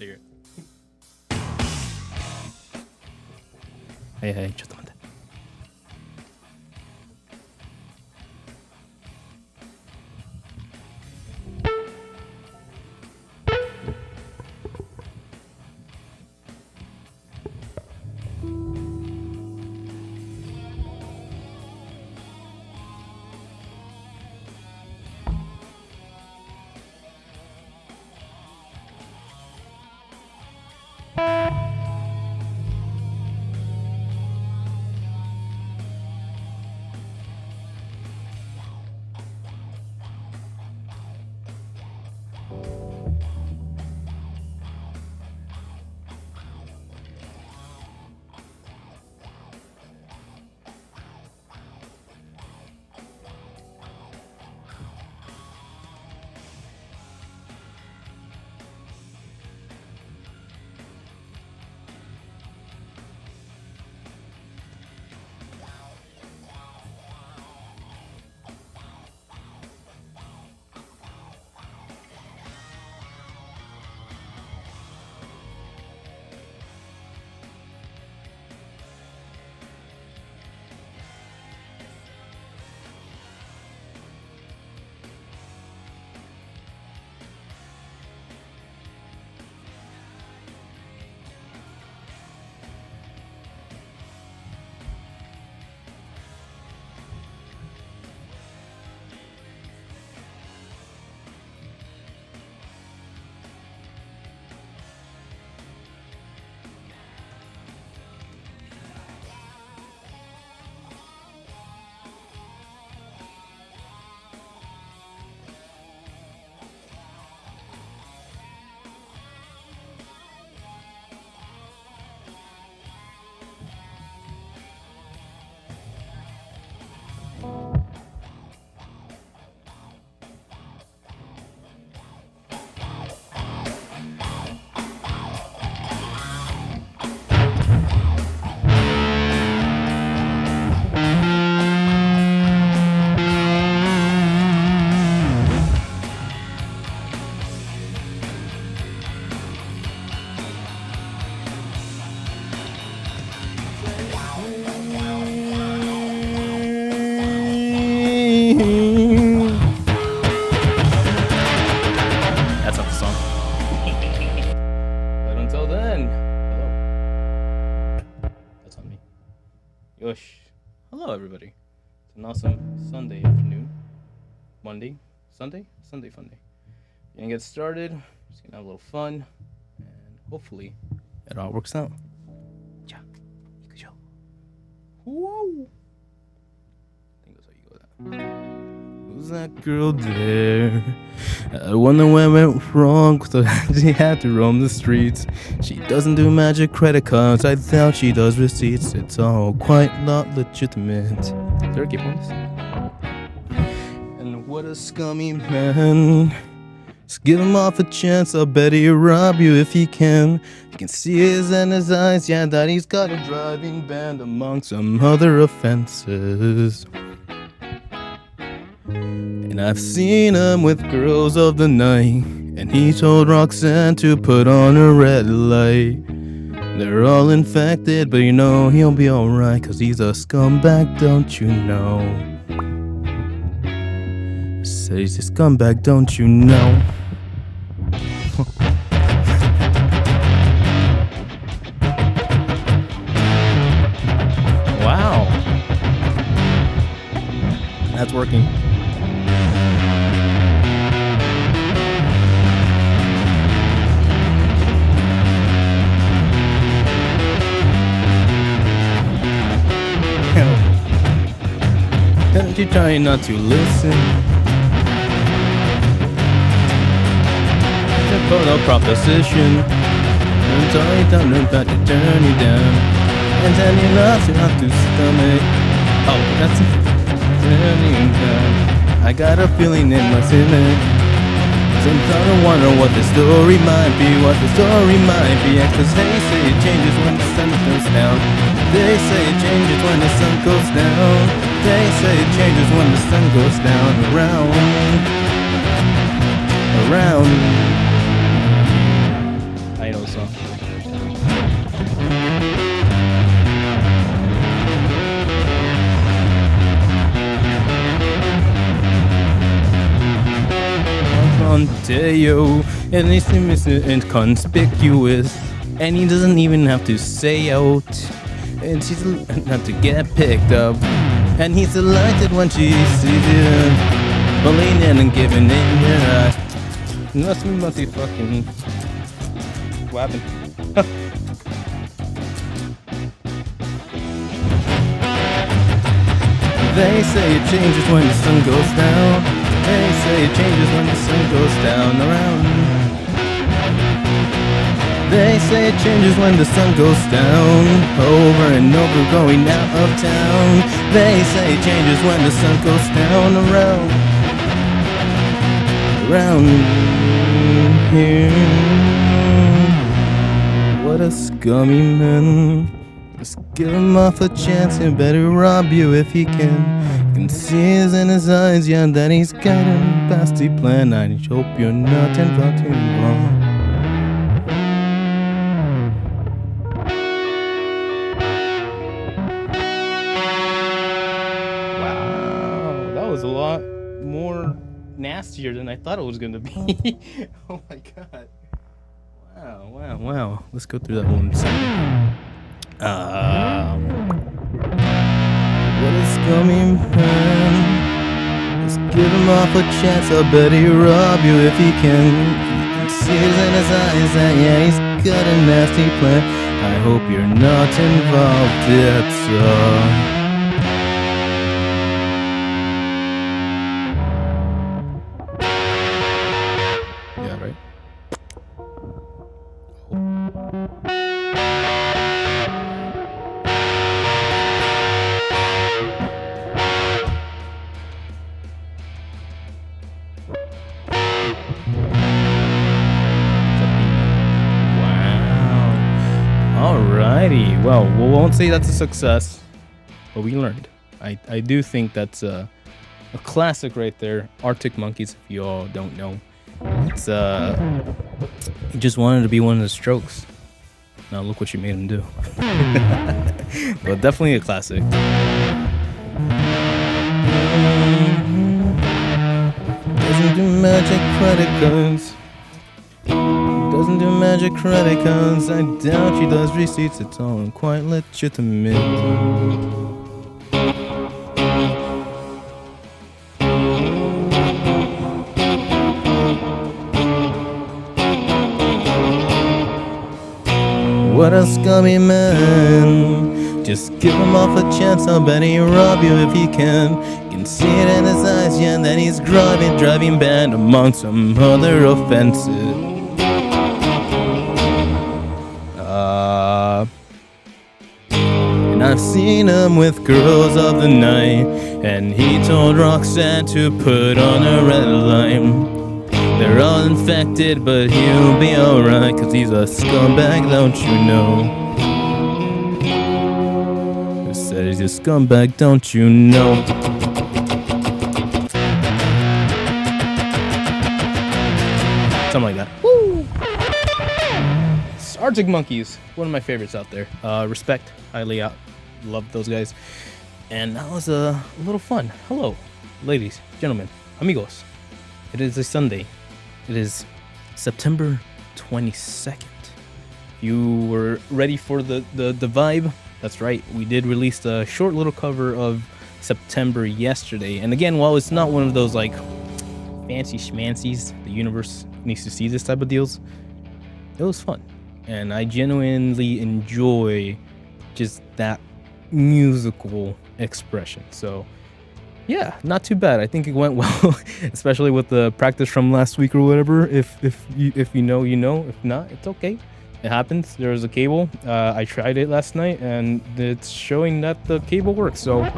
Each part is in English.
る。はいはい、ちょっと待って。That's not the song. But until then, hello. That's on me. Yosh. Hello, everybody. It's an awesome Sunday afternoon. Sunday fun day. Gonna get started. Just gonna have a little fun, and hopefully, it all works out. Ja, ikujo. Whoa. I think that's how you go with that. Who's that girl there? I wonder where it went wrong, so she had to roam the streets. She doesn't do magic credit cards, I doubt she does receipts. It's all quite not legitimate. Is there a keep on this? And what a scummy man. Just give him off a chance, I'll bet he'll rob you if he can. You can see his in his eyes, yeah, that he's got a driving ban among some other offenses. And I've seen him with girls of the night, and he told Roxanne to put on a red light. They're all infected, but you know he'll be alright, cause he's a scumbag, don't you know? Say he's a scumbag, don't you know? Wow. That's working. And you're trying not to listen. For no proposition. I'm sorry, I'm about to turn you down. And then you have to stomach. Oh, that's turning down. I got a feeling in my stomach. Sometimes I wonder what the story might be, Cause they say it changes when the sun goes down. They say it changes when the sun goes down. They say it changes when the sun goes down. Around. I Mateo, and he's inconspicuous, and he doesn't even have to say out, and she's not to get picked up, and he's delighted when she sees him, bullying in and giving in. That's me, must be fucking. What happened? They say it changes when the sun goes down. They say it changes when the sun goes down around. They say it changes when the sun goes down, over and over going out of town. They say it changes when the sun goes down around here. What a scummy man. Just give him off a chance, he better rob you if he can. You can see it in his eyes, yeah, that he's got a nasty plan. I hope you're not involved too long. Wow, that was a lot more nastier than I thought it was gonna be. Oh my god. Wow. Let's go through that one second. What a scummy man. Just give him off a chance, I bet he'll rob you if he can. You can see it in his eyes that, yeah, he's got a nasty plan. I hope you're not involved, that's all. Yeah, right? Alrighty, well, we won't say that's a success, but we learned. I do think that's a classic right there. Arctic Monkeys, if you all don't know. It's he just wanted to be one of the Strokes. Now look what you made him do. But definitely a classic. Doesn't do magic credit cards. Doesn't do magic credit cards. I doubt she does receipts at all. And quite legitimate. What a scummy man. Just give him off a chance, I'll bet he'll rob you if he can. You can see it in his eyes, yeah, that he's driving bad among some other offenses. And I've seen him with girls of the night, and he told Roxanne to put on a red line. They're all infected, but he'll be alright, cause he's a scumbag, don't you know? I said he's a scumbag, don't you know? Something like that. Woo! Arctic Monkeys, one of my favorites out there. Respect, highly out. Love those guys. And that was a little fun. Hello, ladies, gentlemen, amigos. It is a Sunday. It is September 22nd. You were ready for the vibe? That's right. We did release a short little cover of September yesterday. And again, while it's not one of those like fancy schmancies, the universe needs to see this type of deals, it was fun. And I genuinely enjoy just that musical expression. So yeah, not too bad. I think it went well, especially with the practice from last week or whatever. If you know, you know. If not, it's okay. It happens. There was a cable. I tried it last night, and it's showing that the cable works. So it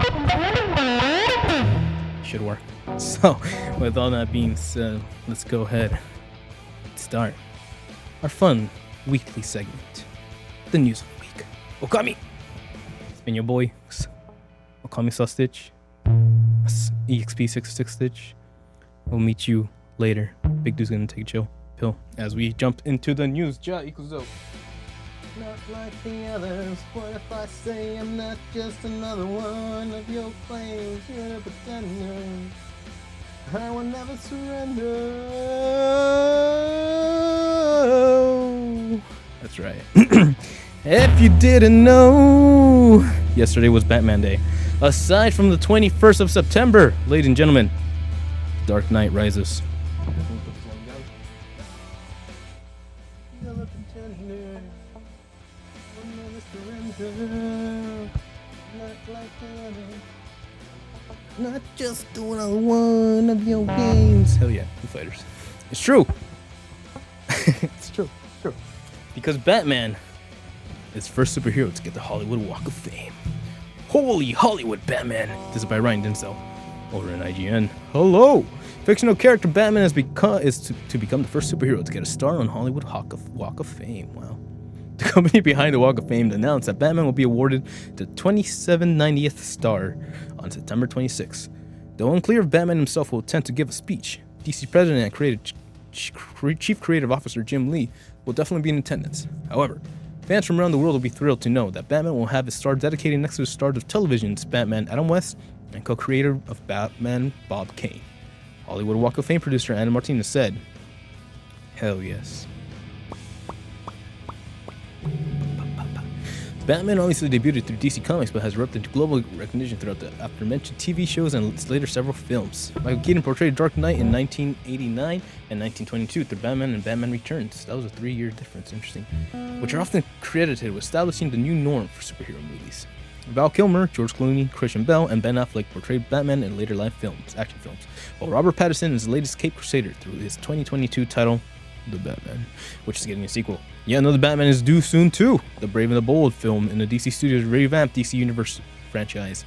should work. So with all that being said, let's go ahead and start our fun weekly segment, the news of the week. Okami. It's been your boy, Okami Saw Stitch. EXP66 Stitch. We'll meet you later. Big Dude's gonna take a chill pill as we jump into the news. Ja equals O. Not like the others. What if I say I'm not just another one of your claims? You're a pretender. I will never surrender. That's right. If you didn't know, yesterday was Batman Day. Aside from the 21st of September, ladies and gentlemen, Dark Knight Rises. Not just doing one of your games. Hell yeah, Foo Fighters. It's true. It's true. Because Batman is the first superhero to get the Hollywood Walk of Fame. Holy Hollywood Batman. This is by Ryan Dinsdale over in IGN. Hello. Fictional character Batman is to become the first superhero to get a star on Hollywood Walk of Fame. Wow. The company behind the Walk of Fame announced that Batman will be awarded the 2790th star on September 26th. Though unclear if Batman himself will attempt to give a speech, DC President and Chief Creative Officer Jim Lee will definitely be in attendance. However, fans from around the world will be thrilled to know that Batman will have his star dedicated next to the stars of television's Batman Adam West and co-creator of Batman Bob Kane. Hollywood Walk of Fame producer Anna Martinez said, "Hell yes." Batman obviously debuted through DC Comics, but has erupted into global recognition throughout the aforementioned TV shows and later several films. Michael Keaton portrayed Dark Knight in 1989 and 1922 through Batman and Batman Returns. That was a 3-year difference, interesting. Which are often credited with establishing the new norm for superhero movies. Val Kilmer, George Clooney, Christian Bale, and Ben Affleck portrayed Batman in later action films, while Robert Pattinson is the latest Cape Crusader through his 2022 title, The Batman, which is getting a sequel. Yeah, another Batman is due soon too. The Brave and the Bold film in the DC Studios revamped DC Universe franchise.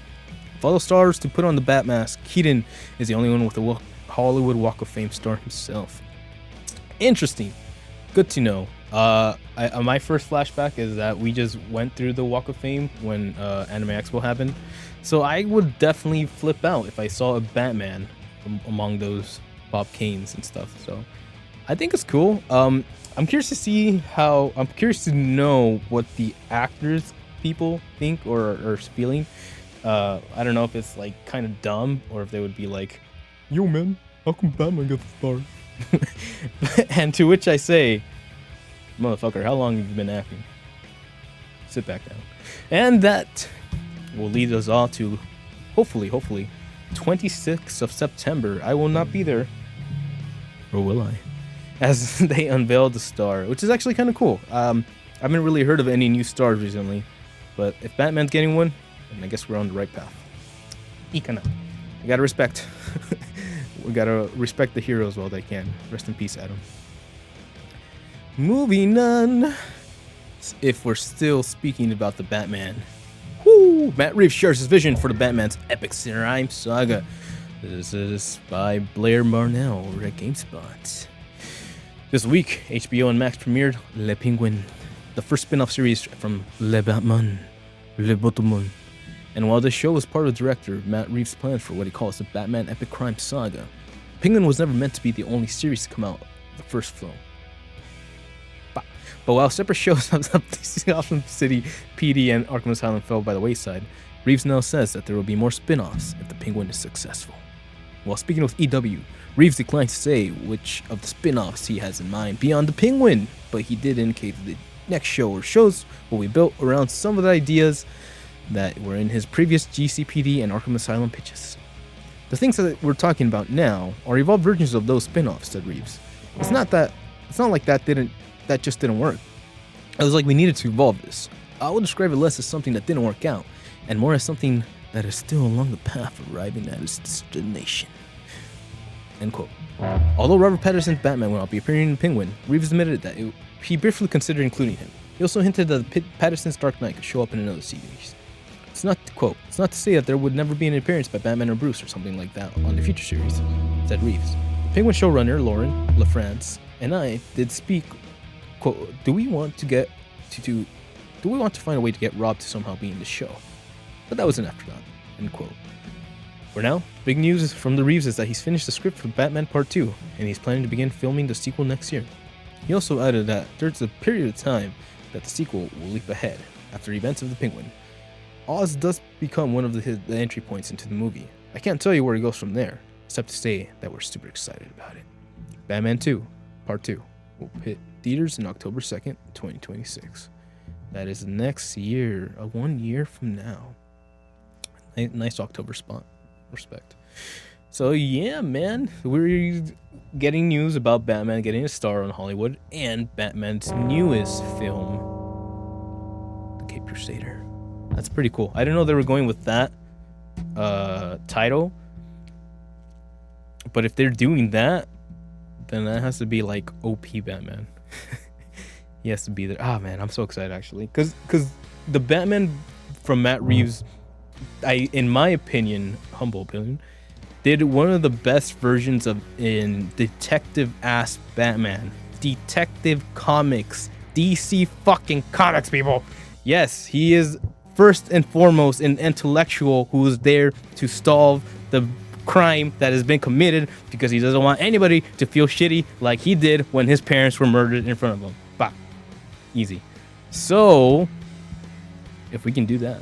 Of all the stars to put on the Bat mask, Keaton is the only one with a Hollywood Walk of Fame star himself. Interesting. Good to know. My first flashback is that we just went through the Walk of Fame when Anime Expo happened. So I would definitely flip out if I saw a Batman among those Bob Kanes and stuff. So I think it's cool. I'm curious to know what the actors people think or are feeling. I don't know if it's like kind of dumb or if they would be like, "Yo man, how come Batman got the star?" And to which I say, "Motherfucker, how long have you been acting? Sit back down." And that will lead us all to hopefully 26th of September. I will not be there, or will I? As they unveiled the star, which is actually kind of cool. I haven't really heard of any new stars recently, but if Batman's getting one, then I guess we're on the right path. Ikana. We gotta respect. We gotta respect the heroes while they can. Rest in peace, Adam. Moving on. If we're still speaking about the Batman, Matt Reeves shares his vision for the Batman's epic crime saga. This is by Blair Marnell over at GameSpot. This week, HBO and Max premiered Le Penguin, the first spin-off series from Le Batman, Le Batman. And while this show was part of director Matt Reeves' plans for what he calls the Batman epic crime saga, Penguin was never meant to be the only series to come out the first film. But while separate shows of Gotham City PD and Arkham Asylum fell by the wayside, Reeves now says that there will be more spin-offs if the Penguin is successful. While speaking with EW, Reeves declined to say which of the spin-offs he has in mind beyond the Penguin, but he did indicate that the next show or shows will be built around some of the ideas that were in his previous GCPD and Arkham Asylum pitches. The things that we're talking about now are evolved versions of those spin-offs, said Reeves. It's not like that just didn't work. It was like we needed to evolve this. I would describe it less as something that didn't work out, and more as something that is still along the path of arriving at its destination. End quote. Although Robert Pattinson's Batman will not be appearing in Penguin, Reeves admitted that he briefly considered including him. He also hinted that Pattinson's Dark Knight could show up in another series. It's not to say that there would never be an appearance by Batman or Bruce or something like that on the future series, said Reeves. The Penguin showrunner Lauren LaFrance and I did speak, quote, do we want to find a way to get Rob to somehow be in the show? But that was an afterthought, end quote. For now, big news from the Reeves is that he's finished the script for Batman Part 2, and he's planning to begin filming the sequel next year. He also added that there's a period of time that the sequel will leap ahead, after the events of the Penguin. Oz does become one of the entry points into the movie. I can't tell you where it goes from there. except to say that we're super excited about it. Batman 2, Part 2, will hit theaters in October 2nd, 2026. That is next year, 1 year from now. Nice October spot. Respect. So yeah, man, we're getting news about Batman getting a star on Hollywood and Batman's newest film, The Caped Crusader. That's pretty cool. I didn't know they were going with that title, but if they're doing that, then that has to be like OP Batman. He has to be there. Ah, man, I'm so excited actually, because the Batman from Matt Reeves, in my opinion, humble opinion, did one of the best versions of in detective ass Batman. Detective Comics. DC fucking comics, people. Yes, he is first and foremost an intellectual who is there to solve the crime that has been committed because he doesn't want anybody to feel shitty like he did when his parents were murdered in front of him. Bah. Easy. So, if we can do that,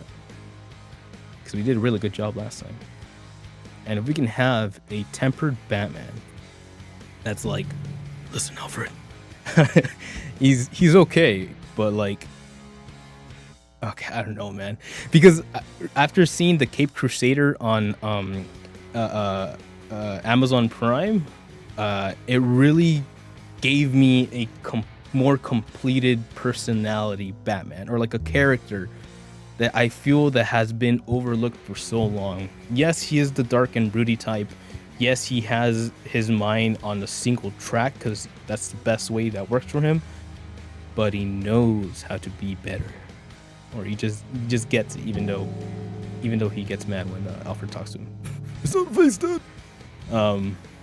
because we did a really good job last time, and if we can have a tempered Batman that's like, listen, Alfred, he's okay, but like, okay, I don't know, man, because after seeing the Caped Crusader on Amazon Prime, it really gave me a more completed personality Batman, or like a character that I feel that has been overlooked for so long. Yes, he is the dark and broody type. Yes, he has his mind on a single track because that's the best way that works for him. But he knows how to be better, or he just gets it, even though he gets mad when Alfred talks to him. It's not a face, Dad.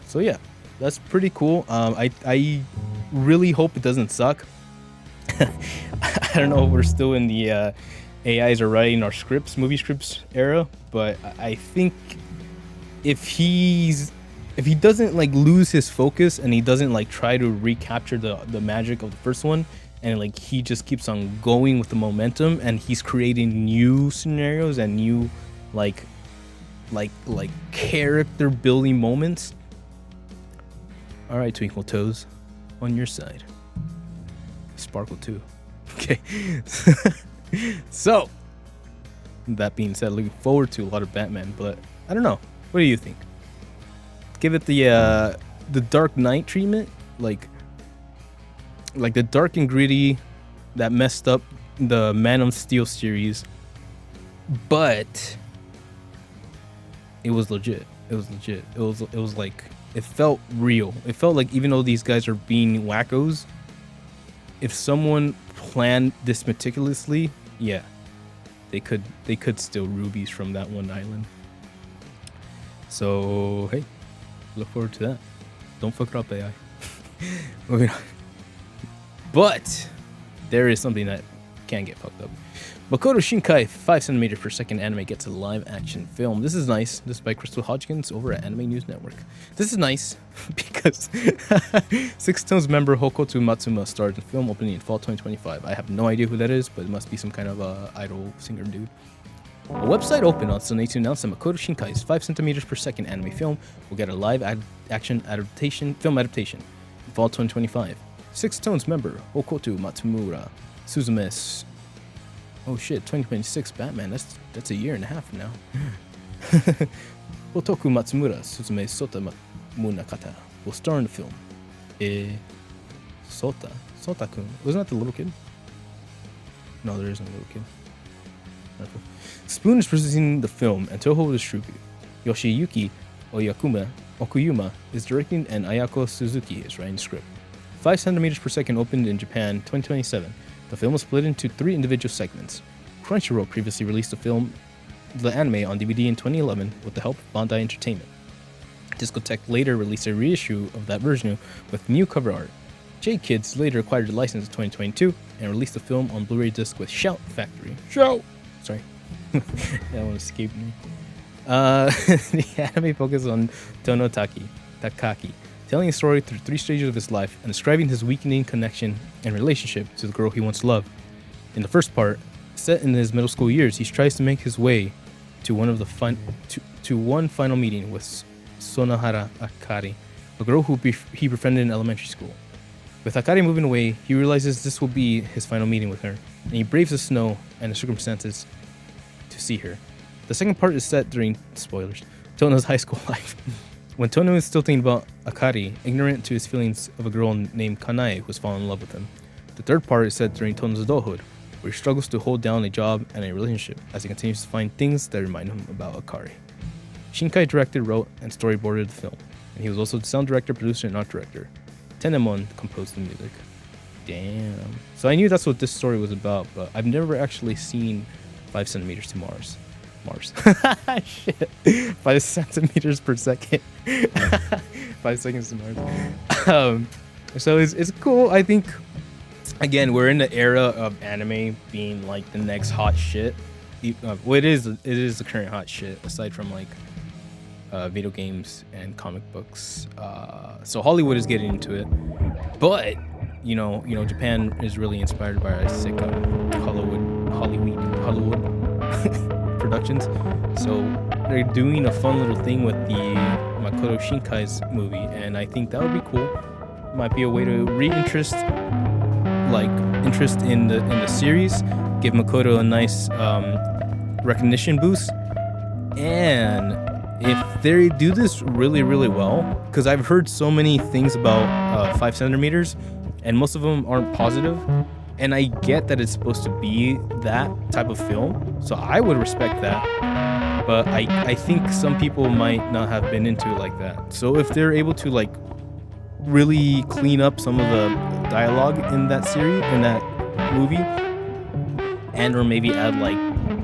So yeah, that's pretty cool. I really hope it doesn't suck. I don't know if we're still in the AIs are writing our scripts, movie scripts era, but I think if he doesn't like lose his focus and he doesn't like try to recapture the magic of the first one, and like he just keeps on going with the momentum and he's creating new scenarios and new like character building moments. All right, Twinkle Toes, on your side. Sparkle too. Okay. So, that being said, looking forward to a lot of Batman, but I don't know. What do you think? Give it the Dark Knight treatment, like the dark and gritty that messed up the Man of Steel series, but it was legit. It was like, it felt real. It felt like even though these guys are being wackos, if someone planned this meticulously, yeah, they could steal rubies from that one island. So hey, look forward to that. Don't fuck it up, AI. Moving on. But there is something that can get fucked up. Makoto Shinkai 5 centimeters per second anime gets a live action film. This is nice. This is by Crystal Hodgkins over at Anime News Network. This is nice because Six Tones member Hokuto Matsuma starred in the film opening in fall 2025. I have no idea who that is, but it must be some kind of idol singer dude. A website opened on Sunday to announce that Makoto Shinkai's 5 centimeters per second anime film will get a live action film adaptation in fall 2025. Six Tones member Hokuto Matsumura Suzume. Oh shit, 2026 Batman, that's a year and a half from now. Hotoku Matsumura Suzume Sota Munakata will star in the film. Sota-kun. Wasn't that the little kid? No, there isn't a little kid. Spoon is producing the film and Toho is distributing. Yoshiyuki Okuyama is directing and Ayako Suzuki is writing the script. 5 centimeters per second opened in Japan 2027. The film was split into 3 individual segments. Crunchyroll previously released the anime on DVD in 2011 with the help of Bandai Entertainment. Discotech later released a reissue of that version with new cover art. J-Kids later acquired the license in 2022 and released the film on Blu-ray disc with Shout Factory. Shout! Sorry. That one escaped me. The anime focuses on Tono Takaki, telling a story through 3 stages of his life and describing his weakening connection and relationship to the girl he once loved. In the first part, set in his middle school years, he tries to make his way to one final meeting with Sonohara Akari, a girl who he befriended in elementary school. With Akari moving away, he realizes this will be his final meeting with her, and he braves the snow and the circumstances to see her. The second part is set during, spoilers, Tono's high school life. When Tono is still thinking about Akari, ignorant to his feelings of a girl named Kanae who has fallen in love with him. The third part is set during Tono's adulthood, where he struggles to hold down a job and a relationship as he continues to find things that remind him about Akari. Shinkai directed, wrote, and storyboarded the film, and he was also the sound director, producer, and art director. Tenemon composed the music. Damn. So I knew that's what this story was about, but I've never actually seen 5 centimeters to Mars. Shit. 5 centimeters per second. 5 seconds to Mars. So it's cool. I think, again, we're in the era of anime being like the next hot shit. Well, it is the current hot shit, aside from like video games and comic books. So Hollywood is getting into it, but you know, Japan is really inspired by our sick Hollywood productions. So they're doing a fun little thing with the Makoto Shinkai's movie, and I think that would be cool. Might be a way to interest in the series, give Makoto a nice recognition boost, and if they do this really, really well, because I've heard so many things about 5 centimeters, and most of them aren't positive, and I get that it's supposed to be that type of film, so I would respect that, but I think some people might not have been into it like that. So if they're able to like really clean up some of the dialogue in that series, in that movie, and or maybe add like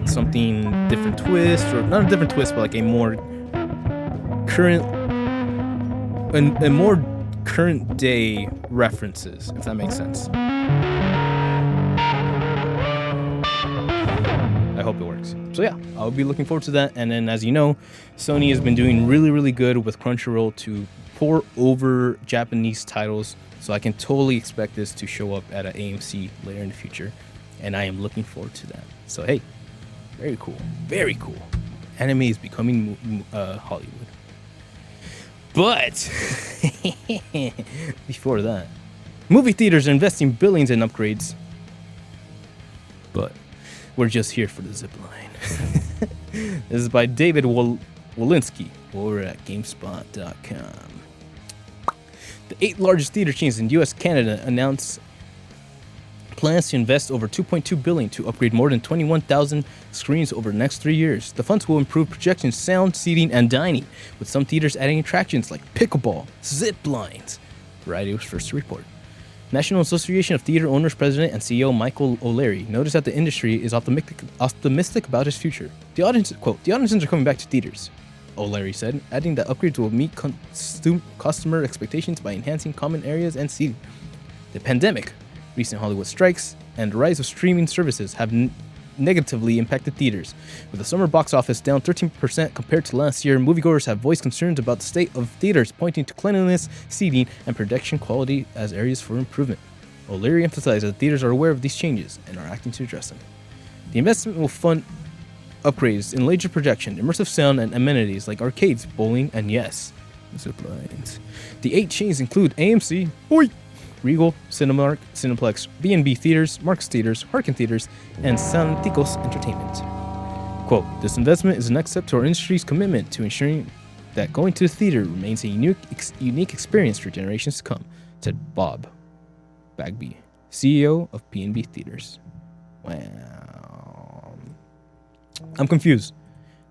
something different twist, or not a different twist, but like a more current day references, if that makes sense. I hope it works. So yeah, I'll be looking forward to that. And then, as you know, Sony has been doing really, really good with Crunchyroll to pour over Japanese titles, so I can totally expect this to show up at an AMC later in the future, and I am looking forward to that. So hey, very cool, very cool. Anime is becoming Hollywood. But before that, movie theaters are investing billions in upgrades, but we're just here for the zip line. This is by David Walensky over at GameSpot.com. The 8 largest theater chains in US, Canada announced plans to invest over $2.2 billion to upgrade more than 21,000 screens over the next 3 years. The funds will improve projection, sound, seating, and dining, with some theaters adding attractions like pickleball, zip lines. Variety was first to report. National Association of Theater Owners President and CEO Michael O'Leary noticed that the industry is optimistic about its future. The audiences are coming back to theaters, O'Leary said, adding that upgrades will meet customer expectations by enhancing common areas and seating. The pandemic, recent Hollywood strikes, and the rise of streaming services have negatively impacted theaters. With the summer box office down 13% compared to last year, moviegoers have voiced concerns about the state of theaters, pointing to cleanliness, seating, and production quality as areas for improvement. O'Leary emphasized that theaters are aware of these changes and are acting to address them. The investment will fund upgrades in laser projection, immersive sound, and amenities like arcades, bowling, and yes, zip lines. The 8 chains include AMC, Regal, Cinemark, Cineplex, B&B Theaters, Marks Theaters, Harkin Theaters, and Santikos Entertainment. Quote, "This investment is the next step to our industry's commitment to ensuring that going to the theater remains a unique experience for generations to come," said Bob Bagby, CEO of B&B Theaters. Wow. I'm confused.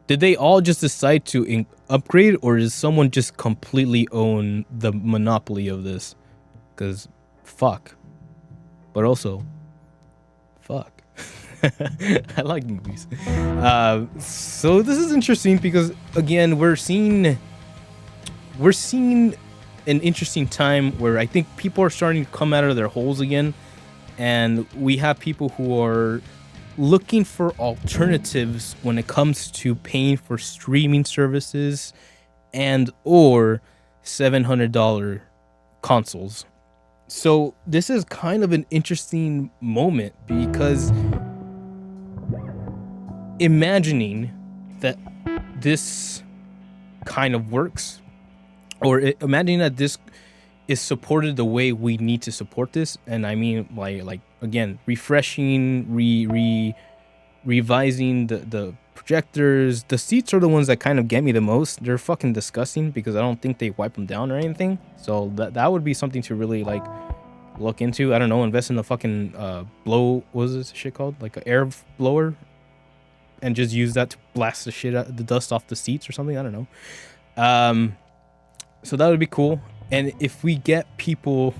Did they all just decide to upgrade, or does someone just completely own the monopoly of this? Because fuck. But also, fuck. I like movies. So this is interesting because, again, we're seeing an interesting time where I think people are starting to come out of their holes again, and we have people who are looking for alternatives when it comes to paying for streaming services and or $700 consoles. So this is kind of an interesting moment, because imagining that this kind of works or imagine that this is supported the way we need to support this. And I mean, like again, refreshing, revising the projectors. The seats are the ones that kind of get me the most. They're fucking disgusting because I don't think they wipe them down or anything. So that would be something to really like look into. I don't know, invest in the fucking what was this shit called? Like an air blower, and just use that to blast the dust off the seats or something. I don't know. So that would be cool. And if we get people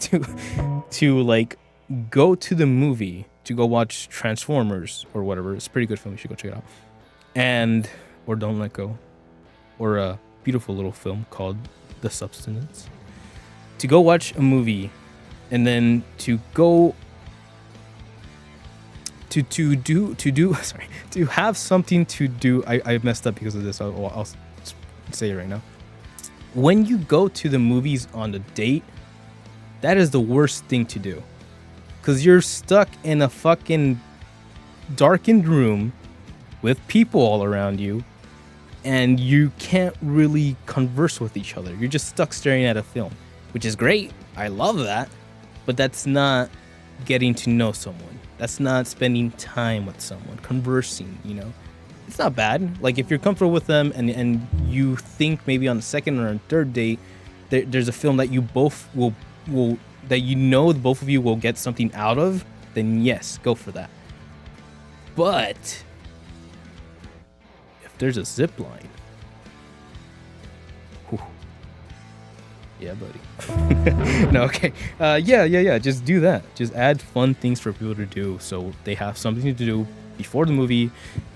to like go to the movie to go watch Transformers or whatever, it's a pretty good film. You should go check it out. Or Don't Let Go, or a beautiful little film called The Substance. To go watch a movie, and then to go to have something to do. I messed up because of this. I'll say it right now. When you go to the movies on a date, that is the worst thing to do. Because you're stuck in a fucking darkened room with people all around you, and you can't really converse with each other. You're just stuck staring at a film, which is great. I love that. But that's not getting to know someone. That's not spending time with someone, conversing, you know. It's not bad. Like, if you're comfortable with them and you think maybe on the second or third date there's a film that you both will that you know both of you will get something out of, then yes, go for that. But if there's a zip line, whew, yeah, buddy. No, okay. Yeah. Just do that. Just add fun things for people to do so they have something to do before the movie,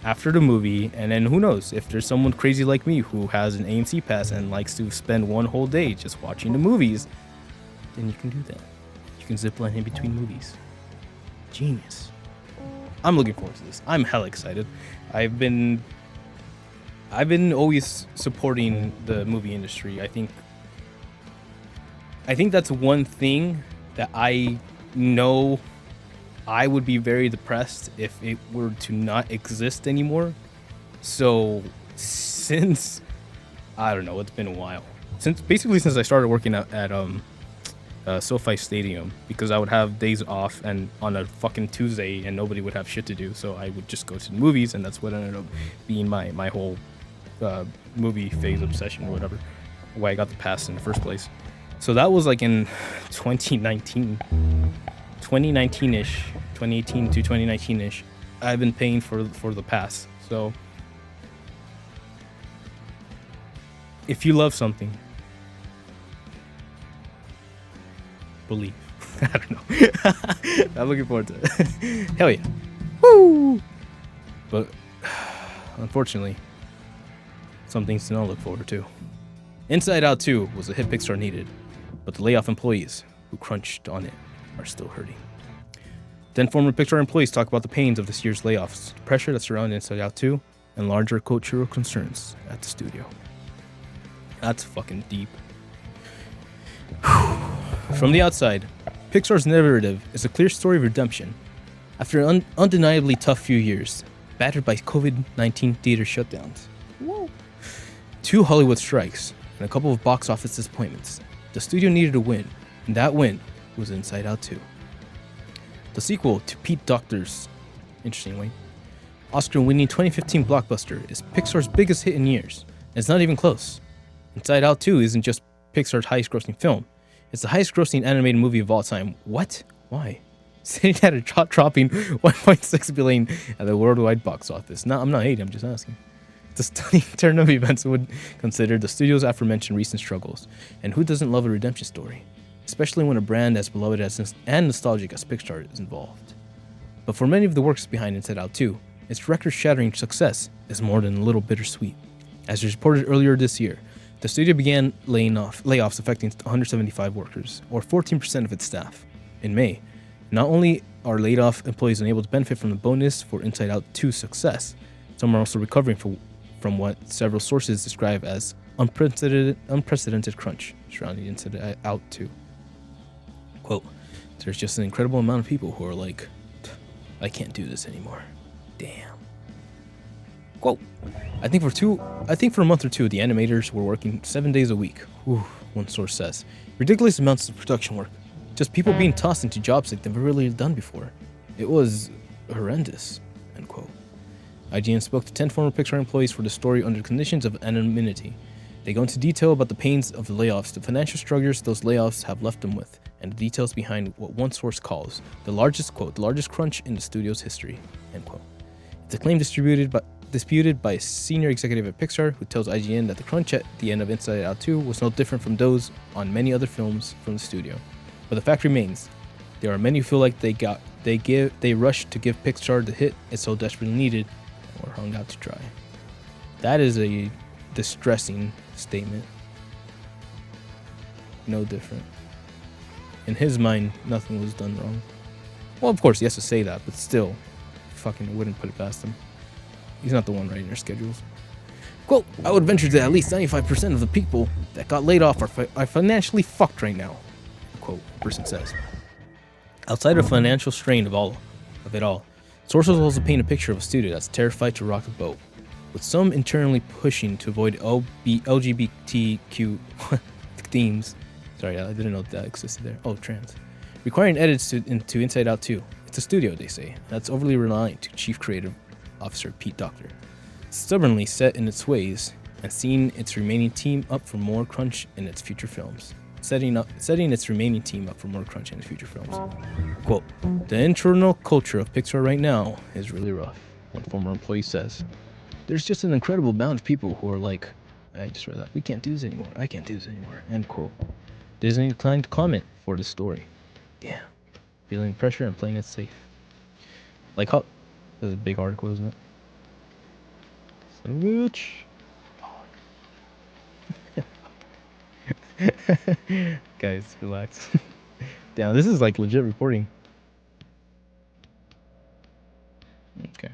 after the movie, and then who knows, if there's someone crazy like me who has an AMC pass and likes to spend one whole day just watching the movies, then you can do that. You can zip line in between movies. Genius. I'm looking forward to this. I'm hella excited. I've been always supporting the movie industry. I think that's one thing that I know I would be very depressed if it were to not exist anymore. So since, I don't know, it's been a while. Since I started working at SoFi Stadium, because I would have days off and on a fucking Tuesday and nobody would have shit to do. So I would just go to the movies, and that's what ended up being my whole movie phase obsession or whatever, why I got the pass in the first place. So that was like in 2019-ish, 2018 to 2019-ish. I've been paying for the pass. So if you love something, believe. I don't know. I'm looking forward to it. Hell yeah. Woo! But unfortunately, some things to not look forward to. Inside Out 2 was a hit Pixar needed, but the layoff employees who crunched on it are still hurting. Then former Pixar employees talk about the pains of this year's layoffs, the pressure that surrounded Inside Out 2, and larger cultural concerns at the studio. That's fucking deep. From the outside, Pixar's narrative is a clear story of redemption. After an undeniably tough few years, battered by COVID-19 theater shutdowns, 2 Hollywood strikes, and a couple of box office disappointments, the studio needed a win, and that win was Inside Out 2. The sequel to Pete Docter's, interestingly, Oscar-winning 2015 blockbuster is Pixar's biggest hit in years, and it's not even close. Inside Out 2 isn't just Pixar's highest-grossing film, it's the highest-grossing animated movie of all time. What? Why? Sitting at a dropping $1.6 billion at the worldwide box office. No, I'm not hating, I'm just asking. The stunning turn of events would consider the studio's aforementioned recent struggles, and who doesn't love a redemption story? Especially when a brand as beloved and nostalgic as Pixar is involved. But for many of the works behind Inside Out 2, its record-shattering success is more than a little bittersweet. As reported earlier this year, the studio began layoffs affecting 175 workers, or 14% of its staff. In May, not only are laid-off employees unable to benefit from the bonus for Inside Out 2's success, some are also recovering from what several sources describe as unprecedented crunch surrounding Inside Out 2. Quote, there's just an incredible amount of people who are like, I can't do this anymore. Damn. Quote, I think for a month or two, the animators were working 7 days a week. Whew, one source says. Ridiculous amounts of production work. Just people being tossed into jobs like they've never really done before. It was horrendous, end quote. IGN spoke to 10 former Pixar employees for the story under conditions of anonymity. They go into detail about the pains of the layoffs, the financial struggles those layoffs have left them with, and the details behind what one source calls the largest crunch in the studio's history, end quote. It's a claim disputed by a senior executive at Pixar who tells IGN that the crunch at the end of Inside Out 2 was no different from those on many other films from the studio. But the fact remains, there are many who feel like they rushed to give Pixar the hit it so desperately needed and were hung out to dry. That is a distressing statement. No different. In his mind, nothing was done wrong. Well, of course, he has to say that, but still, fucking wouldn't put it past him. He's not the one writing their schedules. Quote, I would venture that at least 95% of the people that got laid off are financially fucked right now. Quote, person says. Outside of financial strain of it all, sources also paint a picture of a studio that's terrified to rock the boat, with some internally pushing to avoid LGBTQ themes. Sorry, I didn't know that existed there. Oh, trans. Requiring edits into Inside Out 2. It's a studio, they say, that's overly reliant to Chief Creative Officer Pete Docter. Stubbornly set in its ways and setting its remaining team up for more crunch in its future films. Quote, the internal culture of Pixar right now is really rough, one former employee says. There's just an incredible amount of people who are like, I just read that, we can't do this anymore, I can't do this anymore, end quote. Disney declined to comment for the story. Yeah, feeling pressure and playing it safe. Like how, this is a big article, isn't it? Son of a bitch. Guys, relax. Damn, this is like legit reporting. Okay.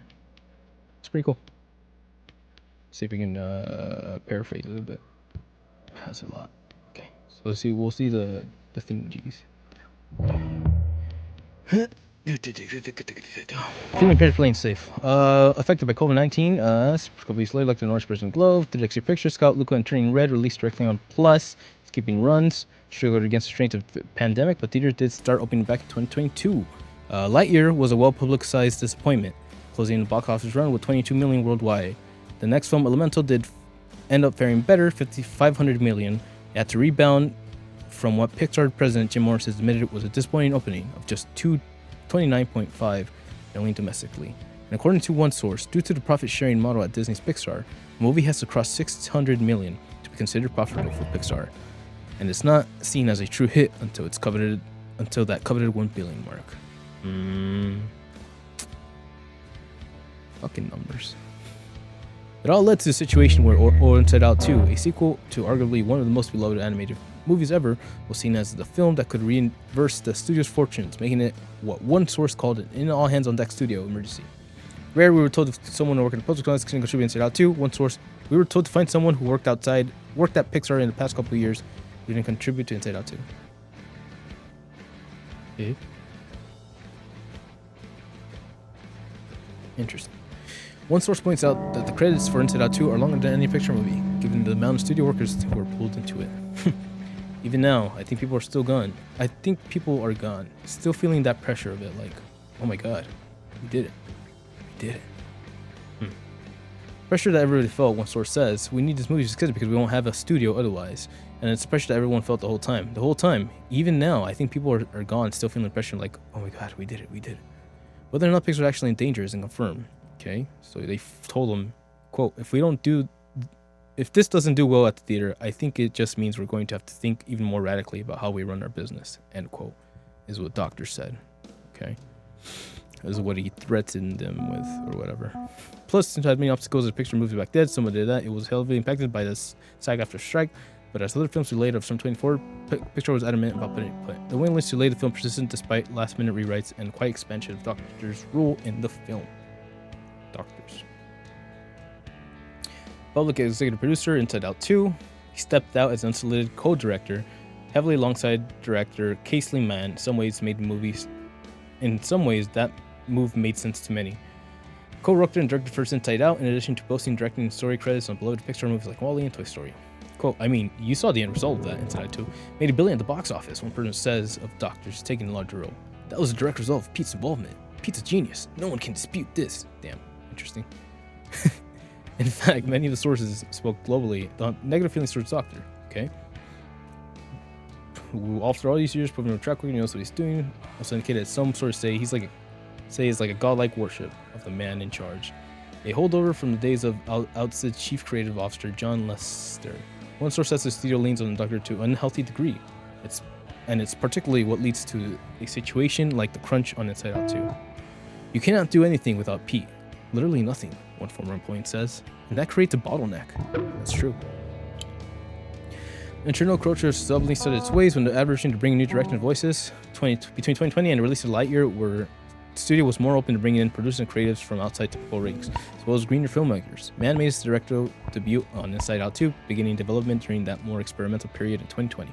It's pretty cool. See if we can paraphrase it a bit. That's a lot. Okay. So we'll see the thingies. Feeling prepared, playing safe. Affected by COVID-19. A couple weeks later, like the North Person Glove, the Dixie Pictures, Scout, Luca, and Turning Red released directly on Plus. Skipping runs, struggled against the strains of pandemic, but theaters did start opening back in 2022. Lightyear was a well-publicized disappointment, closing the box office run with 22 million worldwide. The next film, Elemental, did end up faring better, 500 million. It had to rebound from what Pixar president Jim Morrison admitted was a disappointing opening of just 29.5 million domestically. And according to one source, due to the profit-sharing model at Disney's Pixar, the movie has to cross 600 million to be considered profitable for Pixar. And it's not seen as a true hit until that coveted 1 billion mark. Fucking numbers. It all led to a situation where Inside Out 2, a sequel to arguably one of the most beloved animated movies ever, was seen as the film that could reverse the studio's fortunes, making it what one source called an all-hands-on-deck studio emergency. Rare, we were told if someone who worked in post-production can contribute Inside Out 2. One source, we were told to find someone who worked at Pixar in the past couple of years who didn't contribute to Inside Out 2. Okay. Interesting. One source points out that the credits for Inside Out 2 are longer than any Pixar movie, given the amount of studio workers who were pulled into it. Even now, I think people are still gone. Still feeling that pressure of it, like, oh my god, we did it. We did it. Pressure that everybody felt, one source says, we need this movie to succeed because we won't have a studio otherwise. And it's pressure that everyone felt the whole time. The whole time, even now, I think people are gone, still feeling pressure like, oh my god, we did it, we did it. Whether or not Pixar are actually in danger isn't confirmed. Okay, so they told them, quote, if this doesn't do well at the theater, I think it just means we're going to have to think even more radically about how we run our business, end quote, is what Docter said. Okay, this is what he threatened them with, or whatever. Plus, since I had many obstacles as Pixar movies back then, someone did that. It was heavily impacted by this SAG-AFTRA strike, but as other films delayed of some 24, Pixar was adamant about putting it play. The willingness to delay the film persisted despite last-minute rewrites and quiet expansion of Docter's role in the film. Doctors. Public executive producer, Inside Out 2. He stepped out as unsolicited co-director, heavily alongside director Casely Mann. In some ways, that move made sense to many. Co-wrote and directed first Inside Out, in addition to boasting directing and story credits on beloved Pixar movies like WALL-E and Toy Story. Quote, I mean, you saw the end result of that, Inside Out 2. Made $1 billion at the box office, one person says of Doctors taking a larger role. That was a direct result of Pete's involvement. Pete's a genius. No one can dispute this. Damn, interesting. In fact, many of the sources spoke globally negative feelings towards Doctor, okay? Who, after all these years, proving no track record, he knows what he's doing. Also indicated that some sources say it's like a godlike worship of the man in charge. A holdover from the days of Outsid's chief creative officer, John Lester. One source says the studio leans on the Doctor to an unhealthy degree. It's particularly what leads to a situation like the crunch on Inside Out 2. You cannot do anything without Pete. Literally nothing, one former employee says. And that creates a bottleneck. That's true. Internal Crocher suddenly started its ways when the advertising to bring new directing voices between 2020 and the release of Lightyear, where the studio was more open to bringing in producers and creatives from outside typical ranks, as well as greener filmmakers. Mann made his directorial debut on Inside Out 2, beginning development during that more experimental period in 2020.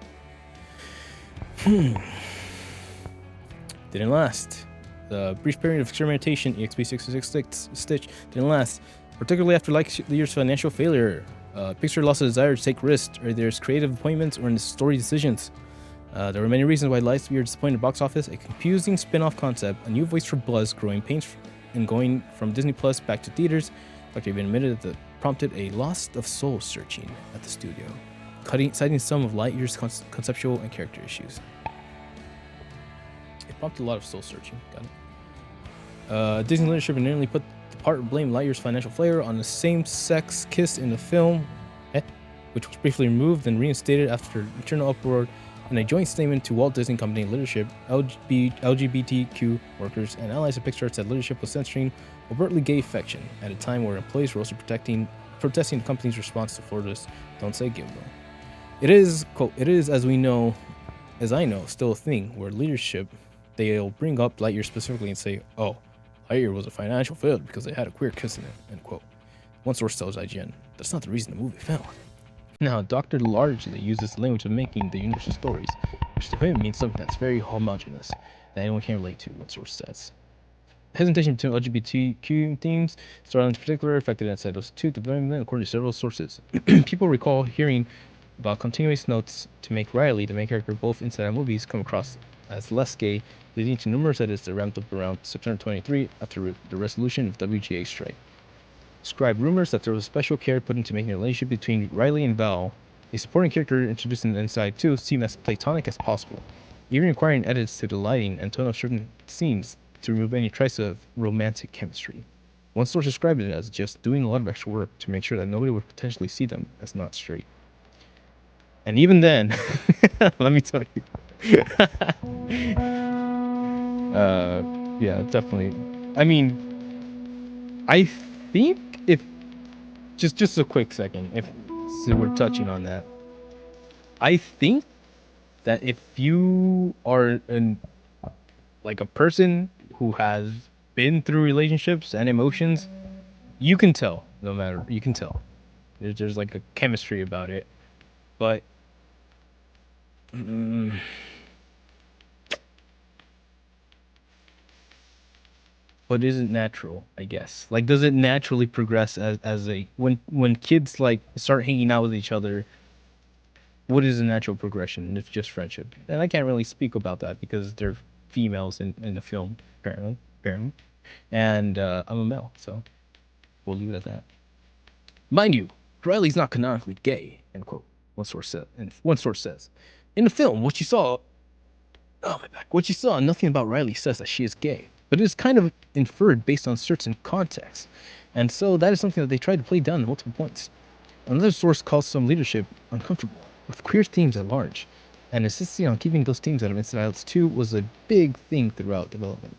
Didn't last. The brief period of experimentation, EXP66 Stitch, didn't last, particularly after Lightyear's financial failure. Pixar lost the desire to take risks, either its creative appointments or in its story decisions. There were many reasons why Lightyear disappointed the box office: a confusing spin-off concept, a new voice for Buzz, growing pains and going from Disney Plus back to theaters. Dr. even admitted that prompted a loss of soul searching at the studio, citing some of Lightyear's conceptual and character issues. It prompted a lot of soul searching. Got it. Disney leadership inherently put the part of blame Lightyear's financial failure on the same-sex kiss in the film, which was briefly removed and reinstated after internal uproar. In a joint statement to Walt Disney Company leadership, LGBTQ workers and allies of Pixar said leadership was censoring overtly gay fiction at a time where employees were also protesting the company's response to Florida's "Don't Say Gay" bill. It is, quote, it is, as I know, still a thing where leadership, they'll bring up Lightyear specifically and say, oh, Lightyear was a financial failure because they had a queer kiss in it, end quote. One source tells IGN, that's not the reason the movie failed. Now, Doctor largely uses the language of making the universal stories, which to him means something that's very homogeneous, that anyone can relate to, one source says. Hesitation between LGBTQ themes, storylines in particular, affected Inside Out 2 development according to several sources. People recall hearing about continuous notes to make Riley, the main character of both Inside Out movies, come across as less gay, leading to numerous edits that ramped up around September 23 after the resolution of WGA strike. Described rumors that there was special care put into making the relationship between Riley and Val, a supporting character introduced in Inside 2, seem as platonic as possible, even requiring edits to the lighting and tone of certain scenes to remove any trace of romantic chemistry. One source described it as just doing a lot of extra work to make sure that nobody would potentially see them as not straight. And even then, let me tell you. Yeah, definitely. I mean, I think if just a quick second, if so we're touching on that, I think that if you are like a person who has been through relationships and emotions, you can tell. You can tell. There's like a chemistry about it, but. But is it natural, I guess? Like, does it naturally progress as a when kids like start hanging out with each other? What is the natural progression? It's just friendship, and I can't really speak about that because they're females in the film, apparently, and I'm a male, so we'll leave it at that. Mind you, Riley's not canonically gay. End quote. One source says, in the film, what you saw, nothing about Riley says that she is gay. But it is kind of inferred based on certain contexts, and so that is something that they tried to play down at multiple points. Another source calls some leadership uncomfortable with queer themes at large, and insisting on keeping those themes out of Inside Out 2 was a big thing throughout development.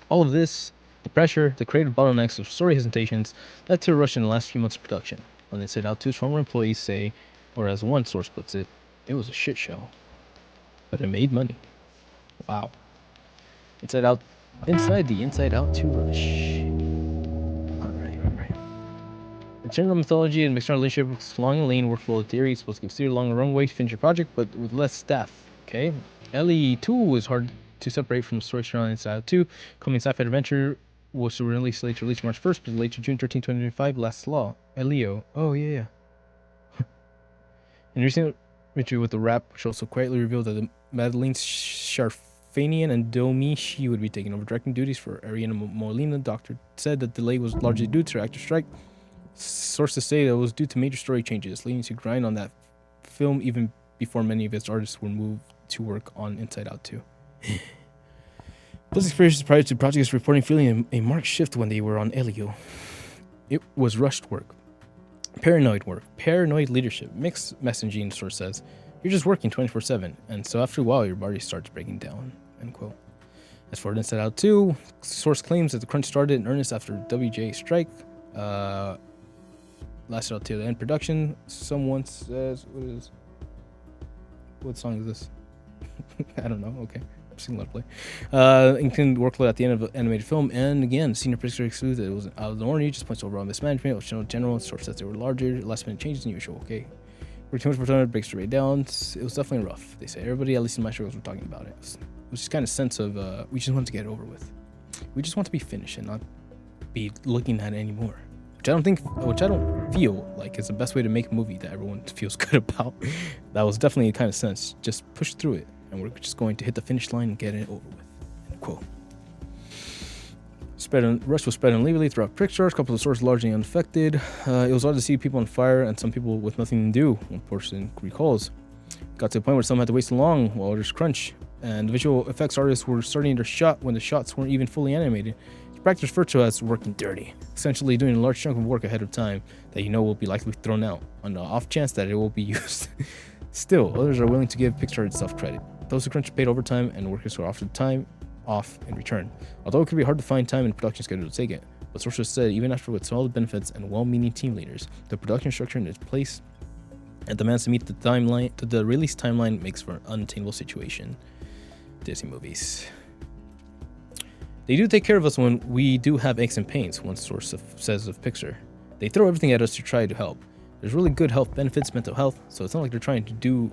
All of this, the pressure, the creative bottlenecks of story hesitations, led to a rush in the last few months of production. On Inside Out 2's former employees say, or as one source puts it, it was a shit show. But it made money. Wow. Inside the Inside Out 2 rush. Alright. The general mythology and external relationship was long and lean workflow of theory, supposed to give Studio a long runway to finish your project, but with less staff. Okay. LE2 was hard to separate from the story surrounding Inside Out 2, coming sci-fi adventure was originally slated to release March 1st, but delayed to June 13, 2025. Last Law. Elio. Oh, yeah. In recent interview with the Rap, which also quietly revealed that Madeline Sharfanian and Domishi would be taking over directing duties for Ariana Molina. Doctor said that delay was largely due to actor strike. Sources say that it was due to major story changes, leading to grind on that film even before many of its artists were moved to work on Inside Out 2. Plus, experiences prior to projects reporting feeling a marked shift when they were on Elio. It was rushed work, paranoid work, paranoid leadership, mixed messaging, source says. You're just working 24/7, and so after a while, your body starts breaking down. End quote. As for Inside Out 2, source claims that the crunch started in earnest after WJ strike. Lasted out till the end production. Someone says, what song is this? I don't know. Okay. Sing let play. Including workload at the end of the animated film, and again, senior producer excludes that it was out of the ordinary, just points overall mismanagement, which in general, source says they were larger, last minute changes than usual. Okay. Worked too much for time, breaks the rate down. It was definitely rough. They say everybody, at least in my struggles, were talking about it. It was just kind of sense of we just want to get it over with. We just want to be finished and not be looking at it anymore. Which I don't feel like is the best way to make a movie that everyone feels good about. That was definitely a kind of sense. Just push through it, and we're just going to hit the finish line and get it over with. End quote. Rush was spread illegally throughout Pixars. A couple of sources largely unaffected. It was odd to see people on fire and some people with nothing to do. One person recalls. Got to the point where some had to wait so long while others crunch, and the visual effects artists were starting their shot when the shots weren't even fully animated. Practice referred to as working dirty, essentially doing a large chunk of work ahead of time that you know will be likely thrown out on the off chance that it will be used. Still, others are willing to give Pixar itself credit. Those who crunch paid overtime, and workers who are offered time off in return. Although it can be hard to find time in production schedule to take it, but sources said even after with solid benefits and well-meaning team leaders, the production structure in its place and demands to meet the release timeline makes for an unattainable situation. Disney movies. They do take care of us when we do have aches and pains, one source says of Pixar. They throw everything at us to try to help. There's really good health benefits, mental health, so it's not like they're trying to do...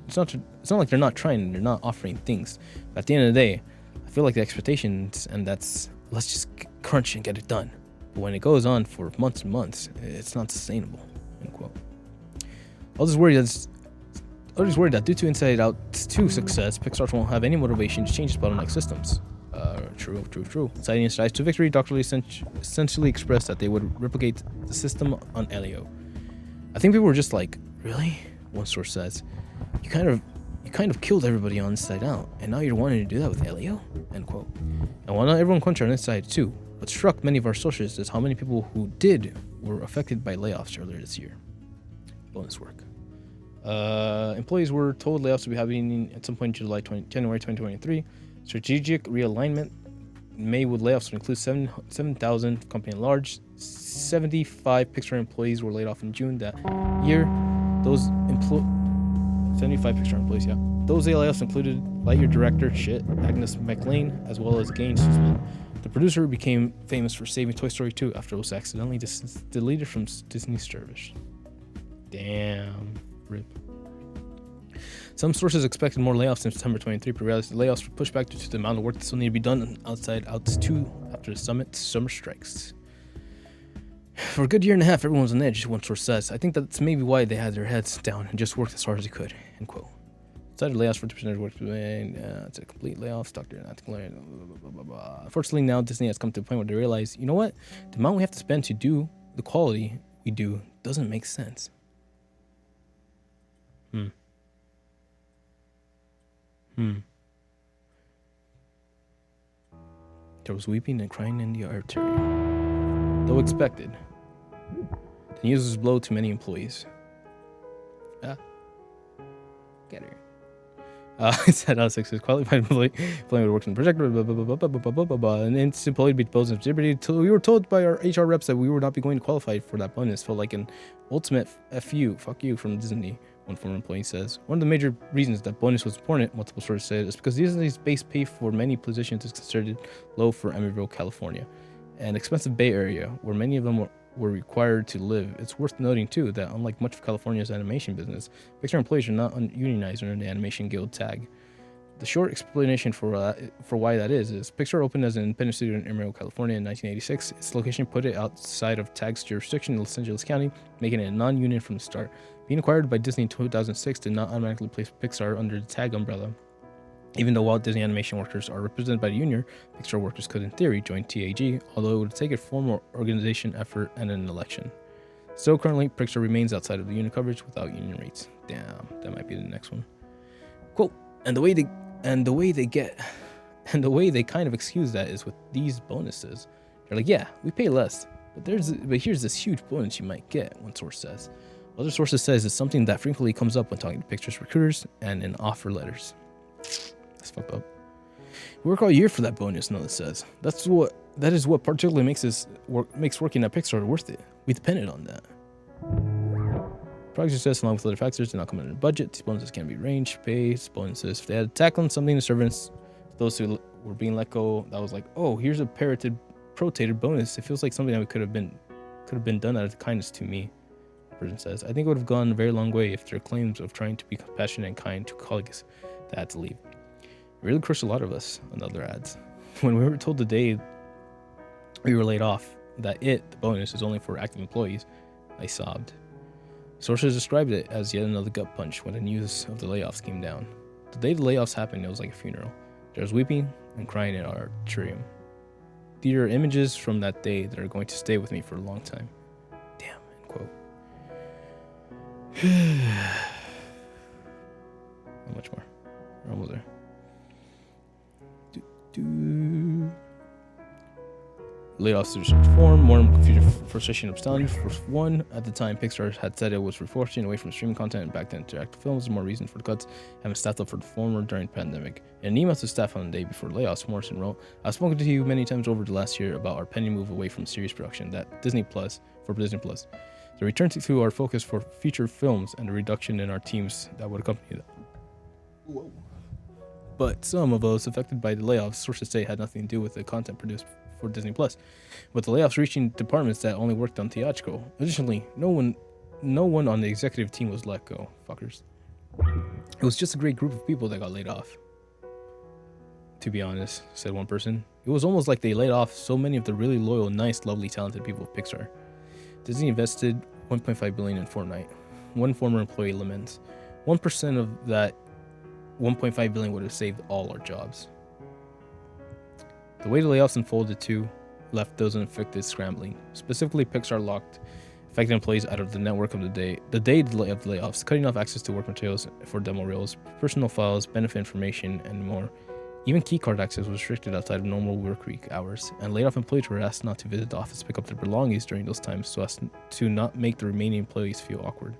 It's not like they're not trying and they're not offering things. But at the end of the day, I feel like the expectations, and that's, let's just crunch and get it done. But when it goes on for months and months, it's not sustainable, end quote. Others worried that due to Inside Out 2 success, Pixar won't have any motivation to change its bottleneck systems. True. Citing Inside Out 2 victory, Dr. Lee essentially expressed that they would replicate the system on Elio. I think people were just like, really? One source says, you kind of killed everybody on Inside Out, and now you're wanting to do that with Elio? End quote. And while not everyone crunched on Inside 2, what struck many of our sources is how many people who did were affected by layoffs earlier this year. Bonus work. Employees were told layoffs would be happening at some point in January 2023. Strategic realignment May with layoffs would include 7,000 company at large. 75 Pixar employees were laid off in June that year. 75 Pixar employees, yeah. Those layoffs included Lightyear director Agnes McLean, as well as Gaines Sussman. The producer became famous for saving Toy Story 2 after it was accidentally deleted from Disney's service. Damn. Rip. Some sources expected more layoffs in September 23, but realized the layoffs were pushed back due to the amount of work that still needed to be done outside Outs 2 after the summer strikes. For a good year and a half, everyone was on edge, one source says. I think that's maybe why they had their heads down and just worked as hard as they could, end quote. Decided layoffs for 2% work it's a complete layoff, doctor, not blah, blah, blah, blah. Unfortunately, now Disney has come to a point where they realize, you know what? The amount we have to spend to do the quality we do doesn't make sense. There was weeping and crying in the artery. Though expected, the news was a blow to many employees. Get her. It said out 6 is qualified employee who works in the project, and it's employee to be disposed of liberty. We were told by our HR reps that we would not be going to qualify for that bonus. Felt like an ultimate fuck you from Disney, one former employee says. One of the major reasons that bonus was important, multiple sources said, is because Disney's base pay for many positions is considered low for Emeryville, California, an expensive Bay Area where many of them were required to live. It's worth noting too that unlike much of California's animation business, Pixar employees are not unionized under the Animation Guild tag. The short explanation for why that is Pixar opened as an independent studio in Emerald, California in 1986. Its location put it outside of TAG's jurisdiction in Los Angeles County, making it a non-union from the start. Being acquired by Disney in 2006 did not automatically place Pixar under the TAG umbrella. Even though Walt Disney Animation workers are represented by the union, Pixar workers could in theory join TAG, although it would take a formal organization effort and an election. Still, currently, Pixar remains outside of the union coverage without union rates. Damn, that might be the next one. Quote, and the way they kind of excuse that is with these bonuses. They're like, yeah, we pay less, but here's this huge bonus you might get, one source says. Other sources says it's something that frequently comes up when talking to Pixar's recruiters and in offer letters. That's fucked up. We work all year for that bonus, another says. That is what particularly makes working at Pixar worth it. We depended on that. Project success, along with other factors, did not come under the budget. These bonuses can be range, pay, bonuses. If they had tackled something to servants, those who were being let go, that was like, oh, here's a prorated bonus. It feels like something that could have been done out of kindness to me. The person says, I think it would have gone a very long way if their claims of trying to be compassionate and kind to colleagues that had to leave. It really crushed a lot of us, another adds. When we were told the day we were laid off that the bonus, is only for active employees, I sobbed. Sources described it as yet another gut punch when the news of the layoffs came down. The day the layoffs happened, it was like a funeral. There was weeping and crying in our atrium. These are images from that day that are going to stay with me for a long time. Damn, end quote. How much more? We're almost there. Layoffs reform, more confusion, frustration, abstain. For one, at the time, Pixar had said it was reforming away from streaming content and back to interactive films. More reason for the cuts, having staffed up for the former during the pandemic. In an email to staff on the day before the layoffs, Morrison wrote, I've spoken to you many times over the last year about our pending move away from series production, Disney Plus. The return to our focus for feature films and the reduction in our teams that would accompany them. Whoa. But some of those affected by the layoffs, sources say, had nothing to do with the content produced for Disney Plus, with the layoffs reaching departments that only worked on theatrical. Additionally, no one on the executive team was let go. Fuckers. It was just a great group of people that got laid off. To be honest, said one person. It was almost like they laid off so many of the really loyal, nice, lovely, talented people of Pixar. Disney invested $1.5 billion in Fortnite. One former employee laments, 1% of that $1.5 billion would have saved all our jobs. The way the layoffs unfolded too left those affected scrambling. Specifically, Pixar locked affected employees out of the network of the day of the layoffs, cutting off access to work materials for demo reels, personal files, benefit information, and more. Even keycard access was restricted outside of normal work week hours, and laid-off employees were asked not to visit the office to pick up their belongings during those times so as to not make the remaining employees feel awkward.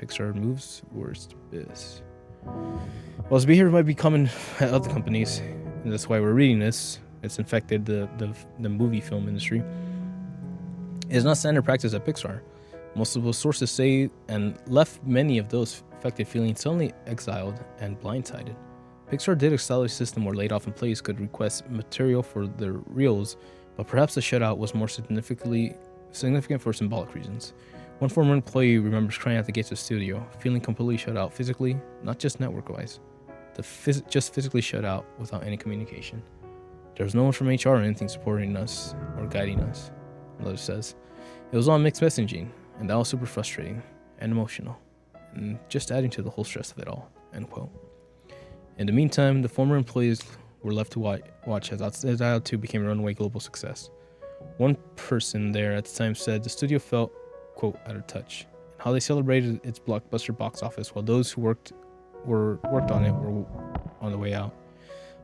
Pixar moves worst biz. Well, this behavior might be common at other companies, and that's why we're reading this. It's infected the movie film industry. It is not standard practice at Pixar. Most of those sources say and left many of those affected feeling suddenly exiled and blindsided. Pixar did establish a system where laid-off employees could request material for their reels, but perhaps the shutout was more significant for symbolic reasons. One former employee remembers crying at the gates of the studio, feeling completely shut out physically, not just network-wise, just physically shut out without any communication. There was no one from HR or anything supporting us or guiding us, Another says. It was all mixed messaging, and that was super frustrating and emotional, and just adding to the whole stress of it all, end quote. In the meantime, the former employees were left to watch as Outside 2 became a runaway global success. One person there at the time said the studio felt, quote, out of touch, and how they celebrated its blockbuster box office while those who worked on it were on the way out.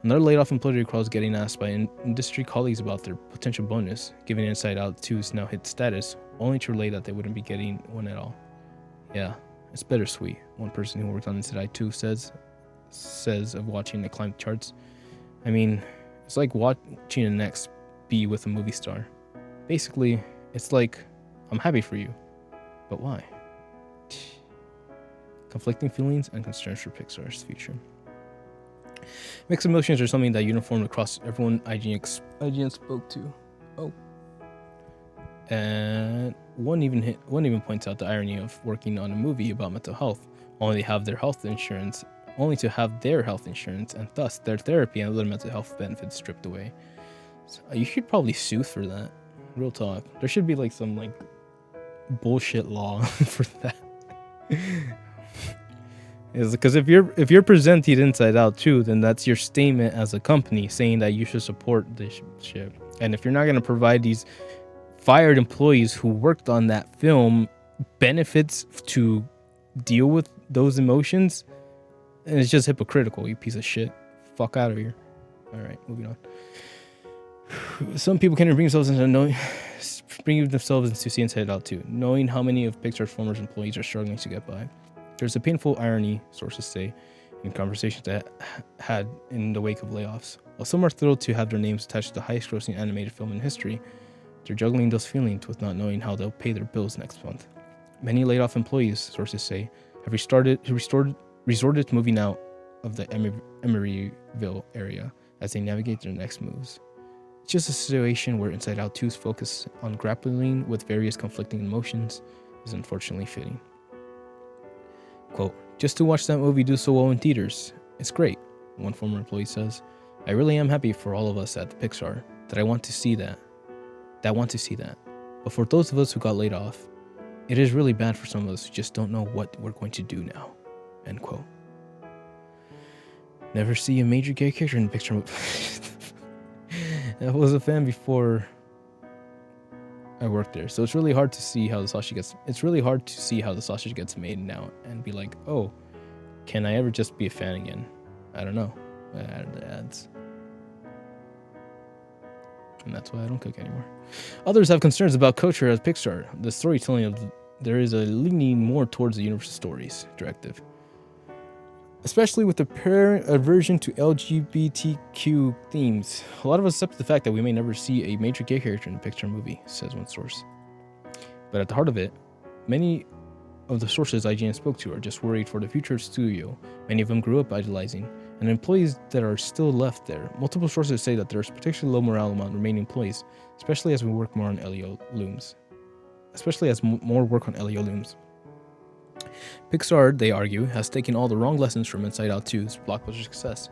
Another laid-off employee recalls getting asked by industry colleagues about their potential bonus, given Inside Out 2's now hit status, only to relay that they wouldn't be getting one at all. Yeah, it's bittersweet, one person who worked on Inside Out 2 says of watching it climb charts. I mean, it's like watching an ex be with a movie star. Basically, it's like, I'm happy for you, but why? Conflicting feelings and concerns for Pixar's future. Mixed emotions are something that uniformed across everyone IGN spoke to. Oh. And one even points out the irony of working on a movie about mental health, only they have their health insurance only to have their health insurance and thus their therapy and other mental health benefits stripped away. So, you should probably sue for that. Real talk. There should be like some like bullshit law for that. Is because if you're presenting Inside Out 2, then that's your statement as a company saying that you should support this shit. And if you're not gonna provide these fired employees who worked on that film benefits to deal with those emotions, and it's just hypocritical, you piece of shit. Fuck out of here. All right, moving on. Some people can't bring themselves into see Inside Out 2, knowing how many of Pixar's former employees are struggling to get by. There's a painful irony, sources say, in conversations that had in the wake of layoffs. While some are thrilled to have their names attached to the highest-grossing animated film in history, they're juggling those feelings with not knowing how they'll pay their bills next month. Many laid-off employees, sources say, have resorted to moving out of the Emeryville area as they navigate their next moves. It's just a situation where Inside Out 2's focus on grappling with various conflicting emotions is unfortunately fitting. Quote, just to watch that movie do so well in theaters, it's great, one former employee says. I really am happy for all of us at Pixar that want to see that. But for those of us who got laid off, it is really bad for some of us who just don't know what we're going to do now. End quote. Never see a major gay character in the Pixar movie. I was a fan before I worked there, so it's really hard to see how the sausage gets made now and be like, oh, can I ever just be a fan again? I don't know. I added the ads. And that's why I don't cook anymore. Others have concerns about culture at Pixar. The storytelling of there is a leaning more towards the Universal Stories directive, especially with the apparent aversion to LGBTQ themes. A lot of us accept the fact that we may never see a major gay character in a Pixar movie, says one source. But at the heart of it, many of the sources IGN spoke to are just worried for the future of the studio. Many of them grew up idolizing, and employees that are still left there. Multiple sources say that there's particularly low morale among remaining employees, especially as more work on LEO looms. Pixar, they argue, has taken all the wrong lessons from Inside Out 2's blockbuster success,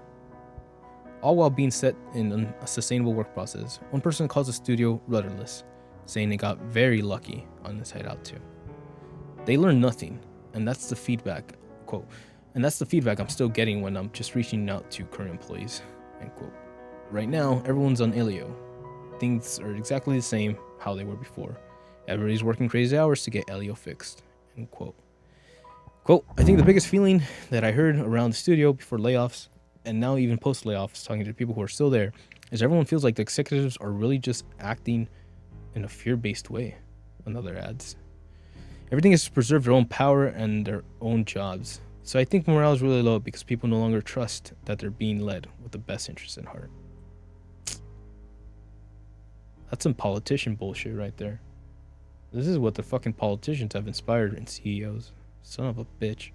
all while being set in a sustainable work process. One person calls the studio rudderless, saying they got very lucky on Inside Out 2. They learned nothing, and that's the feedback, quote, and that's the feedback I'm still getting when I'm just reaching out to current employees, end quote. Right now, everyone's on Elio. Things are exactly the same how they were before. Everybody's working crazy hours to get Elio fixed, end quote. Quote, I think the biggest feeling that I heard around the studio before layoffs, and now even post layoffs, talking to people who are still there, is everyone feels like the executives are really just acting in a fear-based way, another adds. Everything is to preserve their own power and their own jobs. So I think morale is really low because people no longer trust that they're being led with the best interests in heart. That's some politician bullshit right there. This is what the fucking politicians have inspired in CEOs. Son of a bitch.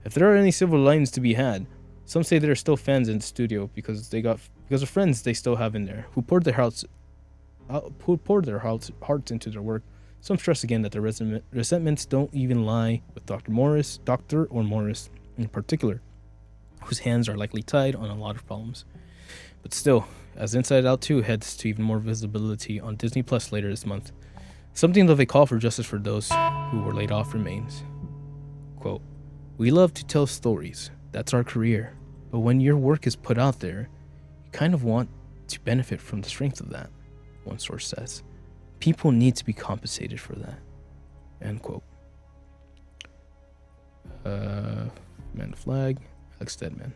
If there are any silver linings to be had, some say there are still fans in the studio because of friends they still have in there who poured their hearts into their work. Some stress again that their resentments don't even lie with Dr. Morris in particular, whose hands are likely tied on a lot of problems. But still, as Inside Out 2 heads to even more visibility on Disney Plus later this month, something of a call for justice for those who were laid off remains. Quote, we love to tell stories. That's our career. But when your work is put out there, you kind of want to benefit from the strength of that, one source says. People need to be compensated for that. End quote. Man the Flag, Alex Steadman.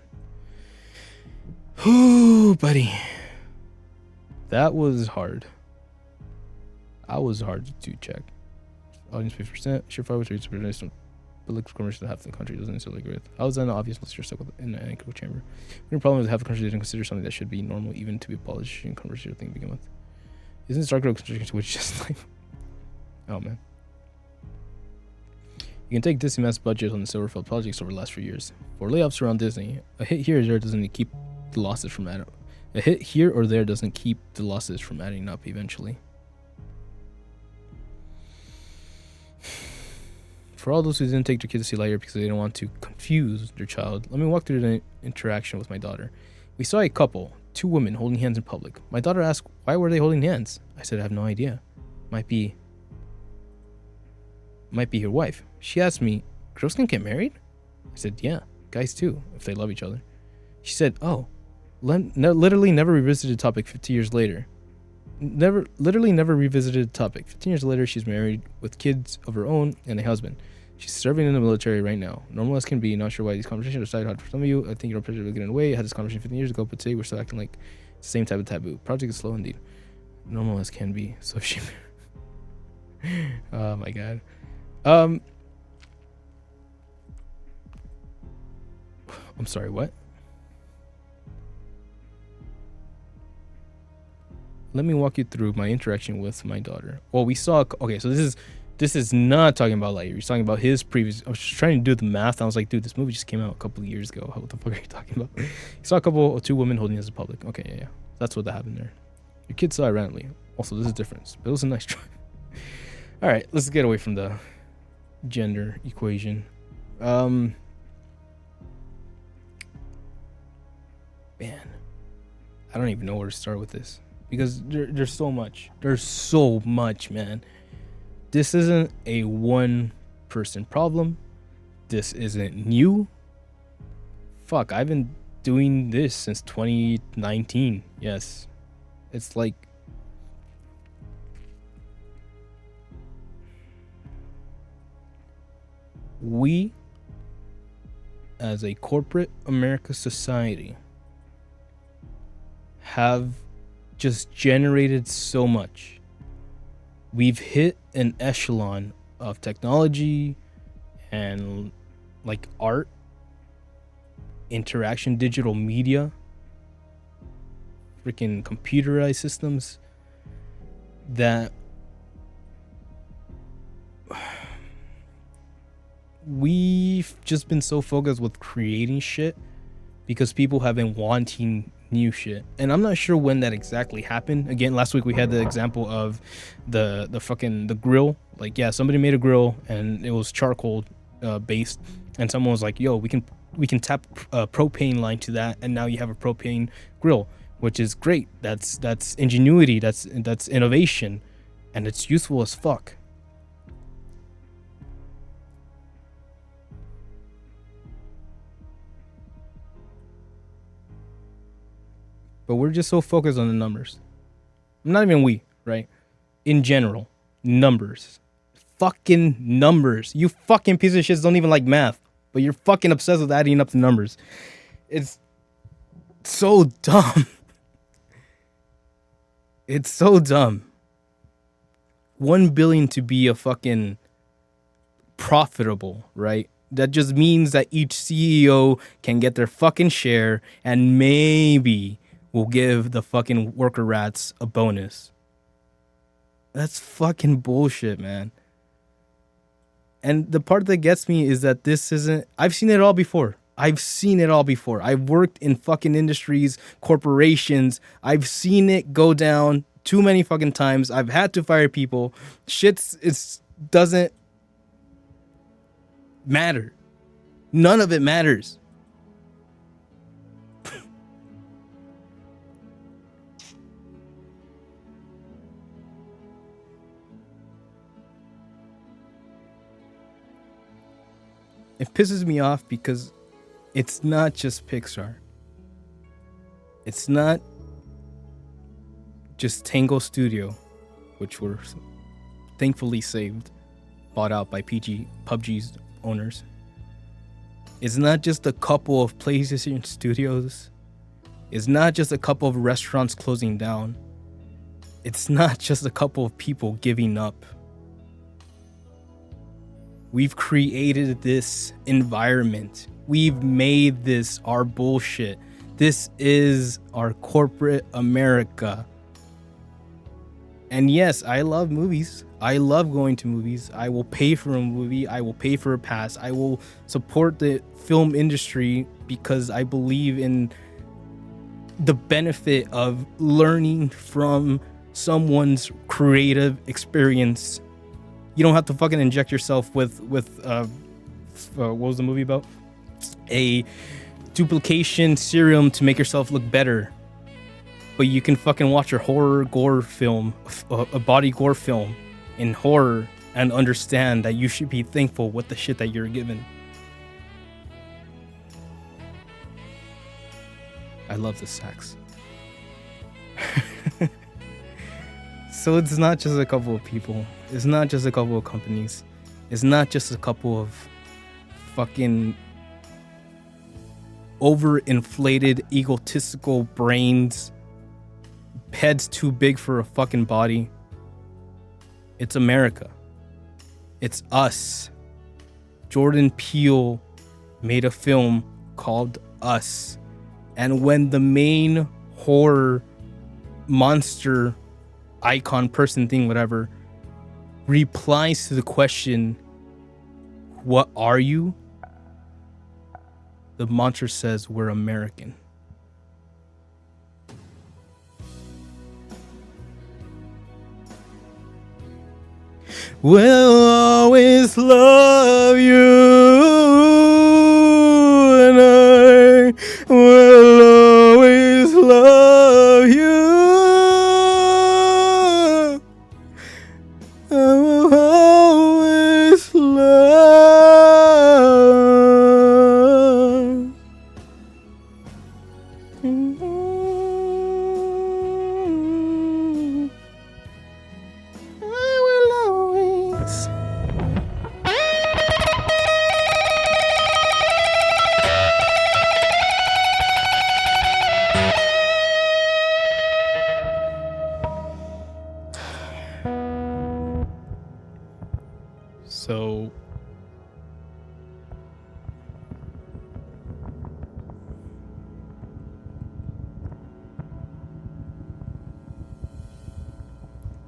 Whoo, buddy. That was hard. I was hard to check. Audience 50%. Surefire was reached public commercial half the country doesn't necessarily agree with. I was in the obvious unless you're stuck in an echo chamber. The problem is half the country didn't consider something that should be normal even to be a politician controversial thing to begin with. Isn't Star Trek construction which just like oh man. You can take Disney mass budget on the Silverfield projects over the last few years. For layoffs around Disney, a hit here or there doesn't keep the losses from adding. A hit here or there doesn't keep the losses from adding up eventually. For all those who didn't take their kids to see Lightyear because they didn't want to confuse their child, let me walk through the interaction with my daughter. We saw a couple, 2 women holding hands in public. My daughter asked, why were they holding hands? I said, I have no idea. Might be your wife. She asked me, girls can get married? I said, yeah, guys too, if they love each other. She said, oh, literally never revisited the topic 15 years later. Literally never revisited the topic. 15 years later, she's married with kids of her own and a husband. She's serving in the military right now. Normal as can be. Not sure why these conversations are side hot for some of you. I think you're pressure to get in the way. I had this conversation 15 years ago, but today we're still acting like the same type of taboo. Project is slow indeed. Normal as can be. So she... oh my god. I'm sorry, what? Let me walk you through my interaction with my daughter. Well, we saw... Okay, so this is not talking about Lightyear. He's talking about his previous... I was just trying to do the math. I was like, dude, this movie just came out a couple of years ago. What the fuck are you talking about? He saw 2 women holding hands in public. Okay, yeah. That's what that happened there. Your kid saw it randomly. Also, there's a difference. But it was a nice try. All right, let's get away from the gender equation. Man. I don't even know where to start with this. Because there's so much. There's so much, man. This isn't a one-person problem. This isn't new. Fuck, I've been doing this since 2019. Yes. It's like... we, as a corporate America society, have just generated so much. We've hit an echelon of technology and like art, interaction, digital media, freaking computerized systems that we've just been so focused with creating shit because people have been wanting new shit. And I'm not sure when that exactly happened. Again, last week we had the example of the grill. Like, yeah, somebody made a grill and it was charcoal based, and someone was like, yo, we can tap a propane line to that, and now you have a propane grill, which is great. That's ingenuity, that's innovation, and it's useful as fuck. But we're just so focused on the numbers. Not even we, right? In general, numbers. Fucking numbers. You fucking piece of shit don't even like math, but you're fucking obsessed with adding up the numbers. It's so dumb. It's so dumb. 1 billion to be a fucking profitable, right? That just means that each CEO can get their fucking share and maybe will give the fucking worker rats a bonus. That's fucking bullshit, man. And the part that gets me is that this isn't... I've seen it all before. I've worked in fucking industries, corporations. I've seen it go down too many fucking times. I've had to fire people. It doesn't matter. None of it matters. It pisses me off because it's not just Pixar. It's not just Tango Studio, which were thankfully saved, bought out by PUBG's owners. It's not just a couple of PlayStation studios. It's not just a couple of restaurants closing down. It's not just a couple of people giving up. We've created this environment. We've made this our bullshit. This is our corporate America. And yes, I love movies. I love going to movies. I will pay for a movie. I will pay for a pass. I will support the film industry because I believe in the benefit of learning from someone's creative experience. You don't have to fucking inject yourself with what was the movie about? A duplication serum to make yourself look better. But you can fucking watch a horror gore film, a body gore film in horror, and understand that you should be thankful with the shit that you're given. I love the sex. So it's not just a couple of people. It's not just a couple of companies. It's not just a couple of fucking overinflated, egotistical brains, heads too big for a fucking body. It's America. It's us. Jordan Peele made a film called Us. And when the main horror monster icon person thing, whatever, replies to the question, "What are you?" the monster says, "We're American." We'll always love you, and I will always love you. I will always love. I will always.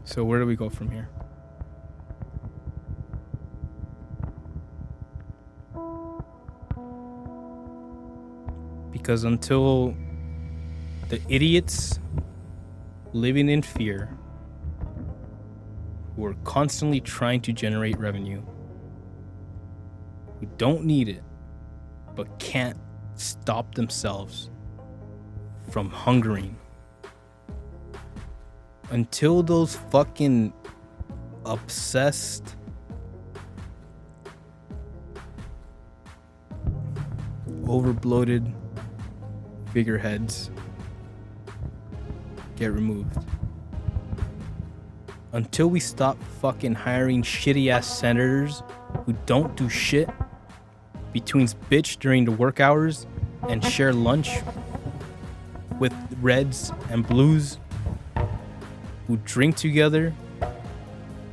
So where do we go from here? Because until the idiots living in fear, who are constantly trying to generate revenue, who don't need it, but can't stop themselves from hungering, until those fucking obsessed, overbloated figureheads get removed, until we stop fucking hiring shitty ass senators who don't do shit between bitch during the work hours and share lunch with reds and blues who drink together,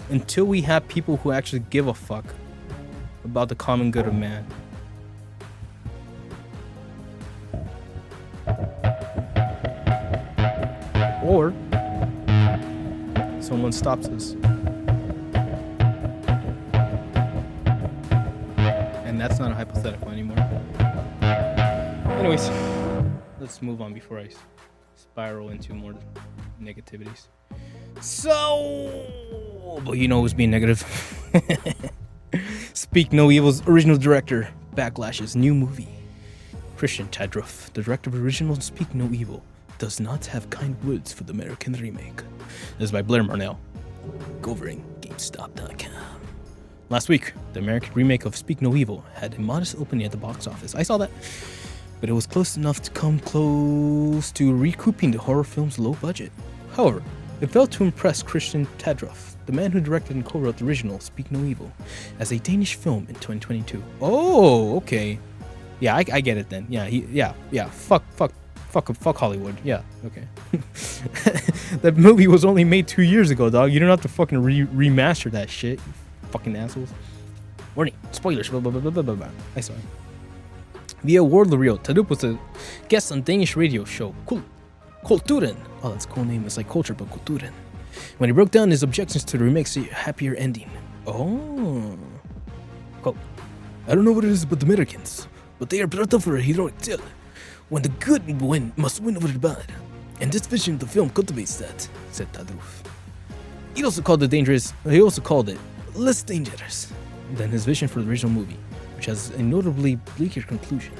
until we have people who actually give a fuck about the common good of man. Or someone stops us. And that's not a hypothetical anymore. Anyways, let's move on before I spiral into more negativities. So, but you know who's being negative. Speak No Evil's original director, Backlash's new movie. Christian Tadruff, the director of original Speak No Evil, does not have kind words for the American remake. This is by Blair Marnell. Go over in GameStop.com. Last week, the American remake of Speak No Evil had a modest opening at the box office. I saw that, but it was close enough to come close to recouping the horror film's low budget. However, it failed to impress Christian Tadruff, the man who directed and co-wrote the original Speak No Evil, as a Danish film in 2022. Oh, okay. Yeah, I get it then. Yeah, fuck Hollywood. Yeah, okay. That movie was only made 2 years ago, dog. You don't have to fucking remaster that shit, you fucking assholes. Warning, spoilers, blah, blah, blah, blah, blah, blah. I saw it. Via Word L'Oreal, Tadruff was a guest on Danish radio show Kulturen. Oh, that's a cool name. It's like culture, but Kulturen. When he broke down his objections to the remake's happier ending. Oh. Quote, I don't know what it is about the Americans, but they are brought up for a heroic tale, when the good must win over the bad. And this vision of the film cultivates that, said Tadruff. He also called it less dangerous than his vision for the original movie, which has a notably bleaker conclusion.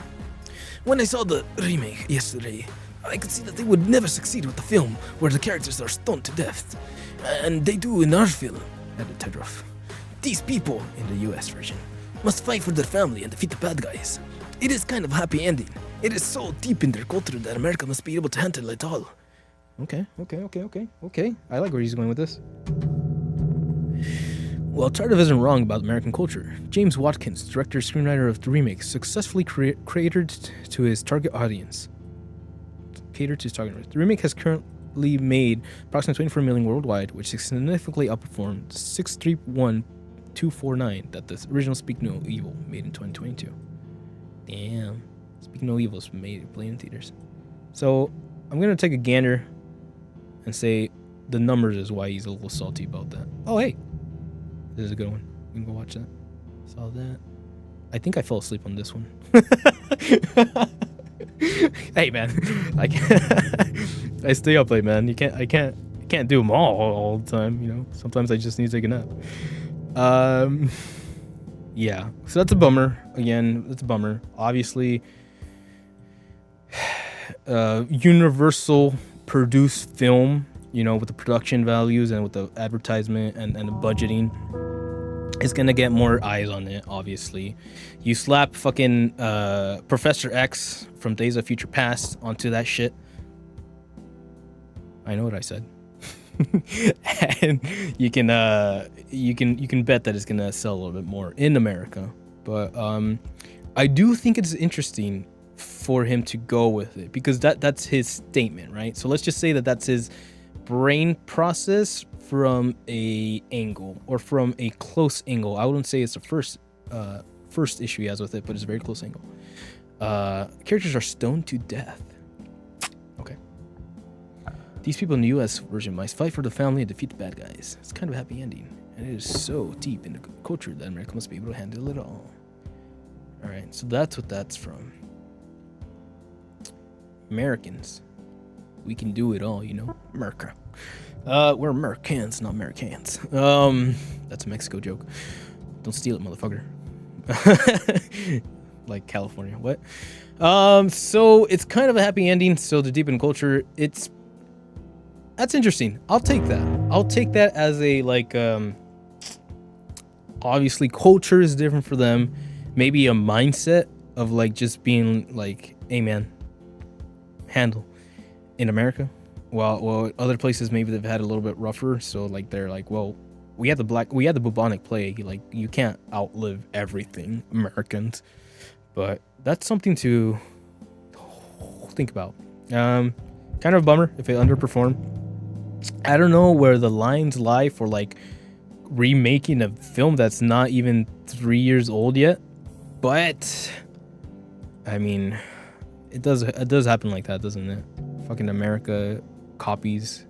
When I saw the remake yesterday, I could see that they would never succeed with the film where the characters are stoned to death. And they do in our film, added Tedroff. These people, in the US version, must fight for their family and defeat the bad guys. It is kind of a happy ending. It is so deep in their culture that America must be able to handle it all. Okay. I like where he's going with this. While Tardif isn't wrong about American culture, James Watkins, director and screenwriter of the remake, successfully catered to his target audience. The remake has currently made approximately 24 million worldwide, which significantly outperformed 631,249 that the original Speak No Evil made in 2022. Damn. Speak No Evil's made playing in theaters. So I'm gonna take a gander and say the numbers is why he's a little salty about that. Oh hey, this is a good one. We can go watch that. Saw that. I think I fell asleep on this one. Hey man, I stay up late, man. I can't do them all the time. You know, sometimes I just need to take a nap. Yeah. So that's a bummer. Again, that's a bummer. Obviously, Universal produced film, you know, with the production values and with the advertisement and the budgeting, it's gonna get more eyes on it, obviously. You slap fucking Professor X from Days of Future Past onto that shit. I know what I said. And you can bet that it's gonna sell a little bit more in America. But I do think it's interesting for him to go with it because that's his statement, right? So let's just say that that's his brain process from a angle or from a close angle. I wouldn't say it's the first issue he has with it, but it's a very close angle. Characters are stoned to death. Okay. These people in the US version must fight for the family and defeat the bad guys. It's kind of a happy ending, and it is so deep in the culture that America must be able to handle it all. Alright, so that's what that's from. Americans. We can do it all, you know? America. We're Americans, not Americans. That's a Mexico joke. Don't steal it, motherfucker. Like California. What? So it's kind of a happy ending. So the deep in culture, that's interesting. I'll take that. I'll take that as a obviously culture is different for them. Maybe a mindset of like just being like, hey man, handle in America. Well, other places maybe they've had a little bit rougher. So like they're like, well, we had the bubonic plague. Like you can't outlive everything, Americans. But that's something to think about. Kind of a bummer if it underperformed. I don't know where the lines lie for like remaking a film that's not even 3 years old yet. But I mean, it does happen like that, doesn't it? Fucking America copies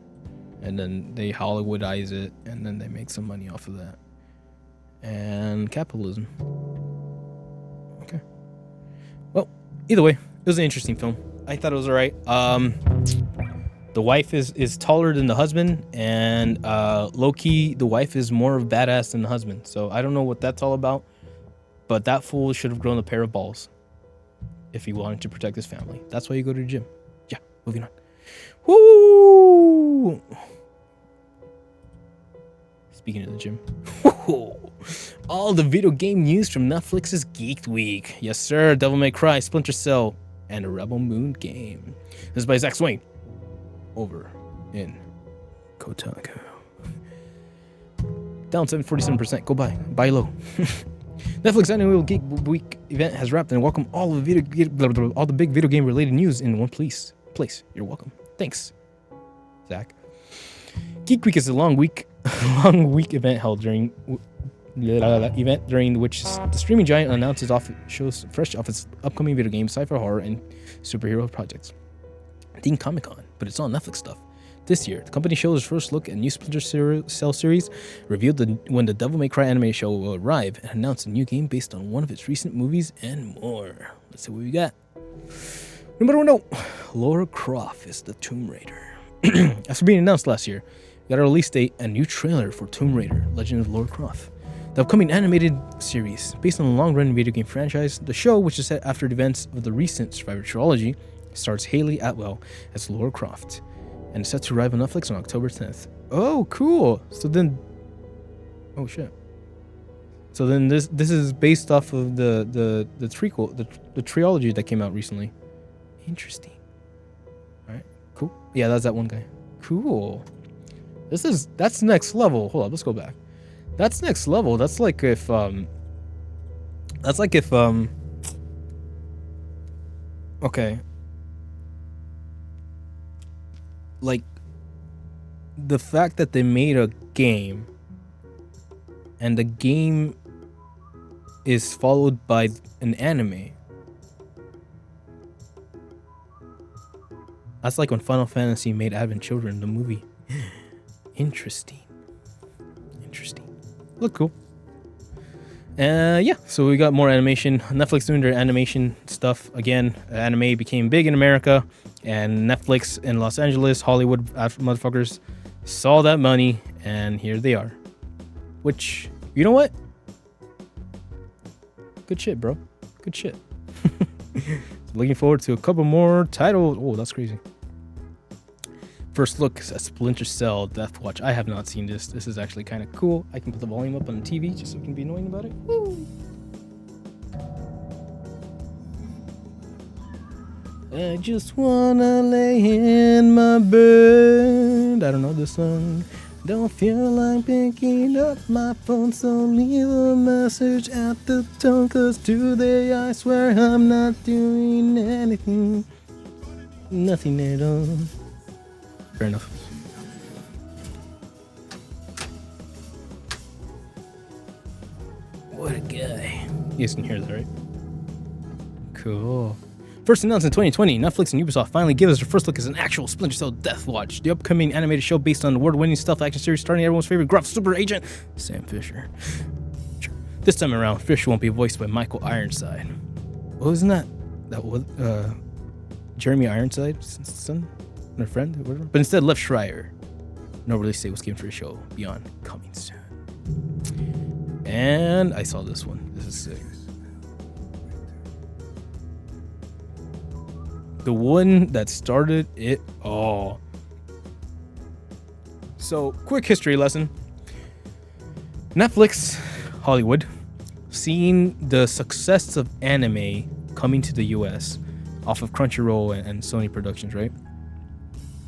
and then they Hollywoodize it and then they make some money off of that. And capitalism. Okay. Well, either way, it was an interesting film. I thought it was alright. The wife is taller than the husband, and low-key, the wife is more of a badass than the husband. So I don't know what that's all about, but that fool should have grown a pair of balls if he wanted to protect his family. That's why you go to the gym. Yeah, moving on. Woo! Speaking of the gym. All the video game news from Netflix's Geek Week. Yes, sir. Devil May Cry, Splinter Cell, and a Rebel Moon game. This is by Zach Swain. Over in Kotaku. Down 747%. Go buy low. Netflix annual Geek Week event has wrapped, and welcome all the big video game related news in one place. You're welcome. Thanks, Zach. Geek Week is a long week event held during which the streaming giant announces shows fresh off its upcoming video game, sci-fi, horror, and superhero projects. Themed Comic-Con, but it's all Netflix stuff. This year, the company shows its first look at new Splinter Cell series, revealed when the Devil May Cry anime show will arrive, and announced a new game based on one of its recent movies, and more. Let's see what we got. Number 1, Lara Croft is the Tomb Raider. After being announced last year, we got a release date and new trailer for Tomb Raider, Legend of Lara Croft. The upcoming animated series, based on the long-running video game franchise, the show, which is set after the events of the recent Survivor trilogy, stars Haley Atwell as Lara Croft, and is set to arrive on Netflix on October 10th. Oh, cool! So then, oh shit. So then this is based off of the trequel, the trilogy that came out recently. Interesting. All right, cool. Yeah, that's that one guy. Cool. That's next level. Hold on, let's go back. That's next level. That's like if okay. Like the fact that they made a game and the game is followed by an anime. That's like when Final Fantasy made Advent Children, the movie. Interesting. Look cool. Yeah, so we got more animation. Netflix doing their animation stuff again. Anime became big in America, and Netflix in Los Angeles, Hollywood motherfuckers saw that money, and here they are. Which, you know what? Good shit, bro. Good shit. Looking forward to a couple more titles. Oh, that's crazy. First look at Splinter Cell Deathwatch. I have not seen this. This is actually kind of cool. I can put the volume up on the TV just so we can be annoying about it. Woo! I just wanna lay in my bed. I don't know this song. Don't feel like picking up my phone, so leave a message at the tone. Cause today I swear I'm not doing anything. Nothing at all. Fair enough. What a guy. You guys can hear that, right? Cool. First announced in 2020, Netflix and Ubisoft finally give us their first look as an actual Splinter Cell Deathwatch, the upcoming animated show based on the award-winning stealth action series starring everyone's favorite gruff super agent, Sam Fisher. Sure. This time around, Fisher won't be voiced by Michael Ironside. Oh, isn't that was Jeremy Ironside's son? Or friend, or whatever. But instead, Lev Schreier. No release date was given for the show. Beyond coming soon. And I saw this one. This is sick. The one that started it all. So, quick history lesson. Netflix, Hollywood, seeing the success of anime coming to the US off of Crunchyroll and Sony Productions, right?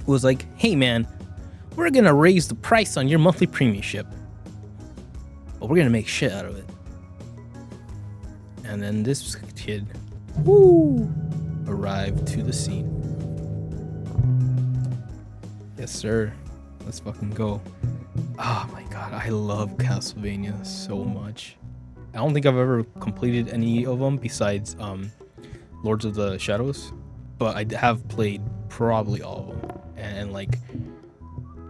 Was like, hey man, we're gonna raise the price on your monthly premiumship, but we're gonna make shit out of it. And then this kid, arrived to the scene. Yes, sir. Let's fucking go. Oh my god, I love Castlevania so much. I don't think I've ever completed any of them besides Lords of the Shadows, but I have played probably all of them. And like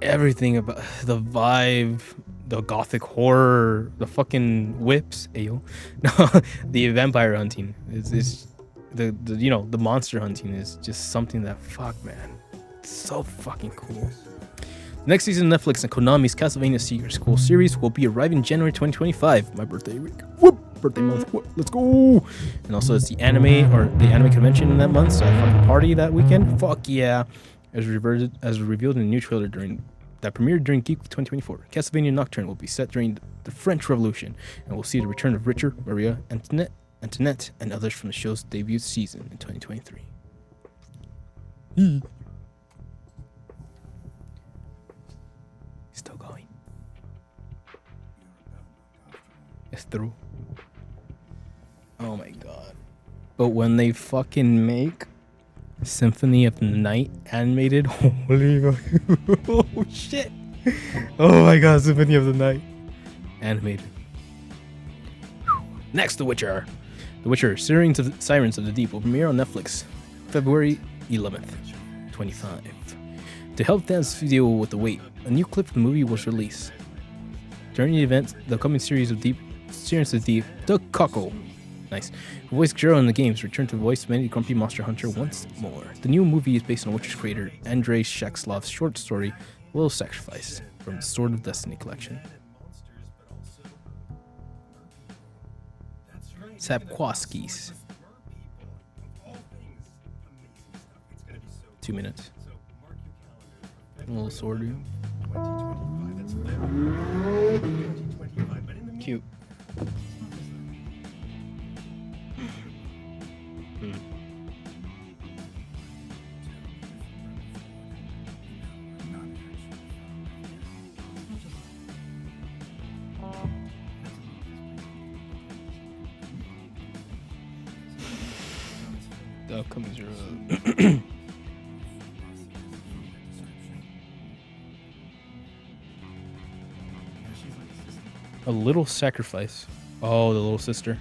everything about the vibe, the gothic horror, the fucking whips, ayo. No, the vampire hunting is the you know, the monster hunting is just something that, fuck man, it's so fucking cool. Next season, Netflix and Konami's Castlevania Secret School series will be arriving January 2025. My birthday week. Whoop! Birthday month. Whoop. Let's go! And also, it's the anime convention in that month, so I fucking party that weekend. Fuck yeah! As revealed in a new trailer that premiered during Geek 2024, Castlevania Nocturne will be set during the French Revolution, and we'll see the return of Richard, Maria, Antoinette, and others from the show's debut season in 2023. Still going. It's through. Oh my god. But when they fucking make Symphony of the Night animated, holy fuck. Oh shit. Oh my god, Symphony of the Night animated. Next, The Witcher. The Witcher, Sirens of the Deep will premiere on Netflix February 11th, 25. To help fans deal with the wait, a new clip of the movie was released. During the event, the coming series of Sirens of the Deep, Doug Cockle, nice, who voiced Geralt in the games, returned to voice many grumpy monster hunter once more. The new movie is based on Witcher's creator Andrei Shaxlov's short story, Little Sacrifice, from the Sword of Destiny collection. Sapkowskis. 2 minutes. A little sword dude. Cute. The upcomings are A Little Sacrifice. Oh, the little sister.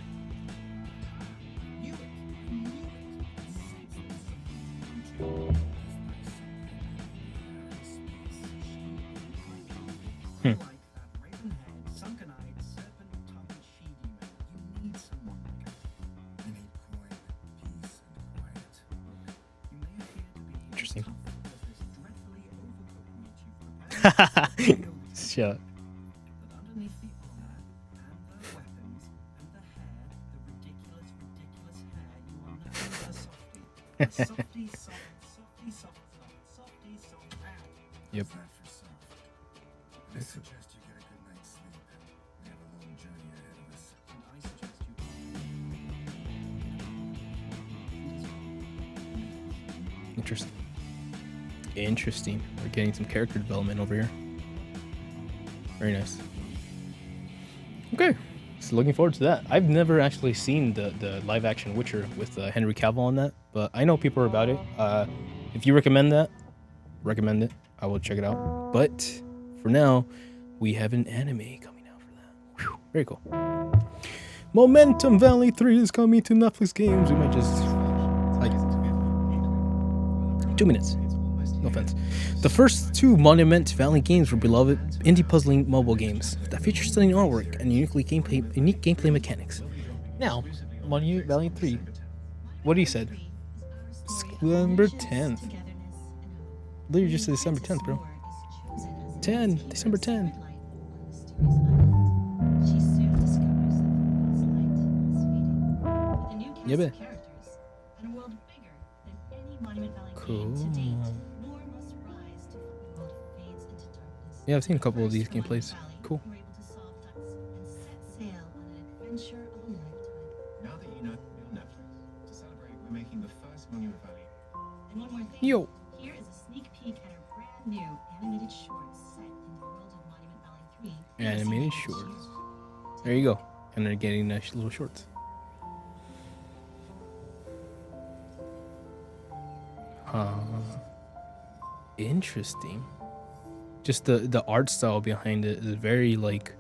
Interesting. Shut. Yep. I suggest you get a good night's sleep. We have a long journey ahead of us. And I suggest you. Interesting. Interesting. We're getting some character development over here. Very nice. Okay. So looking forward to that. I've never actually seen the live action Witcher with Henry Cavill on that, but I know people are about it. If you recommend it. I will check it out. But for now, we have an anime coming out for that. Whew, very cool. Momentum Valley 3 is coming to Netflix games. We might just 2 minutes. No offense. The first two Monument Valley games were beloved indie puzzling mobile games that feature stunning artwork and unique gameplay mechanics. Now, Monument Valley 3. What he said? December 10th. Literally just December 10th, bro. December 10th. Yeah, bet. Cool. Yeah, I've seen a couple of these gameplays. Cool. Now that you know Netflix, to celebrate, we're making the first Monument Valley. And one more thing. Yo. Here is a sneak peek at our brand new animated shorts set in the world of Monument Valley 3. Animated shorts. There you go. And they're getting little shorts. Interesting. Just the art style behind it is very like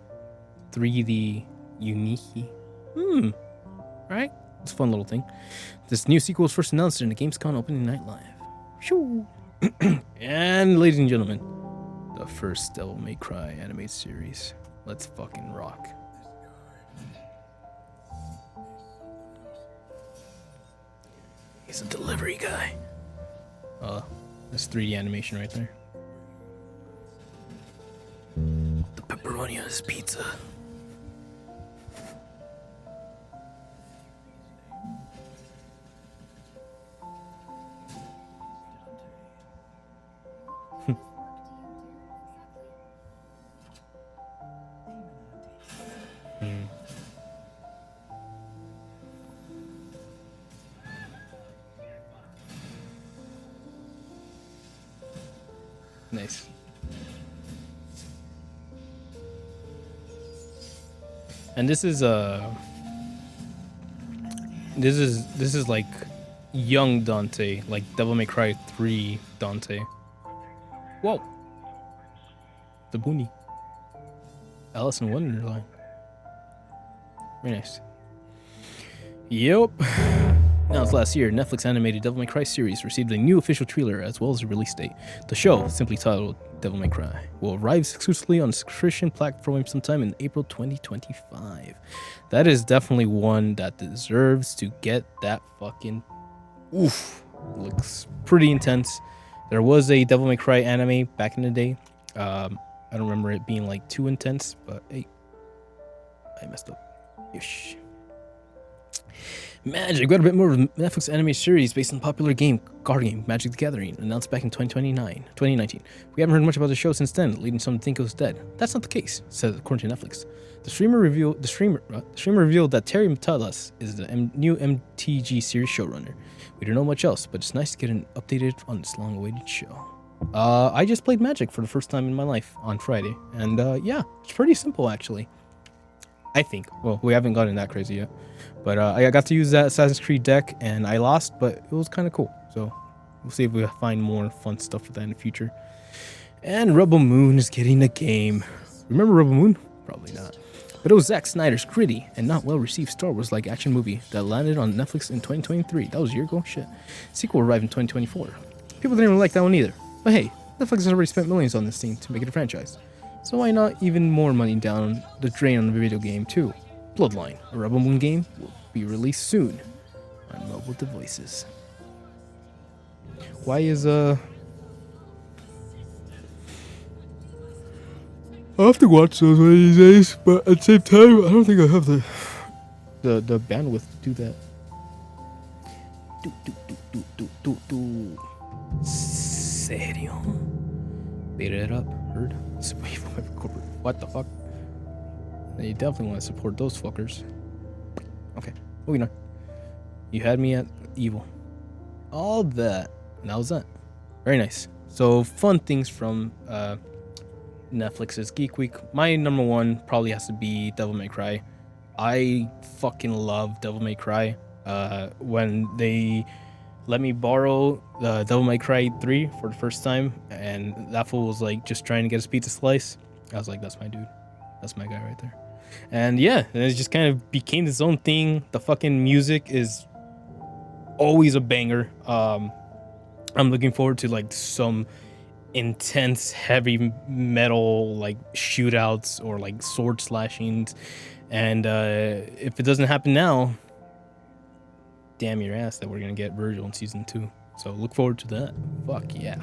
3D unique. Right? It's a fun little thing. This new sequel was first announced in the Gamescom opening night live. Shoo. And ladies and gentlemen, the first Devil May Cry animated series. Let's fucking rock. He's a delivery guy. That's 3D animation right there. The pepperoni on his pizza. Nice. And this is like young Dante, like Devil May Cry 3 Dante. Whoa. The Boonie. Alice in Wonderland. Very nice. Yep. Announced last year, Netflix animated Devil May Cry series received a new official trailer as well as a release date. The show, simply titled Devil May Cry, will arrive exclusively on subscription platform sometime in April 2025. That is definitely one that deserves to get that fucking oof. Looks pretty intense. There was a Devil May Cry anime back in the day. I don't remember it being like too intense, but hey, I messed up. Ish. Magic got a bit more of a Netflix anime series based on the popular card game Magic the Gathering, announced back in 2019. We haven't heard much about the show since then, leading some to think it was dead. That's not the case, said according to Netflix. The streamer revealed that Terry Matalas is the new MTG series showrunner. We don't know much else, but it's nice to get an updated on this long-awaited show. I just played Magic for the first time in my life on Friday, and yeah, it's pretty simple actually. I think. Well, we haven't gotten that crazy yet. But I got to use that Assassin's Creed deck, and I lost, but it was kind of cool. So we'll see if we find more fun stuff with that in the future. And Rebel Moon is getting a game. Remember Rebel Moon? Probably not. But it was Zack Snyder's gritty and not well-received Star Wars-like action movie that landed on Netflix in 2023. That was a year ago? Shit. Sequel arrived in 2024. People didn't even like that one either. But hey, Netflix has already spent millions on this thing to make it a franchise. So why not even more money down the drain on the video game too? Bloodline, a Rebel Moon game, will be released soon on mobile devices. Why is I have to watch those one of these days, but at the same time, I don't think I have the bandwidth to do that. Serio? Beat it up, heard? Corporate. What the fuck? You definitely want to support those fuckers. Okay, moving on. You had me at evil. All that. And that was that. Very nice. So, fun things from Netflix's Geek Week. My number one probably has to be Devil May Cry. I fucking love Devil May Cry. When they let me borrow the Devil May Cry 3 for the first time, and that fool was like just trying to get his pizza slice, I was like, that's my dude. That's my guy right there. And yeah, and it just kind of became its own thing. The fucking music is always a banger. I'm looking forward to like some intense heavy metal like shootouts or like sword slashings. And if it doesn't happen now, damn your ass that we're gonna get Virgil in season 2. So look forward to that. Fuck yeah.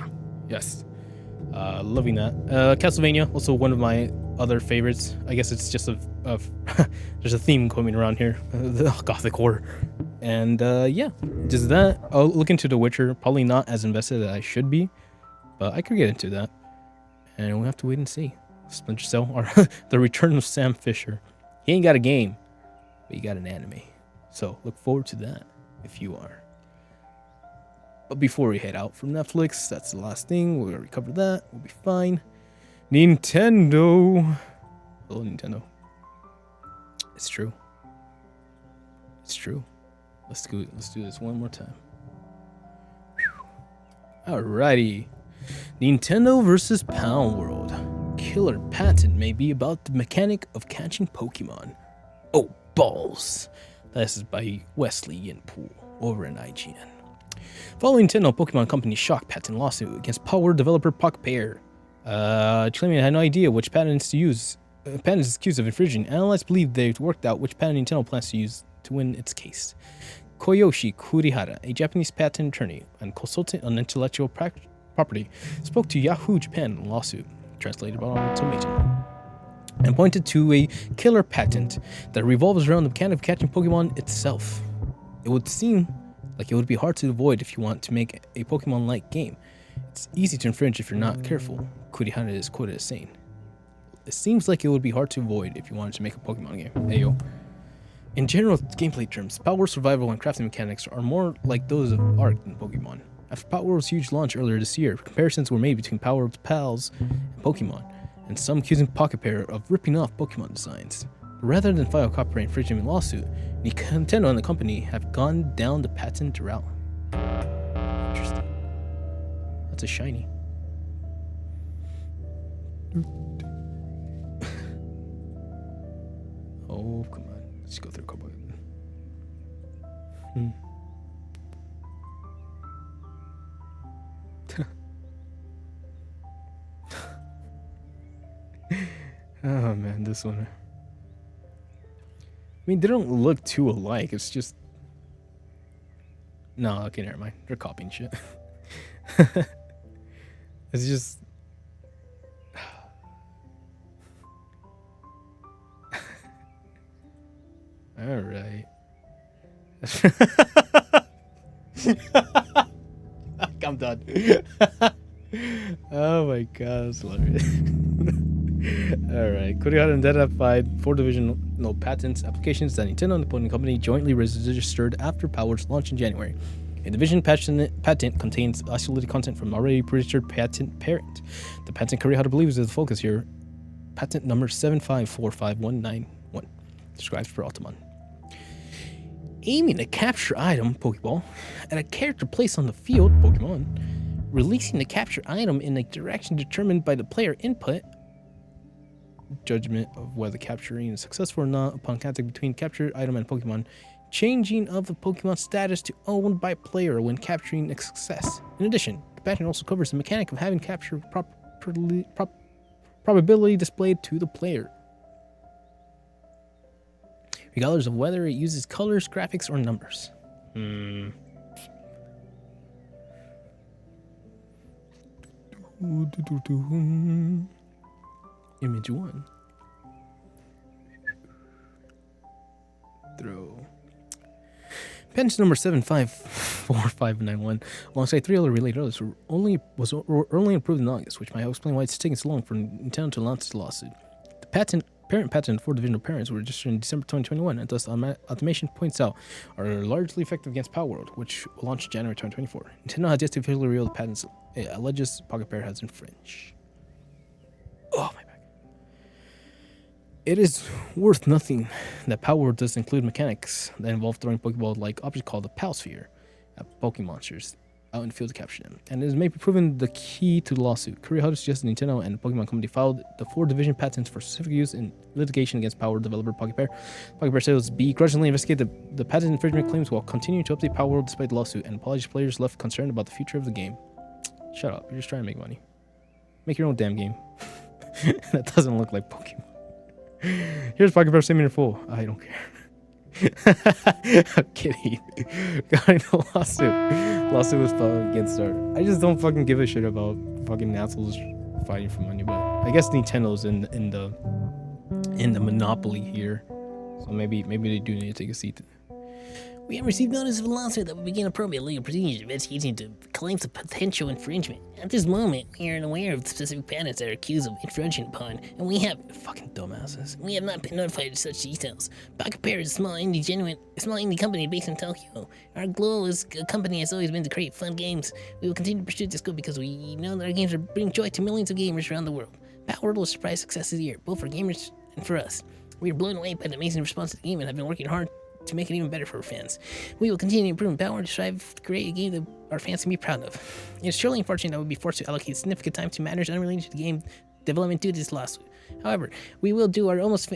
Yes. Loving that. Castlevania, also one of my other favorites. I guess it's just there's a theme coming around here. The gothic horror. And yeah, just that. I'll look into The Witcher. Probably not as invested as I should be, but I could get into that. And we'll have to wait and see. Splinter Cell or The Return of Sam Fisher. He ain't got a game, but he got an anime. So look forward to that if you are. But before we head out from Netflix, that's the last thing. We already covered that. We'll be fine. Nintendo. Hello, Nintendo. It's true. It's true. Let's do this one more time. Alrighty. Nintendo versus Pound World. Killer patent may be about the mechanic of catching Pokemon. Oh, balls. This is by Wesley Yinpool over in IGN. Following Nintendo, Pokemon Company's shock patent lawsuit against Power developer Puck Bear, claiming it had no idea which patents to use. Patents is accused of infringing. Analysts believe they've worked out which patent Nintendo plans to use to win its case. Koyoshi Kurihara, a Japanese patent attorney and consultant on intellectual property, spoke to Yahoo Japan in the lawsuit, translated by Automation, and pointed to a killer patent that revolves around the mechanic of catching Pokemon itself. It would seem like it would be hard to avoid if you want to make a Pokemon-like game. It's easy to infringe if you're not careful, Kurihara is quoted as saying. It seems like it would be hard to avoid if you wanted to make a Pokemon game. Ayo. In general gameplay terms, Power survival and crafting mechanics are more like those of Arc than Pokemon. After Power World's huge launch earlier this year, comparisons were made between Power World's pals and Pokemon, and some accusing Pocket Pair of ripping off Pokemon designs. But rather than file a copyright infringement lawsuit, Nintendo and the company have gone down the patent route. Interesting. That's a shiny. Oh, come on. Let's go through a couple of them. Oh man, this one. I mean, they don't look too alike. It's just... No, okay, never mind. They're copying shit. It's just... Alright. I'm done. Oh my god, that's hilarious. Alright, Korea identified 4 divisional patents applications that Nintendo and the Pony Company jointly registered after Power's launch in January. A division patent contains isolated content from already registered patent parent. The patent Korea believes is the focus here. Patent number 7545191 describes per Altamon. Aiming a capture item, Pokeball, at a character placed on the field, Pokemon, releasing the capture item in a direction determined by the player input, judgment of whether capturing is successful or not upon contact between captured item and Pokemon, changing of the Pokemon status to owned by player when capturing a success. In addition, the patent also covers the mechanic of having capture probability displayed to the player, regardless of whether it uses colors, graphics, or numbers. Image 1. Throw. Patent number 7545191, alongside 3 other related others, were only approved in August, which might explain why it's taking so long for Nintendo to launch the lawsuit. The parent patent for divisional parents were registered in December 2021, and thus automation points out are largely effective against Power World, which will launch in January 2024. Nintendo has yet to officially reveal the patents it alleges Pocket Pair has infringed. Oh my back. It is worth nothing that Power World does include mechanics that involve throwing Pokeball-like objects called the Pal Sphere at Pokemonsters out in the field to capture them, and it is maybe proven the key to the lawsuit. Korea suggested Nintendo and the Pokemon Company filed the 4 division patents for specific use in litigation against Power developer Pocket Pair. Pocket Pair says begrudgingly investigate the patent infringement claims while continuing to update Power World despite the lawsuit, and apologies to players left concerned about the future of the game. Shut up, you're just trying to make money. Make your own damn game. That doesn't look like Pokemon. Here's Pocket Pair statement in full. I don't care. I'm kidding. Regarding the lawsuit was filed against our. I just don't fucking give a shit about fucking assholes fighting for money. But I guess Nintendo's in the monopoly here, so maybe they do need to take a seat. We have received notice of a lawsuit that will begin appropriate legal procedures investigating the claims of potential infringement. At this moment, we are unaware of the specific patents that are accused of infringing upon, and we have Fucking dumbasses. we have not been notified of such details. Pocket Pair is a small indie company based in Tokyo. Our goal as a company has always been to create fun games. We will continue to pursue this goal because we know that our games are bringing joy to millions of gamers around the world. Power World was a surprise success this year, both for gamers and for us. We are blown away by the amazing response to the game and have been working hard to make it even better for our fans. We will continue improving Power to strive to create a game that our fans can be proud of. It is surely unfortunate that we'll be forced to allocate significant time to matters unrelated to the game development due to this lawsuit. However, we will do our almost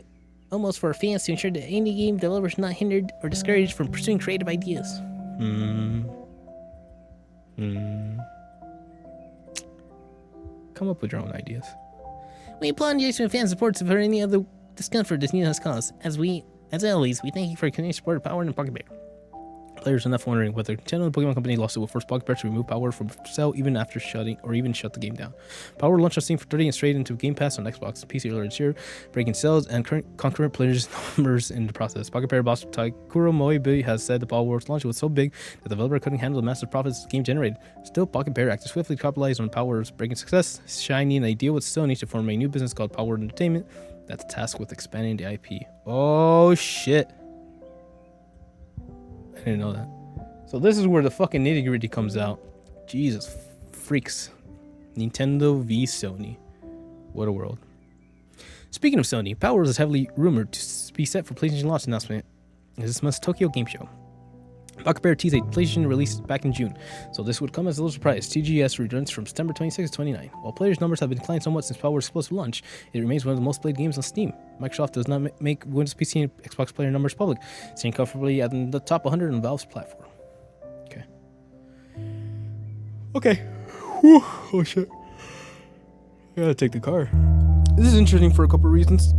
for our fans to ensure that any game developers are not hindered or discouraged from pursuing creative ideas. Come up with your own ideas. We apologize to fans' support for any other discomfort this news has caused. As always, we thank you for your continued support of Power and Pocket Pair. Players are left wondering whether Nintendo and the Pokemon Company lawsuit will force Pocket Pair to remove Power from sale even after shut the game down. Power launched on Steam for 30 and straight into Game Pass on Xbox and PC earlier this year, breaking sales and concurrent players' numbers in the process. Pocket Pair boss Taikuro Moebi has said the Power World's launch was so big that the developer couldn't handle the massive profits the game generated. Still, Pocket Pair acted swiftly to capitalize on Power's breaking success, shining a deal with Sony to form a new business called Power Entertainment that's tasked with expanding the IP. Oh shit. I didn't know that. So this is where the fucking nitty gritty comes out. Jesus freaks. Nintendo v Sony. What a world. Speaking of Sony, Power is heavily rumored to be set for PlayStation launch announcement in this month's Tokyo Game Show. Pocket Pair teased a PlayStation release back in June, so this would come as a little surprise. TGS returns from September 26 to 29. While players' numbers have been declined somewhat since Power's explosive launch, it remains one of the most played games on Steam. Microsoft does not make Windows PC and Xbox player numbers public, staying comfortably at the top 100 on Valve's platform. Okay. Whew. Oh shit. I gotta take the car. This is interesting for a couple reasons.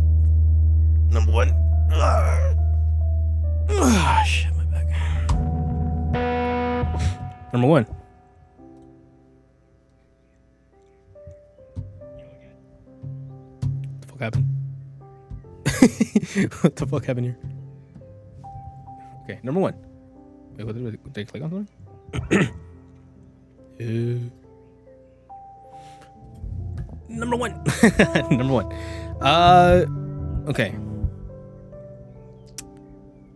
Number one. Shit, my back. Number one. What the fuck happened? What the fuck happened here? Okay, number one. Wait, what did I click on something? Number one. Number one. Okay.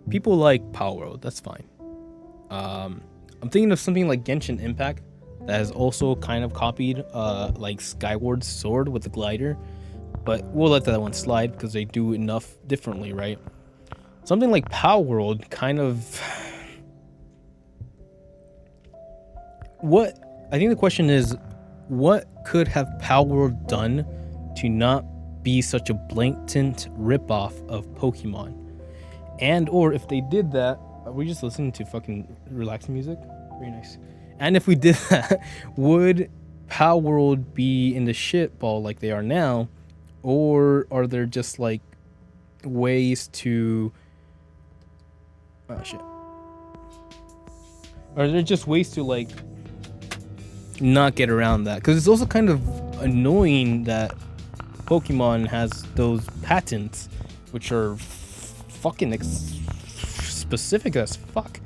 People like Power World. That's fine. I'm thinking of something like Genshin Impact that has also kind of copied like Skyward Sword with the glider, but we'll let that one slide because they do enough differently, right? Something like Power World kind of I think the question is, what could have Power World done to not be such a blatant ripoff of Pokemon? And or if they did that, are we just listening to fucking relaxing music? Very nice. And if we did that, would Power World be in the shit ball like they are now? Or are there just like ways to... Oh shit. Are there just ways to like not get around that? Because it's also kind of annoying that Pokemon has those patents, which are fucking specific as fuck.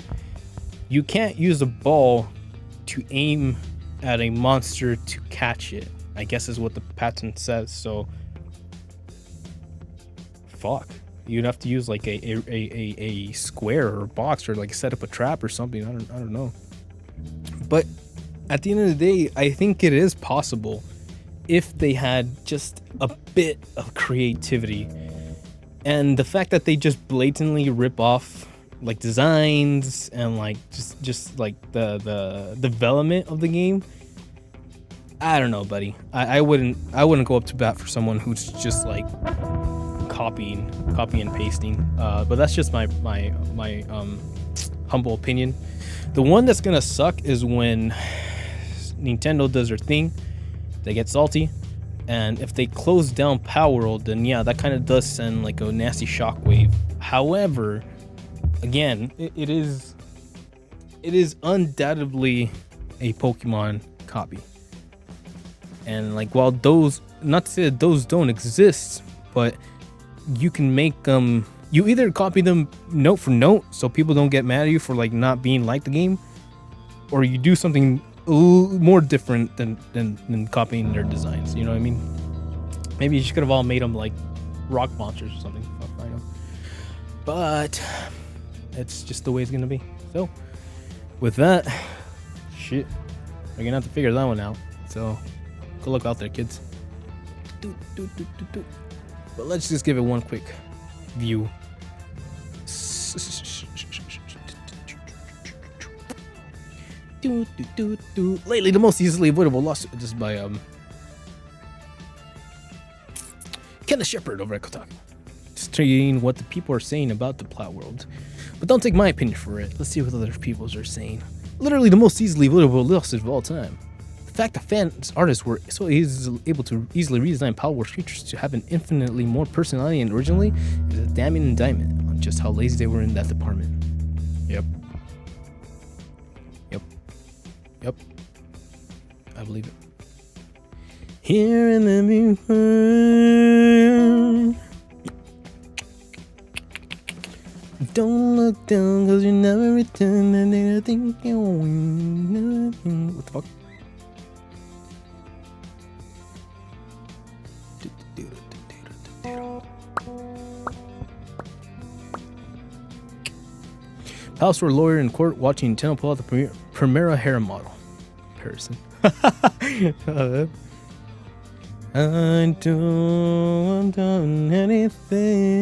You can't use a ball to aim at a monster to catch it, I guess is what the patent says. So fuck, you'd have to use like a square or a box, or like set up a trap or something. I don't know. But at the end of the day, I think it is possible if they had just a bit of creativity. And the fact that they just blatantly rip off like designs and like just like the development of the game, I don't know, buddy. I wouldn't go up to bat for someone who's just like copy and pasting. But that's just my humble opinion. The one that's gonna suck is when Nintendo does their thing, they get salty, and if they close down Power World, then yeah, that kind of does send like a nasty shockwave. However, again, it is undoubtedly a Pokemon copy, and like while those, not to say that those don't exist, but you can make them, you either copy them note for note so people don't get mad at you for like not being like the game, or you do something more different than copying their designs. You know what I mean? Maybe you could have all made them like rock monsters or something. Fuck, I know. But it's just the way it's gonna be. So with that, shit, we're gonna have to figure that one out. So good luck out there, kids. But let's just give it one quick view. Lately, the most easily avoidable lawsuit is by Ken the Shepherd over at Kotaku. Just seeing what the people are saying about the Plow World. But don't take my opinion for it. Let's see what other people's are saying. Literally the most easily avoidable lawsuit of all time. The fact that fans artists were so able to easily redesign Power World creatures to have an infinitely more personality than originally is a damning indictment on just how lazy they were in that department. Yep. I believe it. Here in the mirror, don't look down, cause you never return, and I think you win. What the fuck? Palace or lawyer in court watching Nintendo pull out the Primera hair model. Comparison. I don't done anything.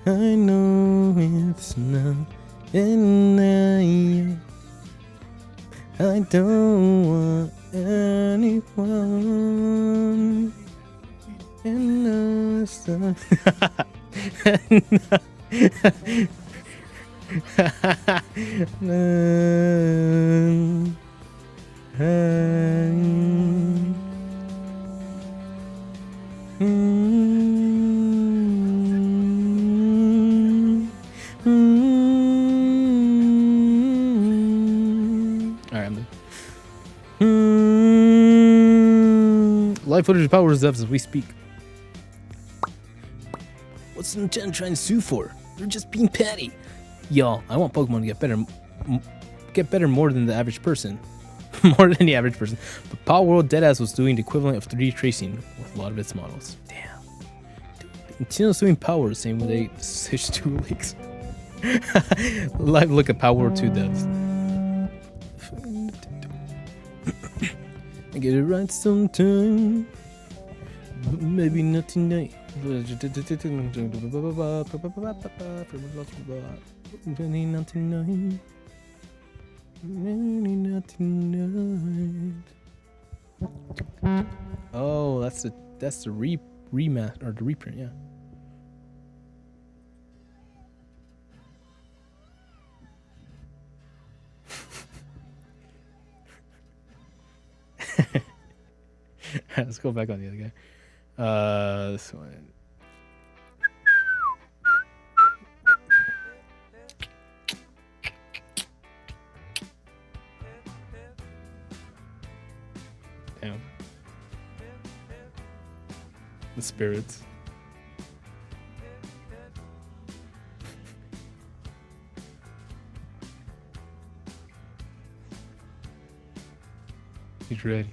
I know it's not enough. I don't want anyone. And live footage of Power Devs as we speak. What's Nintendo trying to sue for? They're just being petty. Y'all, I want Pokemon to get better more than the average person. More than the average person. But Power World Deadass was doing the equivalent of 3D tracing with a lot of its models. Damn. Nintendo's doing Power the same way they switched 2 leaks. Live look at Power World 2 devs. I get it right sometime. But maybe not tonight. Maybe not tonight. Maybe not tonight. Oh, that's the remat or the reprint, yeah. Let's go back on the other guy. This one. Damn. The spirits. He's ready.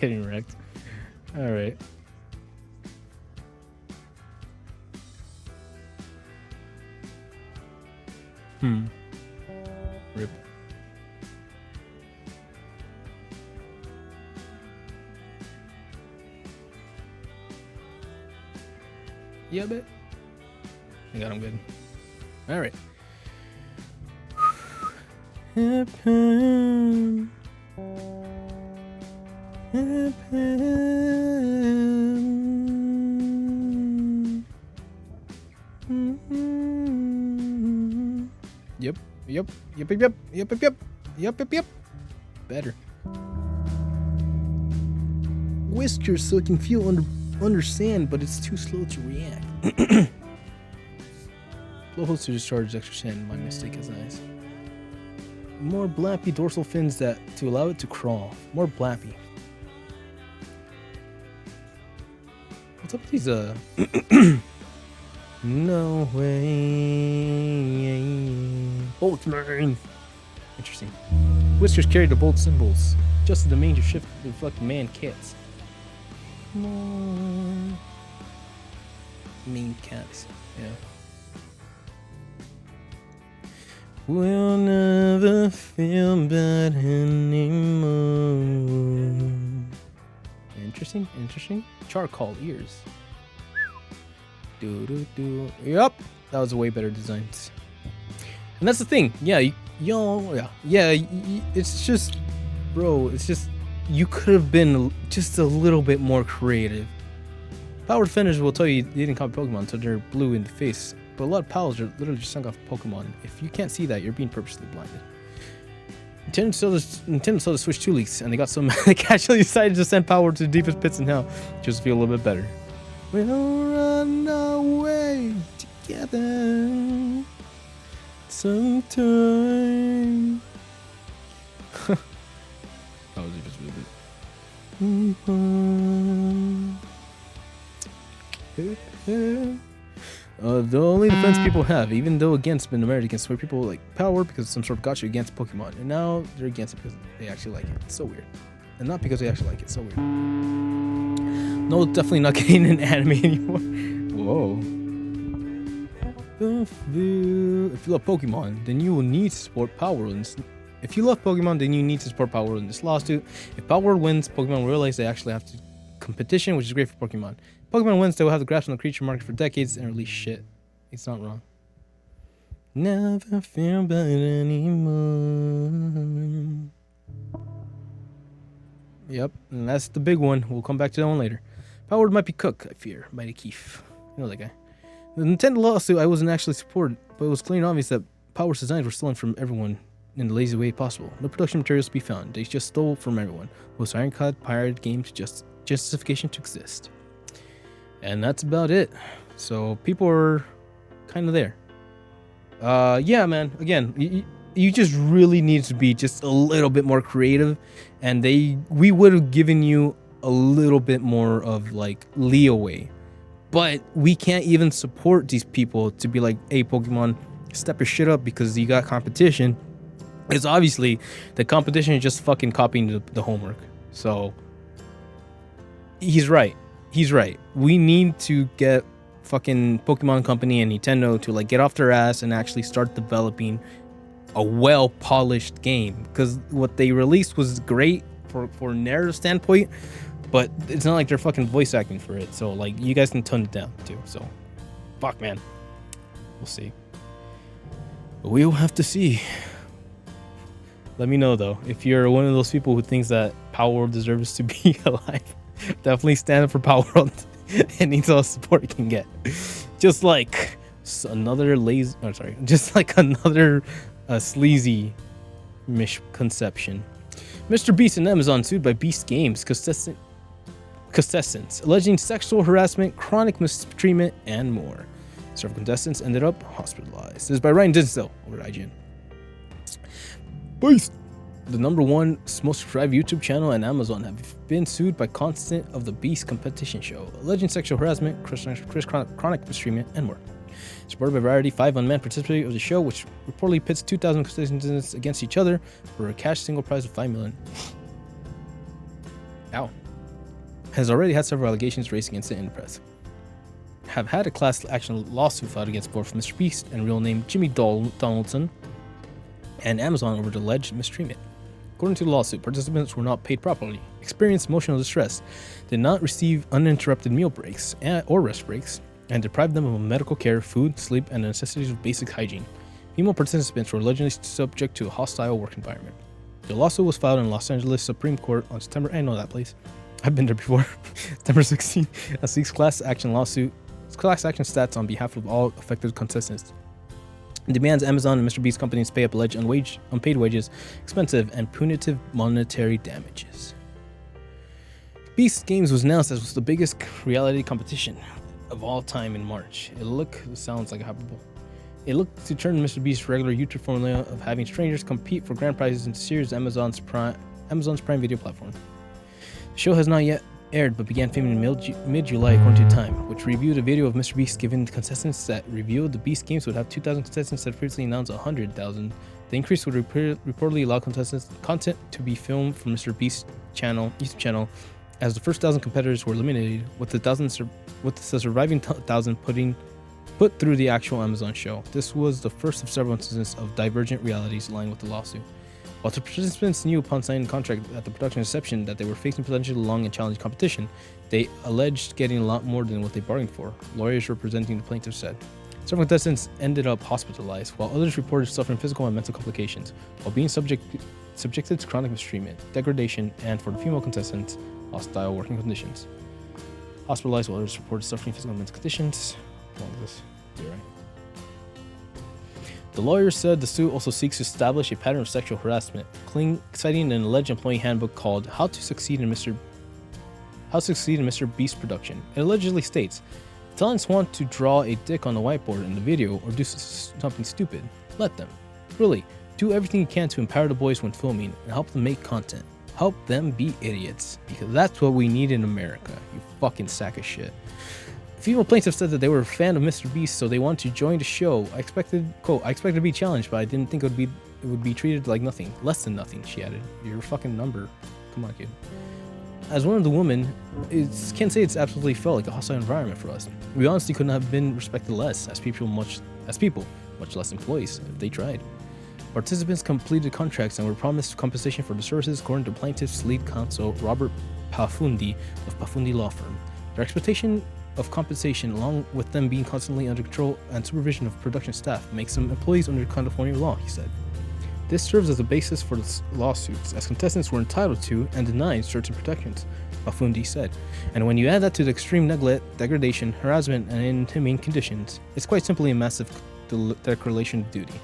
Getting wrecked. All right. Rip. Yeah, bet. I got him good. All right. Yep. Better. Whiskers so it can feel understand, but it's too slow to react. Blowholes to discharge extra sand. My mistake is nice. More blappy dorsal fins to allow it to crawl. More blappy. What's up with these No way. Boltzmann. Interesting. Whiskers carry the bold symbols. Just as the major shift to reflect man cats. More mean cats. Yeah. We'll never feel bad anymore. Interesting. Charcoal ears. Yup. That was a way better design. And that's the thing. Yeah, it's just, bro, you could have been just a little bit more creative. Power defenders will tell you they didn't copy Pokemon until they're blue in the face. But a lot of pals are literally just sunk off Pokemon. If you can't see that, you're being purposely blinded. Nintendo saw the Switch 2 leaks, and they got so mad they actually decided to send Power to the deepest pits in hell just to feel a little bit better. We'll run away together sometime. That was just really good. The only defense people have, even though against been married against where people like Power because some sort of gotcha against Pokemon, and now they're against it because they actually like it. It's so weird, and not because they actually like it. So weird. No, definitely not getting an anime anymore. Whoa. If you love Pokemon, then you will need to support Power World. If you love Pokemon, then you need to support Power World in this lawsuit. If Power World wins, Pokemon will realize they actually have to competition, which is great for Pokemon. Pokemon wins, they will have the grasp on the creature market for decades and release shit. It's not wrong. Never feel bad anymore. Yep, and that's the big one. We'll come back to that one later. Powered might be Cook, I fear, by the Keef. You know that guy. The Nintendo lawsuit I wasn't actually supported, but it was clear and obvious that Power's designs were stolen from everyone in the lazy way possible. No production materials to be found. They just stole from everyone. Most ironclad pirated games justification to exist. And that's about it. So people are kind of there. Yeah, man. Again, you just really need to be just a little bit more creative, and we would have given you a little bit more of like leeway. But we can't even support these people to be like, hey, Pokemon, step your shit up because you got competition. It's obviously the competition is just fucking copying the homework. So he's right. We need to get fucking Pokemon Company and Nintendo to like get off their ass and actually start developing a well-polished game, because what they released was great for narrative standpoint, but it's not like they're fucking voice acting for it. So like you guys can tone it down too. So fuck, man, we'll see. But we'll have to see. Let me know though if you're one of those people who thinks that Power World deserves to be alive. Definitely stand up for Power World and needs all the support it can get. Just like another sleazy misconception. Mr. Beast and Amazon sued by Beast Games contestants alleging sexual harassment, chronic mistreatment, and more. Several contestants ended up hospitalized. This is by Ryan Dinsdale over at IGN. Beast, the #1 most subscribed YouTube channel, and Amazon have been sued by contestant of the Beast competition show, alleging sexual harassment, chronic mistreatment, and more. Supported by Variety, 5 unmanned participants of the show, which reportedly pits 2,000 contestants against each other for a cash single prize of $5 million. Ow. Has already had several allegations raised against it in the press. Have had a class action lawsuit filed against both Mr. Beast and real name Jimmy Donaldson and Amazon over the alleged mistreatment. According to the lawsuit, participants were not paid properly, experienced emotional distress, did not receive uninterrupted meal breaks or rest breaks, and deprived them of medical care, food, sleep, and the necessities of basic hygiene. Female participants were allegedly subject to a hostile work environment. The lawsuit was filed in Los Angeles Supreme Court on September. I know that place. I've been there before. September 16th. A seeks class action stats on behalf of all affected contestants. It demands Amazon and Mr. Beast companies pay up alleged unpaid wages, expensive, and punitive monetary damages. Beast Games was announced as the biggest reality competition of all time in March. Sounds like a hyperbole. It looked to turn Mr. Beast's regular YouTube formula of having strangers compete for grand prizes into series Amazon's Prime Video platform. The show has not yet aired, but began filming in mid-July according to Time, which reviewed a video of Mr. Beast giving the contestants that revealed the Beast Games would have 2,000 contestants that previously announced 100,000. The increase would reportedly allow contestants content to be filmed from Mr. Beast's YouTube channel, as the first 1,000 competitors were eliminated, with the surviving 1,000 put through the actual Amazon show. This was the first of several instances of divergent realities aligned with the lawsuit. While the participants knew upon signing the contract at the production inception that they were facing potentially long and challenging competition, they alleged getting a lot more than what they bargained for, lawyers representing the plaintiffs said. Several contestants ended up hospitalized, while others reported suffering physical and mental complications, while being subjected to chronic mistreatment, degradation, and for the female contestants, hostile working conditions. Hospitalized, while others reported suffering physical and mental conditions. How long is this? You're right. The lawyer said the suit also seeks to establish a pattern of sexual harassment, citing an alleged employee handbook called How to Succeed in Mr. Beast Production. It allegedly states, if talents want to draw a dick on the whiteboard in the video or do something stupid, let them. Really, do everything you can to empower the boys when filming and help them make content. Help them be idiots, because that's what we need in America, you fucking sack of shit. Female plaintiffs said that they were a fan of Mr. Beast, so they wanted to join the show. I expected to be challenged, but I didn't think it would be treated like nothing. Less than nothing, she added. You're a fucking number. Come on, kid. As one of the women, can't say it's absolutely felt like a hostile environment for us. We honestly couldn't have been respected less as people, much less employees, if they tried. Participants completed contracts and were promised compensation for the services, according to plaintiff's lead counsel, Robert Pafundi of Pafundi Law Firm. Their expectation of compensation, along with them being constantly under control and supervision of production staff, makes them employees under California law, he said. This serves as a basis for the lawsuits, as contestants were entitled to and denied certain protections, Pafundi said. And when you add that to the extreme neglect, degradation, harassment, and inhumane conditions, it's quite simply a massive declaration of duty,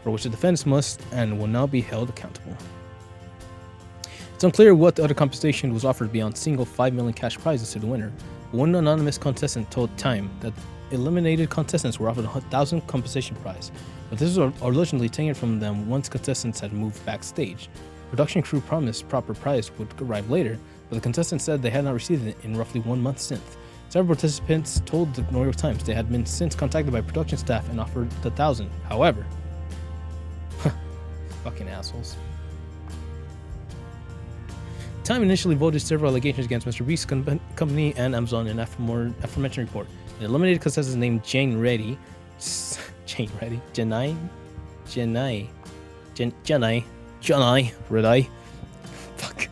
for which the defense must and will now be held accountable. It's unclear what other compensation was offered beyond single $5 million cash prizes to the winner. One anonymous contestant told Time that eliminated contestants were offered a 1,000 compensation prize, but this was allegedly taken from them once contestants had moved backstage. Production crew promised proper prize would arrive later, but the contestants said they had not received it in roughly 1 month since. Several participants told the New York Times they had been since contacted by production staff and offered the 1,000. However, fucking assholes. Time initially voted several allegations against Mr. Beast's company and Amazon in aforementioned report. It eliminated contestants named Jane Reddy, Jenai Reddy. Fuck.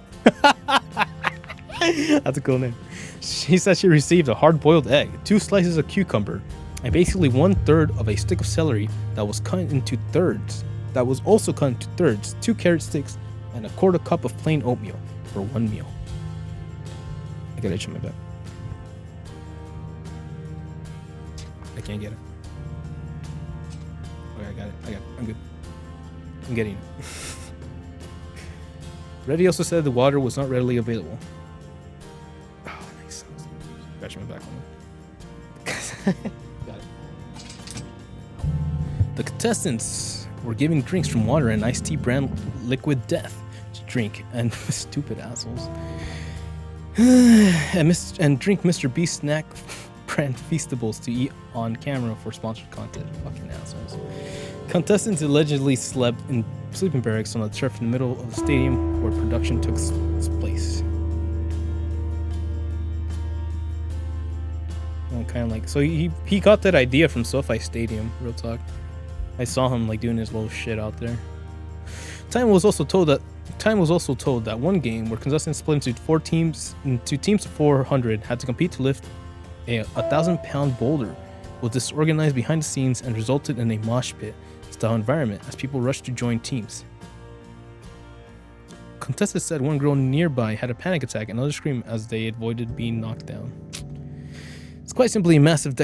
That's a cool name. She said she received a hard-boiled egg, 2 slices of cucumber, and basically 1/3 of a stick of celery that was cut into thirds. That was also cut into thirds, 2 carrot sticks, and a 1/4 cup of plain oatmeal for one meal. I got itch on my back. I can't get it. Okay, I got it. I'm good. I'm getting it. Reddy also said the water was not readily available. Oh, nice. Scratching my back on it. Got it. The contestants were given drinks from water and iced tea brand Liquid Death to drink, and stupid assholes. and drink Mr. Beast snack brand Feastables to eat on camera for sponsored content. Fucking assholes. Contestants allegedly slept in sleeping barracks on the turf in the middle of the stadium where production took its place. Kind of like, so he got that idea from SoFi Stadium. Real talk. I saw him like doing his little shit out there. Time was also told that one game where contestants split into teams of 400 had to compete to lift a 1,000-pound boulder was disorganized behind the scenes and resulted in a mosh pit style environment as people rushed to join teams. Contestants said one girl nearby had a panic attack and others screamed as they avoided being knocked down. It's quite simply a massive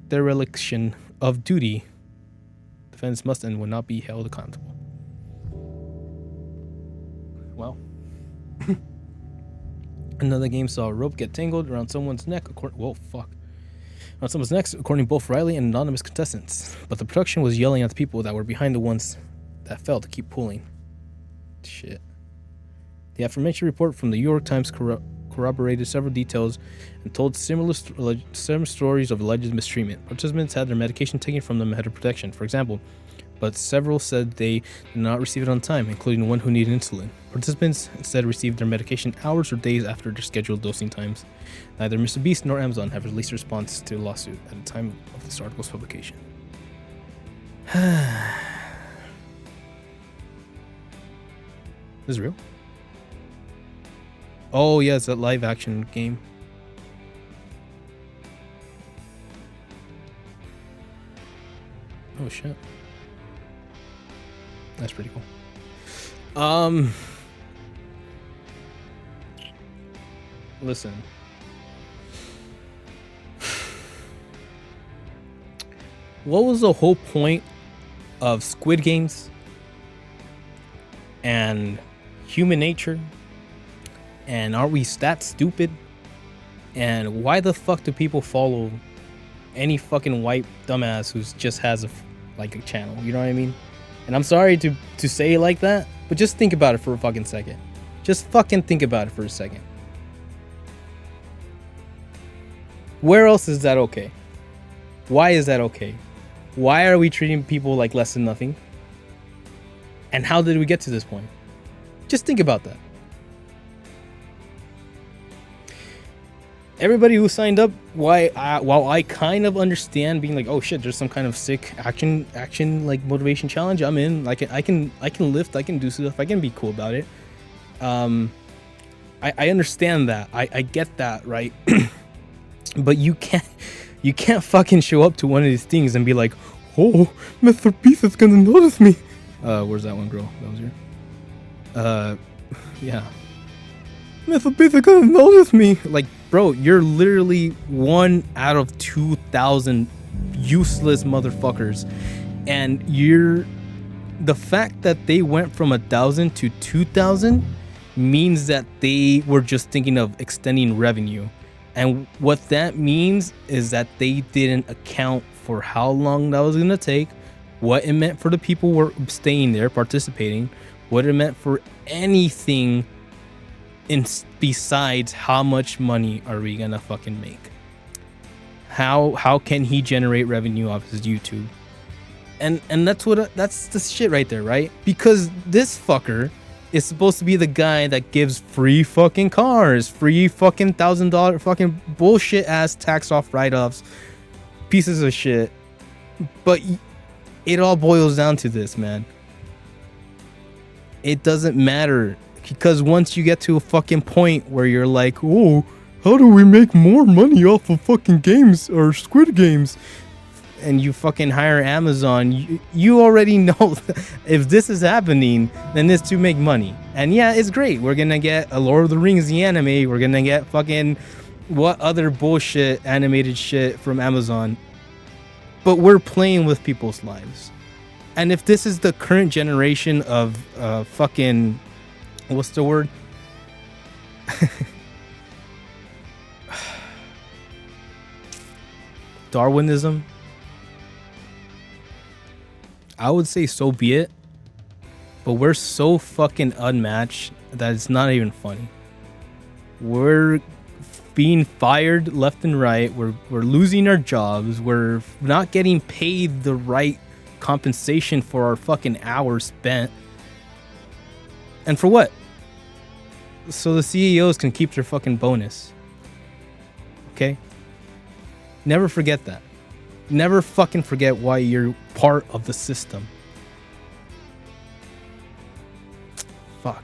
dereliction of duty. Defendants must and will not be held accountable. Well, another game saw a rope get tangled around someone's neck. On someone's neck, according to both Riley and anonymous contestants. But the production was yelling at the people that were behind the ones that fell to keep pulling. Shit. The aforementioned report from the New York Times corroborated several details and told similar stories of alleged mistreatment. Participants had their medication taken from them ahead of protection, for example, but several said they did not receive it on time, including one who needed insulin. Participants instead received their medication hours or days after their scheduled dosing times. Neither Mr. Beast nor Amazon have released a response to the lawsuit at the time of this article's publication. This is real? Oh yeah, it's that live action game. Oh shit. That's pretty cool. Listen. What was the whole point of Squid Games and Human Nature? And are we that stupid? And why the fuck do people follow any fucking white dumbass who just has a channel? You know what I mean? And I'm sorry to say it like that, but just think about it for a fucking second. Just fucking think about it for a second. Where else is that okay? Why is that okay? Why are we treating people like less than nothing? And how did we get to this point? Just think about that. Everybody who signed up, while I kind of understand being like, oh shit, there's some kind of sick action like motivation challenge, I'm in. Like I can lift, I can do stuff, I can be cool about it. I understand that. I get that, right? But you can't fucking show up to one of these things and be like, oh, Mr. Beast is gonna notice me. Where's that one girl? That was your. Yeah. Mr. Beast is gonna notice me. Like, bro, you're literally 1 out of 2,000 useless motherfuckers, and the fact that they went from 1,000 to 2,000 means that they were just thinking of extending revenue. And what that means is that they didn't account for how long that was going to take, what it meant for the people who were staying there, participating, what it meant for anything besides how much money are we gonna fucking make? How can he generate revenue off his YouTube? And that's the shit right there, right? Because this fucker is supposed to be the guy that gives free fucking cars, free fucking $1,000 fucking bullshit ass tax off write-offs, pieces of shit. But it all boils down to this, man. It doesn't matter, because once you get to a fucking point where you're like, oh, how do we make more money off of fucking games or Squid Games? And you fucking hire Amazon, you already know if this is happening, then this to make money. And yeah, it's great. We're gonna get a Lord of the Rings the anime. We're gonna get fucking what other bullshit animated shit from Amazon. But we're playing with people's lives. And if this is the current generation of fucking, what's the word? Darwinism. I would say so be it, but we're so fucking unmatched that it's not even funny. We're being fired left and right. We're losing our jobs. We're not getting paid the right compensation for our fucking hours spent. And for what? So the CEOs can keep their fucking bonus. Okay? Never forget that. Never fucking forget why you're part of the system. Fuck.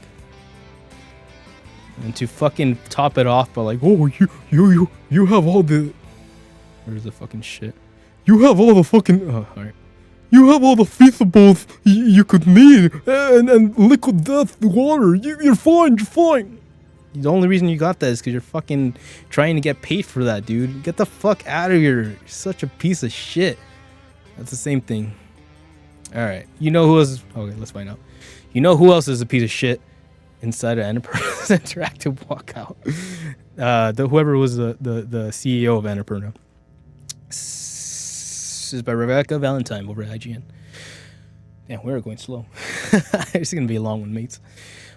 And to fucking top it off by like, oh, you have all the... Where's the fucking shit? You have all the fucking... Oh, alright. You have all the feasibles you could need. And liquid death, water. You're fine, you're fine. The only reason you got that is because you're fucking trying to get paid for that, dude. Get the fuck out of here. You're such a piece of shit. That's the same thing. All right. You know who else? Okay, let's find out. You know who else is a piece of shit inside of Annapurna's interactive walkout? Whoever was the CEO of Annapurna. This is by Rebecca Valentine over at IGN. Damn, we're going slow. It's going to be a long one, mates.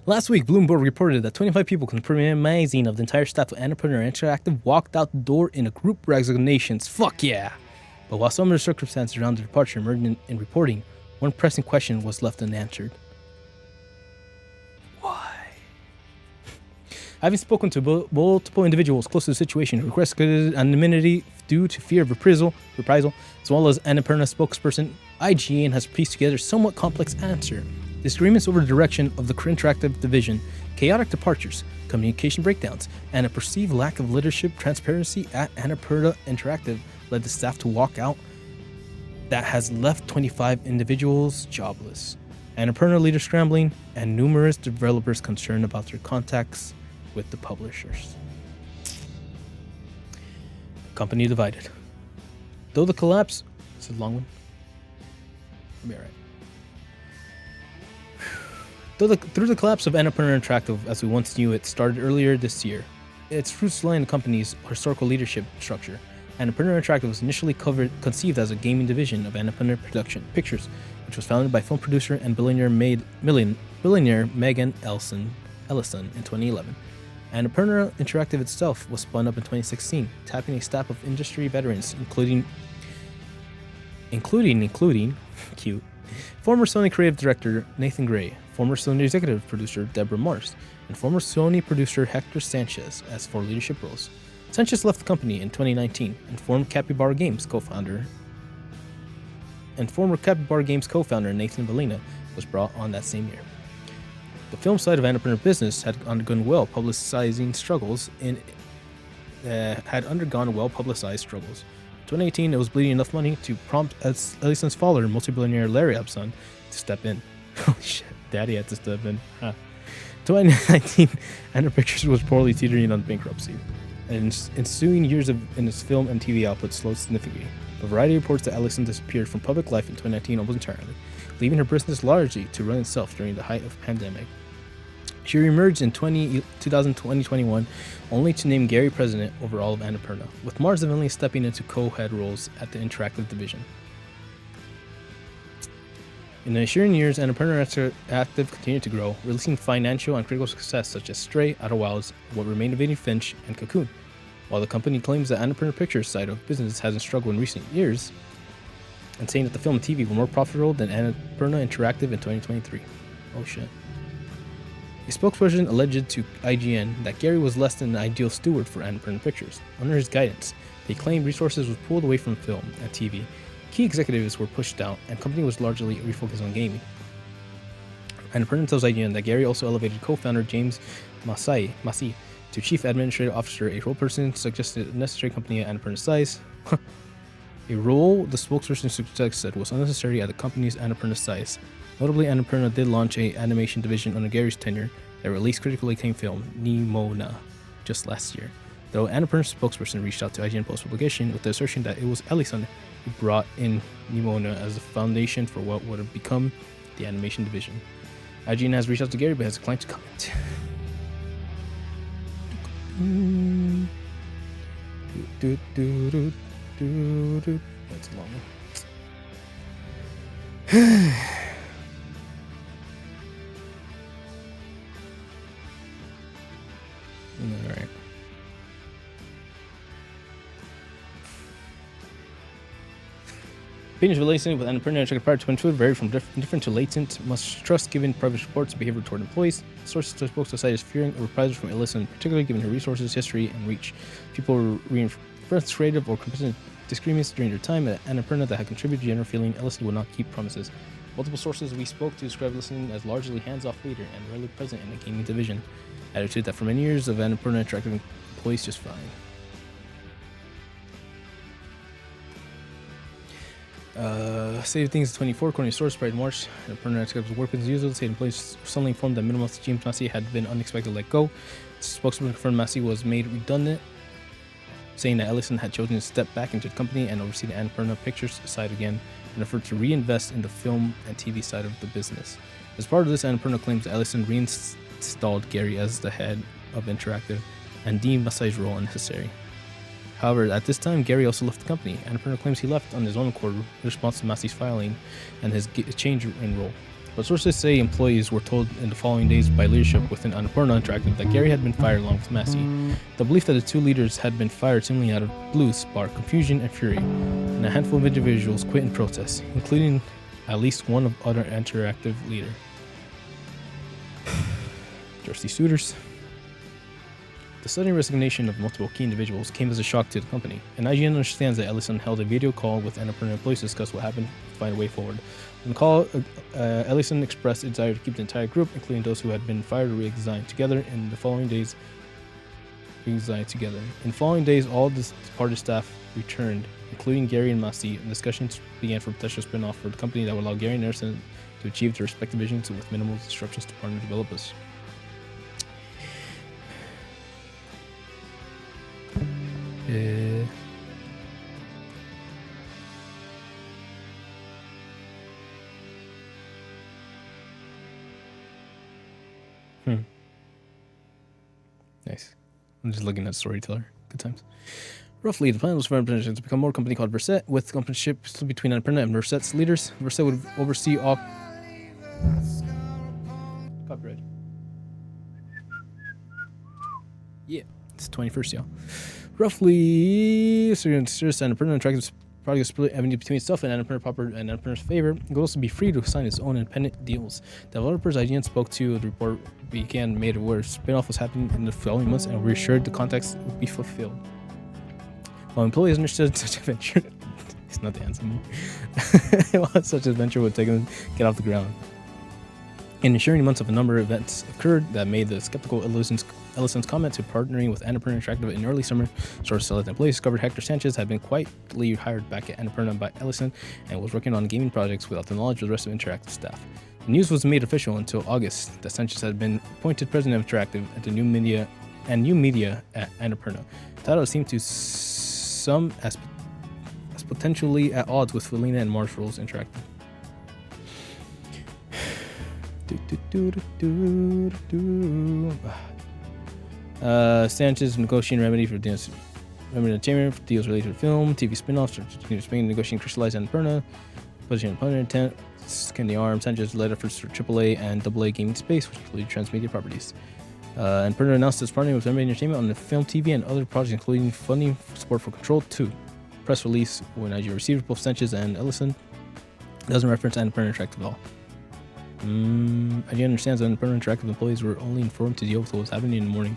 Last week, Bloomberg reported that 25 people from the Premium Magazine of the entire staff of Annapurna Interactive walked out the door in a group resignations. Fuck yeah! But while some of the circumstances around their departure emerged in reporting, one pressing question was left unanswered. Why? Having spoken to multiple individuals close to the situation who requested anonymity due to fear of reprisal, as well as Annapurna spokesperson, IGN has pieced together a somewhat complex answer. Disagreements over the direction of the interactive division, chaotic departures, communication breakdowns, and a perceived lack of leadership transparency at Annapurna Interactive led the staff to walk out. That has left 25 individuals jobless, Annapurna leaders scrambling, and numerous developers concerned about their contacts with the publishers. Company divided. Though the collapse... This is a long one. I'll be alright. Through the collapse of Annapurna Interactive as we once knew it started earlier this year, its roots lie in the company's historical leadership structure. Annapurna Interactive was initially conceived as a gaming division of Annapurna Pictures, which was founded by film producer and billionaire Megan Ellison in 2011. Annapurna Interactive itself was spun up in 2016, tapping a staff of industry veterans, including cute, former Sony creative director Nathan Gray, former Sony executive producer Deborah Morse, and former Sony producer Hector Sanchez as for leadership roles. Sanchez left the company in 2019 and former Capybara Games co-founder Nathan Valina was brought on that same year. The film side of Annapurna business had undergone well-publicized struggles. In 2018, it was bleeding enough money to prompt Ellison's father, multi-billionaire Larry Epson, to step in. Holy shit, Daddy had to step in. 2019, Annapurna Pictures was poorly teetering on bankruptcy, and ensuing years in its film and TV output slowed significantly. A variety of reports that Ellison disappeared from public life in 2019 almost entirely, leaving her business largely to run itself during the height of the pandemic. She reemerged in 2021 only to name Gary president over all of Annapurna, with Mars eventually stepping into co-head roles at the interactive division. In the ensuing years, Annapurna Active continued to grow, releasing financial and critical success such as Stray, Outer Wilds, What Remained of Edith Finch, and Cocoon. While the company claims that Annapurna Pictures' side of business hasn't struggled in recent years, and saying that the film and TV were more profitable than Annapurna Interactive in 2023. Oh shit. A spokesperson alleged to IGN that Gary was less than an ideal steward for Annapurna Pictures. Under his guidance, they claimed resources were pulled away from film and TV, key executives were pushed out, and the company was largely refocused on gaming. Annapurna tells IGN that Gary also elevated co-founder James Massey to Chief Administrative Officer, a role person suggested a necessary company at Annapurna's size. A role the spokesperson said was unnecessary at the company's Annapurna size. Notably, Annapurna did launch a animation division under Gary's tenure that released critically acclaimed film Nimona just last year. Though Annapurna's spokesperson reached out to IGN post-publication with the assertion that it was Ellison who brought in Nimona as the foundation for what would have become the animation division. IGN has reached out to Gary but has declined to comment. That's a long one. Alright. Opinions related with Annapurna and prior to Twitter vary from different to latent. Must trust given private reports of behavior toward employees. Sources spoke to the site as fearing a reprisal from Ellison, particularly given her resources, history, and reach. People were reinforced creative or competent disagreements during their time at Annapurna that had contributed to general feeling Ellison would not keep promises. Multiple sources we spoke to described Ellison as largely hands-off leader and rarely present in the gaming division. Attitude that for many years of Annapurna attracted employees just fine. State of things 24, according to source, prior to March, Annapurna accepted work as usual. State employees suddenly informed that minimalist James Massey had been unexpectedly let go. The spokesman confirmed Massey was made redundant, saying that Ellison had chosen to step back into the company and oversee the Annapurna Pictures side again in an effort to reinvest in the film and TV side of the business. As part of this, Annapurna claims that Ellison reinstalled Gary as the head of Interactive and deemed Massey's role unnecessary. However, at this time, Gary also left the company. Annapurna claims he left on his own accord in response to Massey's filing and his change in role. But sources say employees were told in the following days by leadership within Annapurna Interactive that Gary had been fired along with Massey. The belief that the two leaders had been fired seemingly out of blue sparked confusion and fury, and a handful of individuals quit in protest, including at least one of other Interactive leader. Thirsty suitors. The sudden resignation of multiple key individuals came as a shock to the company, and IGN understands that Ellison held a video call with Annapurna employees to discuss what happened and find a way forward. In the call, Ellison expressed a desire to keep the entire group, including those who had been fired or re-exiled together in the following days. In the following days, all the departed staff returned, including Gary and Massey, and discussions began for a potential spin-off for the company that would allow Gary and Ellison to achieve their respective visions with minimal disruptions to partner developers. Nice. I'm just looking at Storyteller. Good times. Roughly, the plan was for Annapurna to become more company called Verset, with companyship between Annapurna and Verset's leaders. Verset would oversee all. Copyright. Yeah, it's 21st, y'all. Roughly, so you're Annapurna Interactive project split revenue between itself and Annapurna proper and Annapurna's favor. It will also be free to sign its own independent deals. Developers IGN spoke to the report began made aware spin-off was happening in the following months and reassured the context would be fulfilled. While employees understood such a venture, it's not the answer. While such a venture would take them get off the ground. In ensuring months of a number of events occurred that made the skeptical Ellison's comment to partnering with Annapurna Interactive in early summer. Sources select employees discovered Hector Sanchez had been quietly hired back at Annapurna by Ellison and was working on gaming projects without the knowledge of the rest of Interactive staff. The news was made official until August that Sanchez had been appointed president of Interactive at the new media at Annapurna. The title seemed to some as potentially at odds with Felina and Marshall's Interactive. Sanchez negotiating remedy for deals. Remedy entertainment for deals related to film, TV spin-offs, negotiating crystallized Annapurna. publishing opponent intent, Candy Arm, Sanchez led efforts for AAA and AA gaming space, which included transmedia properties. And Perner announced its partnering with MB Entertainment on the film, TV, and other projects, including funding support for Control 2. Press release when IGN received both Sanchez and Ellison doesn't reference Annapurna Interactive at all. IGN understands that Annapurna Interactive employees were only informed to deal with what was happening in the morning.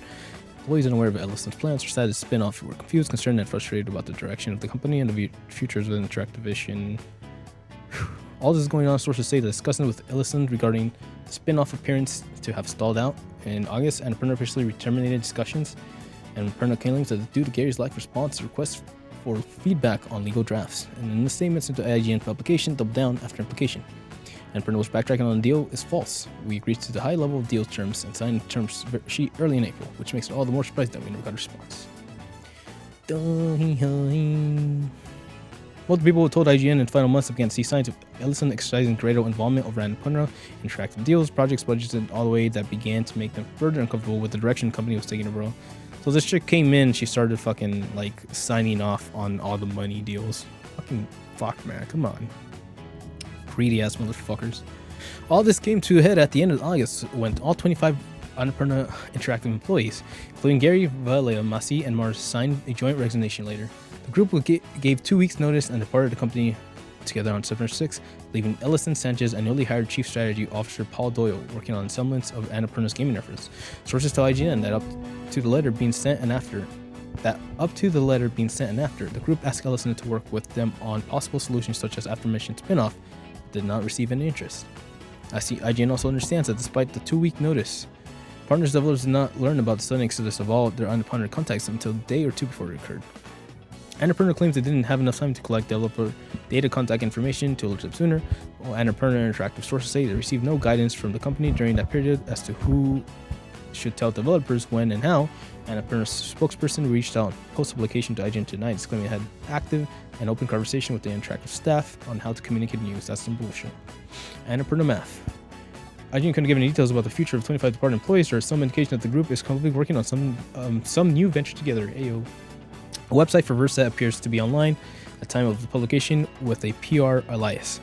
Employees unaware of Ellison's plans for decided to spin off were confused, concerned, and frustrated about the direction of the company and the futures within Interactivision. All this is going on, sources say that discussions with Ellison regarding the spin-off appearance to have stalled out. In August, Annapurna officially terminated discussions, and Annapurna claims that due to Gary's lack of response to requests for feedback on legal drafts. And in the statements into IGN publication, double down after implication. Annapurna was backtracking on the deal is false. We agreed to the high level of deal terms and signed the terms sheet early in April, which makes it all the more surprising that we never got a response. Multiple people told IGN in final months began to see signs of Ellison exercising greater involvement over Annapurna, interactive deals, projects, budgets, and all the way that began to make them further uncomfortable with the direction the company was taking overall. So this chick came in, she started fucking like signing off on all the money deals. Fucking fuck, man, come on. Greedy ass motherfuckers. All this came to a head at the end of August when all 25 Annapurna Interactive employees, including Gary, Valea, Masi, and Mars, signed a joint resignation letter. The group gave 2 weeks' notice and departed the company together on September 6, leaving Ellison Sanchez and newly hired Chief Strategy Officer Paul Doyle working on semblance of Annapurna's gaming efforts. Sources tell IGN that up to the letter being sent and after, the group asked Ellison to work with them on possible solutions such as aforementioned spin-off, but did not receive any interest. IGN also understands that despite the 2-week notice, partners developers did not learn about the sudden exodus of all their Annapurna contacts until a day or two before it occurred. Annapurna claims they didn't have enough time to collect developer data contact information to alert them sooner, while Annapurna Interactive sources say they received no guidance from the company during that period as to who should tell developers when and how. Annapurna's spokesperson reached out post-publication to IGN tonight, exclaiming it had active and open conversation with the Interactive staff on how to communicate news. That's some bullshit. Annapurna math. IGN couldn't give any details about the future of 25 departed employees or some indication that the group is currently working on some new venture together. Ayo. A website for Versa appears to be online at the time of the publication with a PR alias.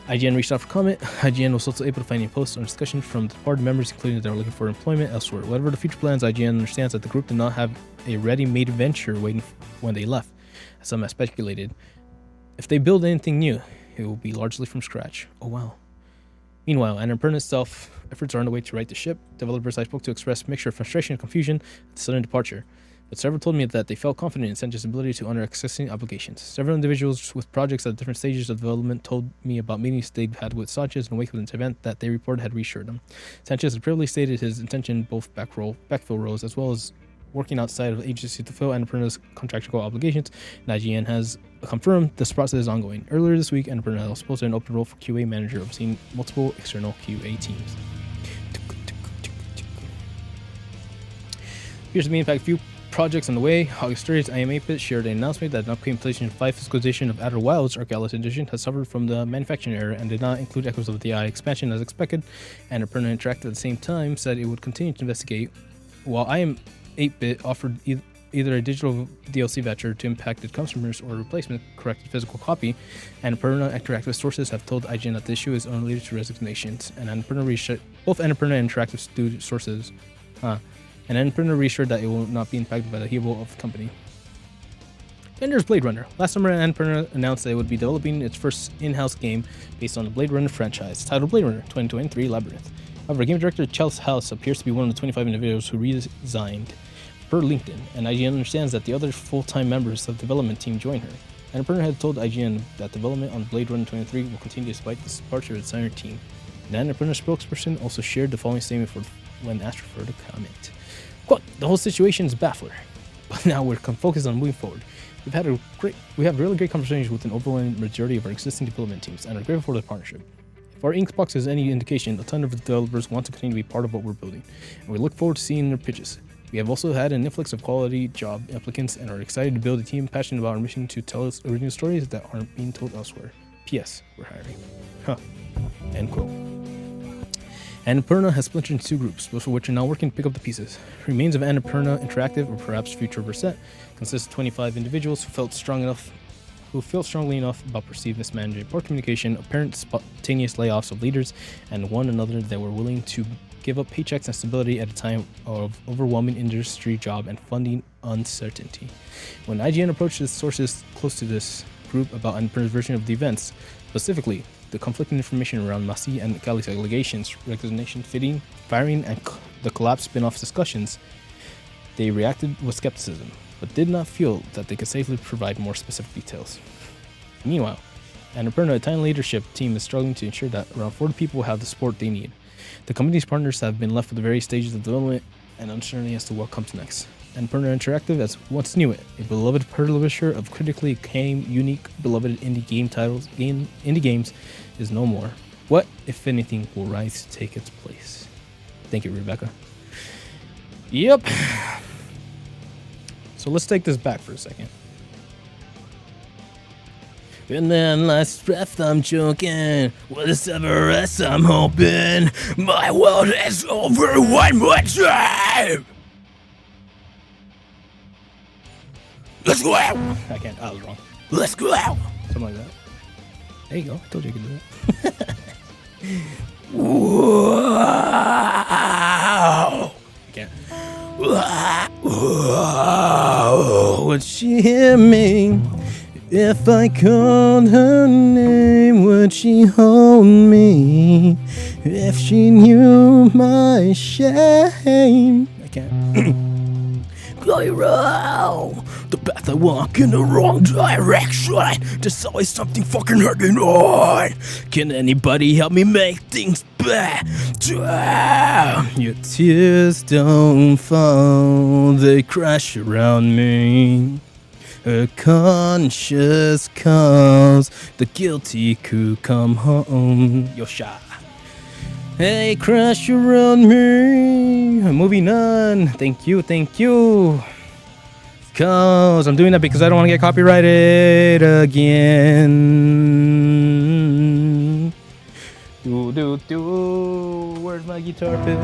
IGN reached out for comment. IGN was also able to find a post on discussion from the departed members, including that they were looking for employment elsewhere. Whatever the future plans, IGN understands that the group did not have a ready-made venture waiting when they left, as some have speculated. If they build anything new, it will be largely from scratch. Oh wow. Meanwhile, Annapurna itself, efforts are underway to right the ship. Developers I spoke to expressed mixture of frustration and confusion at the sudden departure, but several told me that they felt confident in Sanchez' ability to honor existing obligations. Several individuals with projects at different stages of development told me about meetings they'd had with Sanchez in the wake of the event that they reported had reassured them. Sanchez had previously stated his intention both backfill roles as well as working outside of the agency to fulfill Annapurna's contractual obligations, and IGN has confirmed this process is ongoing. Earlier this week, Annapurna was posted an open role for QA manager overseeing multiple external QA teams. Here's the main impact few projects on the way. August 30th, IM8bit shared an announcement that an upcoming PlayStation 5 physical edition of Outer Wilds Arcalis Edition has suffered from the manufacturing error and did not include echoes of the AI expansion as expected. Annapurna Interactive at the same time said it would continue to investigate, while IM8bit offered either a digital DLC voucher to impacted customers or a replacement corrected physical copy. Annapurna Interactive sources have told IGN that the issue is unrelated to resignations, and both Annapurna Interactive sources and Annapurna reassured that it will not be impacted by the upheaval of the company. Vendor's Blade Runner. Last summer, Annapurna announced that it would be developing its first in-house game based on the Blade Runner franchise, titled Blade Runner 2023 Labyrinth. However, game director Chelsea House appears to be one of the 25 individuals who resigned per LinkedIn, and IGN understands that the other full-time members of the development team joined her. Annapurna had told IGN that development on Blade Runner 23 will continue despite the departure of the designer team. An Annapurna spokesperson also shared the following statement when asked for the comment. Quote, the whole situation is baffling, but now we're focused on moving forward. We have really great conversations with an overwhelming majority of our existing development teams and are grateful for the partnership. If our Inkbox is any indication, a ton of developers want to continue to be part of what we're building, and we look forward to seeing their pitches. We have also had an influx of quality job applicants and are excited to build a team passionate about our mission to tell us original stories that aren't being told elsewhere. P.S. We're hiring. End quote. Annapurna has splintered into two groups, both of which are now working to pick up the pieces. Remains of Annapurna Interactive, or perhaps future Verset, consists of 25 individuals who felt strong enough who feel strongly enough about perceived mismanagement, poor communication, apparent spontaneous layoffs of leaders and one another that were willing to give up paychecks and stability at a time of overwhelming industry job and funding uncertainty. When IGN approached its sources close to this group about Annapurna's version of the events, specifically the conflicting information around Masi and Kali's allegations, resignation, firing, and the collapse spin-off discussions, they reacted with skepticism, but did not feel that they could safely provide more specific details. Meanwhile, Annapurna, a tiny leadership team, is struggling to ensure that around 40 people have the support they need. The company's partners have been left with the various stages of development and uncertainty as to what comes next. Annapurna Interactive, as once knew it, a beloved publisher of critically acclaimed, unique, beloved indie games, is no more. What, if anything, will rise to take its place? Thank you, Rebecca. Yep. So let's take this back for a second. And then last breath I'm joking, with a severus I'm hoping, my world is over one more time! Let's go out! I can't, I was wrong. Let's go out! Something like that. There you go, I told you I could do that. Wow! I can't. Wow! Would she hear me? If I called her name, would she hold me? If she knew my shame, I can't. Go the path I walk in the wrong direction. There's always something fucking hurting on. Can anybody help me make things better? Your tears don't fall, they crash around me. A conscious cause, the guilty could come home. Yosha. Hey, crash around me. Moving on. Thank you. Cause I'm doing that because I don't want to get copyrighted again. Where's my guitar pick?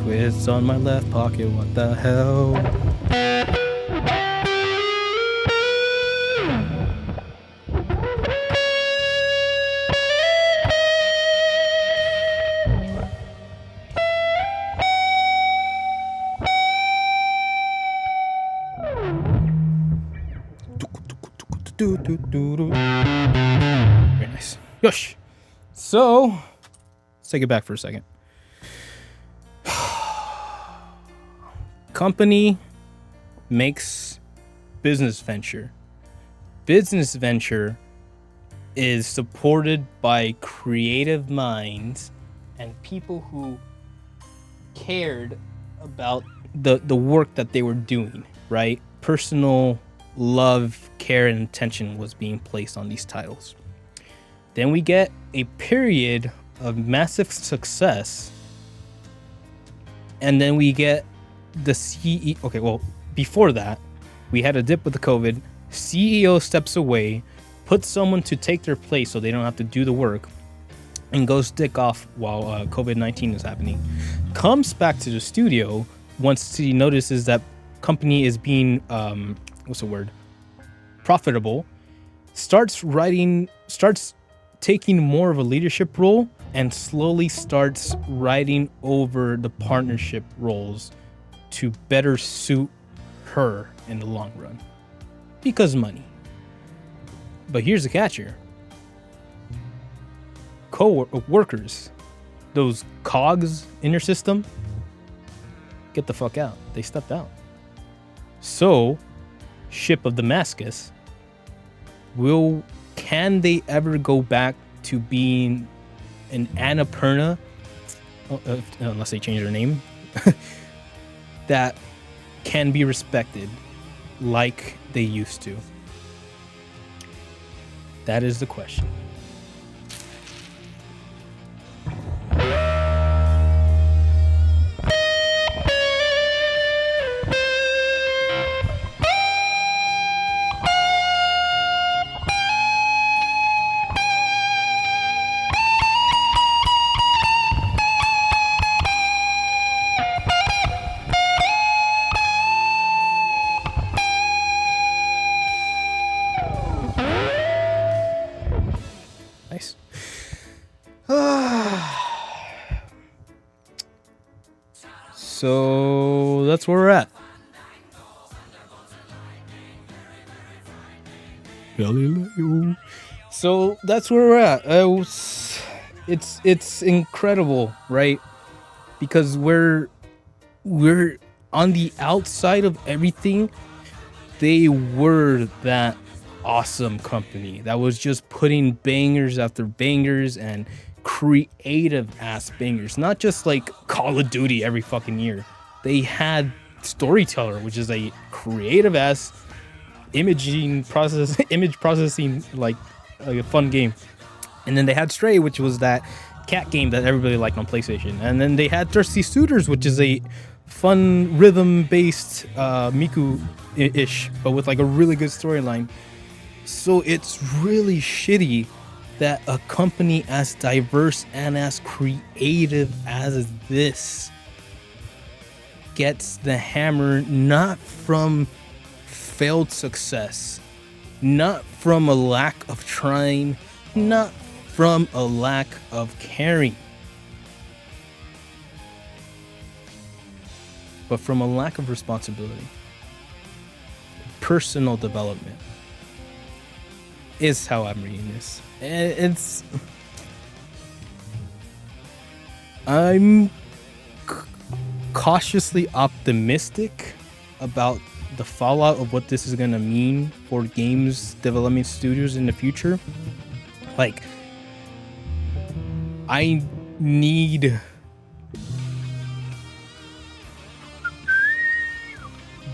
It's on my left pocket. What the hell? Very nice. Yosh. So, let's take it back for a second. Company makes business venture. Business venture is supported by creative minds and people who cared about the work that they were doing, right? Personal love, care, and attention was being placed on these titles. Then we get a period of massive success, and then we get the CEO. Okay, well, before that, we had a dip with the COVID. CEO steps away, puts someone to take their place so they don't have to do the work, and goes dick off while COVID-19 is happening. Comes back to the studio once he notices that company is being profitable, starts taking more of a leadership role and slowly starts writing over the partnership roles to better suit her in the long run because money. But here's the catcher: workers, those cogs in your system, get the fuck out. They stepped out. So, ship of Damascus, can they ever go back to being an Annapurna, unless they change their name, that can be respected like they used to? That is the question. So that's where we're at. Galileo. So that's where we're at. It's incredible, right? Because we're on the outside of everything. They were that awesome company that was just putting bangers after bangers and creative ass bangers, not just like Call of Duty every fucking year. They had Storyteller, which is a creative ass image processing like a fun game. And then they had Stray, which was that cat game that everybody liked on PlayStation. And then they had Thirsty Suitors, which is a fun rhythm based Miku ish, but with like a really good storyline. So it's really shitty that a company as diverse and as creative as this gets the hammer, not from failed success, not from a lack of trying, not from a lack of caring, but from a lack of responsibility. Personal development is how I'm reading this. I'm cautiously optimistic about the fallout of what this is gonna mean for games development studios in the future. Like, I need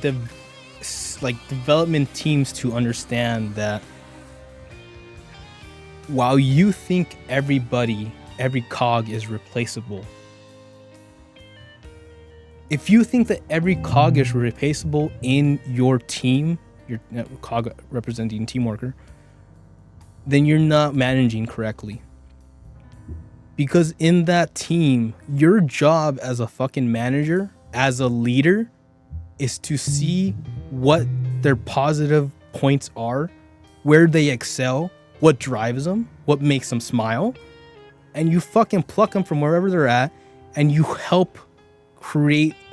the development teams to understand that while you think every cog is replaceable, if you think that every cog is replaceable in your team, your cog representing team worker, then you're not managing correctly. Because in that team, your job as a fucking manager, as a leader, is to see what their positive points are, where they excel, what drives them, what makes them smile, and you fucking pluck them from wherever they're at, and you help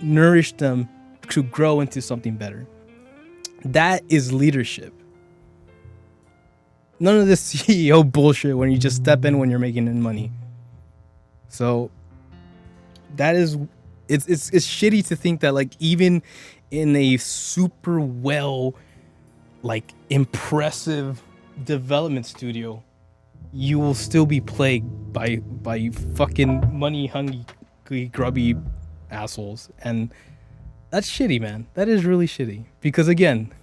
nourish them to grow into something better. That is leadership. None of this CEO bullshit when you just step in when you're making money. So that is, it's shitty to think that like even in a super well, like impressive development studio, you will still be plagued by fucking money hungry grubby assholes. And that's shitty, man. That is really shitty. Because again,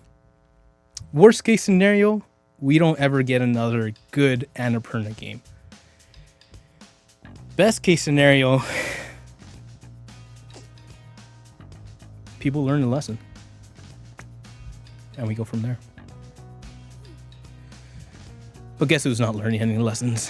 worst case scenario, we don't ever get another good Annapurna game. Best case scenario, people learn the lesson. And we go from there. But guess who's not learning any lessons?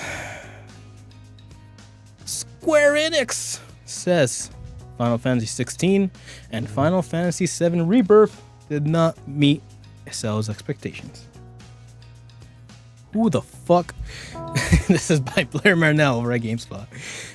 Square Enix says Final Fantasy 16 and Final Fantasy 7 Rebirth did not meet sales expectations. Who the fuck? This is by Blair Marnell over at GameSpot.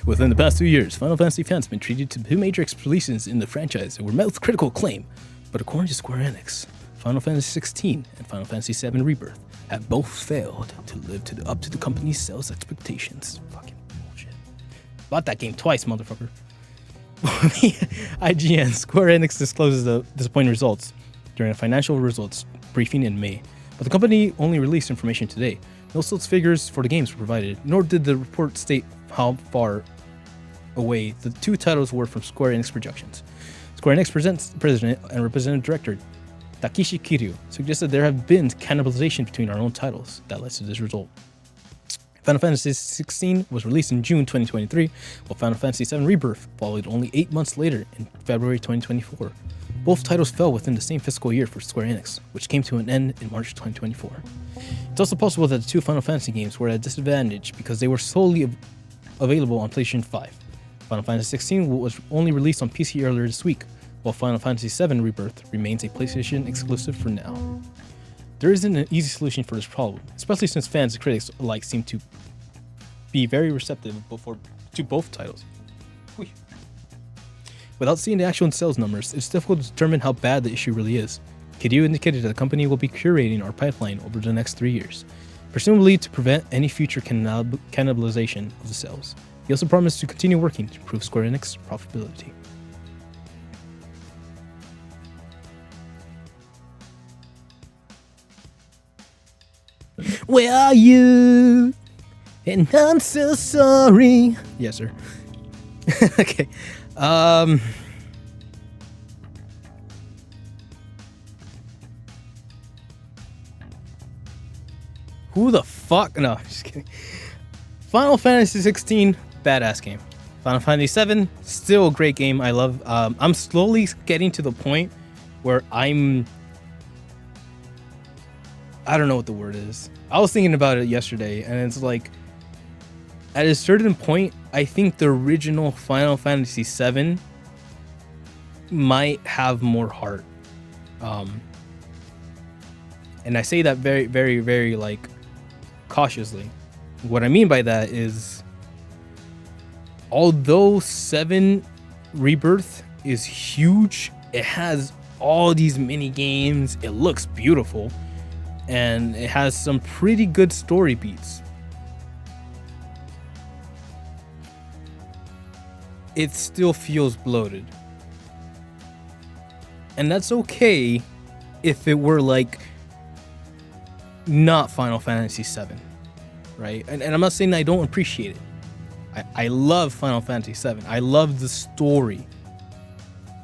Within the past 2 years, Final Fantasy fans have been treated to 2 major releases in the franchise that were met with critical acclaim. But according to Square Enix, Final Fantasy 16 and Final Fantasy 7 Rebirth have both failed to live up to the company's sales expectations. Fucking bullshit. Bought that game twice, motherfucker. IGN, Square Enix discloses the disappointing results during a financial results briefing in May. But the company only released information today. No sales figures for the games were provided, nor did the report state how far away the 2 titles were from Square Enix projections. Square Enix president and representative director Takeshi Kiryu suggested there have been cannibalization between our own titles that led to this result. Final Fantasy 16 was released in June 2023, while Final Fantasy 7 Rebirth followed only 8 months later in February 2024. Both titles fell within the same fiscal year for Square Enix, which came to an end in March 2024. It's also possible that the 2 Final Fantasy games were at a disadvantage because they were solely available on PlayStation 5. Final Fantasy 16 was only released on PC earlier this week, while Final Fantasy 7 Rebirth remains a PlayStation exclusive for now. There isn't an easy solution for this problem, especially since fans and critics alike seem to be very receptive to both titles. Whee. Without seeing the actual sales numbers, it's difficult to determine how bad the issue really is. Hideo indicated that the company will be curating our pipeline over the next 3 years, presumably to prevent any future cannibalization of the sales. He also promised to continue working to improve Square Enix profitability. Where are you? And I'm so sorry. Yes, sir. Okay. Who the fuck? No, just kidding. Final Fantasy 16, badass game. Final Fantasy 7, still a great game. I love. I'm slowly getting to the point where I don't know what the word is. I was thinking about it yesterday, and it's like, at a certain point, I think the original Final Fantasy 7 might have more heart. And I say that very, very, very, like, cautiously. What I mean by that is, although 7 Rebirth is huge, it has all these mini games, it looks beautiful, and it has some pretty good story beats. It still feels bloated. And that's okay if it were like not Final Fantasy 7, right? And I'm not saying I don't appreciate it. I love Final Fantasy 7. I love the story.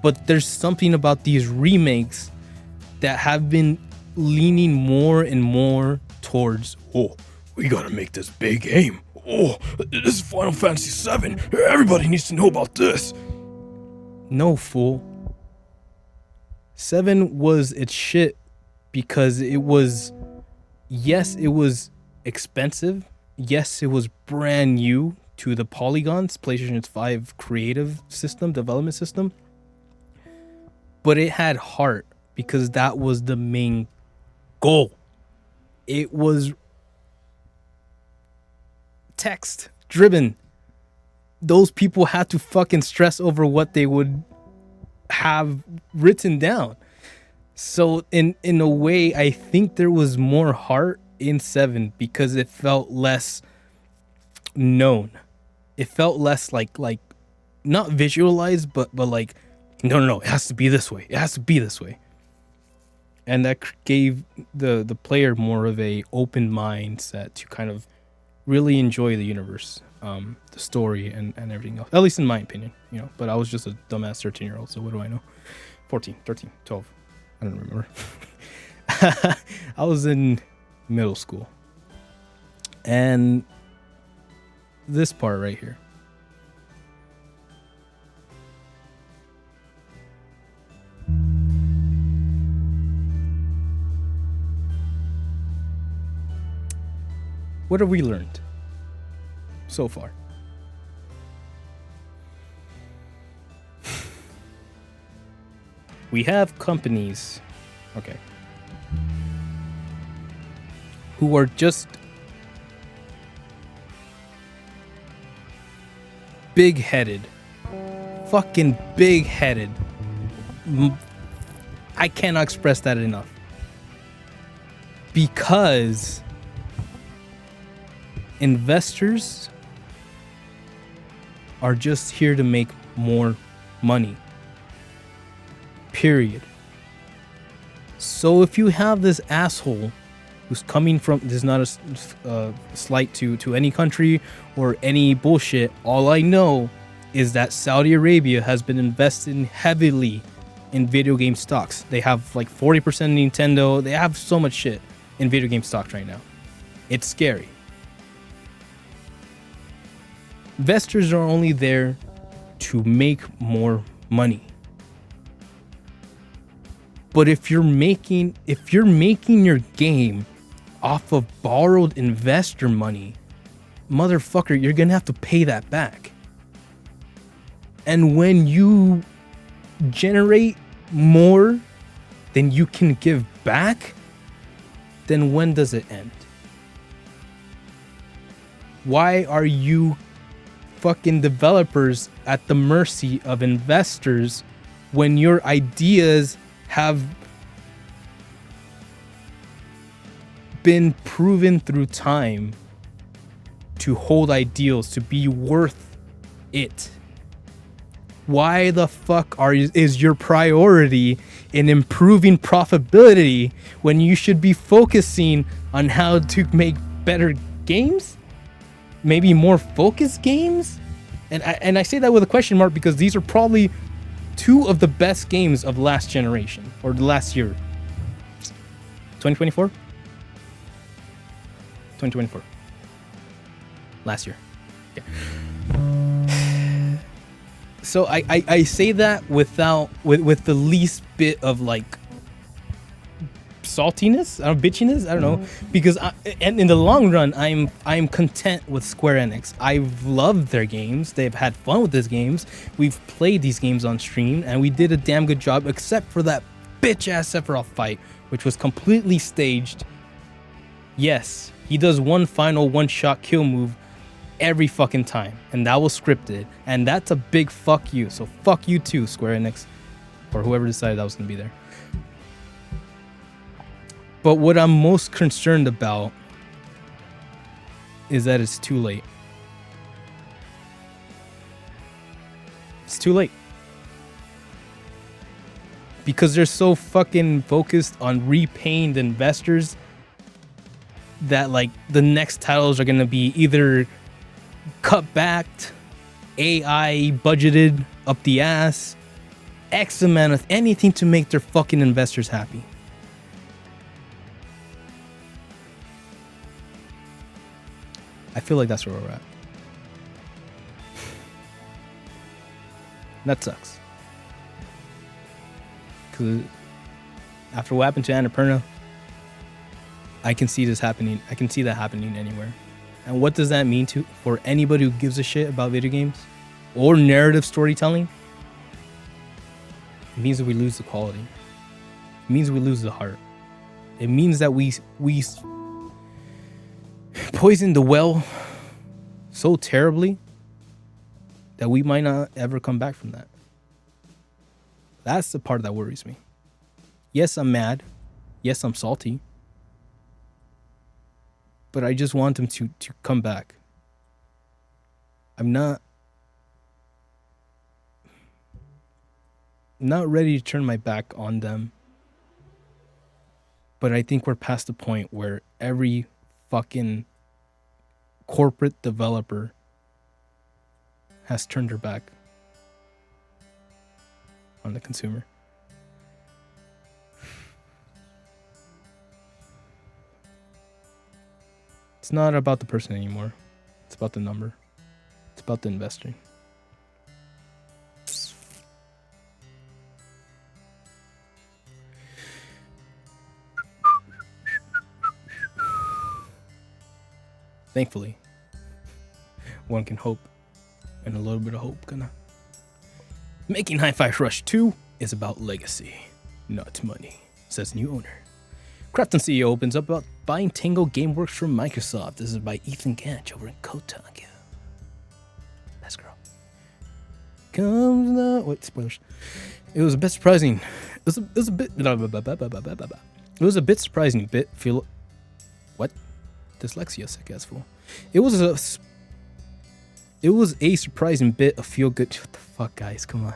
But there's something about these remakes that have been leaning more and more towards, oh, we gotta make this big game. Oh, this is Final Fantasy 7. Everybody needs to know about this. No, fool. 7 was its shit because it was, yes, it was expensive. Yes, it was brand new to the polygons, PlayStation 5 creative system, development system. But it had heart because that was the main goal. It was text driven. Those people had to fucking stress over what they would have written down. So in a way, I think there was more heart in 7 because it felt less known. It felt less like not visualized, but like, no, it has to be this way. It has to be this way. And that gave the player more of a open mindset to kind of really enjoy the universe, the story, and everything else. At least in my opinion, you know. But I was just a dumbass 13-year-old, so what do I know? 14, 13, 12. I don't remember. I was in middle school. And this part right here. What have we learned so far? We have companies, okay, who are just big-headed, fucking big-headed. I cannot express that enough. Because investors are just here to make more money. Period. So if you have this asshole who's coming from, this is not a slight to any country or any bullshit. All I know is that Saudi Arabia has been investing heavily in video game stocks. They have like 40% Nintendo. They have so much shit in video game stocks right now. It's scary. Investors are only there to make more money. But if you're making your game off of borrowed investor money, motherfucker, you're gonna have to pay that back. And when you generate more than you can give back, then when does it end? Why are you fucking developers at the mercy of investors when your ideas have been proven through time to hold ideals, to be worth it? Why the fuck is your priority in improving profitability when you should be focusing on how to make better games? Maybe more focused games? And I say that with a question mark because these are probably two of the best games of last generation or the last year. 2024? 2024. Last year. Yeah. So I say that with the least bit of like saltiness, bitchiness, I don't know, because and in the long run, I'm content with Square Enix. I've loved their games. They've had fun with these games. We've played these games on stream, and we did a damn good job, except for that bitch ass Sephiroth fight, which was completely staged. Yes, he does one final one-shot kill move every fucking time, and that was scripted, and that's a big fuck you. So fuck you too, Square Enix, or whoever decided that was gonna be there. But what I'm most concerned about is that it's too late. It's too late. Because they're so fucking focused on repaying the investors that like the next titles are gonna be either cut back, AI budgeted up the ass, X amount of anything to make their fucking investors happy. I feel like that's where we're at. That sucks. Because after what happened to Annapurna, I can see this happening. I can see that happening anywhere. And what does that mean for anybody who gives a shit about video games or narrative storytelling? It means that we lose the quality. It means we lose the heart. It means that we poison the well so terribly that we might not ever come back from that. That's the part that worries me. Yes, I'm mad. Yes, I'm salty. But I just want them to come back. I'm not ready to turn my back on them. But I think we're past the point where every fucking corporate developer has turned their back on the consumer. It's not about the person anymore. It's about the number. It's about the investor. Thankfully, one can hope, and a little bit of hope gonna. Making Hi-Fi Rush 2 is about legacy, not money, says new owner. Crafton CEO opens up about buying Tango Gameworks from Microsoft. This is by Ethan Gantch over in Kotaku. Best girl. Comes the wait, spoilers. It was a bit surprising. It was a bit. It was a bit surprising. Bit feel. What? Dyslexia, sick ass fool. It was a surprising bit of feel good. What the fuck, guys? Come on.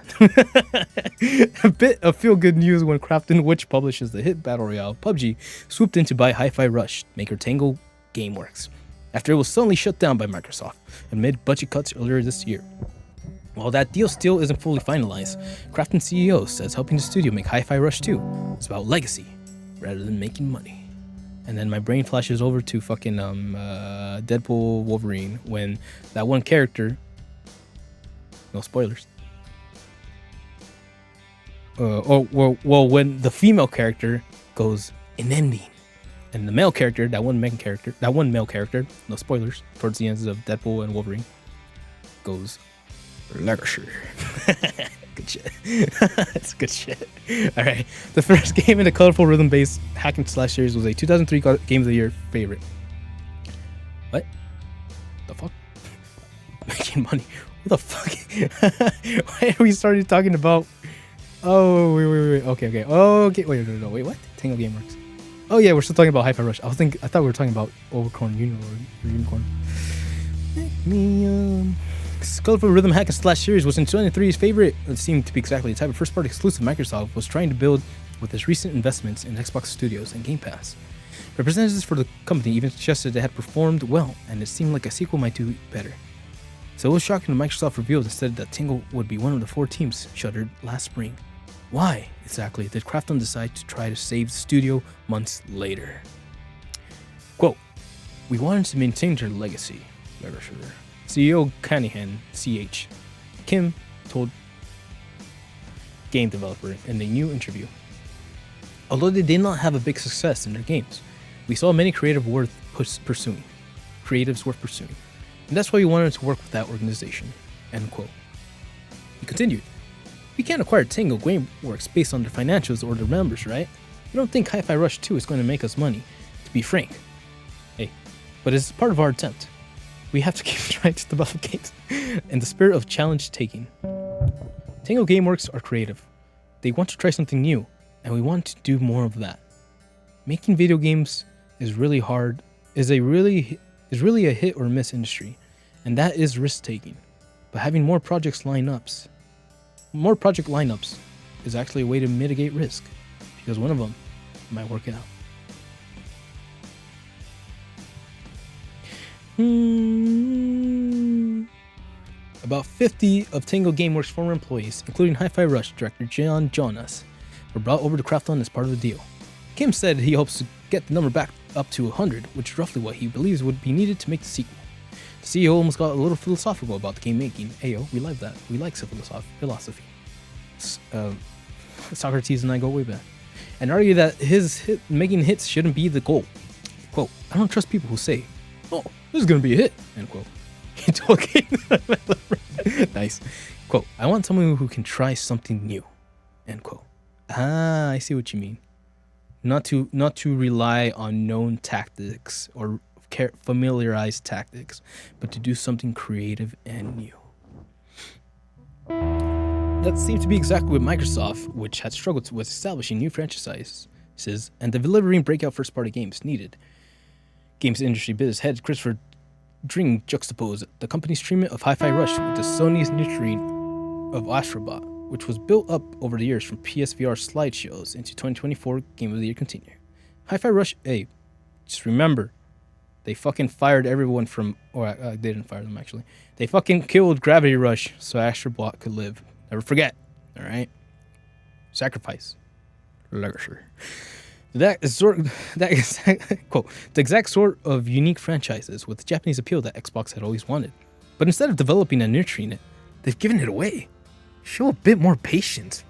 A bit of feel good news when Crafton, which publishes the hit battle royale PUBG, swooped in to buy Hi-Fi Rush, maker Tango Gameworks, after it was suddenly shut down by Microsoft amid budget cuts earlier this year. While that deal still isn't fully finalized, Crafton CEO says helping the studio make Hi-Fi Rush 2 is about legacy rather than making money. And then my brain flashes over to fucking Deadpool Wolverine when that one character, no spoilers, when the female character goes an ending, and the male character, that one male character, no spoilers, towards the ends of Deadpool and Wolverine, goes legacy. Good shit. That's good shit. All right. The first game in the colorful rhythm-based hack and slash series was a 2003 Game of the Year favorite. What? The fuck? Making money. What the fuck? Why are we started talking about? Oh, wait. Okay. Wait, no. Wait, what? Tango Gameworks. Oh yeah, we're still talking about Hi-Fi Rush. I thought we were talking about Overcorn Unicorn. Colorful Rhythm Hack and Slash series was in 2023's favorite. It seemed to be exactly the type of first-party exclusive Microsoft was trying to build with its recent investments in Xbox Studios and Game Pass. Representatives for the company even suggested it had performed well, and it seemed like a sequel might do better. So it was shocking when Microsoft revealed instead that Tingle would be one of the 4 teams shuttered last spring. Why exactly did Krafton decide to try to save the studio months later? Quote, "We wanted to maintain their legacy," CEO Canahan, CH, Kim told game developer in a new interview. Although they did not have a big success in their games, we saw many creatives worth pursuing. And that's why we wanted to work with that organization. End quote. He continued, "We can't acquire Tango Gameworks based on their financials or their numbers, right? We don't think Hi-Fi Rush 2 is going to make us money, to be frank. Hey, but it's part of our attempt. We have to keep trying to develop games in the spirit of challenge taking. Tango Gameworks are creative. They want to try something new, and we want to do more of that. Making video games is really hard, is really a hit or miss industry, and that is risk taking. But having more project lineups is actually a way to mitigate risk, because one of them might work out." About 50 of Tango Gameworks' former employees, including Hi-Fi Rush director John Jonas, were brought over to Krafton as part of the deal. Kim said he hopes to get the number back up to 100, which is roughly what he believes would be needed to make the sequel. The CEO almost got a little philosophical about the game making. Ayo, we like that. We like philosophy. Socrates and I go way back. And argued that making hits shouldn't be the goal. Quote, "I don't trust people who say, 'Oh, this is going to be a hit,'" end quote. He told Game nice. Quote, "I want someone who can try something new," end quote. Ah, I see what you mean. Not to rely on known tactics or familiarized tactics, but to do something creative and new. That seems to be exactly what Microsoft, which had struggled with establishing new franchises and delivering breakout first-party games, needed. Games industry biz head Christopher Dring juxtaposed the company's treatment of Hi-Fi Rush with the Sony's nurturing of Astrobot, which was built up over the years from PSVR slideshows into 2024 Game of the Year contender. Hi-Fi Rush, hey, just remember, they fucking fired everyone from, or they didn't fire them actually. They fucking killed Gravity Rush so Astrobot could live. Never forget, all right? Sacrifice. Legacy. Quote, "The exact sort of unique franchises with the Japanese appeal that Xbox had always wanted. But instead of developing and nurturing it, they've given it away. Show a bit more patience,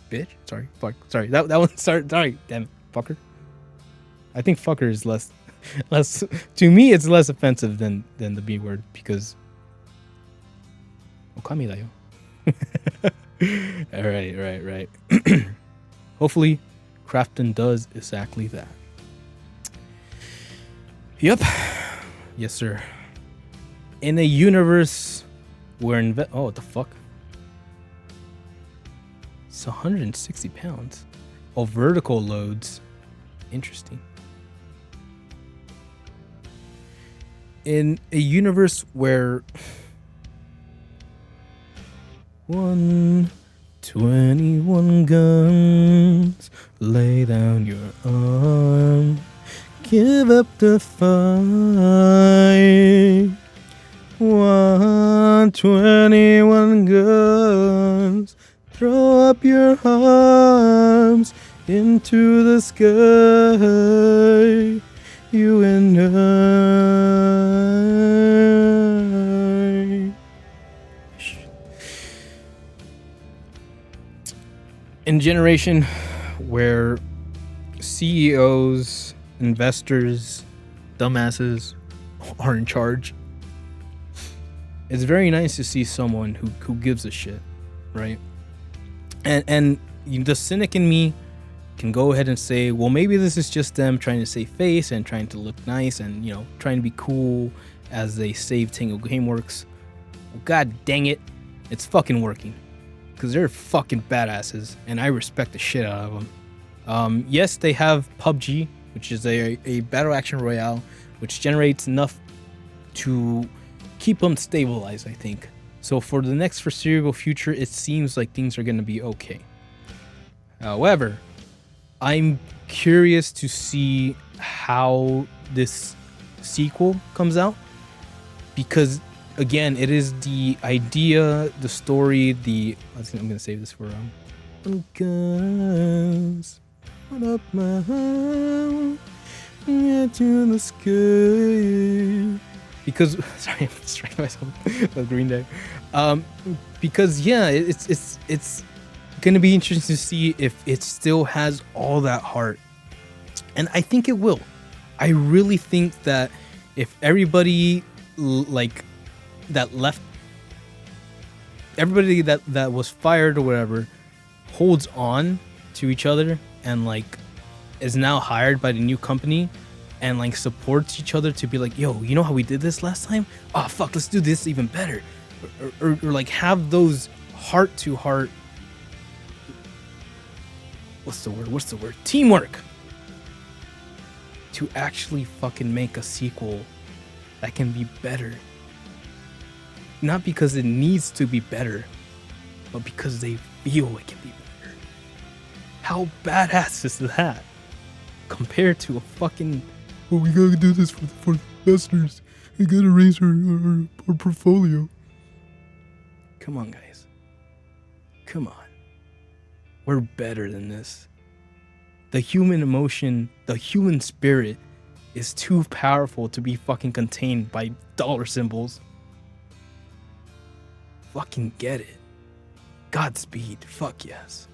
bitch." Sorry, fuck. Sorry, that one. Sorry, damn it, fucker. I think fucker is less. To me, it's less offensive than the B word because. Okami da yo. All right. Hopefully, Krafton does exactly that. Yep. Yes, sir. In a universe where oh, what the fuck? It's 160 pounds. Oh, vertical loads. Interesting. In a universe where 121 guns, lay down your arm, give up the fight. 121 guns, throw up your arms into the sky. You and I. In a generation where CEOs, investors, dumbasses are in charge, it's very nice to see someone who gives a shit, right? And the cynic in me can go ahead and say, well, maybe this is just them trying to save face and trying to look nice and, trying to be cool as they save Tango Gameworks. God dang it, it's fucking working. Because they're fucking badasses, and I respect the shit out of them. Yes, they have PUBG, which is a battle action royale, which generates enough to keep them stabilized, I think. So for the next foreseeable future, it seems like things are going to be okay. However, I'm curious to see how this sequel comes out, because again, it is the idea, the story, I'm gonna save this for Guys, what up my heart, to the sky. Because sorry, I'm distracting myself with Green Day. Because yeah, it's gonna be interesting to see if it still has all that heart, and I think it will. I really think that if everybody that left, everybody that was fired or whatever, holds on to each other and like is now hired by the new company and like supports each other to be like, yo, you know how we did this last time? Oh fuck, let's do this even better, or like have those heart to heart, what's the word, teamwork, to actually fucking make a sequel that can be better. Not because it needs to be better, but because they feel it can be better. How badass is that? Compared to a fucking, oh, we gotta do this for the investors. We gotta raise our portfolio. Come on, guys. Come on. We're better than this. The human emotion, the human spirit is too powerful to be fucking contained by dollar symbols. Fucking get it. Godspeed. Fuck yes.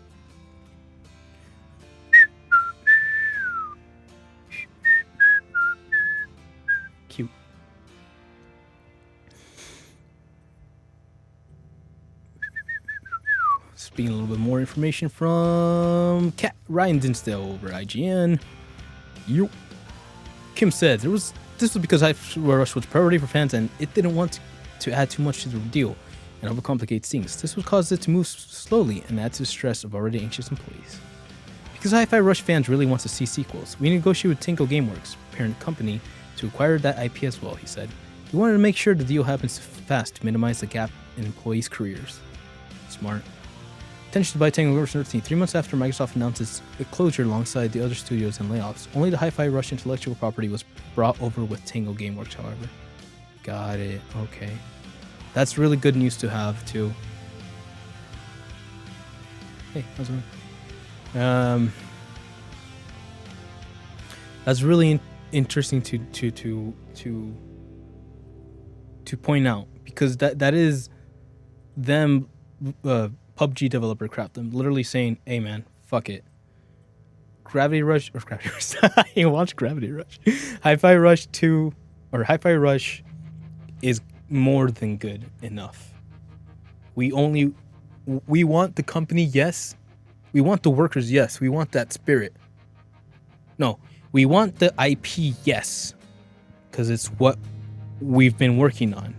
Cute. Speaking a little bit more information from Ryan Dinsdale over IGN. Yo. Kim said this was because Hi-Fi Rush was priority for fans and it didn't want to add too much to the deal and overcomplicate things. This would cause it to move slowly and add to the stress of already anxious employees. Because Hi-Fi Rush fans really want to see sequels, we negotiated with Tango Gameworks, parent company, to acquire that IP as well, he said. We wanted to make sure the deal happens fast to minimize the gap in employees' careers. Smart. Intention to buy Tango Gameworks 13, 3 months after Microsoft announced its closure alongside the other studios and layoffs. Only the Hi-Fi Rush intellectual property was brought over with Tango Gameworks, however. Got it. Okay. That's really good news to have, too. Hey, how's it going? That's really interesting to point out, because that is them, PUBG developer Crafton, literally saying, hey man, fuck it. Gravity Rush, I watched Gravity Rush. Hi-Fi Rush 2, or Hi-Fi Rush is more than good enough. We want the company, yes. We want the workers, yes. We want that spirit. No, we want the IP, yes. Because it's what we've been working on.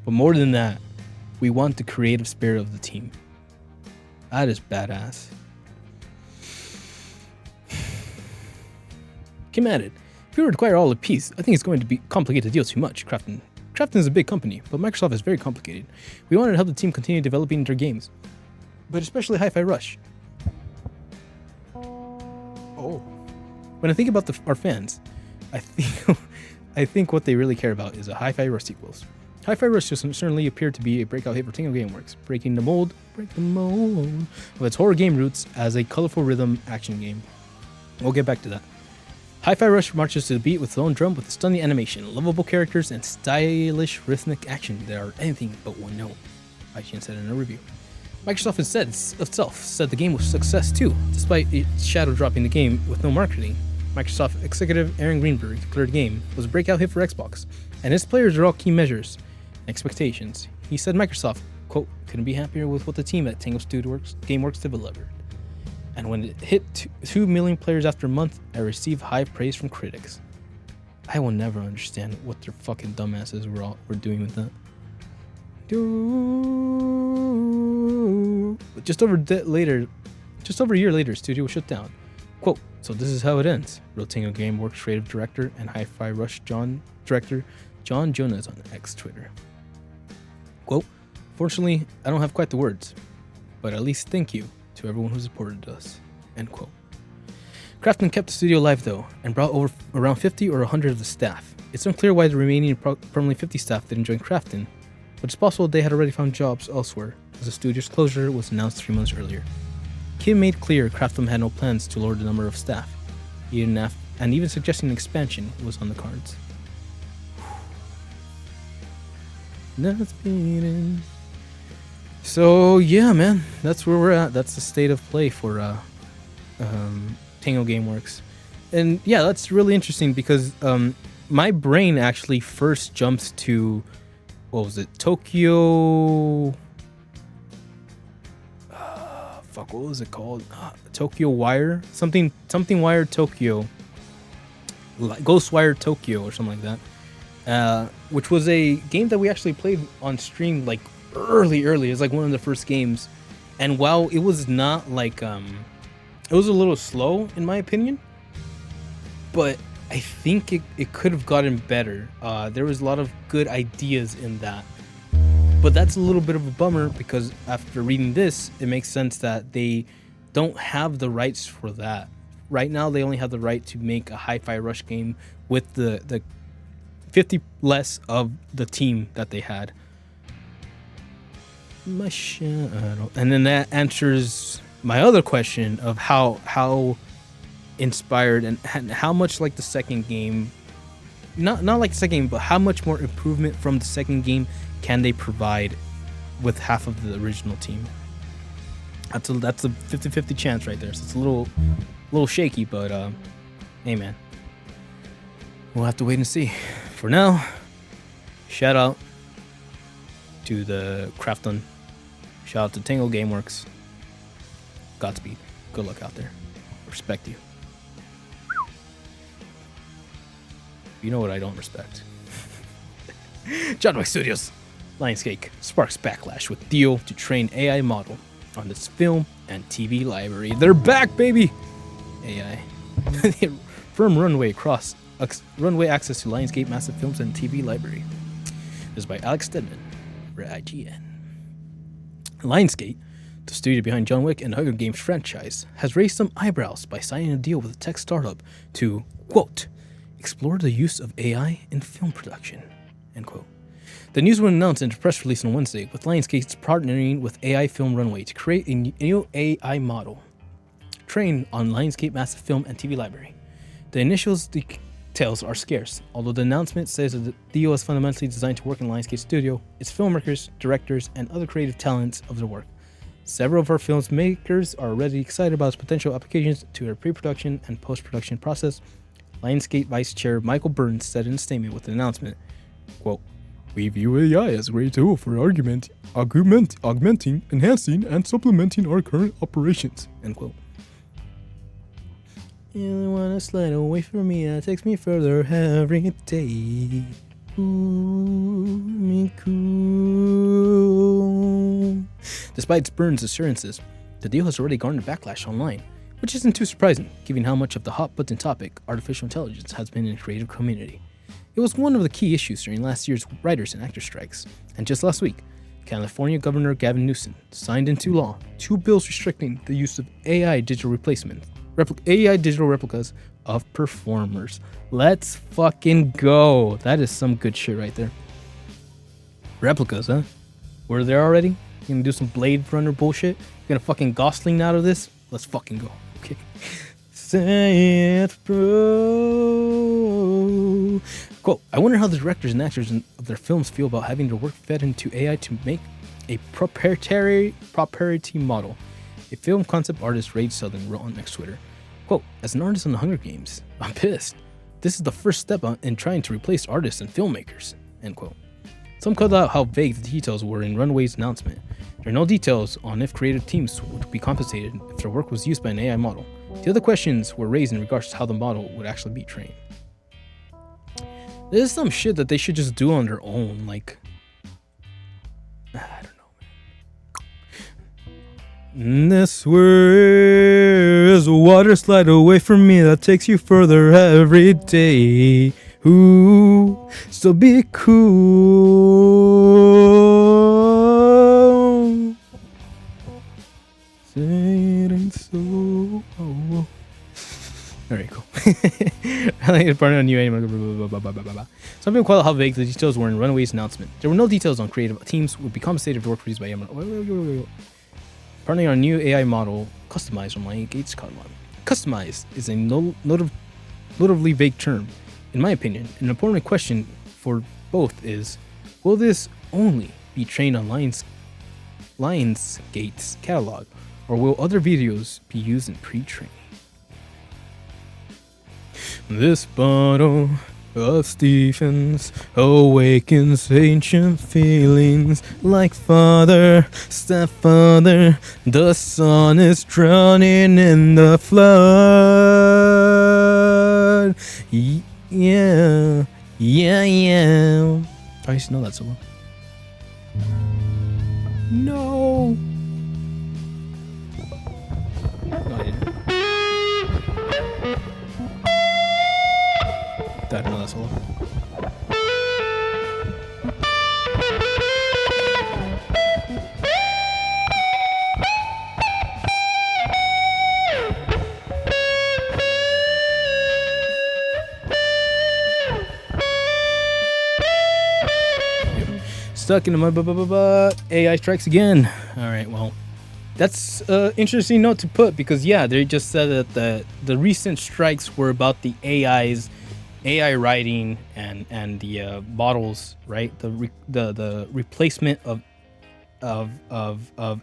But more than that, we want the creative spirit of the team. That is badass. Kim added, if we were to acquire all of Peace, I think it's going to be complicate the deal too much. Crafton is a big company, but Microsoft is very complicated. We wanted to help the team continue developing their games, but especially Hi-Fi Rush. Oh. When I think about our fans, I think what they really care about is a Hi-Fi Rush sequels. Hi-Fi Rush certainly appeared to be a breakout hit for Tango Gameworks, breaking the mold of its horror game roots as a colorful rhythm action game. We'll get back to that. Hi-Fi Rush marches to the beat with its own drum with stunning animation, lovable characters, and stylish rhythmic action that are anything but one note, IGN said in a review. Microsoft instead said the game was a success too, despite its shadow dropping the game with no marketing. Microsoft executive Aaron Greenberg declared the game was a breakout hit for Xbox, and its players are all key measures and expectations. He said Microsoft, quote, couldn't be happier with what the team at Tango Gameworks delivered. And when it hit 2 million players after a month, I received high praise from critics. I will never understand what their fucking dumbasses were doing with that. But just over a year later, studio was shut down. Quote, so this is how it ends, wrote Tango Gameworks creative director and Hi-Fi Rush director John Jonas on X Twitter. Quote, fortunately, I don't have quite the words, but at least thank you to everyone who supported us. End quote. Crafton kept the studio alive though, and brought over around 50 or 100 of the staff. It's unclear why the remaining approximately 50 staff didn't join Crafton, but it's possible they had already found jobs elsewhere, as the studio's closure was announced 3 months earlier. Kim made clear Crafton had no plans to lower the number of staff, and even suggesting an expansion was on the cards. So yeah, man, that's where we're at. That's the state of play for Tango Gameworks, and yeah, that's really interesting because my brain actually first jumps to what was it, Tokyo? What was it called? Tokyo Wire, something Wire Tokyo, Ghostwire Tokyo or something like that, which was a game that we actually played on stream like early. It was like one of the first games, and while it was not like it was a little slow in my opinion, but I think it could have gotten better. There was a lot of good ideas in that. But that's a little bit of a bummer because after reading this, it makes sense that they don't have the rights for that. Right now, they only have the right to make a Hi-Fi Rush game with the 50 less of the team that they had. My shadow. And then that answers my other question of how inspired and how much like the second game, not like the second game, but how much more improvement from the second game can they provide with half of the original team? That's a 50-50 chance right there. So it's a little shaky, but hey man, we'll have to wait and see. For now, shout out to the Crafton, shout out to Tango Gameworks. Godspeed. Good luck out there. Respect you. You know what I don't respect? John Wick Studios. Lionsgate sparks backlash with deal to train AI model on its film and TV library. They're back, baby! AI. Firm runway access to Lionsgate massive films and TV library. This is by Alex Stedman for IGN. Lionsgate, the studio behind John Wick and Hunger Games franchise, has raised some eyebrows by signing a deal with a tech startup to, quote, explore the use of AI in film production, end quote. The news was announced in a press release on Wednesday, with Lionsgate partnering with AI Film Runway to create a new AI model trained on Lionsgate massive film and TV library. The initial details are scarce, although the announcement says that the deal is fundamentally designed to work in Lionsgate studio, its filmmakers, directors, and other creative talents of their work. Several of our films makers are already excited about its potential applications to their pre-production and post-production process. Lionsgate Vice Chair Michael Burns said in a statement with the announcement, quote, we view AI as a great tool for augmenting, enhancing, and supplementing our current operations, end quote. You wanna slide away from me, that takes me further every day. Ooh, me cool. Despite Burns' assurances, the deal has already garnered backlash online, which isn't too surprising, given how much of the hot-button topic artificial intelligence has been in the creative community. It was one of the key issues during last year's writers and actors strikes, and just last week, California Governor Gavin Newsom signed into law 2 bills restricting the use of AI digital replicas of performers. Let's fucking go. That is some good shit right there. Replicas, huh? We're there already? You gonna do some Blade Runner bullshit? You gonna fucking Gosling out of this? Let's fucking go. Okay. Say it, bro. Quote, I wonder how the directors and actors of their films feel about having their work fed into AI to make a proprietary model. A film concept artist, Rage Southern, wrote on X Twitter, quote, as an artist on the Hunger Games, I'm pissed. This is the first step in trying to replace artists and filmmakers, end quote. Some called out how vague the details were in Runway's announcement. There are no details on if creative teams would be compensated if their work was used by an AI model. The other questions were raised in regards to how the model would actually be trained. There's some shit that they should just do on their own. Like, I don't know, man. This way is a water slide away from me that takes you further every day. Ooh, so be cool. Say it ain't so. Alright, cool. I like part of a new anime. Some people call it how vague the details were in Runaway's announcement. There were no details on creative teams would be compensated for work produced by Yamaha. Partnering on a new AI model, customized from Lionsgate's model. Customized is a notably vague term. In my opinion, an important question for both is, will this only be trained on Lionsgate's catalog, or will other videos be used in pre-training? This bottle of Stephens awakens ancient feelings like father, stepfather. The sun is drowning in the flood. Yeah. I used to know that so well. No. No, I didn't. I don't know that solo. Stuck in the AI strikes again. All right, well, that's an interesting note to put because yeah, they just said that the recent strikes were about the AI writing and the models, right? The replacement of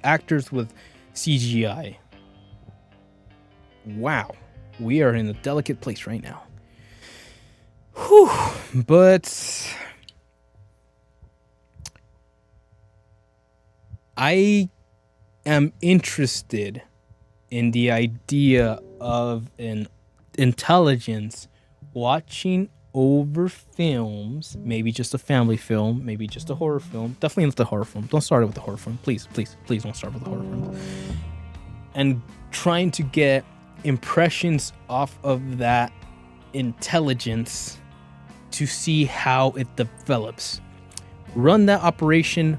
actors with CGI. Wow, we are in a delicate place right now. Whew, but I am interested in the idea of an intelligence watching over films, maybe just a family film, maybe just a horror film. Definitely not the horror film. Don't start it with the horror film. Please don't start with the horror film. And trying to get impressions off of that intelligence to see how it develops. Run that operation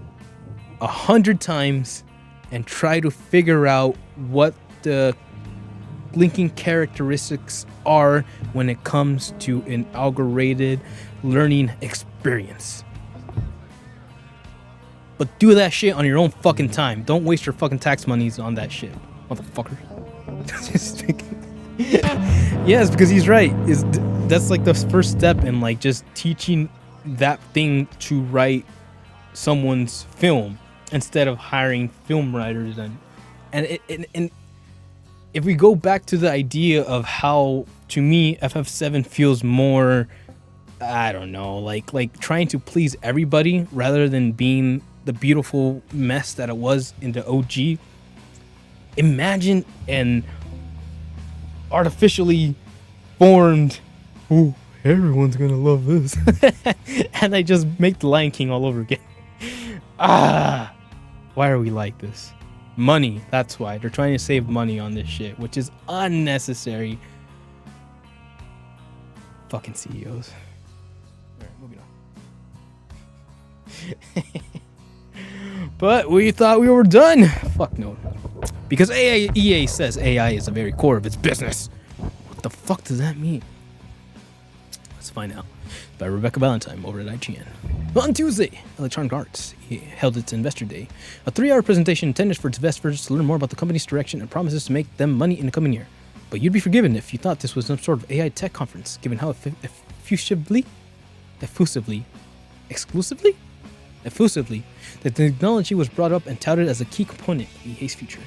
100 times and try to figure out what the linking characteristics are when it comes to an algorithmic learning experience. But do that shit on your own fucking time. Don't waste your fucking tax monies on that shit, motherfucker. Yes, because he's right. That's like the first step in like just teaching that thing to write someone's film instead of hiring film writers and if we go back to the idea of how, to me, FF7 feels more, I don't know, like trying to please everybody rather than being the beautiful mess that it was in the OG. Imagine an artificially formed, oh, everyone's gonna love this, and I just make the Lion King all over again. Why are we like this? Money, that's why. They're trying to save money on this shit, which is unnecessary. Fucking CEOs. Alright, moving on. But we thought we were done. Fuck no. Because EA says AI is the very core of its business. What the fuck does that mean? Let's find out. By Rebecca Valentine over at IGN. On Tuesday, Electronic Arts held its Investor Day, a 3-hour presentation intended for its investors to learn more about the company's direction and promises to make them money in the coming year. But you'd be forgiven if you thought this was some sort of AI tech conference, given how effusively, the technology was brought up and touted as a key component of EA's future.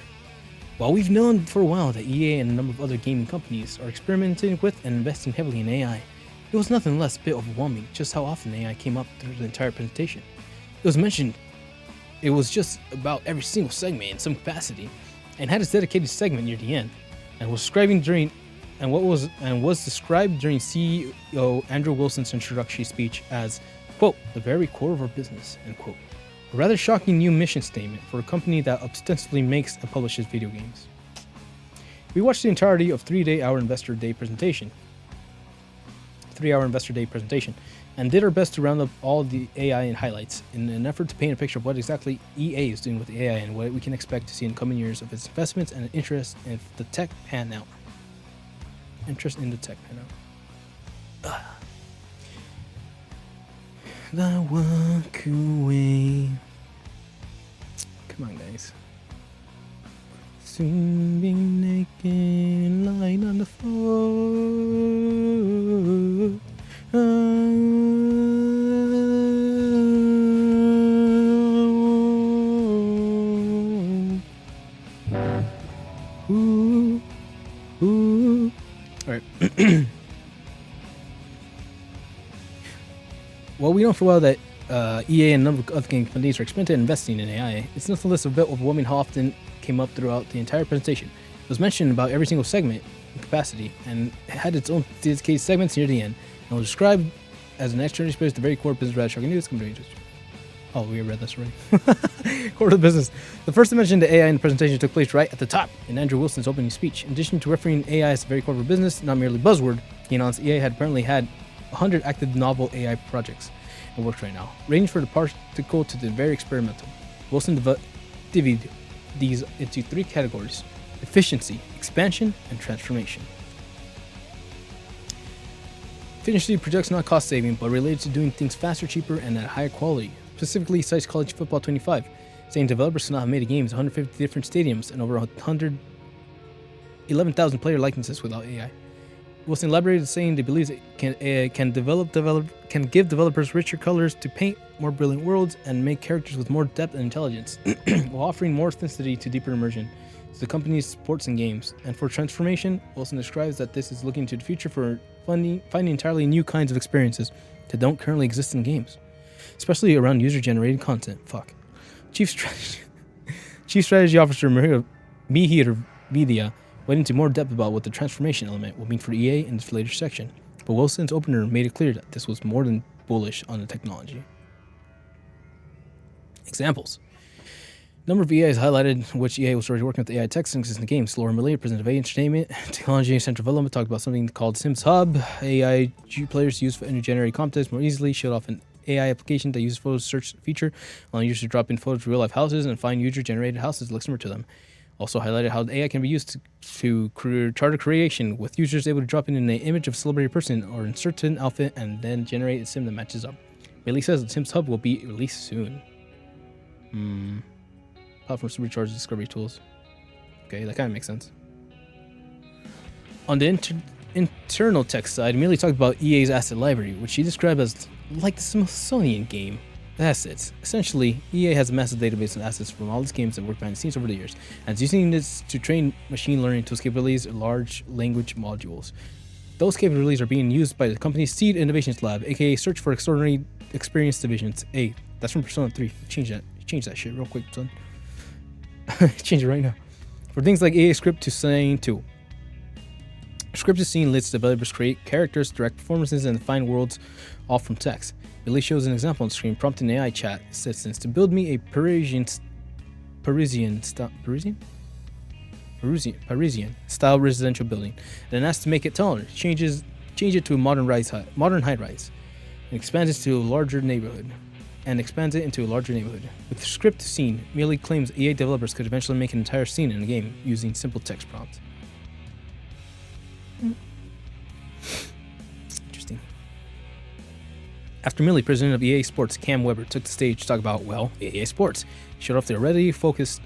While we've known for a while that EA and a number of other gaming companies are experimenting with and investing heavily in AI, it was nothing less a bit overwhelming just how often AI came up through the entire presentation. It was mentioned it was just about every single segment in some capacity, and had its dedicated segment near the end, and was describing during was described during CEO Andrew Wilson's introductory speech as, quote, the very core of our business, end quote. A rather shocking new mission statement for a company that ostensibly makes and publishes video games. We watched the entirety of 3-hour Investor Day presentation, and did our best to round up all the AI and highlights in an effort to paint a picture of what exactly EA is doing with AI and what we can expect to see in coming years of its investments and interest in the tech pan out. I walk away. Come on, guys. Soon be naked, lying on the floor. All right. Well, we know for a while that EA and a number of other game companies are experimenting and investing in AI. It's nonetheless a bit overwhelming how often came up throughout the entire presentation. It was mentioned about every single segment in capacity and had its own dedicated segments near the end, and was described as an external space, the very core business rather shocking news. Oh, we read this already. Core of the business. The first mention to AI in the presentation took place right at the top in Andrew Wilson's opening speech. In addition to referring AI as the very core of business, not merely buzzword, he announced EA had apparently had 100 active novel AI projects in works right now, ranging from the practical to the very experimental. Wilson divvied these into 3 categories: efficiency, expansion, and transformation. Efficiency projects not cost saving, but related to doing things faster, cheaper, and at higher quality. Specifically, cites College Football 25, saying developers cannot have made games 150 different stadiums and over 111,000 player likenesses without AI. Wilson elaborated, saying they believe it can give developers richer colors to paint more brilliant worlds and make characters with more depth and intelligence, while offering more authenticity to deeper immersion to the company's sports and games. And for transformation, Wilson describes that this is looking to the future for finding entirely new kinds of experiences that don't currently exist in games, especially around user-generated content. Chief Strategy Officer Mihir Vidya went into more depth about what the transformation element will mean for EA in this later section, but Wilson's opener made it clear that this was more than bullish on the technology. Examples. Number of EAs highlighted which EA was already working with AI tech since in the game. Slower Millie, President of AI Entertainment, Technology and Central Development talked about something called Sims Hub. AI players use for energy-generated content more easily, showed off an AI application that uses photo search feature, allowing users to drop in photos of real-life houses and find user-generated houses that look similar to them. Also highlighted how the AI can be used to chart a creation, with users able to drop in an image of a celebrity person or in certain outfit and then generate a sim that matches up. Bailey says the Sims Hub will be released soon. Platform supercharged discovery tools. Okay, that kind of makes sense. On the internal tech side, Amelia talked about EA's asset library, which she described as like the Smithsonian game assets. Essentially, EA has a massive database of assets from all its games that work behind the scenes over the years, and it's using this to train machine learning tools capabilities or large language modules. Those capabilities are being used by the company's Seed Innovations Lab, aka Search for Extraordinary Experience Divisions. Hey, that's from Persona 3. Change that shit real quick, son. Change it right now. For things like EA Script to Scene 2. Script to Scene lets developers create characters, direct performances, and define worlds all from text. Billy shows an example on screen, prompting AI chat assistants to build me a Parisian style residential building, then asks to make it taller. Change it to a modern high-rise, and expands it to a larger neighborhood. With Script to Scene, merely claims EA developers could eventually make an entire scene in a game using simple text prompts. Interesting. After Millie, president of EA Sports, Cam Weber, took the stage to talk about, EA Sports. He showed off their already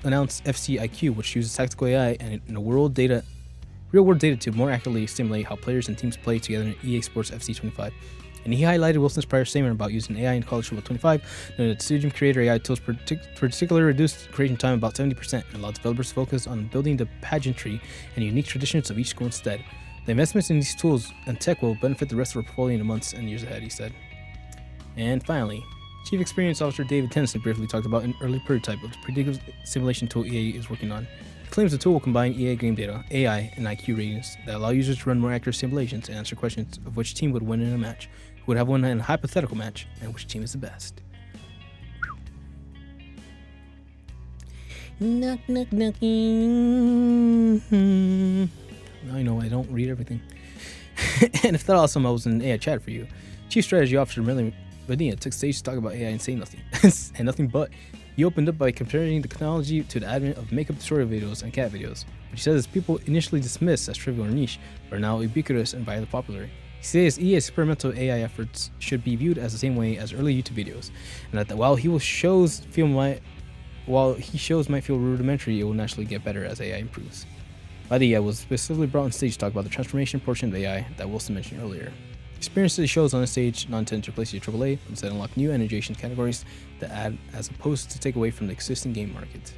announced FCIQ, which uses tactical AI and real-world data to more accurately simulate how players and teams play together in EA Sports FC25. And he highlighted Wilson's prior statement about using AI in College Football 25, noting that Studio Creator AI tools particularly reduced creation time about 70% and allowed developers to focus on building the pageantry and unique traditions of each school instead. The investments in these tools and tech will benefit the rest of our portfolio in the months and years ahead, he said. And finally, Chief Experience Officer David Tennyson briefly talked about an early prototype of the predictive simulation tool EA is working on. claims the tool will combine EA game data, AI, and IQ ratings that allow users to run more accurate simulations and answer questions of which team would win in a match, who would have won in a hypothetical match, and which team is the best. Knock, knock, knocking. Now you know I don't read everything. And if that awesome, I was in AI chat for you. Chief Strategy Officer Medina took stage to talk about AI and say nothing. And nothing but. He opened up by comparing the technology to the advent of makeup tutorial videos and cat videos, which he says people initially dismissed as trivial or niche, but are now ubiquitous and widely popular. He says EA's experimental AI efforts should be viewed as the same way as early YouTube videos, and that while he shows might feel rudimentary, it will naturally get better as AI improves. Medina was specifically brought on stage to talk about the transformation portion of AI that Wilson mentioned earlier. Experiences he shows on the stage not intended to replace the AAA, but instead unlock new and adjacent categories that add as opposed to take away from the existing game market.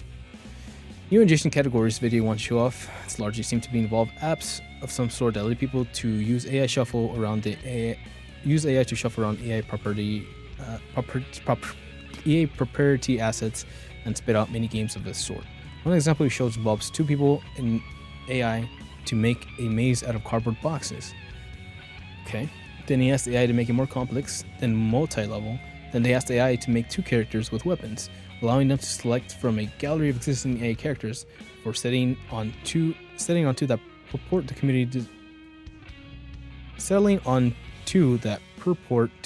New adjacent categories video wants to show off largely seem to be involve apps of some sort that allow people to use AI to shuffle around AI proprietary assets and spit out mini games of this sort. One example he shows involves two people in AI to make a maze out of cardboard boxes. Okay. Then he asked the AI to make it more complex, then multi-level. Then they asked the AI to make two characters with weapons, allowing them to select from a gallery of existing AI characters for setting onto that purport to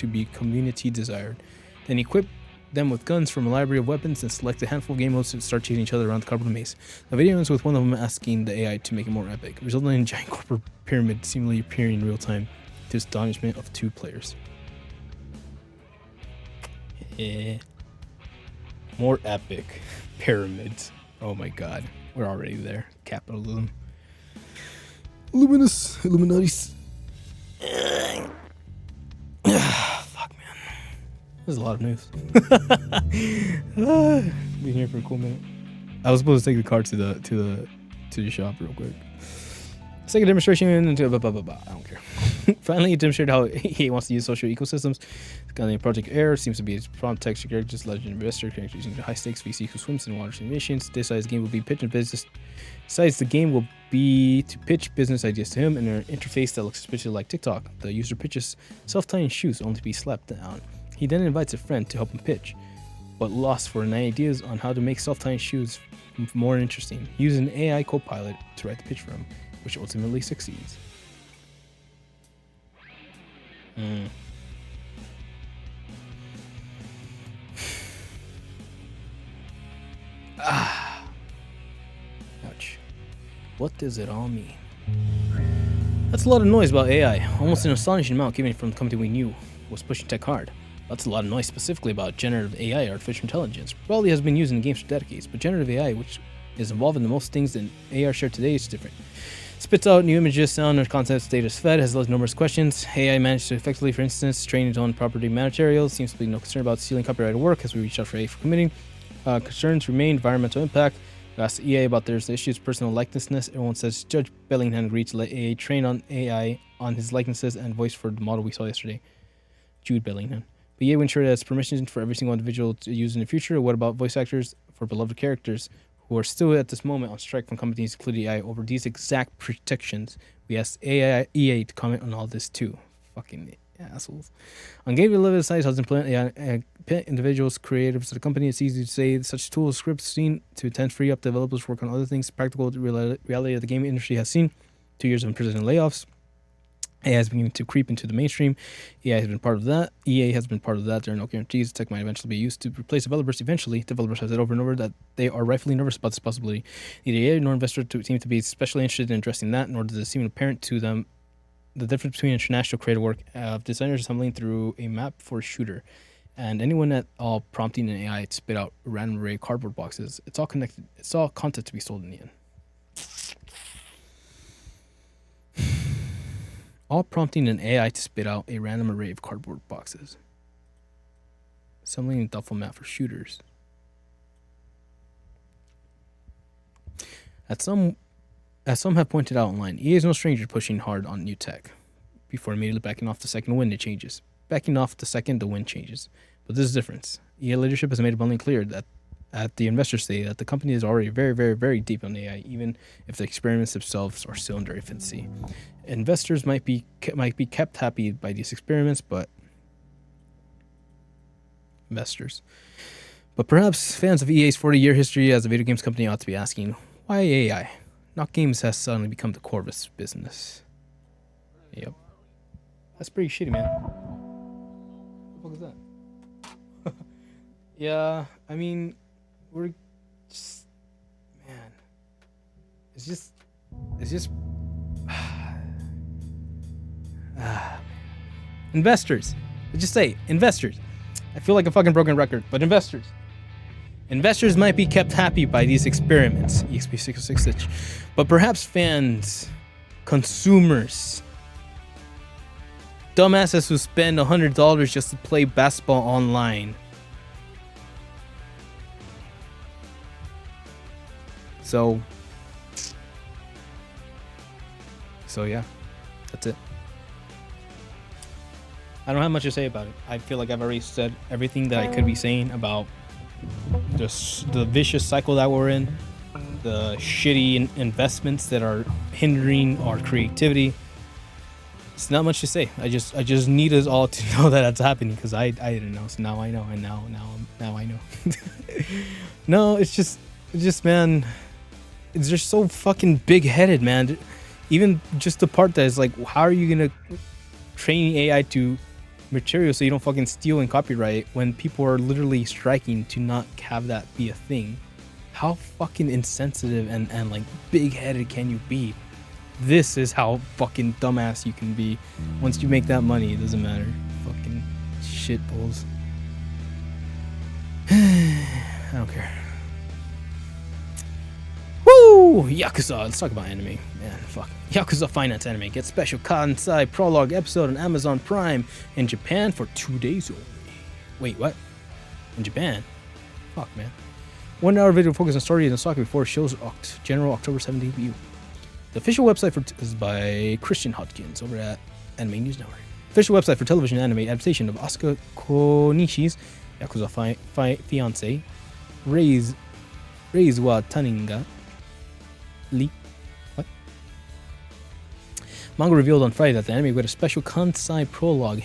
be community desired. Then equip them with guns from a library of weapons and select a handful of game modes to start chasing each other around the cardboard maze. The video ends with one of them asking the AI to make it more epic, resulting in a giant corporate pyramid seemingly appearing in real time, to the astonishment of two players. More epic pyramids. Oh my god, we're already there. Capitalism. Illuminatis. Fuck, man. There's a lot of news. Been here for a cool minute. I was supposed to take the car to the shop real quick. Second demonstration into blah blah blah blah. I don't care. Finally, he demonstrated how he wants to use social ecosystems. Gunning Project Air seems to be its prompt texture characters, legend investor characters using high stakes VC who swims in water simulations. This size game will be pitch and business. Besides, the game will be to pitch business ideas to him in an interface that looks especially like TikTok. The user pitches self-tying shoes only to be slapped down. He then invites a friend to help him pitch, but lost for any ideas on how to make self-tying shoes more interesting. He used an AI co-pilot to write the pitch for him, which ultimately succeeds. Ouch. What does it all mean? That's a lot of noise about AI, almost an astonishing amount given from the company we knew was pushing tech hard. That's a lot of noise specifically about generative AI, artificial intelligence. Probably has been used in games for decades, but generative AI, which is involved in the most things that AI share today, is different. Spits out new images, sound, or content data is fed, has numerous questions. AI managed to effectively, for instance, train its own property materials. Seems to be no concern about stealing copyrighted work as we reach out for AI for committing. Concerns remain environmental impact. We asked EA about their issues, personal likenesses. Everyone says Judge Bellingham agreed to let AA train on AI on his likenesses and voice for the model we saw yesterday. Jude Bellingham. But EA will ensure that it's permissions for every single individual to use in the future. What about voice actors for beloved characters who are still at this moment on strike from companies including AI over these exact protections? We asked EA to comment on all this too. Fucking assholes. On game limited size has implemented AI individuals, creatives of the company. It's easy to say such tools, scripts seen to intend free up developers work on other things. Practical reality of the gaming industry has seen 2 years of imprisonment layoffs. AI has begun to creep into the mainstream. AI has been part of that. EA has been part of that. There are no guarantees. Tech might eventually be used to replace developers eventually. Developers have said over and over that they are rightfully nervous about this possibility. Neither EA nor investors seem to be especially interested in addressing that, nor does it seem apparent to them the difference between international creative work of designers assembling through a map for a shooter and anyone at all prompting an AI to spit out a random array of cardboard boxes. It's all connected. It's all content to be sold in the end. All prompting an AI to spit out a random array of cardboard boxes. Assembling a duffel map for shooters. As some have pointed out online, EA is no stranger to pushing hard on new tech, before immediately backing off the second when it changes. Backing off the second, the wind changes. But there's a difference. EA leadership has made it abundantly clear that at the investor say that the company is already very, very, very deep on AI, even if the experiments themselves are still in their infancy. Investors might be kept happy by these experiments, but perhaps fans of EA's 40-year history as a video games company ought to be asking, why AI? Not games has suddenly become the core of its business. Yep. That's pretty shitty, man. What the fuck is that? Yeah, I mean, we're just, man. It's just investors. Let's just say investors. I feel like a fucking broken record, but investors. Investors might be kept happy by these experiments, EXP606, but perhaps fans, consumers, dumbasses who spend $100 just to play basketball online. So yeah, that's it. I don't have much to say about it. I feel like I've already said everything that I could be saying about the vicious cycle that we're in, the shitty investments that are hindering our creativity. It's not much to say. I just need us all to know that that's happening, because I didn't know, so now I know, and now I know. No, it's just man, it's just so fucking big-headed, man. Even just the part that is like, how are you gonna train AI to material so you don't fucking steal and copyright when people are literally striking to not have that be a thing? How fucking insensitive and like big-headed can you be? This is how fucking dumbass you can be. Once you make that money, it doesn't matter. Fucking shitballs. I don't care. Woo! Yakuza. Let's talk about anime. Man, fuck. Yakuza Finance Anime gets special Kansai prologue episode on Amazon Prime in Japan for 2 days only. Wait, what? In Japan? Fuck, man. 1 hour video focus on story and soccer before shows general October 7th debut. The official website is by Christian Hodkins over at Anime News Network. Official website for television anime adaptation of Asuka Konishi's Yakuza fiance, Reiz wa Taninga leak. What? Manga revealed on Friday that the anime would get a special Kansai prologue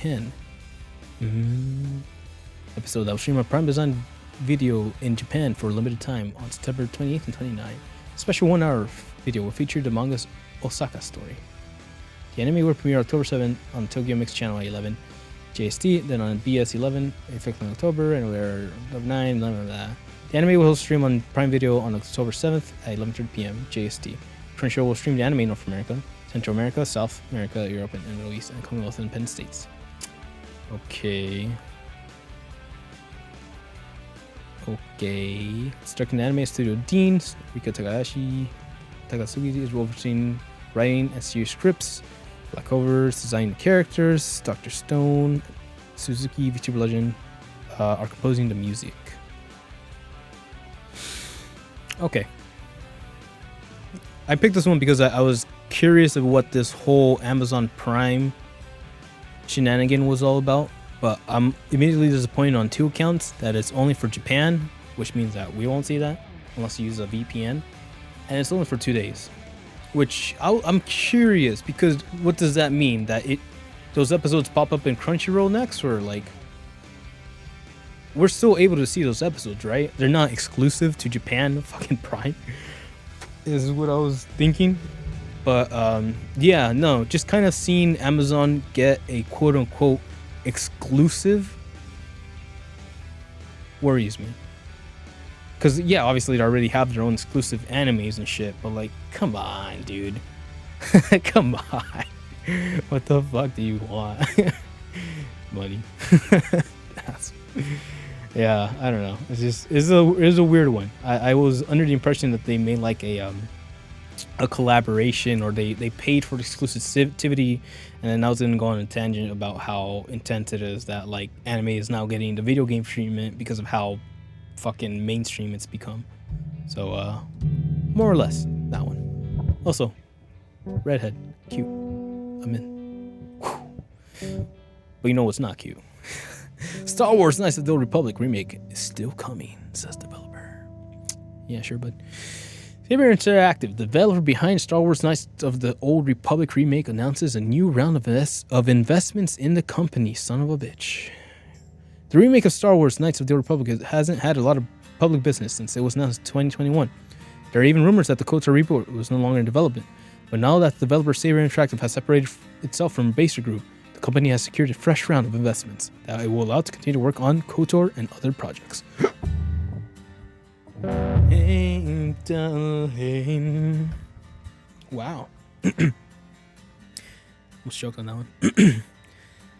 episode that will stream on Prime Design Video in Japan for a limited time on September 28th and 29th. Special 1 hour video will feature the manga's Osaka story. The anime will premiere October 7th on Tokyo Mix Channel 11 JST, then on BS 11 effective in October, and we're 9, blah blah blah. The anime will stream on Prime Video on October 7th at 11:30 p.m. JST. Crunchyroll will stream the anime in North America, Central America, South America, Europe, and Middle East, and Commonwealth and Independent States. Okay. It's directed anime studio Dean Rika Takasugi is overseeing writing and series scripts. Black Covers designing the characters. Dr. Stone, Suzuki, VTuber legend are composing the music. Okay. I picked this one because I was curious of what this whole Amazon Prime shenanigan was all about. But I'm immediately disappointed on 2 accounts that it's only for Japan, which means that we won't see that unless you use a VPN. And it's only for 2 days, which I'm curious, because what does that mean? That those episodes pop up in Crunchyroll next, or like we're still able to see those episodes, right? They're not exclusive to Japan fucking Prime. Is what I was thinking. But yeah, no, just kind of seeing Amazon get a quote unquote exclusive worries me. Because yeah, obviously they already have their own exclusive animes and shit, but like, come on, dude. Come on. What the fuck do you want? Money. Yeah, I don't know. It's a weird one. I was under the impression that they made like a collaboration, or they paid for exclusivity, and then I was gonna go on a tangent about how intense it is that like anime is now getting the video game treatment because of how fucking mainstream it's become. So more or less that one. Also, redhead, cute. I'm in. Whew. But you know what's not cute? Star Wars Knights of the Old Republic remake is still coming, says developer. Yeah, sure, bud. Saber Interactive, developer behind Star Wars Knights of the Old Republic remake, announces a new round of investments in the company. Son of a bitch. The remake of Star Wars Knights of the Old Republic hasn't had a lot of public business since it was announced in 2021. There are even rumors that the KOTOR reboot was no longer in development. But now that the developer Saber Interactive has separated itself from Basic Group, the company has secured a fresh round of investments that it will allow to continue to work on KOTOR and other projects. Hey, darling. Wow. Almost choked on that one.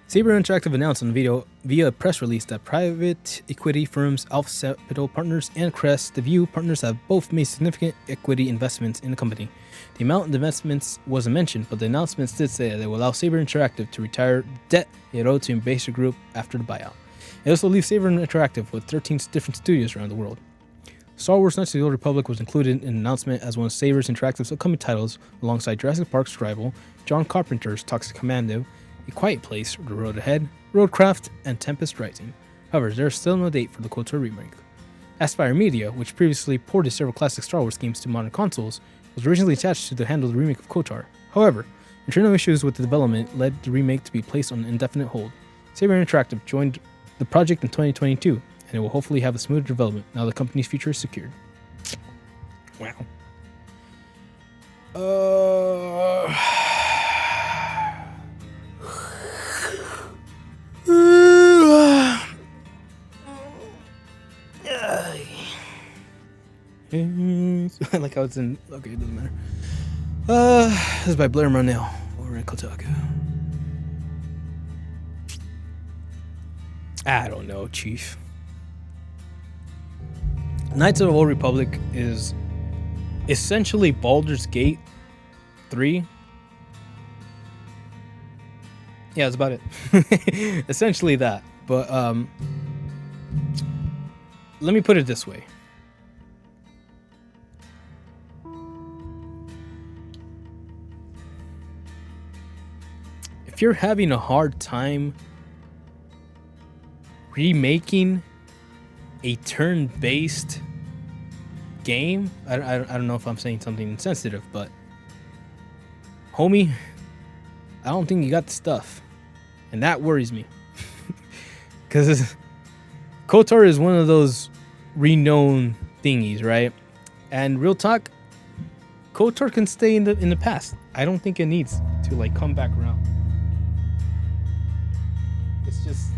Saber Interactive announced on the video via a press release that private equity firms Alpha Capital Partners and Crest the View Partners have both made significant equity investments in the company. The amount of investments wasn't mentioned, but the announcements did say that they will allow Saber Interactive to retire debt it owed to Basic Group after the buyout. It also leaves Saber Interactive with 13 different studios around the world. Star Wars Knights of the Old Republic was included in an announcement as one of Saber Interactive's upcoming titles, alongside Jurassic Park's rival, John Carpenter's Toxic Commando, A Quiet Place, The Road Ahead, Roadcraft, and Tempest Rising. However, there is still no date for the KOTOR remake. Aspire Media, which previously ported several classic Star Wars games to modern consoles, was originally attached to handle the remake of KOTOR. However, internal issues with the development led the remake to be placed on an indefinite hold. Saber Interactive joined the project in 2022, and it will hopefully have a smoother development now the company's future is secured. Wow. I like how it's in. Okay, it doesn't matter. This is by Blair Marnell over at Kotaku. I don't know, Chief. Knights of the Old Republic is essentially Baldur's Gate 3. Yeah, that's about it. Essentially that. But let me put it this way. If you're having a hard time remaking a turn-based game, I don't know if I'm saying something insensitive, but homie, I don't think you got the stuff, and that worries me. Because KOTOR is one of those renowned thingies, right? And real talk, KOTOR can stay in the past. I don't think it needs to like come back around. It's just,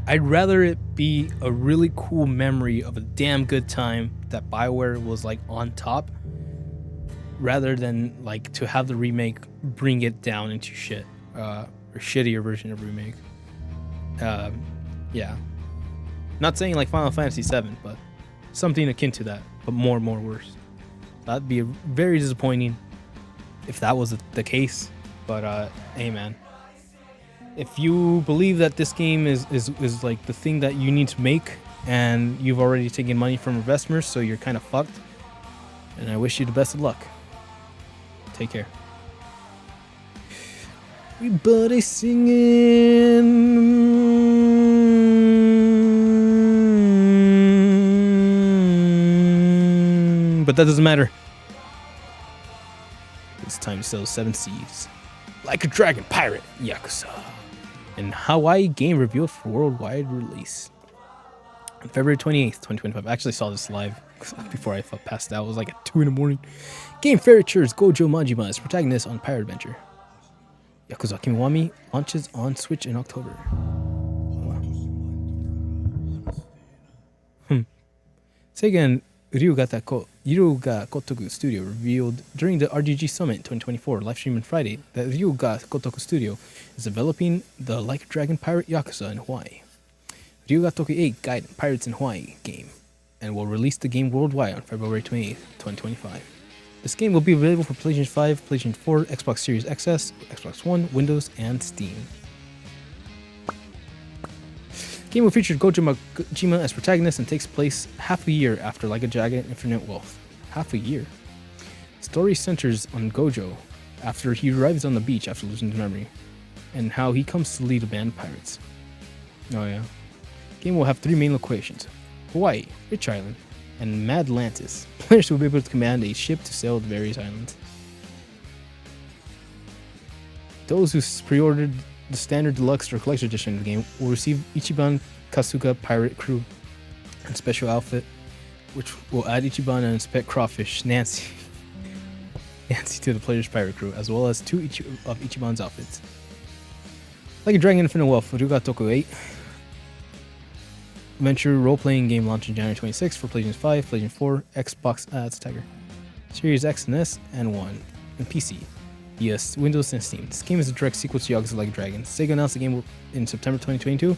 I'd rather it be a really cool memory of a damn good time that BioWare was like on top, rather than like to have the remake bring it down into shit, or shittier version of remake. Yeah, not saying like Final Fantasy VII, but something akin to that, but more worse. That'd be very disappointing if that was the case. But hey man, if you believe that this game is like the thing that you need to make, and you've already taken money from investors, so you're kind of fucked, and I wish you the best of luck. Take care. Everybody singing, but that doesn't matter. It's time to sell 7 Seas. Like a Dragon Pirate, Yakuza. And Hawaii game revealed for worldwide release. On February 28th, 2025. I actually saw this live before I passed out. It was like at 2 a.m. Game features Gojo Majima as protagonist on Pirate Adventure. Yakuza Kiwami launches on Switch in October. Wow. Sega and Ryuga Kotoku Studio revealed during the RGG Summit 2024 live stream on Friday that Ryuga Kotoku Studio is developing the Like a Dragon Pirate Yakuza in Hawaii. Ryuga Toku 8 Gaiden Pirates in Hawaii game, and will release the game worldwide on February 28th, 2025. This game will be available for PlayStation 5, PlayStation 4, Xbox Series XS, Xbox One, Windows, and Steam. The game will feature Gojo Majima as protagonist and takes place half a year after Like a Dragon Infinite Wealth. Half a year. Story centers on Gojo after he arrives on the beach after losing his memory, and how he comes to lead a band of pirates. Oh yeah. The game will have 3 main locations: Hawaii, Rich Island, and Madlantis. Players will be able to command a ship to sail the various islands. Those who pre-ordered the standard deluxe or collector edition of the game will receive Ichiban Kasuga Pirate Crew and special outfit, which will add Ichiban and its pet crawfish, Nancy, to the player's pirate crew, as well as 2 of Ichiban's outfits. Like a Dragon Infinite Wealth, Furuga Toku 8. Adventure role-playing game launching January 26 for PlayStation 5, PlayStation 4, Xbox, it's a tiger, Series X and S, and 1, and PC. Yes, Windows and Steam. This game is a direct sequel to Yakuza Like a Dragon. Sega announced the game in September 2022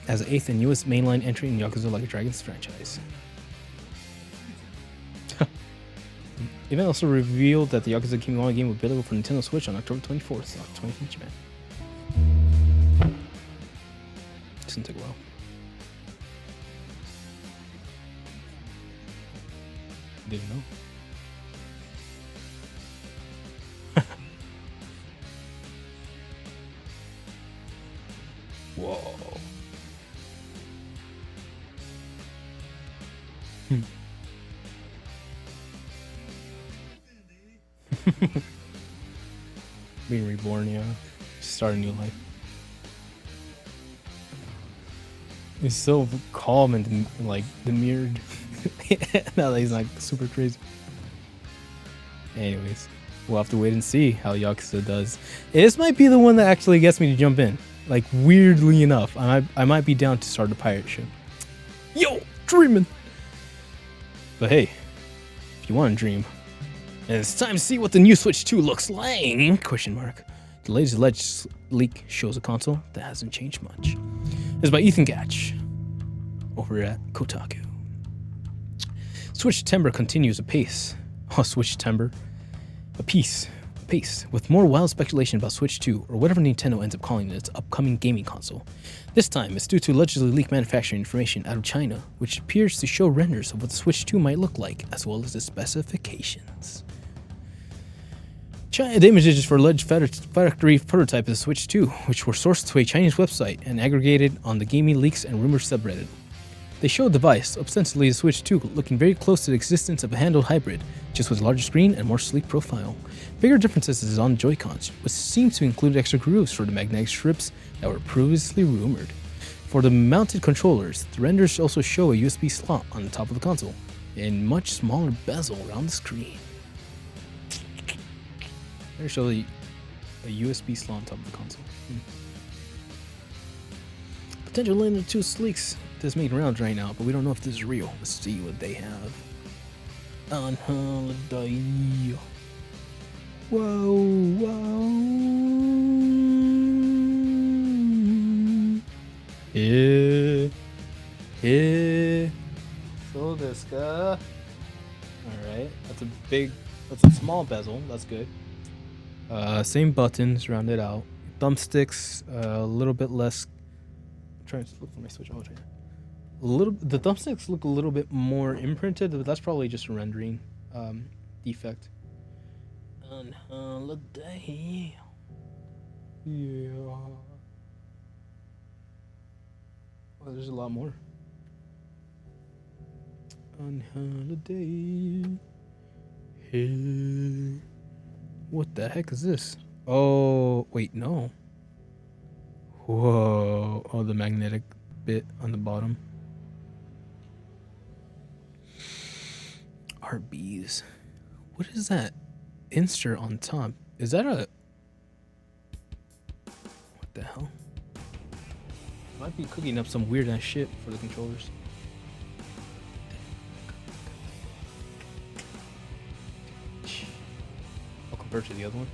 as the 8th and newest mainline entry in Yakuza Like a Dragon's franchise. The event also revealed that the Yakuza Kiwami game will be available for Nintendo Switch on October 24th, 2020 in Japan. It's gonna take a while. Didn't know. Whoa. Being reborn, yeah. Start a new life. He's so calm and like demurred. Now that he's like super crazy. Anyways, we'll have to wait and see how Yakuza does. This might be the one that actually gets me to jump in. Like, weirdly enough, I might be down to start a pirate ship. Yo, dreaming. But hey, if you want to dream, and it's time to see what the new Switch 2 looks like? Question mark. The latest alleged leak shows a console that hasn't changed much. It's by Ethan Gatch over at Kotaku. Switch Timber continues apace. Oh, Switch Timber. Apace, with more wild speculation about Switch 2, or whatever Nintendo ends up calling its upcoming gaming console. This time, it's due to allegedly leaked manufacturing information out of China, which appears to show renders of what the Switch 2 might look like, as well as the specifications. The images for alleged factory prototype of the Switch 2, which were sourced to a Chinese website and aggregated on the Gaming Leaks and Rumors subreddit. They show a device, ostensibly the Switch 2, looking very close to the existence of a handheld hybrid, just with a larger screen and more sleek profile. Bigger differences is on Joy-Cons, which seem to include extra grooves for the magnetic strips that were previously rumored. For the mounted controllers, the renders also show a USB slot on the top of the console, and much smaller bezel around the screen. They show a USB slot on top of the console. Potential Linear 2 leaks that's making rounds right now, but we don't know if this is real. Let's see what they have on holiday. Whoa. So this guy. Alright, that's a small bezel, that's good. Same buttons, rounded out. Thumbsticks, a little bit less. I'm trying to look for my Switch. The thumbsticks look a little bit more imprinted, but that's probably just a rendering defect. On holiday. Yeah. Well, there's a lot more. On holiday. Hey. What the heck is this? Oh, wait, no. Whoa. Oh, the magnetic bit on the bottom. RBs. What is that insert on top? Is that a... What the hell? Might be cooking up some weird ass shit for the controllers. I'll compare to the other one.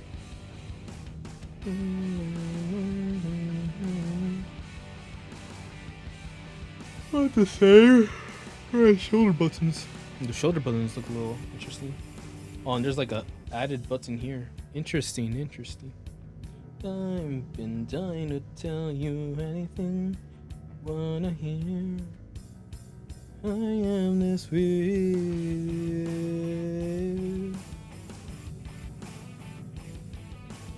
Not the same. Alright, shoulder buttons. The shoulder buttons look a little interesting. Oh, and there's like a added button here. Interesting. I've been dying to tell you anything wanna hear. I am this way.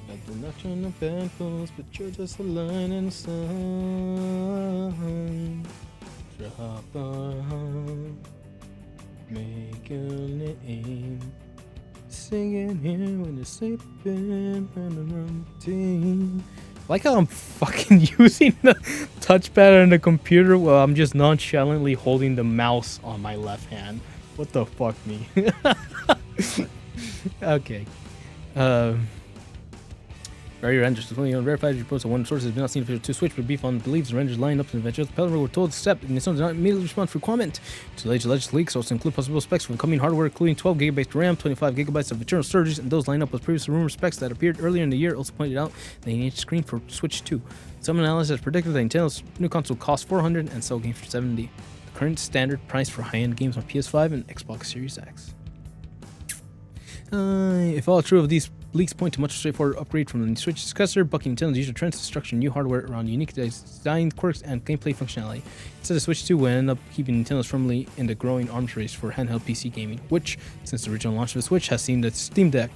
Got the notch on the bedpost, but you're just a line in the sun. Right. hop on, make a name, singing here when you're sleeping on the routine. Like how I'm fucking using the touchpad on the computer while I'm just nonchalantly holding the mouse on my left hand. What the fuck, me? Okay. Very renders. The only unverified reports of one source has been not seen to switch, but Beef on believes the renders line up and eventually the Pellerin were told to step, and Nintendo did not immediately respond for comment. To alleged leaks also include possible specs for incoming hardware, including 12 GB RAM, 25 GB of internal storage, and those line up with previous rumor specs that appeared earlier in the year. Also pointed out they need a screen for Switch 2. Some analysts have predicted that Nintendo's new console costs $400 and sell games for $70. The current standard price for high-end games on PS5 and Xbox Series X. If all true of these leaks point to much straightforward upgrade from the Switch successor, bucking Nintendo's user trends to structure new hardware around unique design quirks and gameplay functionality. Instead, the Switch 2 will end up keeping Nintendo firmly in the growing arms race for handheld PC gaming, which, since the original launch of the Switch, has seen the Steam Deck,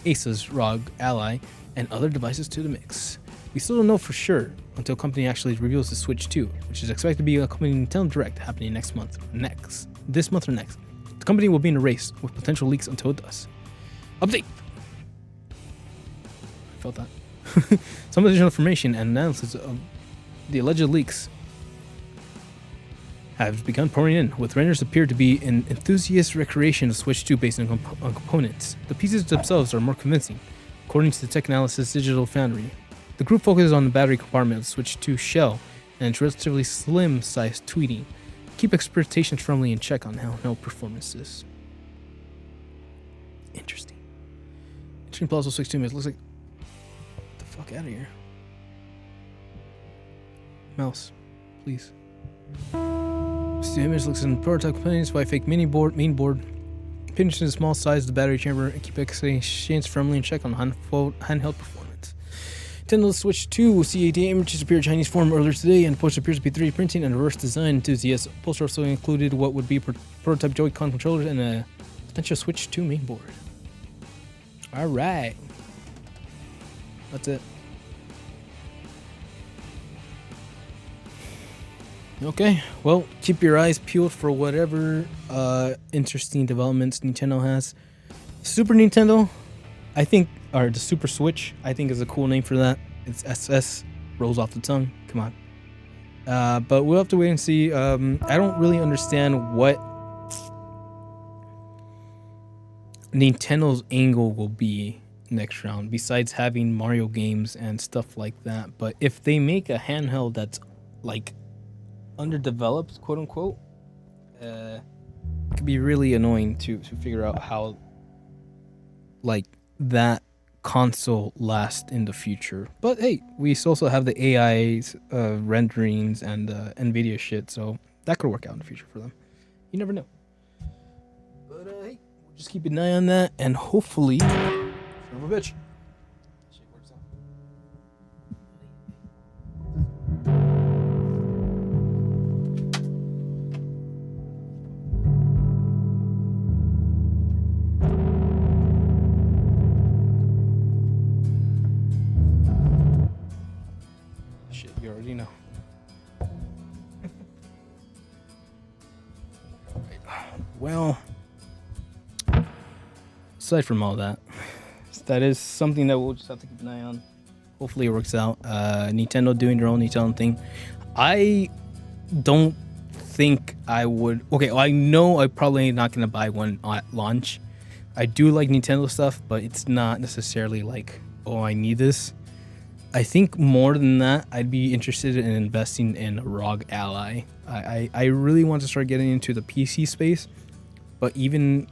Asus ROG Ally, and other devices to the mix. We still don't know for sure until the company actually reveals the Switch 2, which is expected to be a company Nintendo Direct happening this month or next. The company will be in a race with potential leaks until it does. Update! I felt that. Some additional information and analysis of the alleged leaks have begun pouring in, with renders appear to be an enthusiast recreation of Switch 2 based on components. The pieces themselves are more convincing, according to the tech analysis Digital Foundry. The group focuses on the battery compartment of the Switch 2 shell and its relatively slim-sized tweeting. Keep expectations firmly in check on handheld performances. Interesting. Interesting Plaza 62 minutes. Looks like. Get the fuck out of here. Mouse, please. This image looks in prototype components by fake main board. Pinch in the small size of the battery chamber and keep expectations firmly in check on handheld performance. Nintendo Switch 2 will see the images appear in Chinese form earlier today, and the poster appears to be 3D printing and reverse design enthusiasts. The poster also included what would be prototype Joy-Con controllers and a potential Switch 2 mainboard. Alright. That's it. Okay, well, keep your eyes peeled for whatever interesting developments Nintendo has. Super Nintendo, I think, or the Super Switch, I think is a cool name for that. It's SS, rolls off the tongue. Come on. But we'll have to wait and see. I don't really understand what Nintendo's angle will be next round, besides having Mario games and stuff like that. But if they make a handheld that's like underdeveloped, quote unquote, it could be really annoying to figure out how like that console lasts in the future. But hey, we also have the AI's renderings and NVIDIA shit, so that could work out in the future for them. You never know. But hey, we'll just keep an eye on that, and hopefully, son of a bitch. Shit works out. Shit, you already know. Well, aside from all that, that is something that we'll just have to keep an eye on. Hopefully it works out. Nintendo doing their own Nintendo thing. I don't think I would. Okay, well, I know I'm probably not going to buy one at launch. I do like Nintendo stuff, but it's not necessarily like, oh, I need this. I think more than that, I'd be interested in investing in ROG Ally. I really want to start getting into the PC space, but even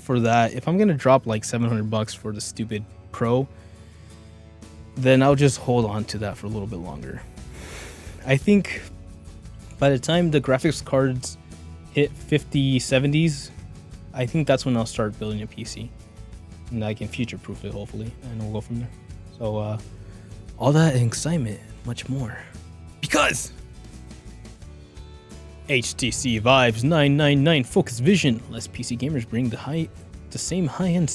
for that, if I'm gonna drop like $700 for the stupid Pro, then I'll just hold on to that for a little bit longer. I think by the time the graphics cards hit 5070s, I think that's when I'll start building a PC, and I can future-proof it hopefully, and we'll go from there. So all that excitement, much more, because HTC Vive's 999 Focus Vision lets PC gamers bring the same high-end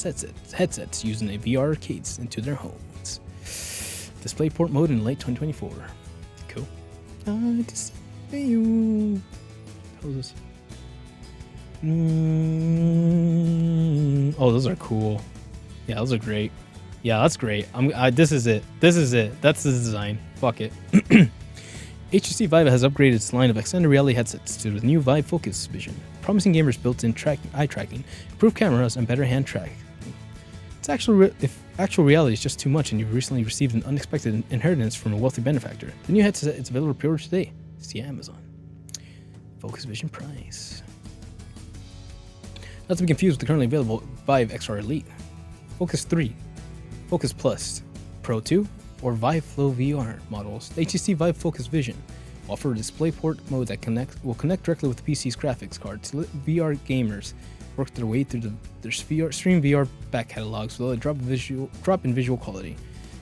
headsets using a VR arcades into their homes. DisplayPort mode in late 2024. Cool. How's this? Oh, those are cool. Yeah, those are great. Yeah, that's great. This is it. This is it. That's the design. Fuck it. HTC Vive has upgraded its line of extended reality headsets to the new Vive Focus Vision, promising gamers built-in eye tracking, improved cameras, and better hand tracking. If actual reality is just too much and you've recently received an unexpected inheritance from a wealthy benefactor, the new headset is available to pre-order today. See Amazon. Focus Vision price. Not to be confused with the currently available Vive XR Elite, Focus 3, Focus Plus, Pro 2, or Vive Flow VR models. The HTC Vive Focus Vision offer a DisplayPort mode that will connect directly with the PC's graphics card to let VR gamers work their way through their stream VR back catalogs without a drop in visual quality.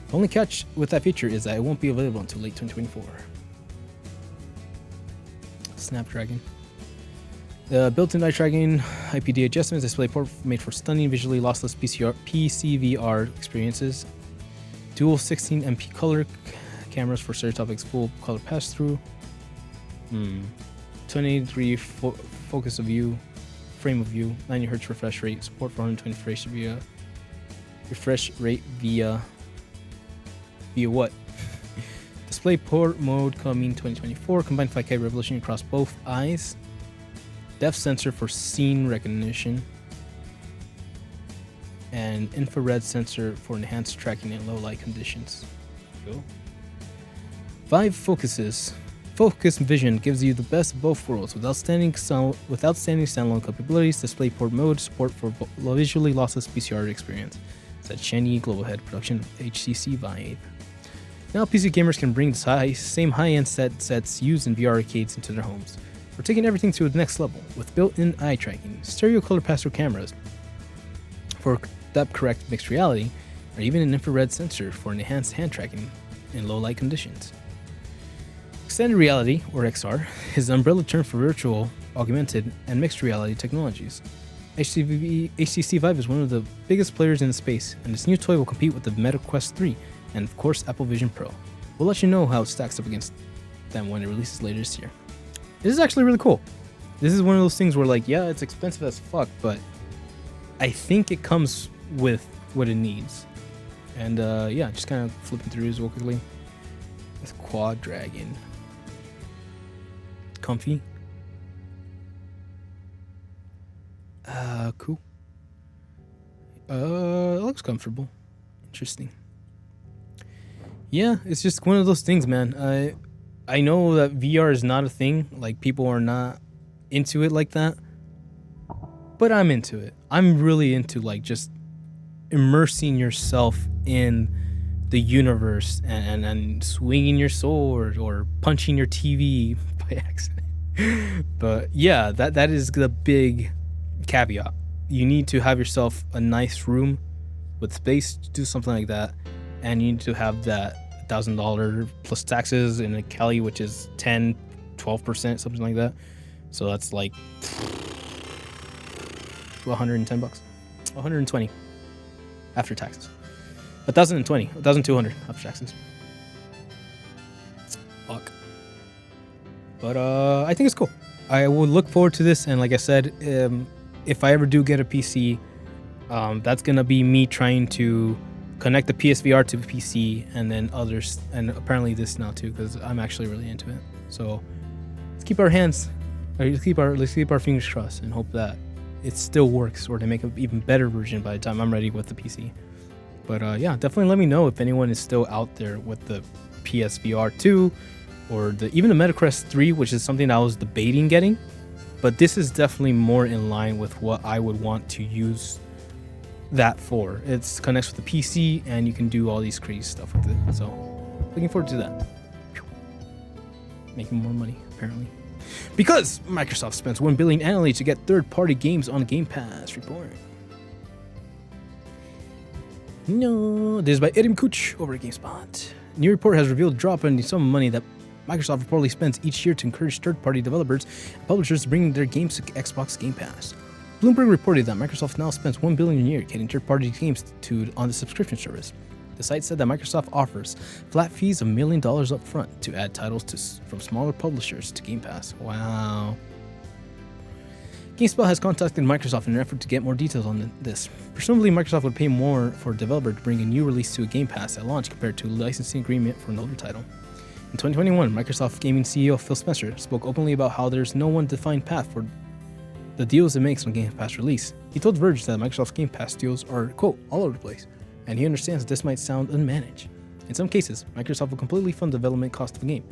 The only catch with that feature is that it won't be available until late 2024. Snapdragon. The built-in eye tracking, IPD adjustments, DisplayPort made for stunning, visually lossless PCVR experiences. Dual 16MP color cameras for stereoscopic full color pass-through. 2080 focus of view, frame of view, 90Hz refresh rate, support for 120 refresh rate via what? DisplayPort mode coming 2024. Combined 5K resolution across both eyes. Depth sensor for scene recognition. And infrared sensor for enhanced tracking in low light conditions. Cool. Vive Focus Vision gives you the best of both worlds with outstanding standalone capabilities, DisplayPort mode, support for visually lossless PCR experience. Said Shenyi Global Head production of HTC Vive. Now PC gamers can bring the same high-end sets used in VR arcades into their homes. We're taking everything to the next level with built-in eye tracking, stereo color pass-through cameras for depth-correct mixed reality, or even an infrared sensor for enhanced hand tracking in low-light conditions. Extended reality, or XR, is the umbrella term for virtual, augmented, and mixed reality technologies. HTC Vive is one of the biggest players in the space, and this new toy will compete with the Meta Quest 3 and, of course, Apple Vision Pro. We'll let you know how it stacks up against them when it releases later this year. This is actually really cool. This is one of those things where, like, yeah, it's expensive as fuck, but I think it comes with what it needs. And, yeah, just kind of flipping through this real quickly. This Quad Dragon. Comfy. Cool. It looks comfortable. Interesting. Yeah, it's just one of those things, man. I know that VR is not a thing. Like, people are not into it like that. But I'm into it. I'm really into, like, just immersing yourself in the universe and swinging your sword or punching your TV by accident. But yeah, that is the big caveat. You need to have yourself a nice room with space to do something like that, and you need to have that $1,000 plus taxes in a Cali, which is 10-12%, something like that. So that's like $110, $120 after taxes. 1,200 after taxes. Fuck. But I think it's cool. I will look forward to this, and like I said, if I ever do get a PC, that's gonna be me trying to connect the PSVR to the PC, and then others, and apparently this now too, because I'm actually really into it. So let's keep our fingers crossed and hope that it still works, or they make an even better version by the time I'm ready with the PC. But yeah, definitely let me know if anyone is still out there with the PSVR 2 or even the Meta Quest 3, which is something I was debating getting. But this is definitely more in line with what I would want to use that for. It connects with the PC, and you can do all these crazy stuff with it. So looking forward to that. Making more money, apparently. Because Microsoft spends $1 billion annually to get third-party games on Game Pass report. No, this is by Edim Kuch over at GameSpot. New report has revealed a drop in the sum of money that Microsoft reportedly spends each year to encourage third-party developers and publishers to bring their games to Xbox Game Pass. Bloomberg reported that Microsoft now spends $1 billion a year getting third-party games on the subscription service. The site said that Microsoft offers flat fees of $1 million up front to add titles from smaller publishers to Game Pass. Wow. GameSpot has contacted Microsoft in an effort to get more details on this. Presumably, Microsoft would pay more for a developer to bring a new release to a Game Pass at launch compared to a licensing agreement for an older title. In 2021, Microsoft Gaming CEO Phil Spencer spoke openly about how there's no one defined path for the deals it makes on Game Pass release. He told Verge that Microsoft's Game Pass deals are, quote, all over the place, and he understands this might sound unmanaged. In some cases, Microsoft will completely fund the development cost of a game.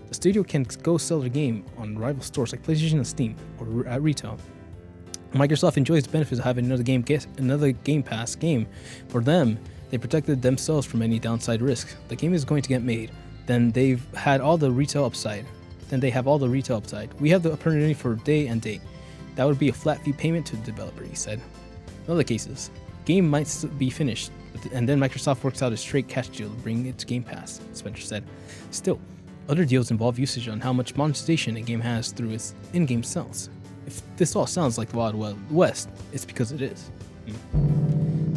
The studio can go sell their game on rival stores like PlayStation and Steam, or at retail. Microsoft enjoys the benefits of having another Game Pass game. For them, they protected themselves from any downside risks. The game is going to get made. Then they have all the retail upside. We have the opportunity for day and date. That would be a flat fee payment to the developer, he said. In other cases, game might still be finished, and then Microsoft works out a straight cash deal to bring it to Game Pass, Spencer said. Still, other deals involve usage on how much monetization a game has through its in-game sales. If this all sounds like the Wild West, it's because it is.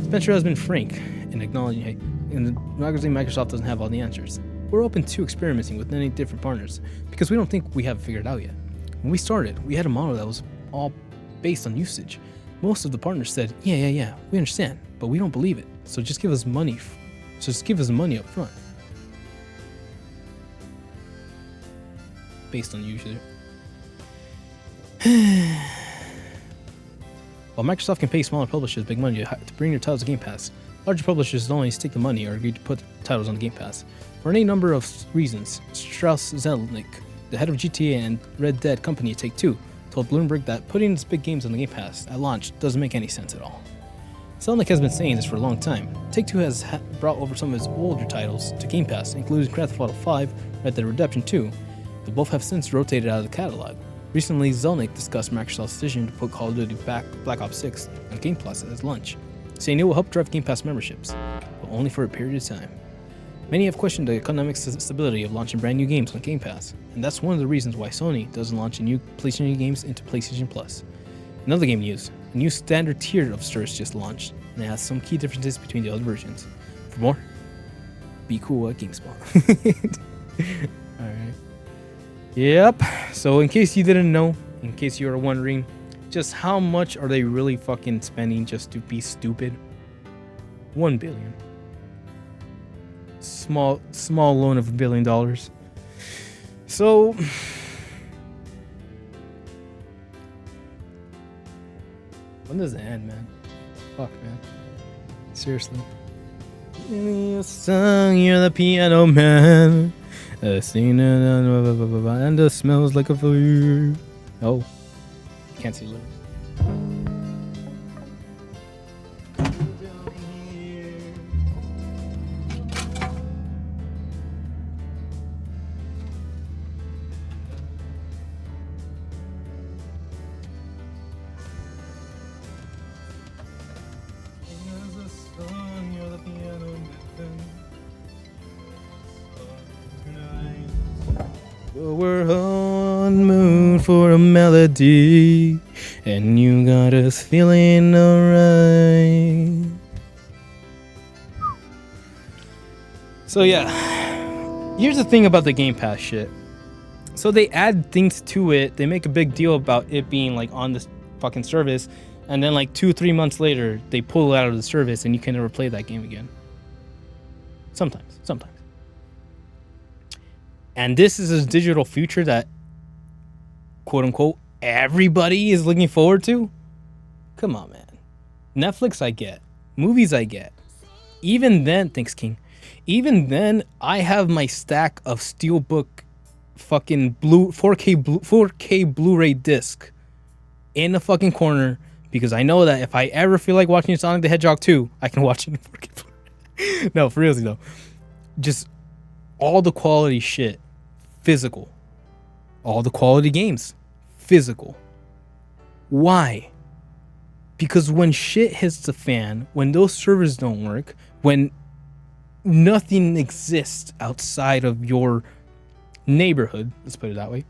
Spencer has been frank in acknowledging, Microsoft doesn't have all the answers. We're open to experimenting with many different partners because we don't think we have it figured out yet. When we started, we had a model that was all based on usage. Most of the partners said, yeah, we understand, but we don't believe it. So just give us money. Up front. Based on usage. While Microsoft can pay smaller publishers big money to bring their titles to Game Pass, larger publishers don't only take the money or agree to put titles on the Game Pass. For any number of reasons, Strauss Zelnick, the head of GTA and Red Dead company at Take-Two, told Bloomberg that putting its big games on the Game Pass at launch doesn't make any sense at all. Zelnick has been saying this for a long time. Take-Two has brought over some of its older titles to Game Pass, including Grand Theft Auto 5, Red Dead Redemption 2, but both have since rotated out of the catalog. Recently, Zelnick discussed Microsoft's decision to put Call of Duty Black Ops 6 on Game Pass at its launch, saying it will help drive Game Pass memberships, but only for a period of time. Many have questioned the economic stability of launching brand new games on Game Pass, and that's one of the reasons why Sony doesn't launch new PlayStation games into PlayStation Plus. Another game news, a new standard tier of service just launched, and it has some key differences between the other versions. For more, be cool at GameSpot. Alright. Yep, so in case you didn't know, in case you were wondering, just how much are they really fucking spending just to be stupid? $1 billion. Small loan of $1 billion. So when does it end, man? Fuck, man. Seriously. You're the piano man. Singing and it smells like a fire. Oh, can't see lyrics. We're on the moon for a melody, and you got us feeling alright. So yeah, here's the thing about the Game Pass shit. So they add things to it, they make a big deal about it being like on this fucking service, and then like 2-3 months later, they pull it out of the service and you can never play that game again. Sometimes. And this is a digital future that, quote unquote, everybody is looking forward to? Come on, man. Netflix I get. Movies I get. Even then, thanks King. Even then, I have my stack of Steelbook fucking 4K Blu-ray disc in the fucking corner because I know that if I ever feel like watching Sonic the Hedgehog 2, I can watch it in 4K Blu-ray. No, for real though. Just all the quality shit. Physical. All the quality games. Physical. Why? Because when shit hits the fan, when those servers don't work, when nothing exists outside of your neighborhood, let's put it that way,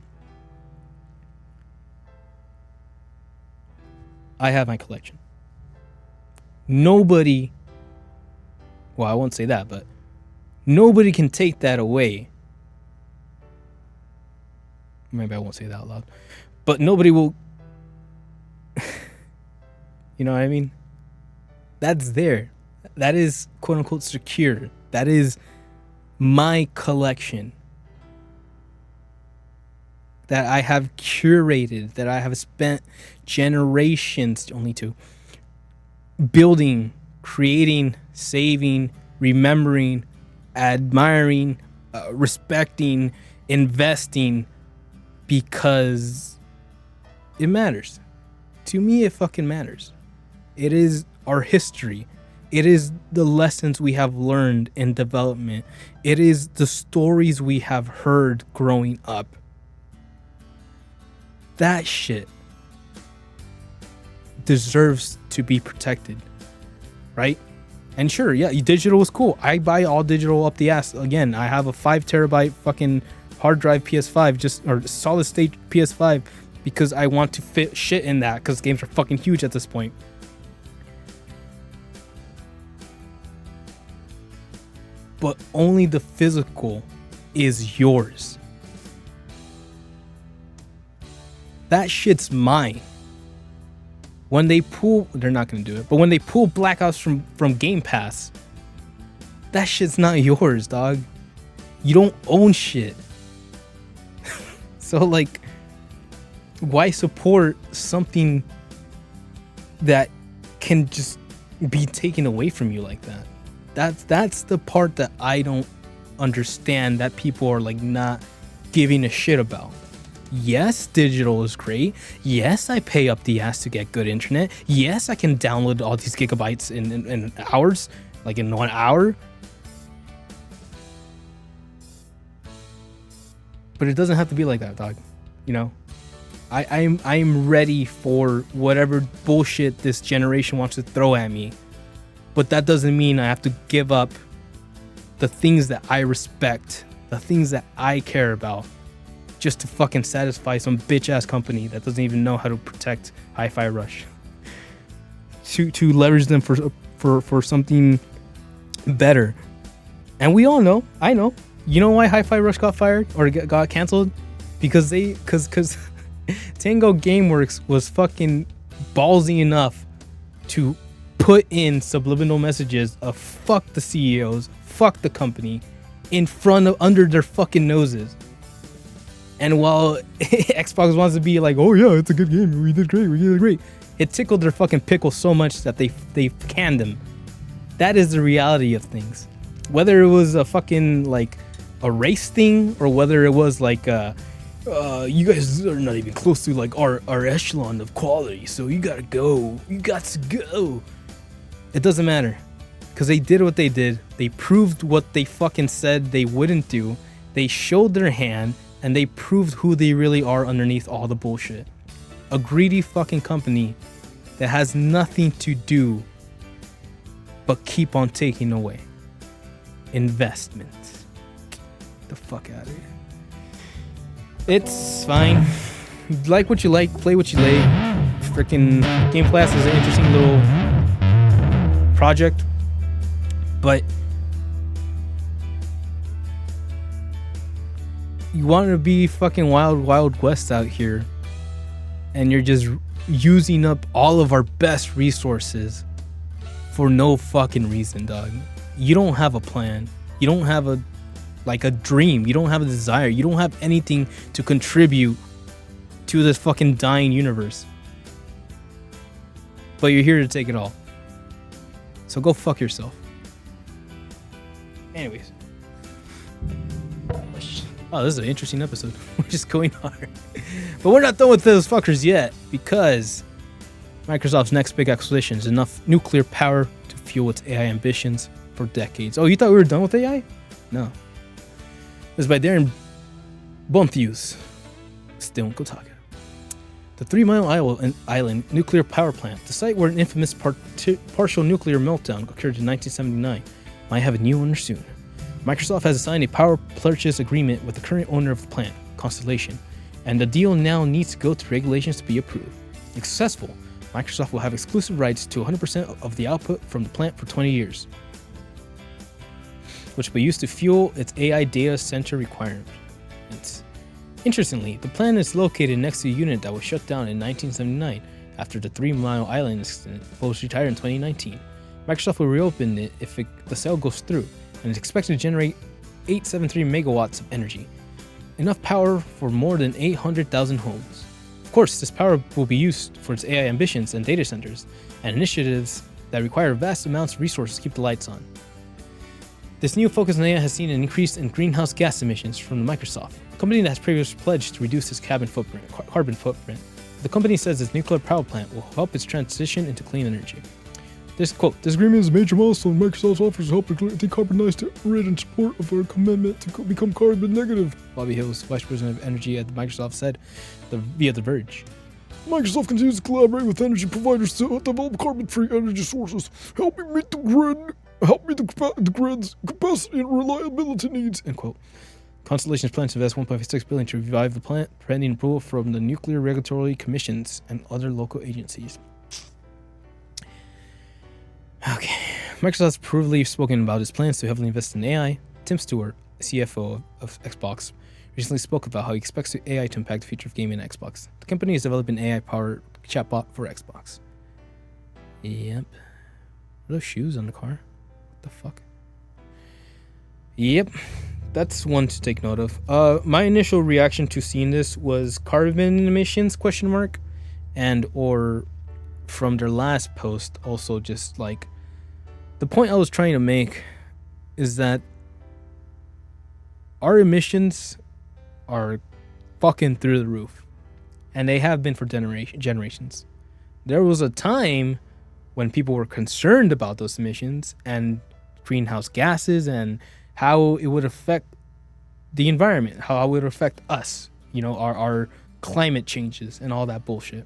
I have my collection. Nobody, well, I won't say that, but Nobody can take that away. Maybe I won't say that out loud. But nobody will... You know what I mean? That's there. That is quote unquote secure. That is my collection that I have curated, that I have spent generations, only two, building, creating, saving, remembering, admiring, respecting, investing, because it matters. To me, it fucking matters. It is our history. It is the lessons we have learned in development. It is the stories we have heard growing up. That shit deserves to be protected, right? And sure, yeah, digital is cool. I buy all digital up the ass. Again, I have a 5 terabyte fucking hard drive PS5, or solid state PS5, because I want to fit shit in that, because games are fucking huge at this point. But only the physical is yours. That shit's mine. When they pull, they're not gonna do it, but when they pull Black Ops from Game Pass, that shit's not yours, dog. You don't own shit. So like, why support something that can just be taken away from you like that? That's the part that I don't understand, that people are like not giving a shit about. Yes, digital is great. Yes, I pay up the ass to get good internet. Yes, I can download all these gigabytes in hours, like in 1 hour. But it doesn't have to be like that, dog. You know, I'm ready for whatever bullshit this generation wants to throw at me. But that doesn't mean I have to give up the things that I respect, the things that I care about, just to fucking satisfy some bitch ass company that doesn't even know how to protect Hi-Fi Rush. To leverage them for something better. And we all know, I know. You know why Hi-Fi Rush got fired or got canceled? Because Tango Gameworks was fucking ballsy enough to put in subliminal messages of fuck the CEOs, fuck the company, under their fucking noses. And while Xbox wants to be like, oh yeah, it's a good game, we did great, it tickled their fucking pickle so much that they canned them. That is the reality of things. Whether it was a fucking like a race thing, or whether it was like you guys are not even close to like our echelon of quality, so you got to go. It doesn't matter, because they did what they did. They proved what they fucking said they wouldn't do. They showed their hand, and they proved who they really are underneath all the bullshit. A greedy fucking company that has nothing to do but keep on taking away investments. Get the fuck out of here. It's fine. Like what you like, play what you lay. Freaking Game Pass is an interesting little project, but you want to be fucking wild west out here, and you're just using up all of our best resources for no fucking reason, dog. You don't have a plan. You don't have a dream. You don't have a desire. You don't have anything to contribute to this fucking dying universe. But you're here to take it all. So go fuck yourself. Anyways. Oh, this is an interesting episode. We're just going hard. But we're not done with those fuckers yet, because Microsoft's next big acquisition is enough nuclear power to fuel its AI ambitions for decades. Oh, you thought we were done with AI? No. This is by Darren Bontheus. Still in Kotaku. The 3 Mile Island nuclear power plant, the site where an infamous partial nuclear meltdown occurred in 1979, might have a new owner soon. Microsoft has signed a power purchase agreement with the current owner of the plant, Constellation, and the deal now needs to go through regulations to be approved. If successful, Microsoft will have exclusive rights to 100% of the output from the plant for 20 years. which will be used to fuel its AI data center requirements. Interestingly, the plant is located next to a unit that was shut down in 1979 after the 3 Mile Island incident, but was retired in 2019. Microsoft will reopen it if the sale goes through, and is expected to generate 873 megawatts of energy, enough power for more than 800,000 homes. Of course, this power will be used for its AI ambitions and data centers, and initiatives that require vast amounts of resources to keep the lights on. This new focus on AI has seen an increase in greenhouse gas emissions from Microsoft, a company that has previously pledged to reduce its carbon footprint. The company says its nuclear power plant will help its transition into clean energy. This quote, "This agreement is a major milestone. Microsoft's offers to help decarbonize the grid in support of our commitment to become carbon negative," Bobby Hills, Vice President of Energy at Microsoft, said via The Verge. "Microsoft continues to collaborate with energy providers to develop carbon-free energy sources, helping meet the grid's capacity and reliability needs," end quote. Constellation plans to invest $1.6 billion to revive the plant, pending approval from the nuclear regulatory commissions and other local agencies. Okay, Microsoft has previously spoken about its plans to heavily invest in AI. Tim Stewart, CFO of Xbox, recently spoke about how he expects AI to impact the future of gaming on Xbox. The company is developing an AI-powered chatbot for Xbox. Yep. Are those shoes on the car? What the fuck? Yep. That's one to take note of. My initial reaction to seeing this was carbon emissions, ? And or from their last post, also just like the point I was trying to make is that our emissions are fucking through the roof, and they have been for generations. There was a time when people were concerned about those emissions and greenhouse gases and how it would affect the environment, how it would affect us, our climate changes and all that bullshit.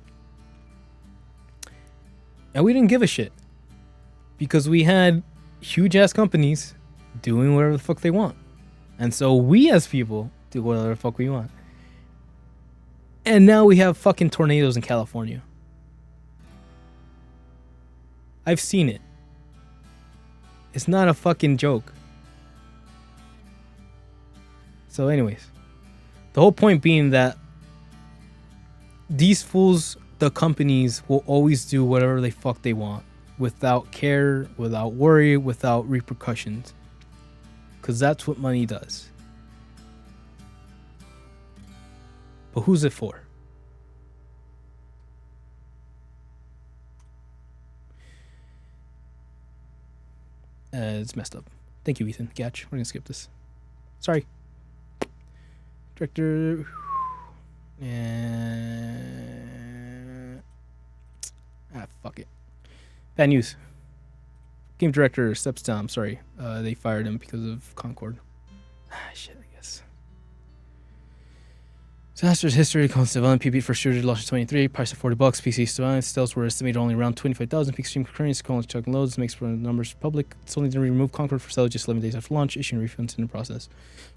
And we didn't give a shit because we had huge ass companies doing whatever the fuck they want. And so we as people do whatever the fuck we want. And now we have fucking tornadoes in California. I've seen it. It's not a fucking joke. So anyways, the whole point being that these fools, the companies, will always do whatever the fuck they want without care, without worry, without repercussions. Because that's what money does. But who's it for? It's messed up. Thank you, Ethan. Gatch. We're going to skip this. Sorry. Director. Fuck it. Bad news. Game director steps down. I'm sorry. They fired him because of Concord. Shit, I guess. Disaster's history. Constant development. PP for shooter launched in 23. Price of $40. PC sales were estimated only around 25,000. Peak stream concurrence. Currently checking loads. Makes the numbers public. Sony didn't remove Concord for sale just 11 days after launch. Issuing refunds in the process.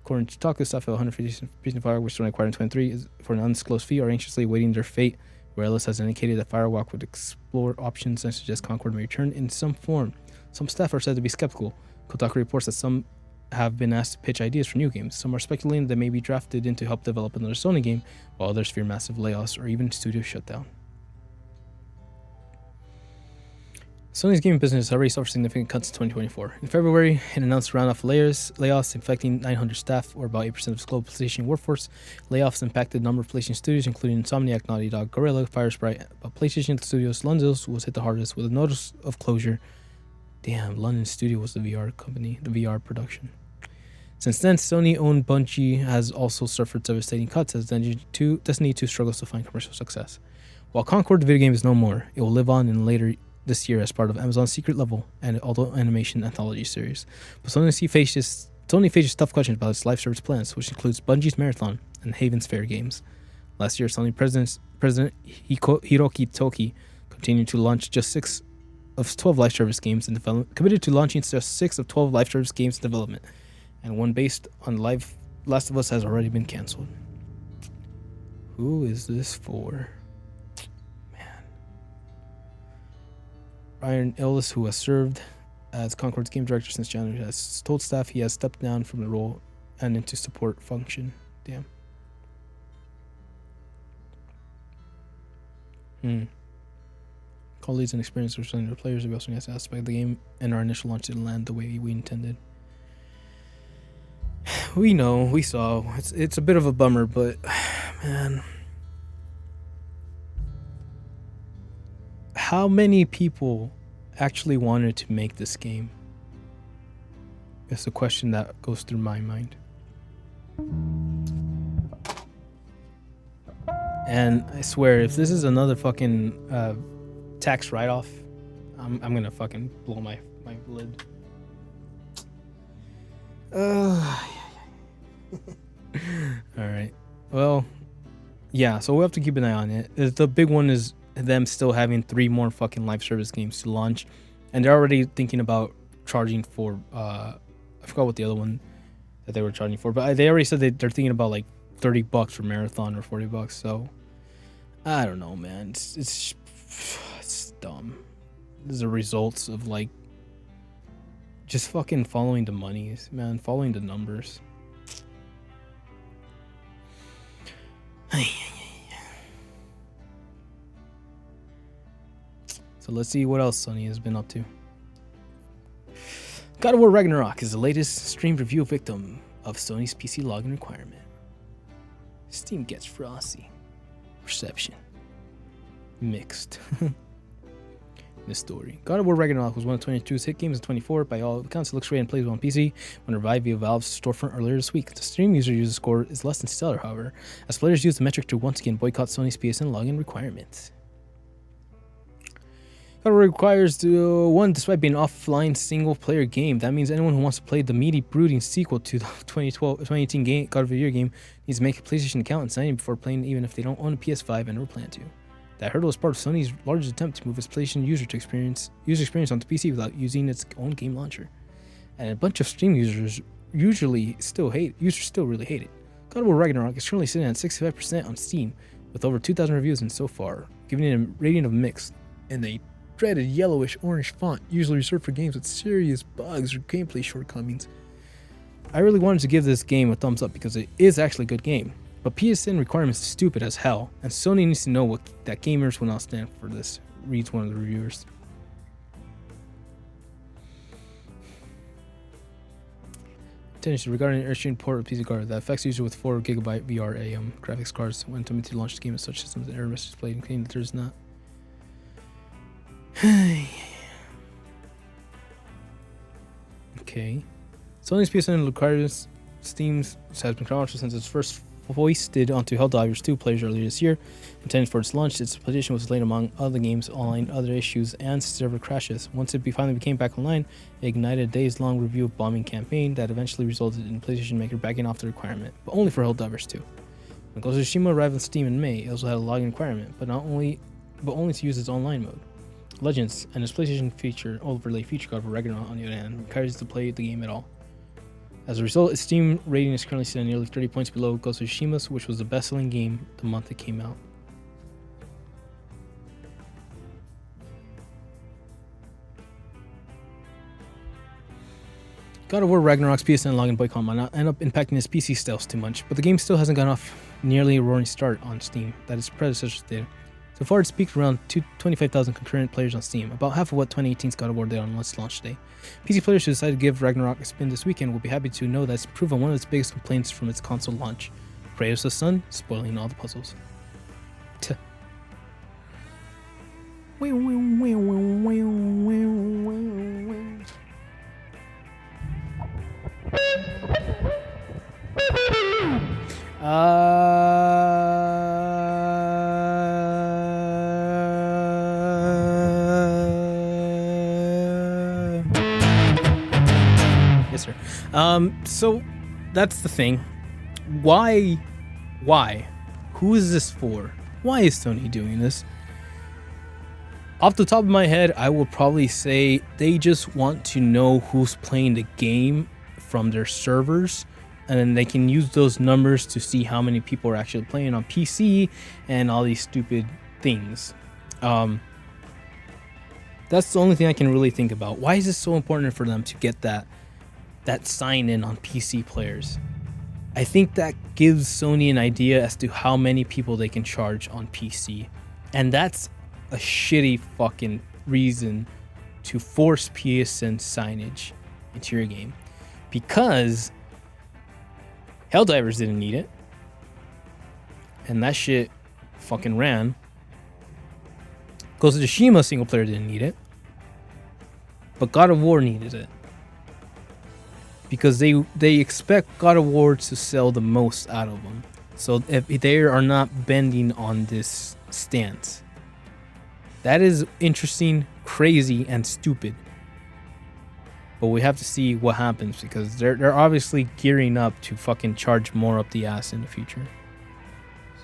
According to Taco, staff of 150 pieces of Firewalk, which Sony acquired in 23 is for an undisclosed fee, are anxiously awaiting their fate. Wireless has indicated that Firewalk would explore options and suggest Concord may return in some form. Some staff are said to be skeptical. Kotaku reports that some have been asked to pitch ideas for new games. Some are speculating they may be drafted in to help develop another Sony game, while others fear massive layoffs or even studio shutdown. Sony's gaming business has already suffered significant cuts in 2024. In February, it announced a round of layoffs affecting 900 staff, or about 8% of its global PlayStation workforce. Layoffs impacted a number of PlayStation studios, including Insomniac, Naughty Dog, Gorilla, Firesprite, but PlayStation Studios London's was hit the hardest with a notice of closure. Damn, London Studio was the VR company, the VR production. Since then, Sony-owned Bungie has also suffered devastating cuts as Destiny 2 struggles to find commercial success. While Concord the video game is no more, it will live on in later this year as part of Amazon's Secret Level and Auto Animation anthology series. But Sony faces tough questions about its live service plans, which includes Bungie's Marathon and Haven's Fair games. Last year, Sony President Hiroki Toki continued to launch just 6 of 12 live service games in development, committed to launching just 6 of 12 live service games in development, and one based on Live Last of Us has already been canceled. Who is this for? Man. Ryan Ellis, who has served as Concord's game director since January, has told staff he has stepped down from the role and into support function. Damn. Colleagues and experience representing their players. We also has to aspect of the game, and our initial launch didn't land the way we intended. We know, we saw. It's a bit of a bummer, but man, how many people actually wanted to make this game? It's a question that goes through my mind. And I swear, if this is another fucking tax write-off, I'm gonna fucking blow my lid. Alright. Well, yeah, so we'll have to keep an eye on it. The big one is them still having 3 more fucking live service games to launch. And they're already thinking about charging for, I forgot what the other one that they were charging for. But they already said they're thinking about like $30 for Marathon or $40. So, I don't know, man. It's dumb. This is the results of like just fucking following the monies, man. Following the numbers. So let's see what else Sony has been up to. God of War Ragnarok is the latest streamed review victim of Sony's PC login requirement. Steam gets frosty. Reception mixed. This story. God of War Ragnarok was one of 22's hit games in 24. By all accounts, it looks great and plays well on PC. When revived via Valve's storefront earlier this week, the Steam user score is less than stellar, however, as players use the metric to once again boycott Sony's PSN login requirements. God of War requires one, despite being an offline single-player game. That means anyone who wants to play the meaty, brooding sequel to the 2018 game, God of War game needs to make a PlayStation account and sign in before playing, even if they don't own a PS5 and or plan to. That hurdle is part of Sony's largest attempt to move its PlayStation user experience onto PC without using its own game launcher. And a bunch of Steam users still really hate it. God of War Ragnarok is currently sitting at 65% on Steam, with over 2,000 reviews in so far, giving it a rating of mixed, and a dreaded yellowish orange font, usually reserved for games with serious bugs or gameplay shortcomings. I really wanted to give this game a thumbs up because it is actually a good game. But PSN requirements are stupid as hell, and Sony needs to know that gamers will not stand for this, reads one of the reviewers. Attention regarding an Airstream port of PC card that affects user with 4GB VRAM graphics cards when attempting to launch the game with such systems. Error message displayed indicating that there's not. Okay. Sony's PSN requires Steam's has been controversial since its first foisted onto Helldivers 2 players earlier this year. Intended for its launch, its petition was laid among other games, online, other issues, and server crashes. Once it finally became back online, it ignited a days-long review bombing campaign that eventually resulted in PlayStation Maker backing off the requirement, but only for Helldivers 2. When Ghost of Tsushima arrived on Steam in May, it also had a login requirement, but only to use its online mode. Legends and its PlayStation feature overlay feature God of War Ragnarok, on the other hand, requires to play the game at all. As a result, its Steam rating is currently sitting nearly 30 points below Ghost of Tsushima's, which was the best-selling game the month it came out. God of War Ragnarok's PSN login boycott might not end up impacting its PC sales too much, but the game still hasn't gone off nearly a roaring start on Steam that its predecessors did. So far, it's peaked around 25,000 concurrent players on Steam, about half of what 2018's God of War did on its launch day. PC players who decide to give Ragnarok a spin this weekend will be happy to know that it's proven one of its biggest complaints from its console launch: Kratos' son spoiling all the puzzles. Yes, sir. So that's the thing. Why? Who is this for? Why is Sony doing this? Off the top of my head, I will probably say they just want to know who's playing the game from their servers, and then they can use those numbers to see how many people are actually playing on PC and all these stupid things. That's That's the only thing I can really think about. Why is it so important for them to get that sign in on PC players? I think that gives Sony an idea as to how many people they can charge on PC. And that's a shitty fucking reason to force PSN signage into your game. Because Helldivers didn't need it. And that shit fucking ran. Ghost of Tsushima single player didn't need it. But God of War needed it. Because they expect God of War to sell the most out of them. So if they are not bending on this stance. That is interesting, crazy, and stupid. But we have to see what happens because they're obviously gearing up to fucking charge more up the ass in the future.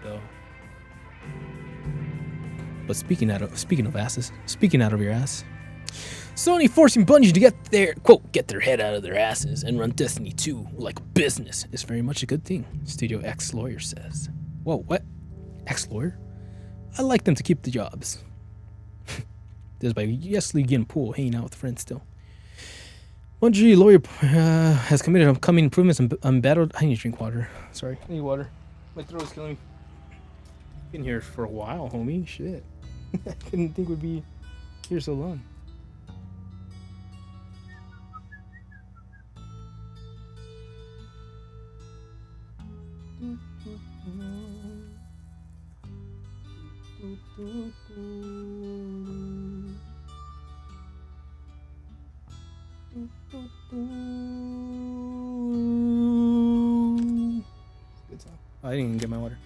So, but speaking out of asses, speaking out of your ass, Sony forcing Bungie to get their head out of their asses and run Destiny 2 like a business is very much a good thing, Studio X lawyer says. Whoa, what? X lawyer? I like them to keep the jobs. This is by Yesley Gin Pool, hanging out with friends still. Bungie lawyer has committed upcoming improvements on battled. I need to drink water. Sorry, I need water. My throat is killing me. Been here for a while, homie. Shit. I didn't think we'd be here so long. Good song. Oh, I didn't even get my water.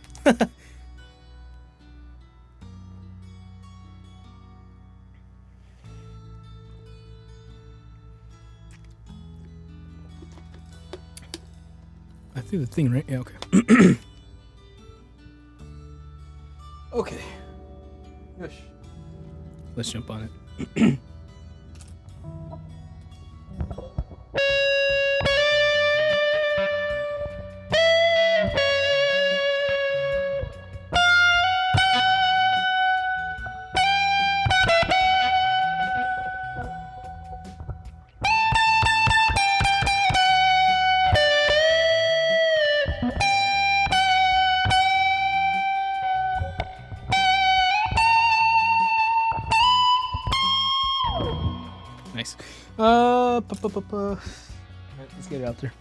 I threw the thing, right? Yeah, okay. Okay. Gosh. Let's jump on it. Nice. Alright, let's get it out there.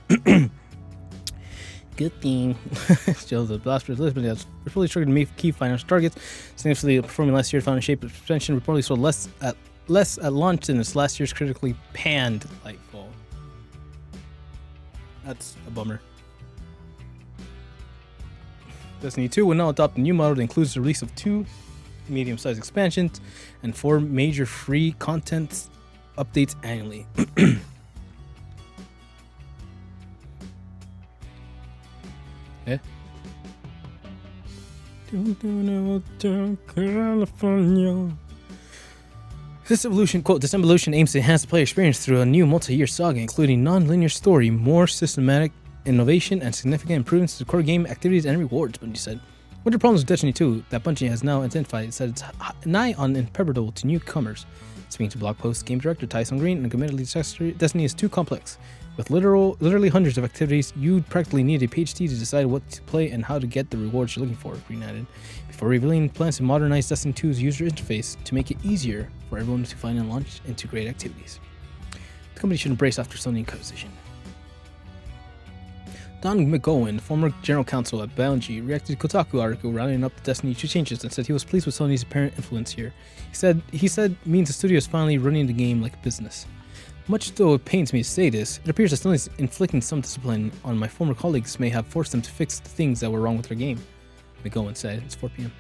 Good thing. Still, the Blasters Lisbon has reportedly struggled to meet key financial targets. Significantly performing last year, found in shape of suspension. Reportedly sold less at launch than its last year's critically panned Lightfall. That's a bummer. Destiny 2 will now adopt a new model that includes the release of 2 medium-sized expansions and 4 major free content updates annually. Eh? California. This evolution aims to enhance the player experience through a new multi-year saga, including non-linear story, more systematic innovation, and significant improvements to the core game activities and rewards, Bungie said. One of the problems with Destiny 2 that Bungie has now identified is that it's nigh on impenetrable to newcomers. Speaking to blog post game director Tyson Green, and admittedly Destiny is too complex. With literally hundreds of activities, you'd practically need a PhD to decide what to play and how to get the rewards you're looking for, Green added, before revealing plans to modernize Destiny 2's user interface to make it easier for everyone to find and launch into great activities. The company should embrace after Sony acquisition. Don McGowan, former general counsel at Bungie, reacted to Kotaku article rallying up the Destiny 2 changes and said he was pleased with Sony's apparent influence here. He said means the studio is finally running the game like a business. Much though it pains me to say this, it appears that Sony's inflicting some discipline on my former colleagues may have forced them to fix the things that were wrong with their game, McGowan said. It's 4 p.m.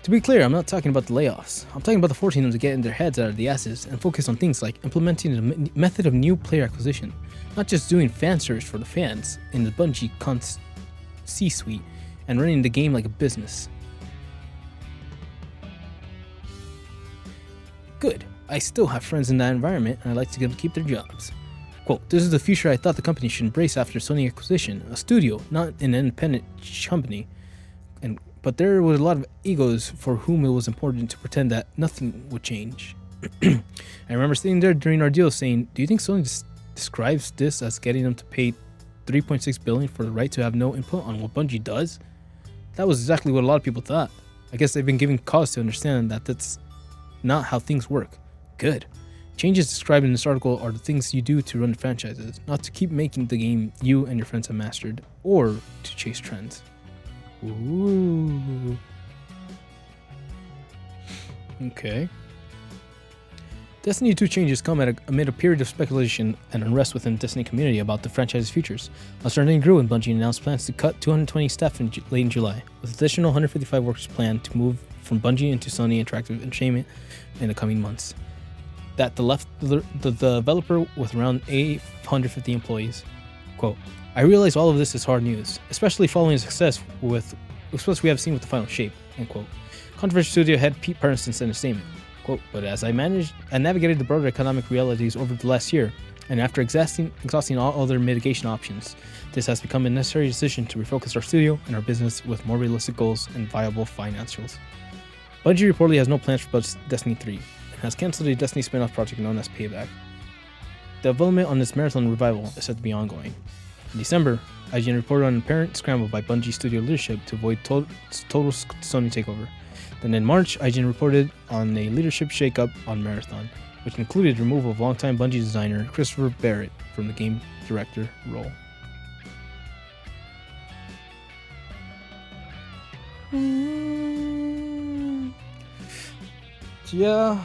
To be clear, I'm not talking about the layoffs. I'm talking about the forcing them to get in their heads out of the asses and focus on things like implementing a method of new player acquisition, not just doing fan service for the fans in the Bungie C-suite and running the game like a business. Good. I still have friends in that environment and I'd like to get them to keep their jobs. Quote, this is the future I thought the company should embrace after Sony acquisition, a studio, not an independent company. But there was a lot of egos for whom it was important to pretend that nothing would change. I remember sitting there during our deal saying, do you think Sony describes this as getting them to pay $3.6 billion for the right to have no input on what Bungie does? That was exactly what a lot of people thought. I guess they've been given cause to understand that that's not how things work. Good. Changes described in this article are the things you do to run franchises, not to keep making the game you and your friends have mastered, or to chase trends. Ooh. Okay. Destiny 2 changes come amid a period of speculation and unrest within the Destiny community about the franchise's futures. Uncertainty grew when Bungie announced plans to cut 220 staff late in July, with additional 155 workers planned to move from Bungie into Sony Interactive Entertainment in the coming months. That left the developer with around 850 employees. Quote, I realize all of this is hard news, especially following the success we have seen with the final shape, end quote. Controversial Studio head Pete Patterson said in a statement, quote, but as I navigated the broader economic realities over the last year, and after exhausting all other mitigation options, this has become a necessary decision to refocus our studio and our business with more realistic goals and viable financials. Bungie reportedly has no plans for Destiny 3, and has canceled a Destiny spin-off project known as Payback. Development on this marathon revival is said to be ongoing. In December, IGN reported on an apparent scramble by Bungie studio leadership to avoid total Sony takeover. Then in March, IGN reported on a leadership shakeup on Marathon, which included removal of longtime Bungie designer Christopher Barrett from the game director role. Yeah.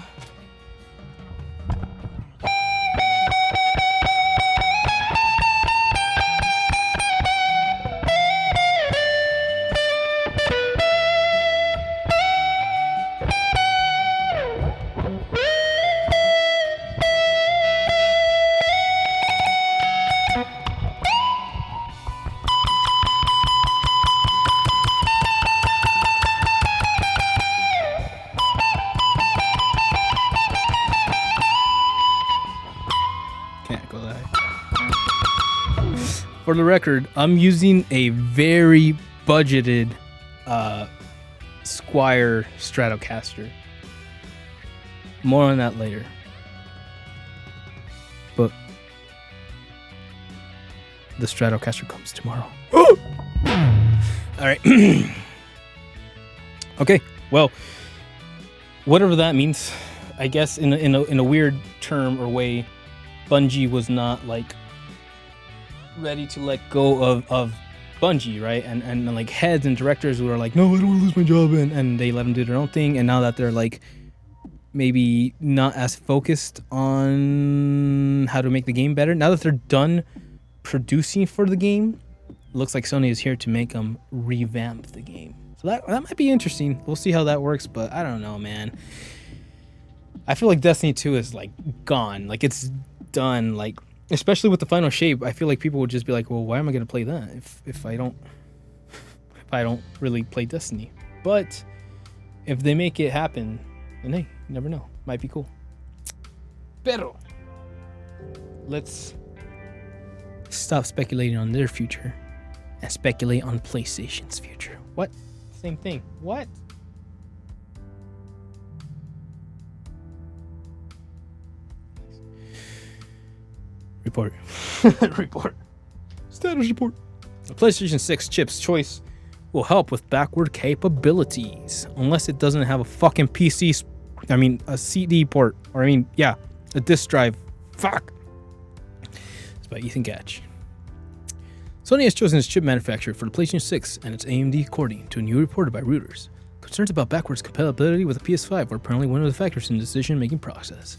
For the record, I'm using a very budgeted Squire Stratocaster. More on that later. But the Stratocaster comes tomorrow. Alright. Okay, well, whatever that means, I guess in a weird term or way, Bungie was not like ready to let go of Bungie, right? And like heads and directors who are like, no, I don't want to lose my job, and they let them do their own thing. And now that they're like maybe not as focused on how to make the game better, now that they're done producing for the game, it looks like Sony is here to make them revamp the game. So that might be interesting. We'll see how that works, but I don't know, man. I feel like Destiny 2 is like gone, like it's done, like especially with the final shape. I feel like people would just be like, well, why am I going to play that if I don't really play Destiny? But if they make it happen, then hey, you never know, might be cool. Pero let's stop speculating on their future and speculate on PlayStation's future. What? Same thing. What? Report. Report. Status report. The PlayStation 6 chip's choice will help with backward capabilities, unless it doesn't have a fucking a CD port, or a disk drive. Fuck. It's by Ethan Gatch. Sony has chosen its chip manufacturer for the PlayStation 6 and its AMD, according to a new report by Reuters. Concerns about backwards compatibility with the PS5 were apparently one of the factors in the decision-making process.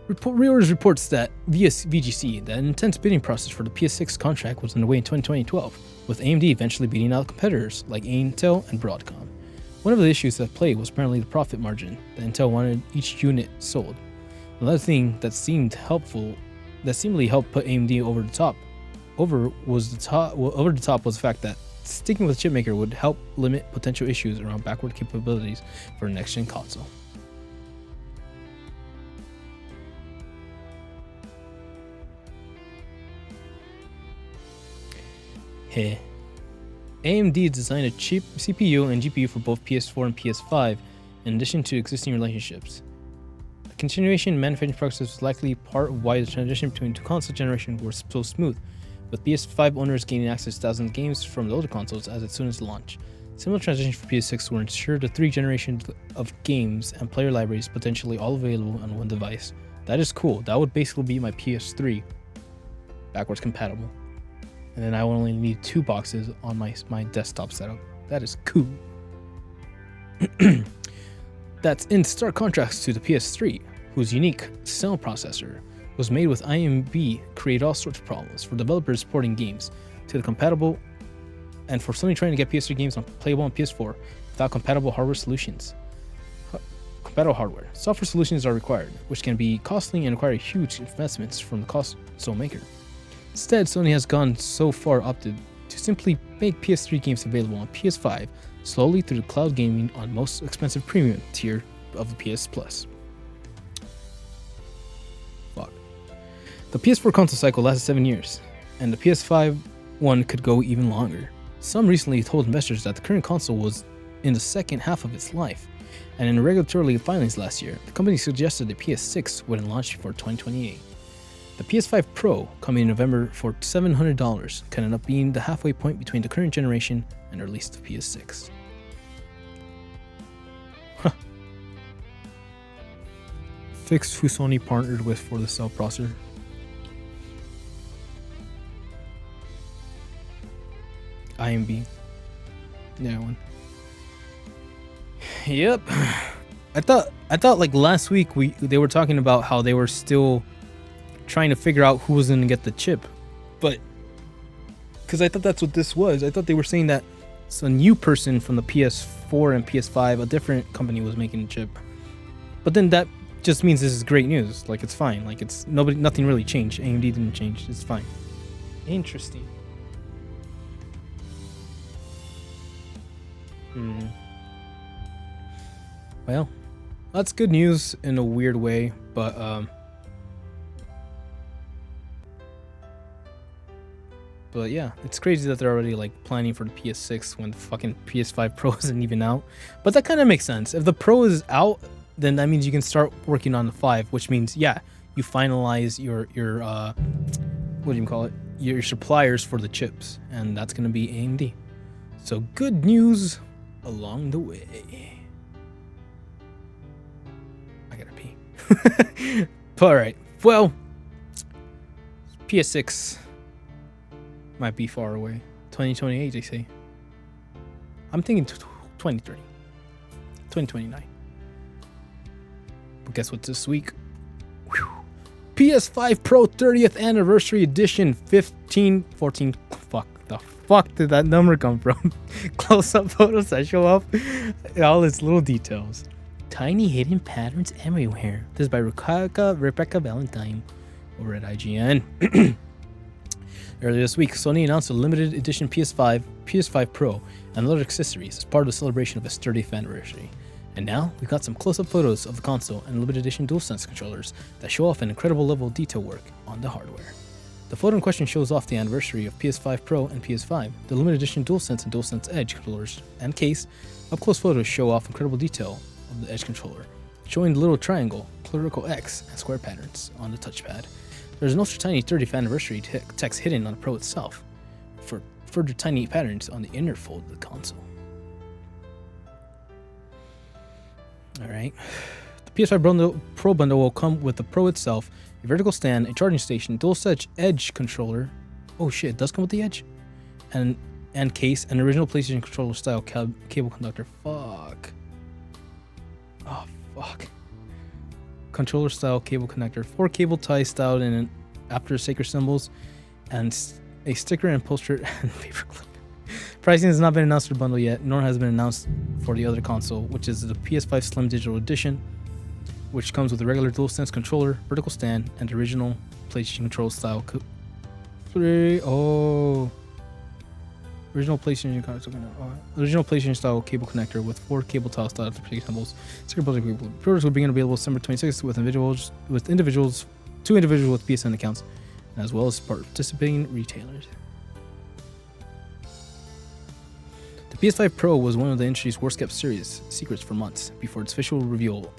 Reuters reports that via VGC that an intense bidding process for the PS6 contract was underway in 2012, with AMD eventually beating out competitors like Intel and Broadcom. One of the issues at play was apparently the profit margin that Intel wanted each unit sold. Another thing that seemingly helped put AMD over the top was the fact that sticking with the chipmaker would help limit potential issues around backward capabilities for a next-gen console. Hey. AMD designed a cheap CPU and GPU for both PS4 and PS5, in addition to existing relationships. continuation in manufacturing process was likely part of why the transition between two console generations was so smooth, with PS5 owners gaining access to thousands of games from the older consoles as soon as launch. Similar transitions for PS6 will ensure the 3 generations of games and player libraries potentially all available on one device. That is cool. That would basically be my PS3 backwards compatible. And then I will only need 2 boxes on my desktop setup. That is cool. That's in stark contrast to the PS3, whose unique cell processor was made with IMB create all sorts of problems for developers porting games to the compatible, and for Sony trying to get PS3 games playable on PS4 without compatible hardware solutions. Compatible hardware. Software solutions are required, which can be costly and require huge investments from the console maker. Instead, Sony has gone so far opted to simply make PS3 games available on PS5 slowly through the cloud gaming on most expensive premium tier of the PS Plus. Fuck. The PS4 console cycle lasted 7 years, and the PS5 one could go even longer. Some recently told investors that the current console was in the second half of its life, and in regulatory filings last year, the company suggested the PS6 wouldn't launch before 2028. The PS5 Pro, coming in November for $700, can end up being the halfway point between the current generation and the release of the PS6. Huh. Fix who Sony partnered with for the cell processor. IMB. Yeah, one. Yep. I thought like last week they were talking about how they were still trying to figure out who was going to get the chip, but because I thought that's what this was. I thought they were saying that it's a new person from the PS4 and PS5, a different company was making the chip. But then that just means this is great news. Like it's fine. Like it's nothing really changed. AMD didn't change. It's fine. Interesting. Well, that's good news in a weird way, but yeah, it's crazy that they're already like planning for the PS6 when the fucking PS5 Pro isn't even out. But that kind of makes sense. If the Pro is out, then that means you can start working on the 5, which means yeah, you finalize your what do you call it? Your suppliers for the chips, and that's gonna be AMD. So good news along the way. I gotta pee. All right. Well, PS6 might be far away. 2028, they say. I'm thinking 2030, 2029. But guess what's this week? Whew. PS5 Pro 30th Anniversary Edition 1514. Fuck did that number come from? Close-up photos that show off all its little details. Tiny hidden patterns everywhere. This is by Rebecca Valentine over at IGN. Earlier this week, Sony announced a limited edition PS5, PS5 Pro, and other accessories as part of the celebration of its 30th anniversary. And now, we've got some close-up photos of the console and limited edition DualSense controllers that show off an incredible level of detail work on the hardware. The photo in question shows off the anniversary of PS5 Pro and PS5. The limited edition DualSense and DualSense Edge controllers and case. Up-close photos show off incredible detail of the Edge controller, showing the little triangle, clerical X, and square patterns on the touchpad. There's an ultra tiny 30th anniversary text hidden on the Pro itself, for further tiny patterns on the inner fold of the console. Alright. The PS5 Pro bundle will come with the Pro itself, a vertical stand, a charging station, DualSense Edge controller. Oh shit, it does come with the Edge? And case, an original PlayStation controller style cable conductor. Fuck. Oh, fuck. Controller style cable connector, 4 cable ties styled in after sacred symbols, and a sticker and poster and paperclip. Pricing has not been announced for the bundle yet, nor has been announced for the other console, which is the PS5 Slim Digital Edition, which comes with a regular DualSense controller, vertical stand, and original PlayStation control style. Original PlayStation style cable connector with 4 cable tile style symbols. Pre-orders will begin available December 26th with individuals, 2 individuals with PSN accounts, as well as participating retailers. The PS5 Pro was one of the industry's worst kept secrets for months before its official reveal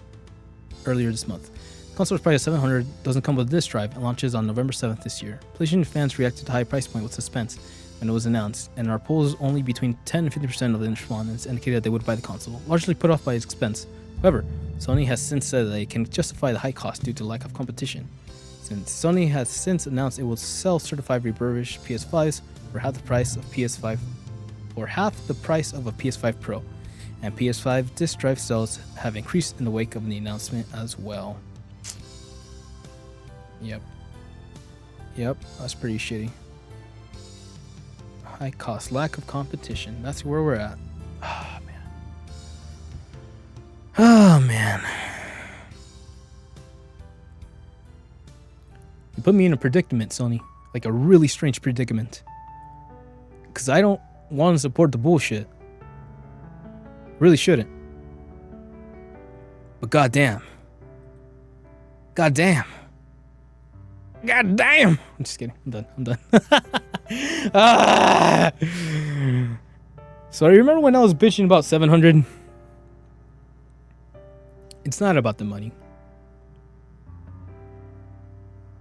earlier this month. The console is priced at $700, doesn't come with a disc drive, and launches on November 7th this year. PlayStation fans reacted to the high price point with suspense when it was announced, and our polls only between 10 and 50% of the respondents indicated that they would buy the console, largely put off by its expense. However, Sony has since said that they can justify the high cost due to lack of competition, since Sony has since announced it will sell certified refurbished PS5s for half the price of PS5 or half the price of a PS5 Pro, and PS5 disc drive sales have increased in the wake of the announcement as well. Yep, that's pretty shitty. High cost, lack of competition. That's where we're at. Oh man. You put me in a predicament, Sony. Like a really strange predicament. Because I don't want to support the bullshit. Really shouldn't. But goddamn. Goddamn. I'm just kidding. I'm done. So I remember when I was bitching about 700. It's not about the money.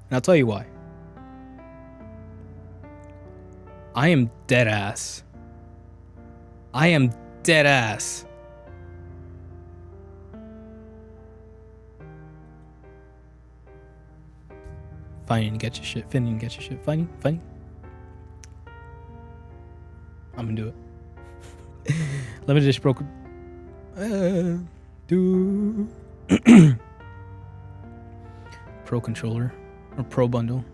And I'll tell you why. I am dead ass. Finding to get your shit. Finding. I'm gonna do it. Let me just broke. Pro controller or Pro bundle.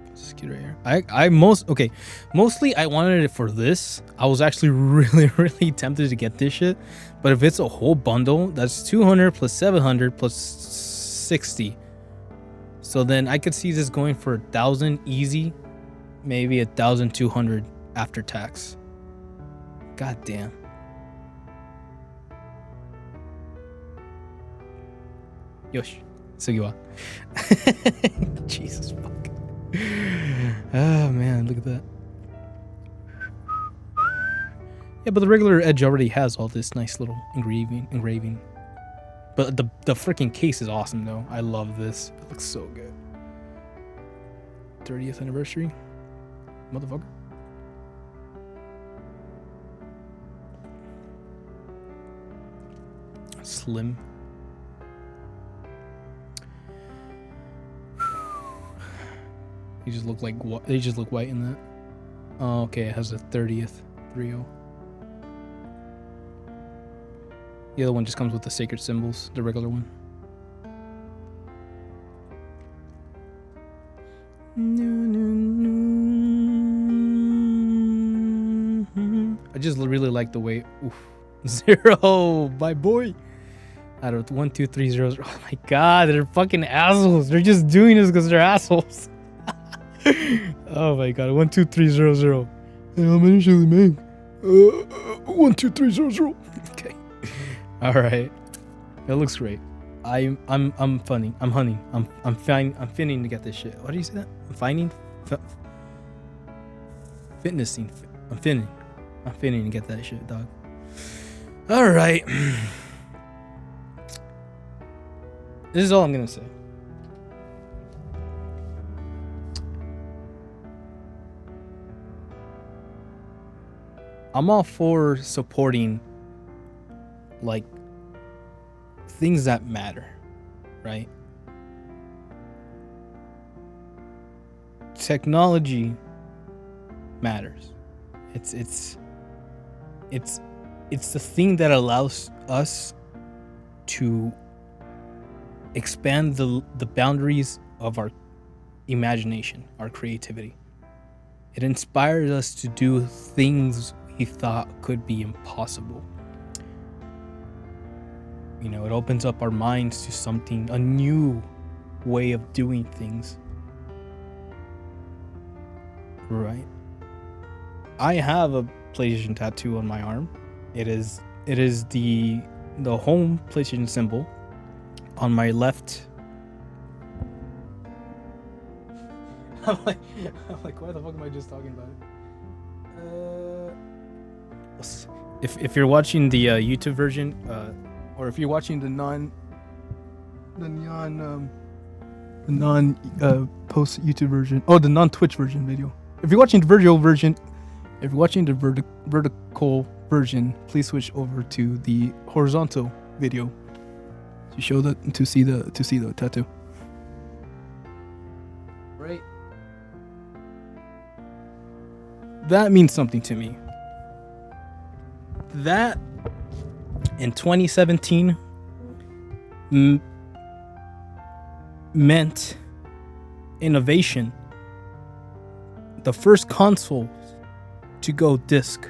Let's get right here. Mostly I wanted it for this. I was actually really tempted to get this shit, but if it's a whole bundle, that's 200 plus 700 plus 60. So then I could see this going for 1,000 easy, maybe 1,200 after tax. God damn. Yosh, Sugiwa. Jesus fuck. Oh man, look at that. Yeah, but the regular Edge already has all this nice little engraving. But the freaking case is awesome though. I love this. It looks so good. 30th anniversary, motherfucker. Slim. They just look white in that. Oh, okay, it has a 30th 3.0. The other one just comes with the sacred symbols, the regular one. I just really like the way. Oof. 0, my boy. Out of 1, 2, 3 zeros. Oh my god, they're fucking assholes. They're just doing this because they're assholes. Oh my god, 1, 2, 3 0 0. How many should we make? 1, 2, 3 0 0. Okay. All right. That looks great. I'm funny. I'm hunting. I'm finning to get this shit. What do you say that? I'm finding. Fitnessing. I'm finning to get that shit, dog. All right. This is all I'm gonna say. I'm all for supporting like things that matter, right? Technology matters. It's the thing that allows us to expand the boundaries of our imagination, our creativity. It inspires us to do things we thought could be impossible. You know, it opens up our minds to something, a new way of doing things. Right? I have a PlayStation tattoo on my arm. It is the home PlayStation symbol on my left. I'm like, why the fuck am I just talking about it? If you're watching the YouTube version, or if you're watching the post YouTube version. Oh, the non-Twitch version video. If you're watching the vertical version, vertical version, please switch over to the horizontal video to see the tattoo. Right. That means something to me. That in 2017 meant innovation. The first console to go disc,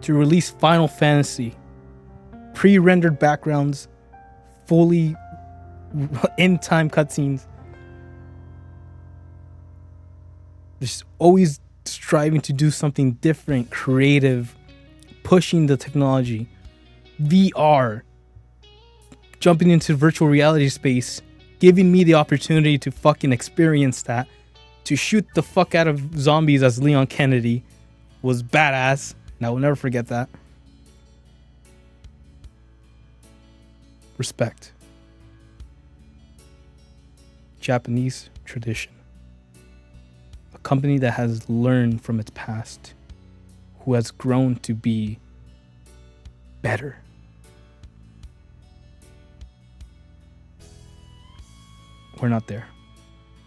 to release Final Fantasy, pre-rendered backgrounds, fully in-time cutscenes. Just always striving to do something different, creative, pushing the technology. VR, jumping into virtual reality space, giving me the opportunity to fucking experience that, to shoot the fuck out of zombies as Leon Kennedy was badass, and I will never forget that. Respect. Japanese tradition. A company that has learned from its past, who has grown to be better. We're not there.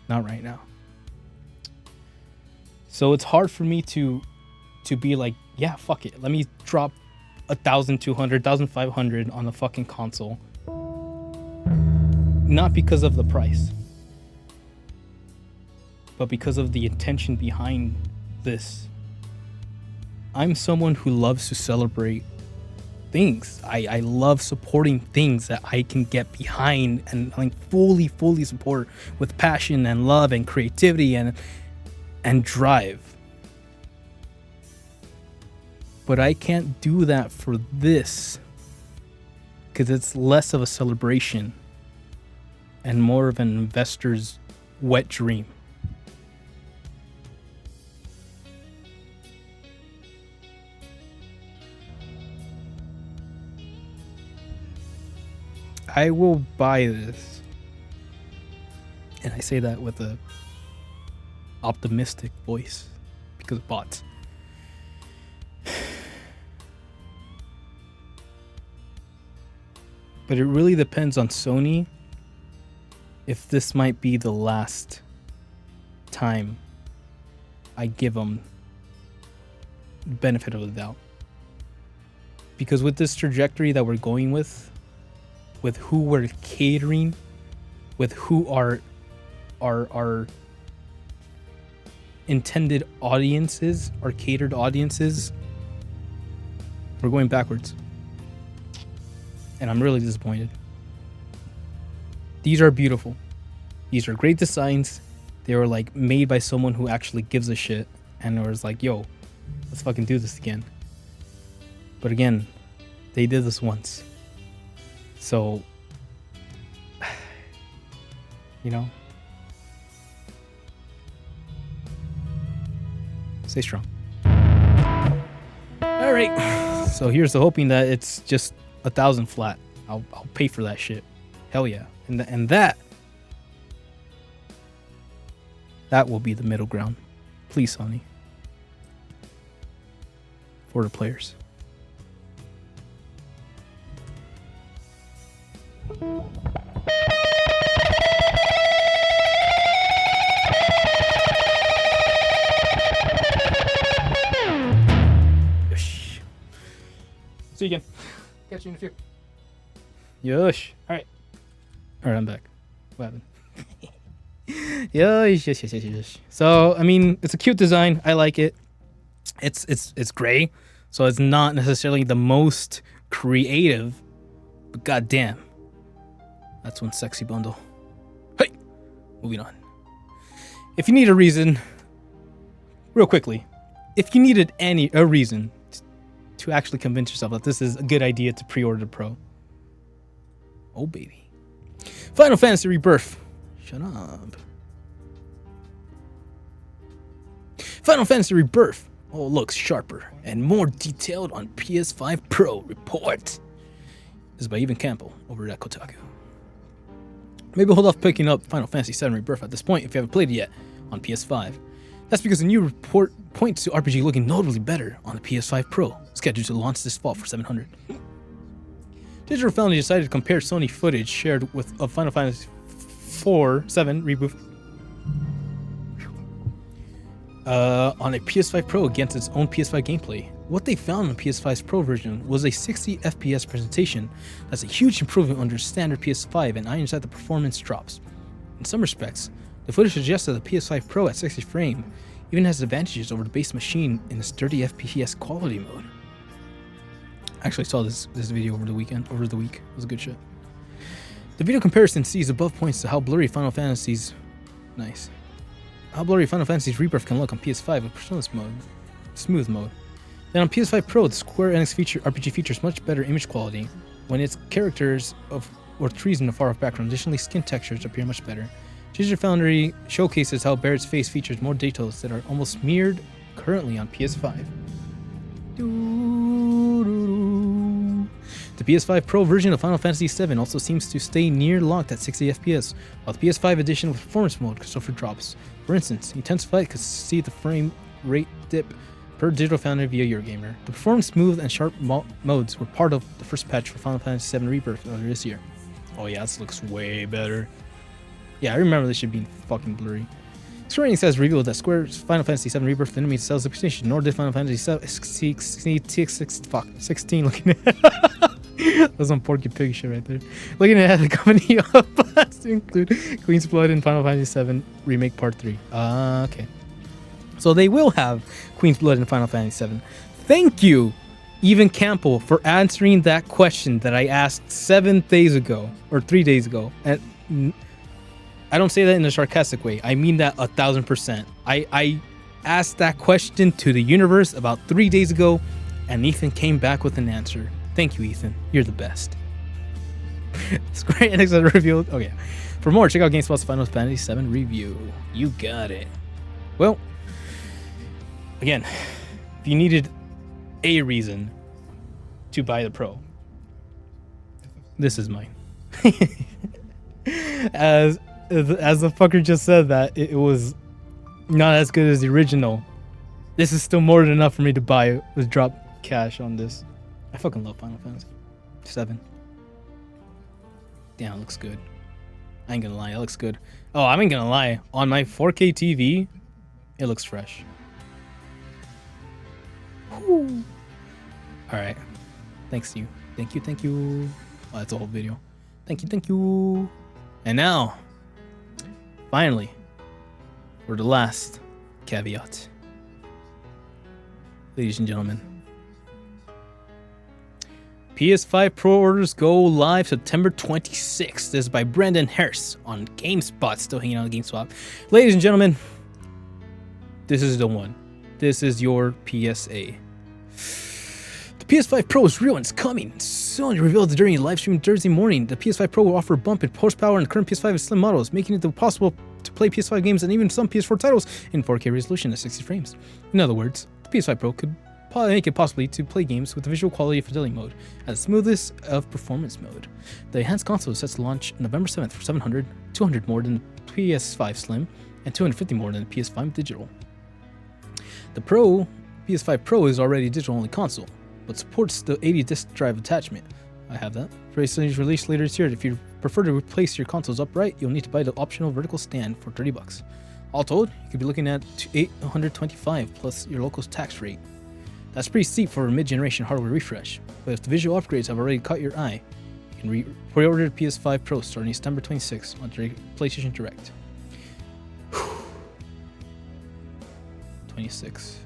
Not right now. So it's hard for me to be like, yeah, fuck it. Let me drop 1,200, 1,500 on a fucking console. Not because of the price, but because of the intention behind this. I'm someone who loves to celebrate things. I love supporting things that I can get behind and like fully support with passion and love and creativity and drive. But I can't do that for this because it's less of a celebration and more of an investor's wet dream. I will buy this. And I say that with a optimistic voice because of bots. But it really depends on Sony if this might be the last time I give them the benefit of the doubt. Because with this trajectory that we're going with who we're catering, with who our intended audiences, our catered audiences, we're going backwards. And I'm really disappointed. These are beautiful. These are great designs. They were like made by someone who actually gives a shit and was like, yo, let's fucking do this again. But again, they did this once. So, you know, stay strong. All right. So here's the hoping that it's just 1,000 flat. I'll pay for that shit. Hell yeah. And that will be the middle ground. Please, Sony. For the players. Yosh. See you again. Catch you in a few. Yosh. Alright, I'm back. What happened? Yes. So, I mean, it's a cute design. I like it. It's gray, so it's not necessarily the most creative, but goddamn, that's one sexy bundle. Hey, moving on. If you need a reason, real quickly, if you needed a reason to actually convince yourself that this is a good idea to pre-order Pro, oh baby, Final Fantasy Rebirth. Shut up. Final Fantasy Rebirth all looks sharper and more detailed on PS5 Pro report. This is by Evan Campbell over at Kotaku. Maybe hold off picking up Final Fantasy VII Rebirth at this point if you haven't played it yet on PS5. That's because a new report points to RPG looking notably better on the PS5 Pro, scheduled to launch this fall for $700. Digital Foundry decided to compare Sony footage shared with of Final Fantasy 7 reboot on a PS5 Pro against its own PS5 gameplay. What they found in the PS5's Pro version was a 60 FPS presentation that's a huge improvement under standard PS5 and irons out the performance drops. In some respects, the footage suggests that the PS5 Pro at 60 frame even has advantages over the base machine in its 30 FPS quality mode. I actually saw this video over the week. It was a good shit. The video comparison sees above points to how blurry Final Fantasy's Rebirth can look on PS5 with smooth mode. Then on PS5 Pro, the Square Enix RPG features much better image quality when its characters or trees in the far off background. Additionally, skin textures appear much better. Digital Foundry showcases how Barrett's face features more details that are almost mirrored currently on PS5. The PS5 Pro version of Final Fantasy VII also seems to stay near locked at 60 FPS, while the PS5 edition with performance mode could suffer drops. For instance, Intense Fight could see the frame rate dip per Digital Foundry via Eurogamer. The performance, smooth, and sharp modes were part of the first patch for Final Fantasy VII Rebirth earlier this year. Oh yeah, this looks way better. Yeah, I remember this shit being fucking blurry. Square Enix has revealed that Square's Final Fantasy VII Rebirth enemy sales the PlayStation, nor did Final Fantasy 16 looking at that's some Porky Pig shit right there. Looking at the company of plans to include Queen's Blood in Final Fantasy VII Remake Part 3. Okay. So they will have Queen's Blood in Final Fantasy VII. Thank you, Evan Campbell, for answering that question that I asked 7 days ago, or 3 days ago. And I don't say that in a sarcastic way. I mean that 1000%. I asked that question to the universe about 3 days ago, and Ethan came back with an answer. Thank you, Ethan. You're the best. Square Enix has revealed. Oh yeah. For more, check out GameSpot's Final Fantasy VII review. You got it. Well, again, if you needed a reason to buy the Pro, this is mine. As the fucker just said that it was not as good as the original, this is still more than enough for me to buy with drop cash on this. I fucking love Final Fantasy 7. Damn, it looks good. I ain't gonna lie, it looks good. Oh, I ain't gonna lie. On my 4K TV, it looks fresh. Whew. All right. Thanks you. Thank you. Oh, that's a whole video. Thank you. And now, finally, for the last caveat. Ladies and gentlemen, PS5 Pro orders go live September 26th. This is by Brendan Harris on GameSpot. Still hanging out on GameSpot. Ladies and gentlemen, this is the one. This is your PSA. The PS5 Pro is real and it's coming. Sony revealed during a live stream Thursday morning. The PS5 Pro will offer a bump in horsepower in the current PS5 Slim models, making it possible to play PS5 games and even some PS4 titles in 4K resolution at 60 frames. In other words, the PS5 Pro could make it possibly to play games with the visual quality fidelity mode at the smoothest of performance mode. The enhanced console is set to launch November 7th for $700, $200 more than the PS5 Slim, and $250 more than the PS5 Digital. The PS5 Pro is already a digital-only console, but supports the 80 disk drive attachment. I have that. It's released later this year. If you prefer to replace your consoles upright, you'll need to buy the optional vertical stand for $30. All told, you could be looking at $825 plus your local tax rate. That's pretty steep for a mid-generation hardware refresh, but if the visual upgrades have already caught your eye, you can pre-order the PS5 Pro starting September 26th on PlayStation Direct. 26.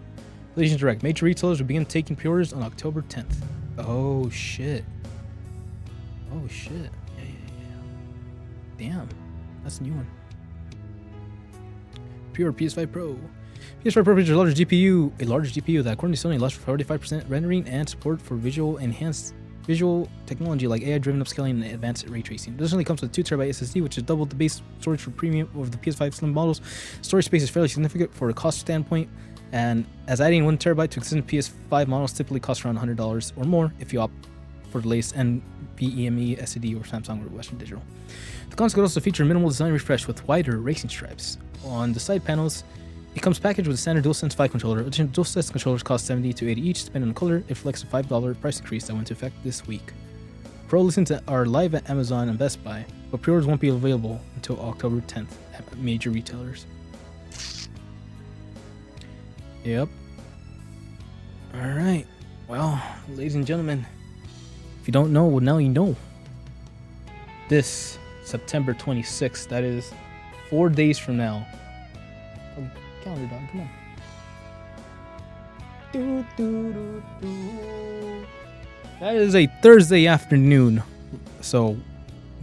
PlayStation Direct. Major retailers will begin taking pre-orders on October 10th. Oh shit. Yeah. Damn. That's a new one. Pre-order PS5 Pro. PS5 Pro features a larger GPU that, according to Sony, allows for 45% rendering and support for enhanced visual technology like AI-driven upscaling and advanced ray tracing. It additionally comes with a 2TB SSD, which is double the base storage for premium over the PS5 Slim models. Storage space is fairly significant for a cost standpoint, and as adding 1TB to existing PS5 models typically costs around $100 or more if you opt for the latest NVMe, SSD, or Samsung or Western Digital. The console could also feature a minimal design refresh with wider racing stripes. On the side panels, it comes packaged with a standard DualSense 5 controller. Additional DualSense controllers cost $70 to $80 each, depending on the color. It reflects a $5 price increase that went into effect this week. Pro listings are live at Amazon and Best Buy, but pre-orders won't be available until October 10th at major retailers. Yep. Alright. Well, ladies and gentlemen, if you don't know, well, now you know. This September 26th, that is 4 days from now. Oh, calendar dog, come on. That is a Thursday afternoon. So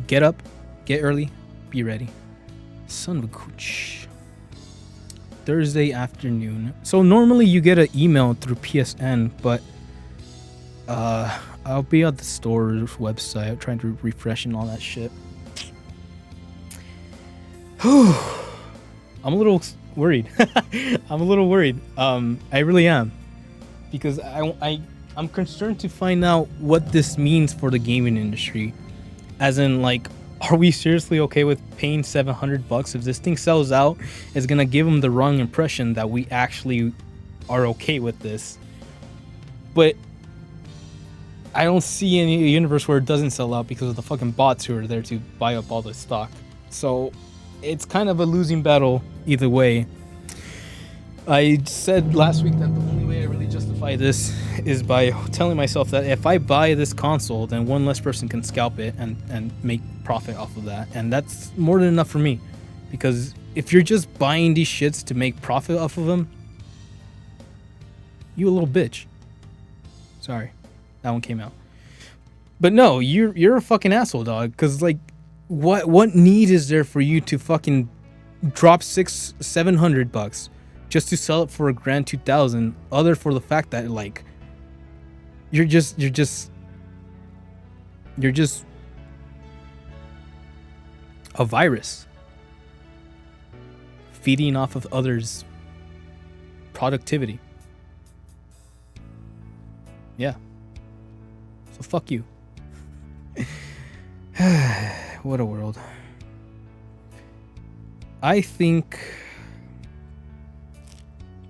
get up, get early, be ready. Son of a cooch. Thursday afternoon. So normally you get an email through PSN, but I'll be at the store's website trying to refresh and all that shit. I'm a little worried. I'm a little worried. I really am, because I'm concerned to find out what this means for the gaming industry. As in, like, are we seriously okay with paying $700 if this thing sells out? It's gonna give them the wrong impression that we actually are okay with this. But I don't see any universe where it doesn't sell out because of the fucking bots who are there to buy up all the stock. So it's kind of a losing battle either way. I said last week that the only way I really justify this is by telling myself that if I buy this console, then one less person can scalp it and make profit off of that. And that's more than enough for me. Because if you're just buying these shits to make profit off of them, you a little bitch. Sorry, that one came out. But no, you're a fucking asshole, dog. Because, like, what need is there for you to fucking drop $700 just to sell it for $1,200, other for the fact that, like, you're just a virus feeding off of others' productivity. Yeah. So fuck you. What a world. I think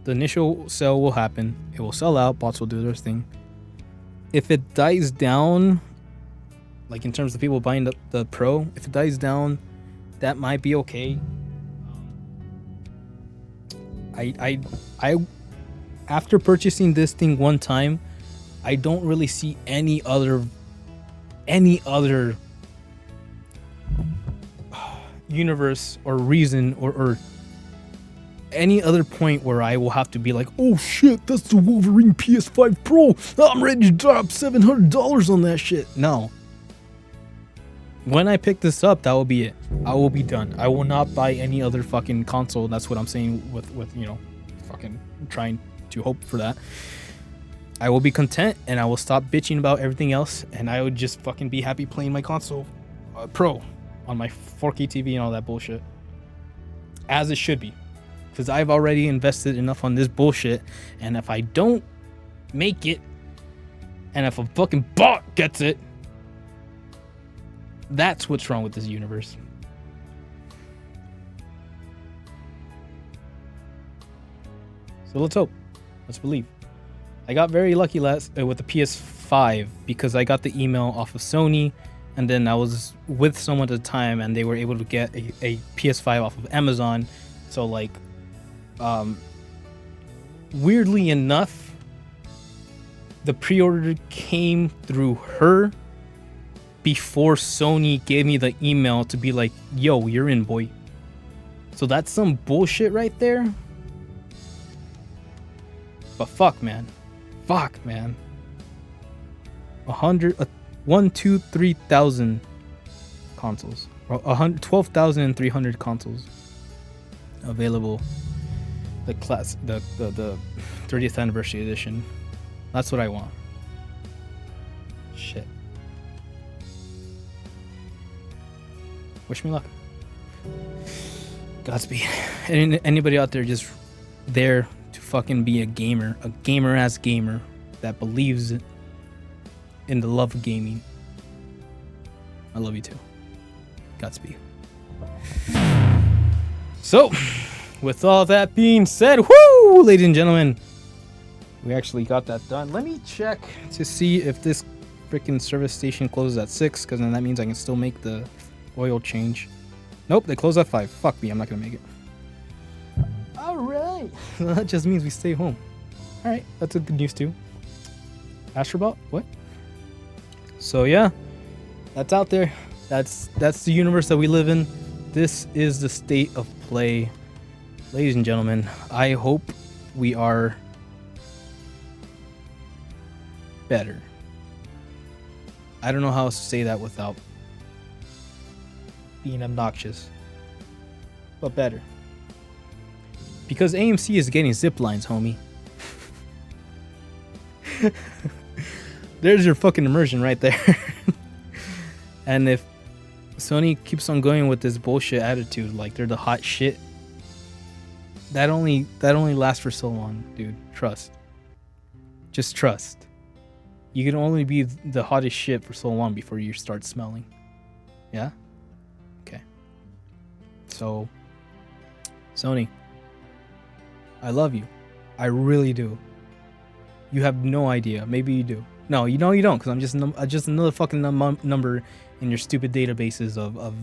the initial sale will happen. It will sell out. Bots will do their thing. If it dies down, like in terms of people buying the Pro, if it dies down, that might be okay. I after purchasing this thing one time, I don't really see any other universe or reason or any other point where I will have to be like, oh shit, that's the Wolverine PS5 Pro. I'm ready to drop $700 on that shit. No. When I pick this up, that will be it. I will be done. I will not buy any other fucking console. That's what I'm saying with you know, fucking trying to hope for that. I will be content and I will stop bitching about everything else, and I would just fucking be happy playing my console Pro on my 4K TV and all that bullshit. As it should be. Because I've already invested enough on this bullshit, and if I don't make it, and if a fucking bot gets it, that's what's wrong with this universe. So let's hope. Let's believe. I got very lucky with the PS5 because I got the email off of Sony, and then I was with someone at the time and they were able to get a PS5 off of Amazon. So, like, weirdly enough, the pre-order came through her before Sony gave me the email to be like, yo, you're in, boy. So that's some bullshit right there. But fuck, man. Fuck, man. 3,000 consoles. 12,300 consoles available. The 30th anniversary edition. That's what I want. Shit. Wish me luck. Godspeed. Anybody out there just there to fucking be a gamer ass gamer that believes it, in the love of gaming. I love you too. Godspeed. So, with all that being said, whoo, ladies and gentlemen, we actually got that done. Let me check to see if this freaking service station closes at 6, because then that means I can still make the oil change. Nope, they close at 5. Fuck me, I'm not gonna make it. All right, that just means we stay home. All right, that's a good news too. Astrobot, what? So yeah, that's out there. That's the universe that we live in. This is the state of play, ladies and gentlemen. I hope we are better. I don't know how else to say that without being obnoxious, but better. Because AMC is getting zip lines, homie. There's your fucking immersion right there. And if Sony keeps on going with this bullshit attitude, like they're the hot shit, that only lasts for so long, dude. Trust. Just trust. You can only be the hottest shit for so long before you start smelling. Yeah? Okay. So, Sony, I love you. I really do. You have no idea. Maybe you do. No, you know you don't, because I'm just another fucking number in your stupid databases of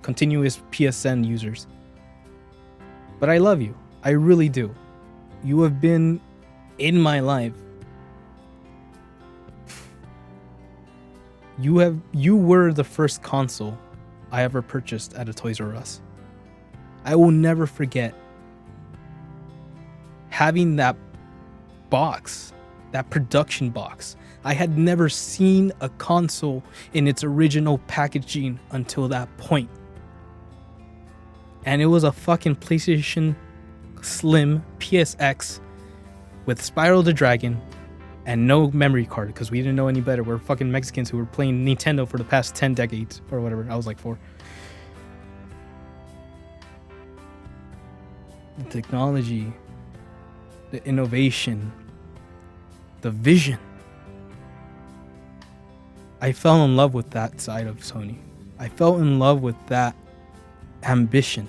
continuous PSN users. But I love you. I really do. You have been in my life. You were the first console I ever purchased at a Toys R Us. I will never forget having that box, that production box. I had never seen a console in its original packaging until that point. And it was a fucking PlayStation Slim PSX with Spyro the Dragon and no memory card, because we didn't know any better. We're fucking Mexicans who were playing Nintendo for the past 10 decades or whatever. I was like 4. The technology, the innovation, the vision. I fell in love with that side of Sony. I fell in love with that ambition.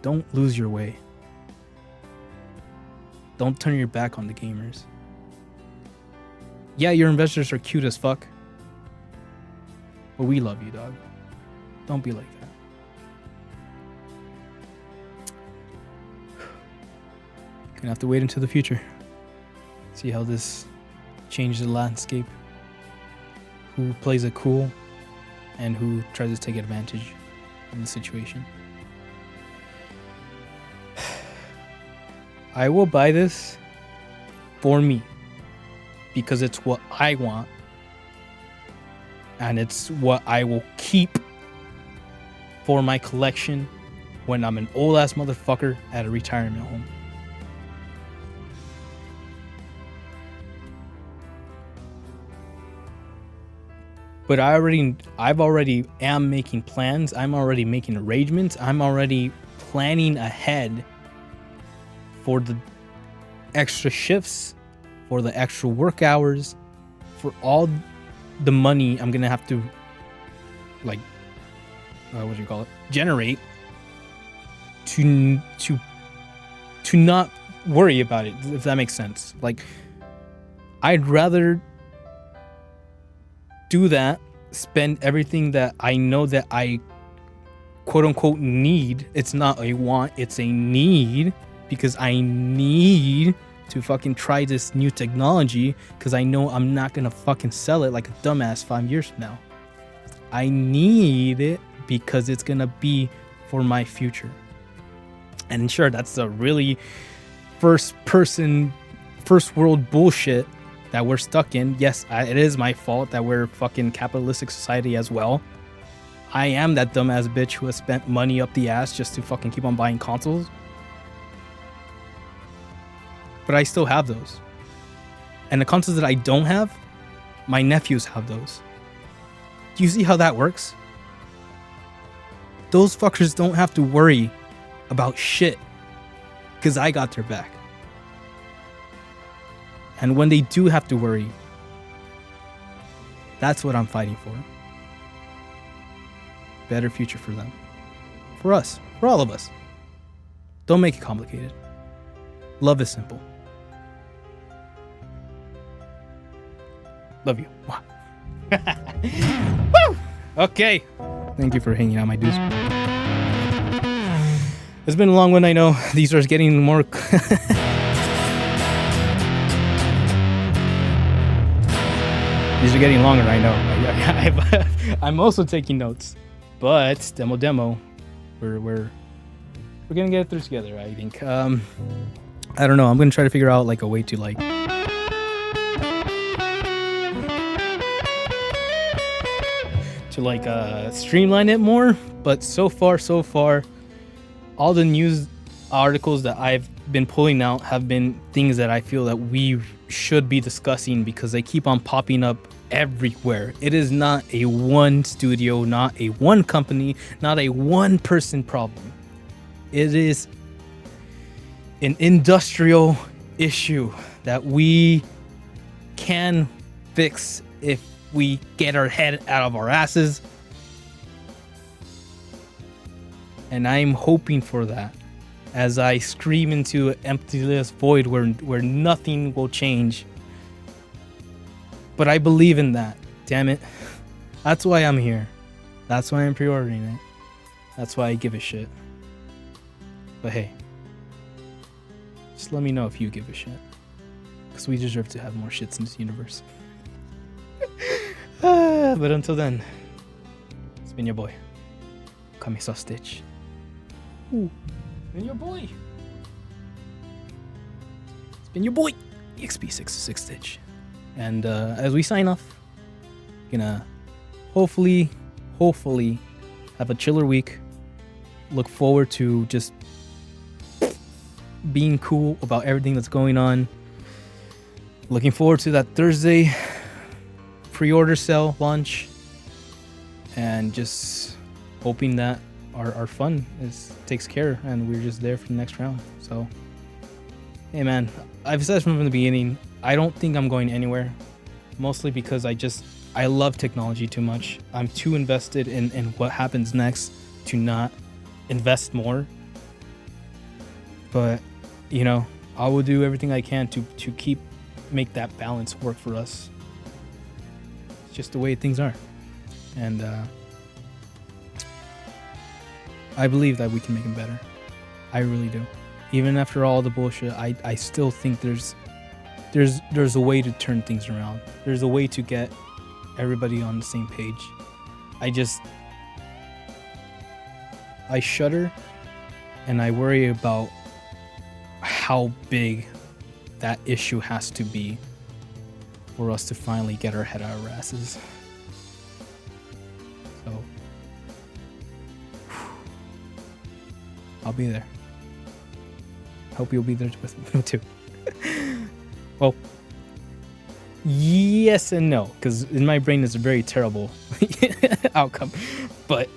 Don't lose your way. Don't turn your back on the gamers. Yeah, your investors are cute as fuck, but we love you, dog. Don't be like that. Gonna have to wait until the future. See how this changes the landscape. Who plays it cool and who tries to take advantage of the situation. I will buy this for me because it's what I want and it's what I will keep for my collection when I'm an old ass motherfucker at a retirement home. But I've already am making plans. I'm already making arrangements. I'm already planning ahead for the extra shifts, for the extra work hours, for all the money I'm gonna have to, like, what do you call it? Generate to not worry about it, if that makes sense. Like, I'd rather do that, spend everything that I know that I quote unquote need. It's not a want, it's a need. Because I need to fucking try this new technology, because I know I'm not gonna fucking sell it like a dumbass 5 years from now. I need it because it's gonna be for my future. And sure, that's a really first world bullshit that we're stuck in. Yes, it is my fault that we're fucking capitalistic society as well. I am that dumbass bitch who has spent money up the ass just to fucking keep on buying consoles. But I still have those. And the consoles that I don't have, my nephews have those. Do you see how that works? Those fuckers don't have to worry about shit because I got their back. And when they do have to worry, that's what I'm fighting for. Better future for them. For us. For all of us. Don't make it complicated. Love is simple. Love you. Woo! Okay. Thank you for hanging out, my dudes. It's been a long one, I know. These are getting more... These are getting longer, I know. I'm also taking notes. But, demo. We're gonna get it through together, I think. I don't know. I'm gonna try to figure out like a way to like... streamline it more. But so far, all the news articles that I've been pulling out have been things that I feel that we should be discussing because they keep on popping up everywhere. It is not a one studio, not a one company, not a one person problem. It is an industrial issue that we can fix if we get our head out of our asses. And I'm hoping for that as I scream into an emptiness void where nothing will change. But I believe in that. Damn it. That's why I'm here. That's why I'm pre-ordering it. That's why I give a shit. But hey, just let me know if you give a shit. Because we deserve to have more shits in this universe. But until then, it's been your boy, Kamisaw Stitch. Ooh. It's been your boy. It's been your boy, EXP666 Stitch. And as we sign off, gonna hopefully have a chiller week. Look forward to just being cool about everything that's going on. Looking forward to that Thursday pre-order sale launch, and just hoping that our fun takes care and we're just there for the next round. So hey man, I've said from the beginning, I don't think I'm going anywhere, mostly because I love technology too much. I'm too invested in what happens next to not invest more. But you know, I will do everything I can to make that balance work for us. It's just the way things are. And I believe that we can make them better. I really do. Even after all the bullshit, I still think there's a way to turn things around. There's a way to get everybody on the same page. I shudder and I worry about how big that issue has to be for us to finally get our head out of our asses. So I'll be there. Hope you'll be there with me too. Well, yes and no, because in my brain it's a very terrible outcome. But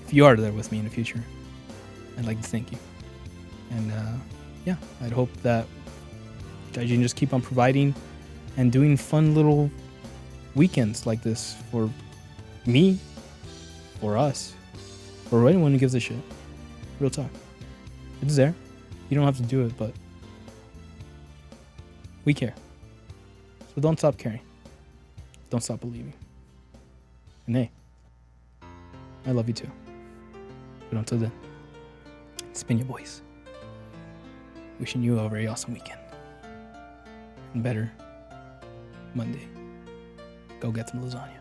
if you are there with me in the future, I'd like to thank you. And yeah, I'd hope that I can just keep on providing and doing fun little weekends like this for me, for us, for anyone who gives a shit. Real talk. It's there. You don't have to do it, but we care. So don't stop caring. Don't stop believing. And hey, I love you too. But until then, it's been your boys. Wishing you a very awesome weekend. And better Monday. Go get some lasagna.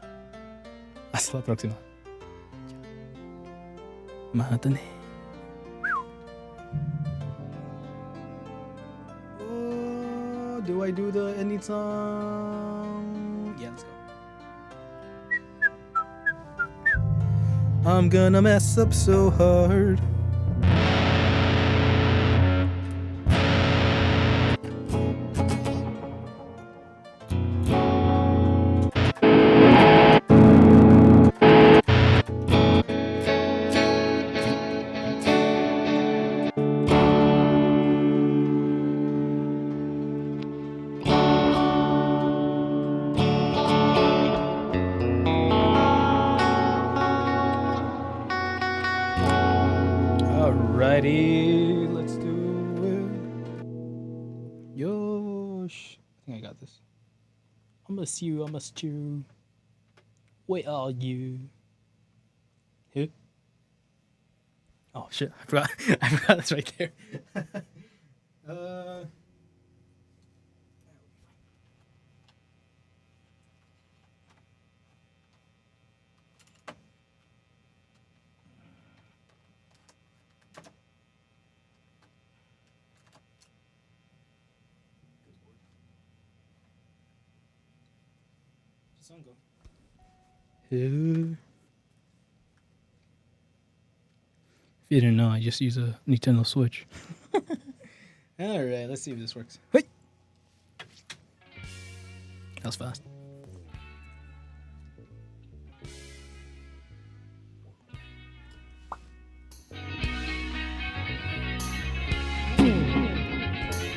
Hasta la próxima. Matane. Oh, do I do the ending song? Yeah, let's go. I'm gonna mess up so hard. Alrighty, let's do it. Yosh. I think I got this. I miss you, I miss you. Where are you? Who? Oh shit, I forgot. I forgot that's right there. Who? If you didn't know, I just use a Nintendo Switch. Alright, let's see if this works. Wait! That was fast.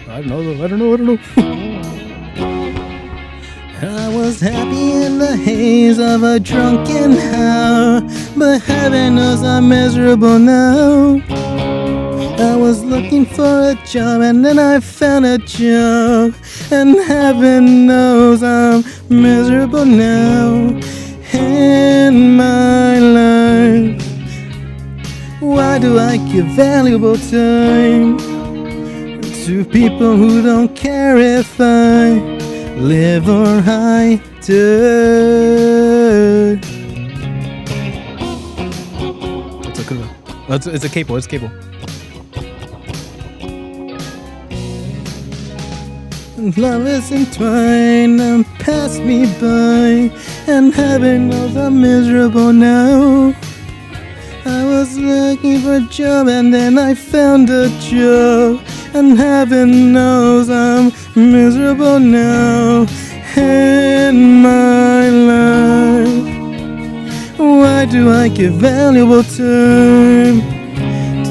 I don't know. I was happy in the haze of a drunken hour, but heaven knows I'm miserable now. I was looking for a job and then I found a job, and heaven knows I'm miserable now. In my life, why do I give valuable time to people who don't care if I live or I die? It's a capo. It's a capo. Love is entwined and passed me by, and heaven knows I'm miserable now. I was looking for a job and then I found a job, and heaven knows I'm miserable now. In my life, why do I give valuable time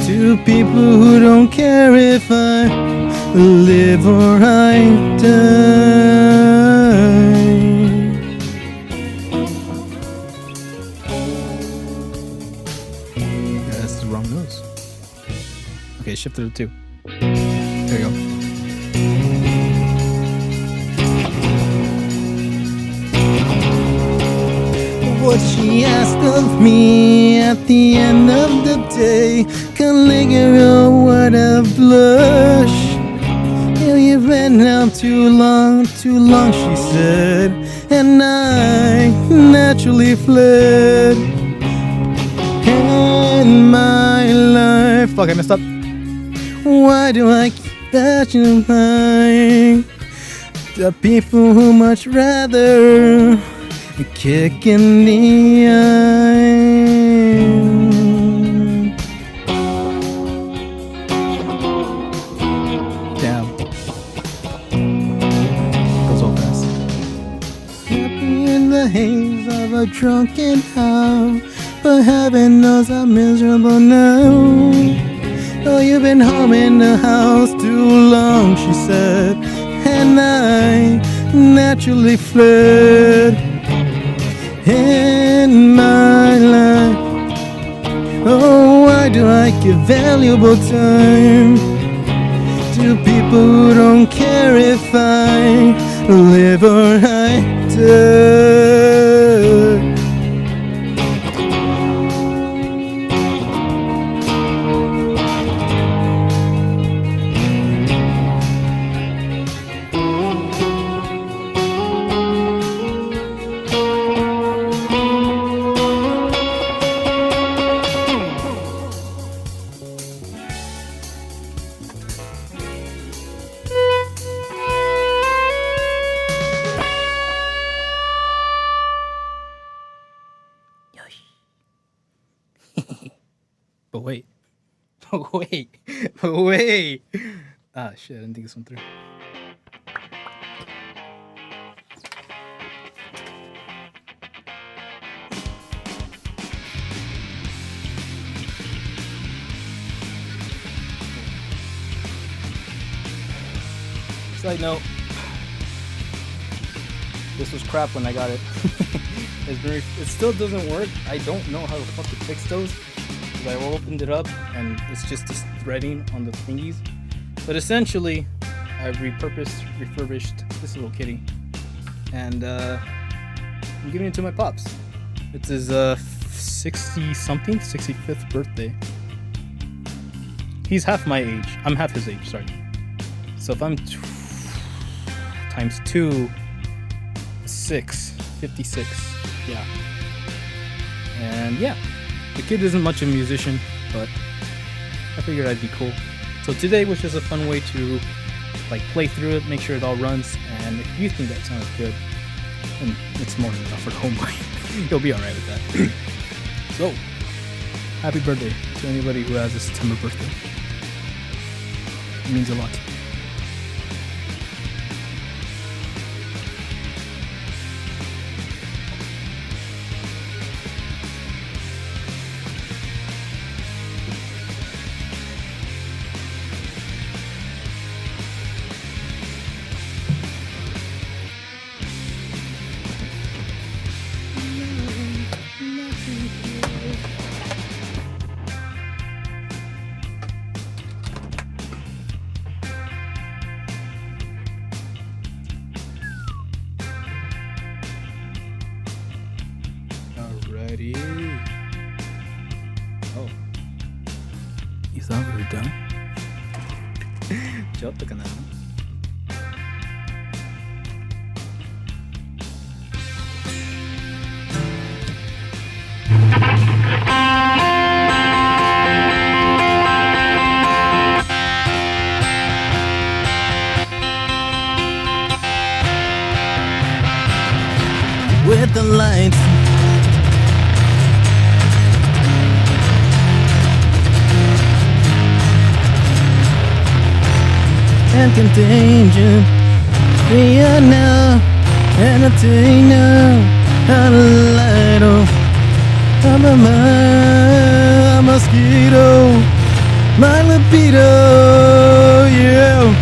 to people who don't care if I live or I die? Yeah, that's the wrong nose. Okay, shift to 2. There you go. What she asked of me at the end of the day, Caligula would have blushed. You've been out too long, she said, and I naturally fled. In my life, fuck, I messed up. Why do I keep passion behind the people who much rather kick in the eye? Damn. Goes all fast. Happy in the haze of a drunken hour, but heaven knows I'm miserable now. Oh, you've been home in the house too long, she said, and I naturally fled. In my life, oh, why do I give valuable time to people who don't care if I live or I die? But wait. Ah, shit, I didn't think this one through. Side note, this was crap when I got it. It still doesn't work. I don't know how the fuck to fix those. because I opened it up and it's just this threading on the thingies. But essentially, I've refurbished this little kitty, and I'm giving it to my pops. It's his 60-something, 65th birthday. He's half my age. I'm half his age, sorry. So if I'm times 2, 6, 56, yeah. And yeah, the kid isn't much of a musician, but I figured I'd be cool. So today was just a fun way to like play through it, make sure it all runs, and if you think that sounds good, then it's more than enough for the homeboy. You'll be alright with that. So, happy birthday to anybody who has a September birthday. It means a lot. Alrighty. Oh. You thought we were done? ちょっとかな? With the lights and contagion, we are now entertainer, a light I'm a mosquito, my libido, yeah.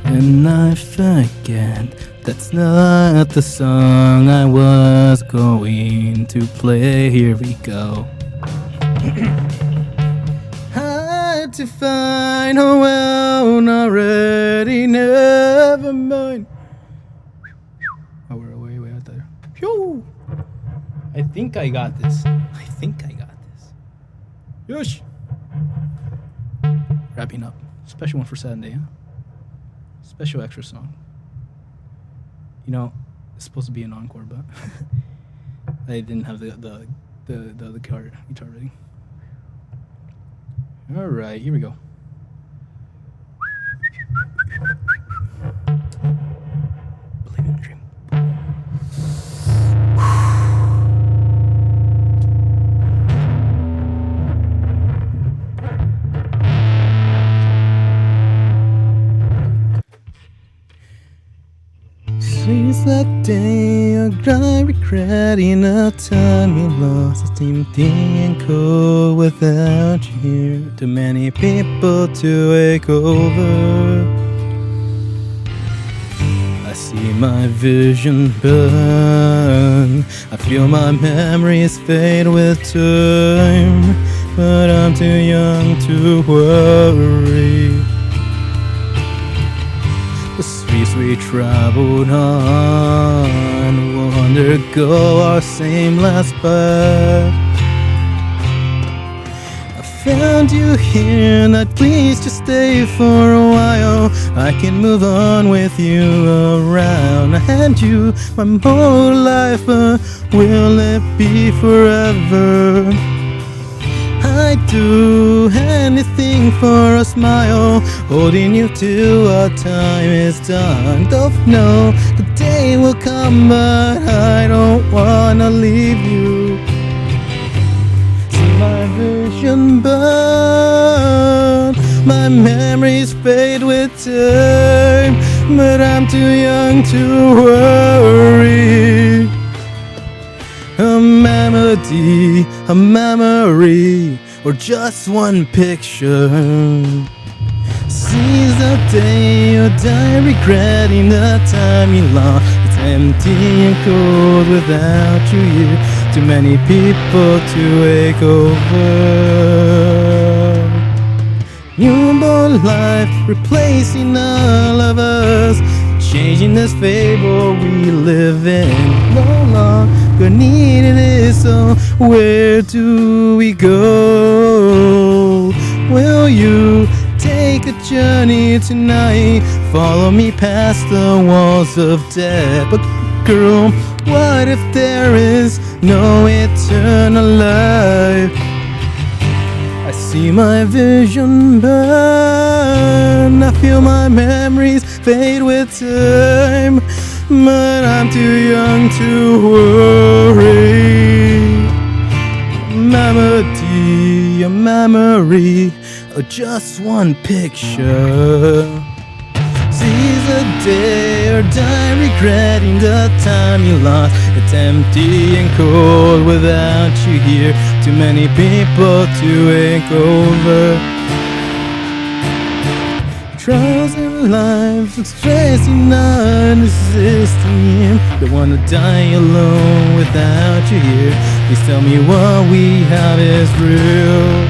And I forget that's not the song I was going to play. Here we go. Hard to find, oh well, already, never mind. Oh, we're way out there. Phew! I think I got this. Yosh! Wrapping up. Special one for Saturday, huh? Special extra song. You know, it's supposed to be an encore, but I didn't have the guitar ready. All right, here we go. Believe in the dream. Seems like day I cry regretting the time you lost. It's empty and cold without you here. Too many people to take over. I see my vision burn. I feel my memories fade with time, but I'm too young to worry. The streets we traveled on will undergo our same last path. I found you here, and please just stay for a while. I can move on with you around. wanna hand you my whole life, but will it be forever? I'd do anything for a smile, holding you till our time is done. Don't know the day will come, but I don't wanna leave you. See my vision burn, my memories fade with time, but I'm too young to worry. A melody, a memory, or just one picture. Seize the day you die regretting the time you lost. It's empty and cold without you here. Too many people to wake over. Newborn life replacing all of us, changing this fable we live in. No longer needed it, so where do we go? Will you take a journey tonight? Follow me past the walls of death. But girl, what if there is no eternal life? I see my vision burn, I feel my memories fade with time, but I'm too young to worry. Melody, a memory, or just one picture. Seize a day or die regretting the time you lost. It's empty and cold without you here. Too many people to wake over. Trials in life, stressing, not resisting. Don't wanna die alone without you here. Please tell me what we have is real.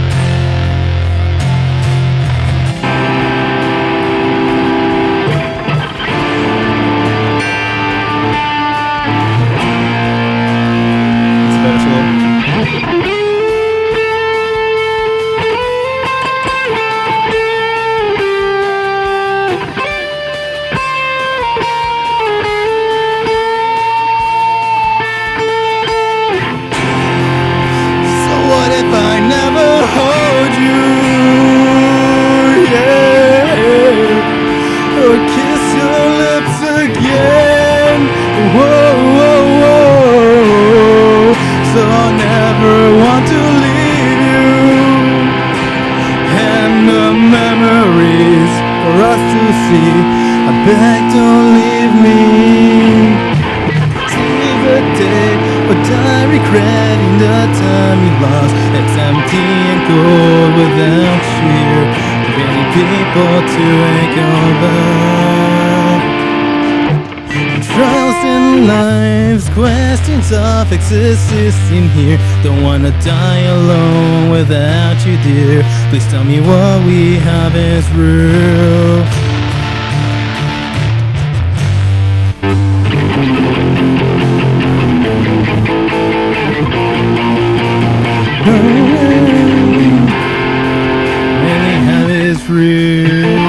Existing here, don't wanna die alone without you, dear. Please tell me what we have is real. What we have is real.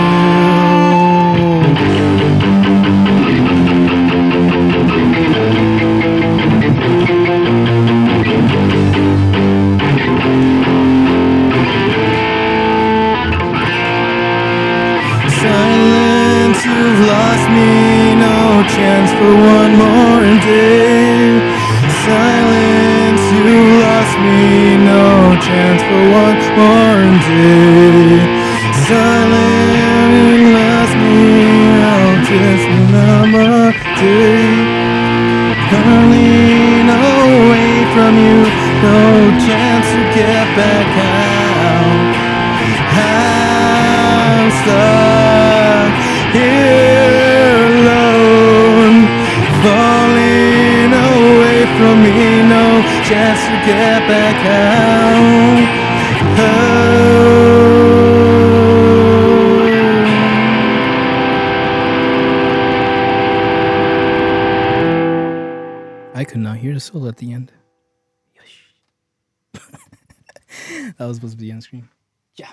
You've lost me, no chance for one more day. Silence, you lost me, no chance for one more day. Silence, you lost me, I'll just another day. Running away from you, no chance to get back out. I'm stuck here alone, falling away from me, no chance to get back out. I could not hear the solo at the end. That was supposed to be the end screen. Yeah.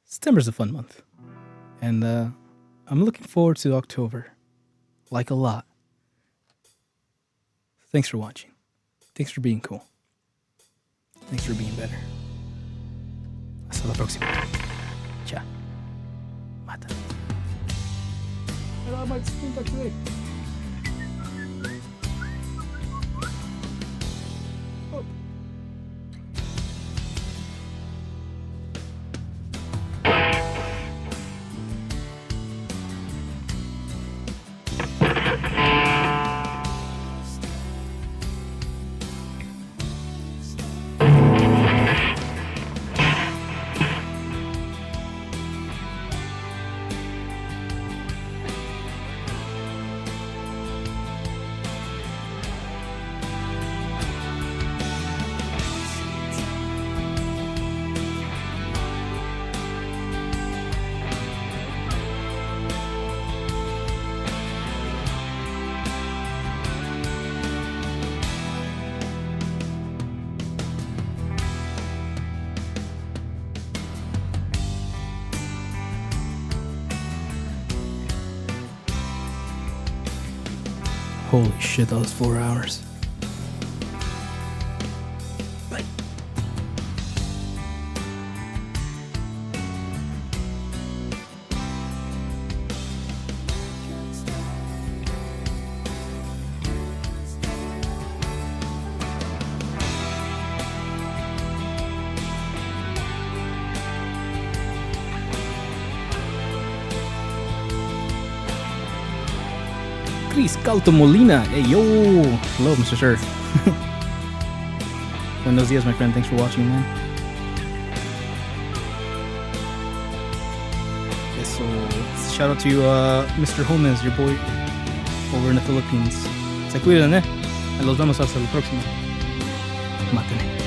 September's a fun month. And I'm looking forward to October. Like a lot. Thanks for watching. Thanks for being cool. Thanks for being better. Hasta la próxima. Ciao. Mata. Holy shit, that was 4 hours. Bye. Chris Calto Molina. Hey, yo. Hello, Mr. Sir. Buenos dias, my friend. Thanks for watching, man. Okay, so shout out to Mr. Holmes, your boy over in the Philippines. Se cuidan, eh. Los vemos hasta la próxima. Mátene.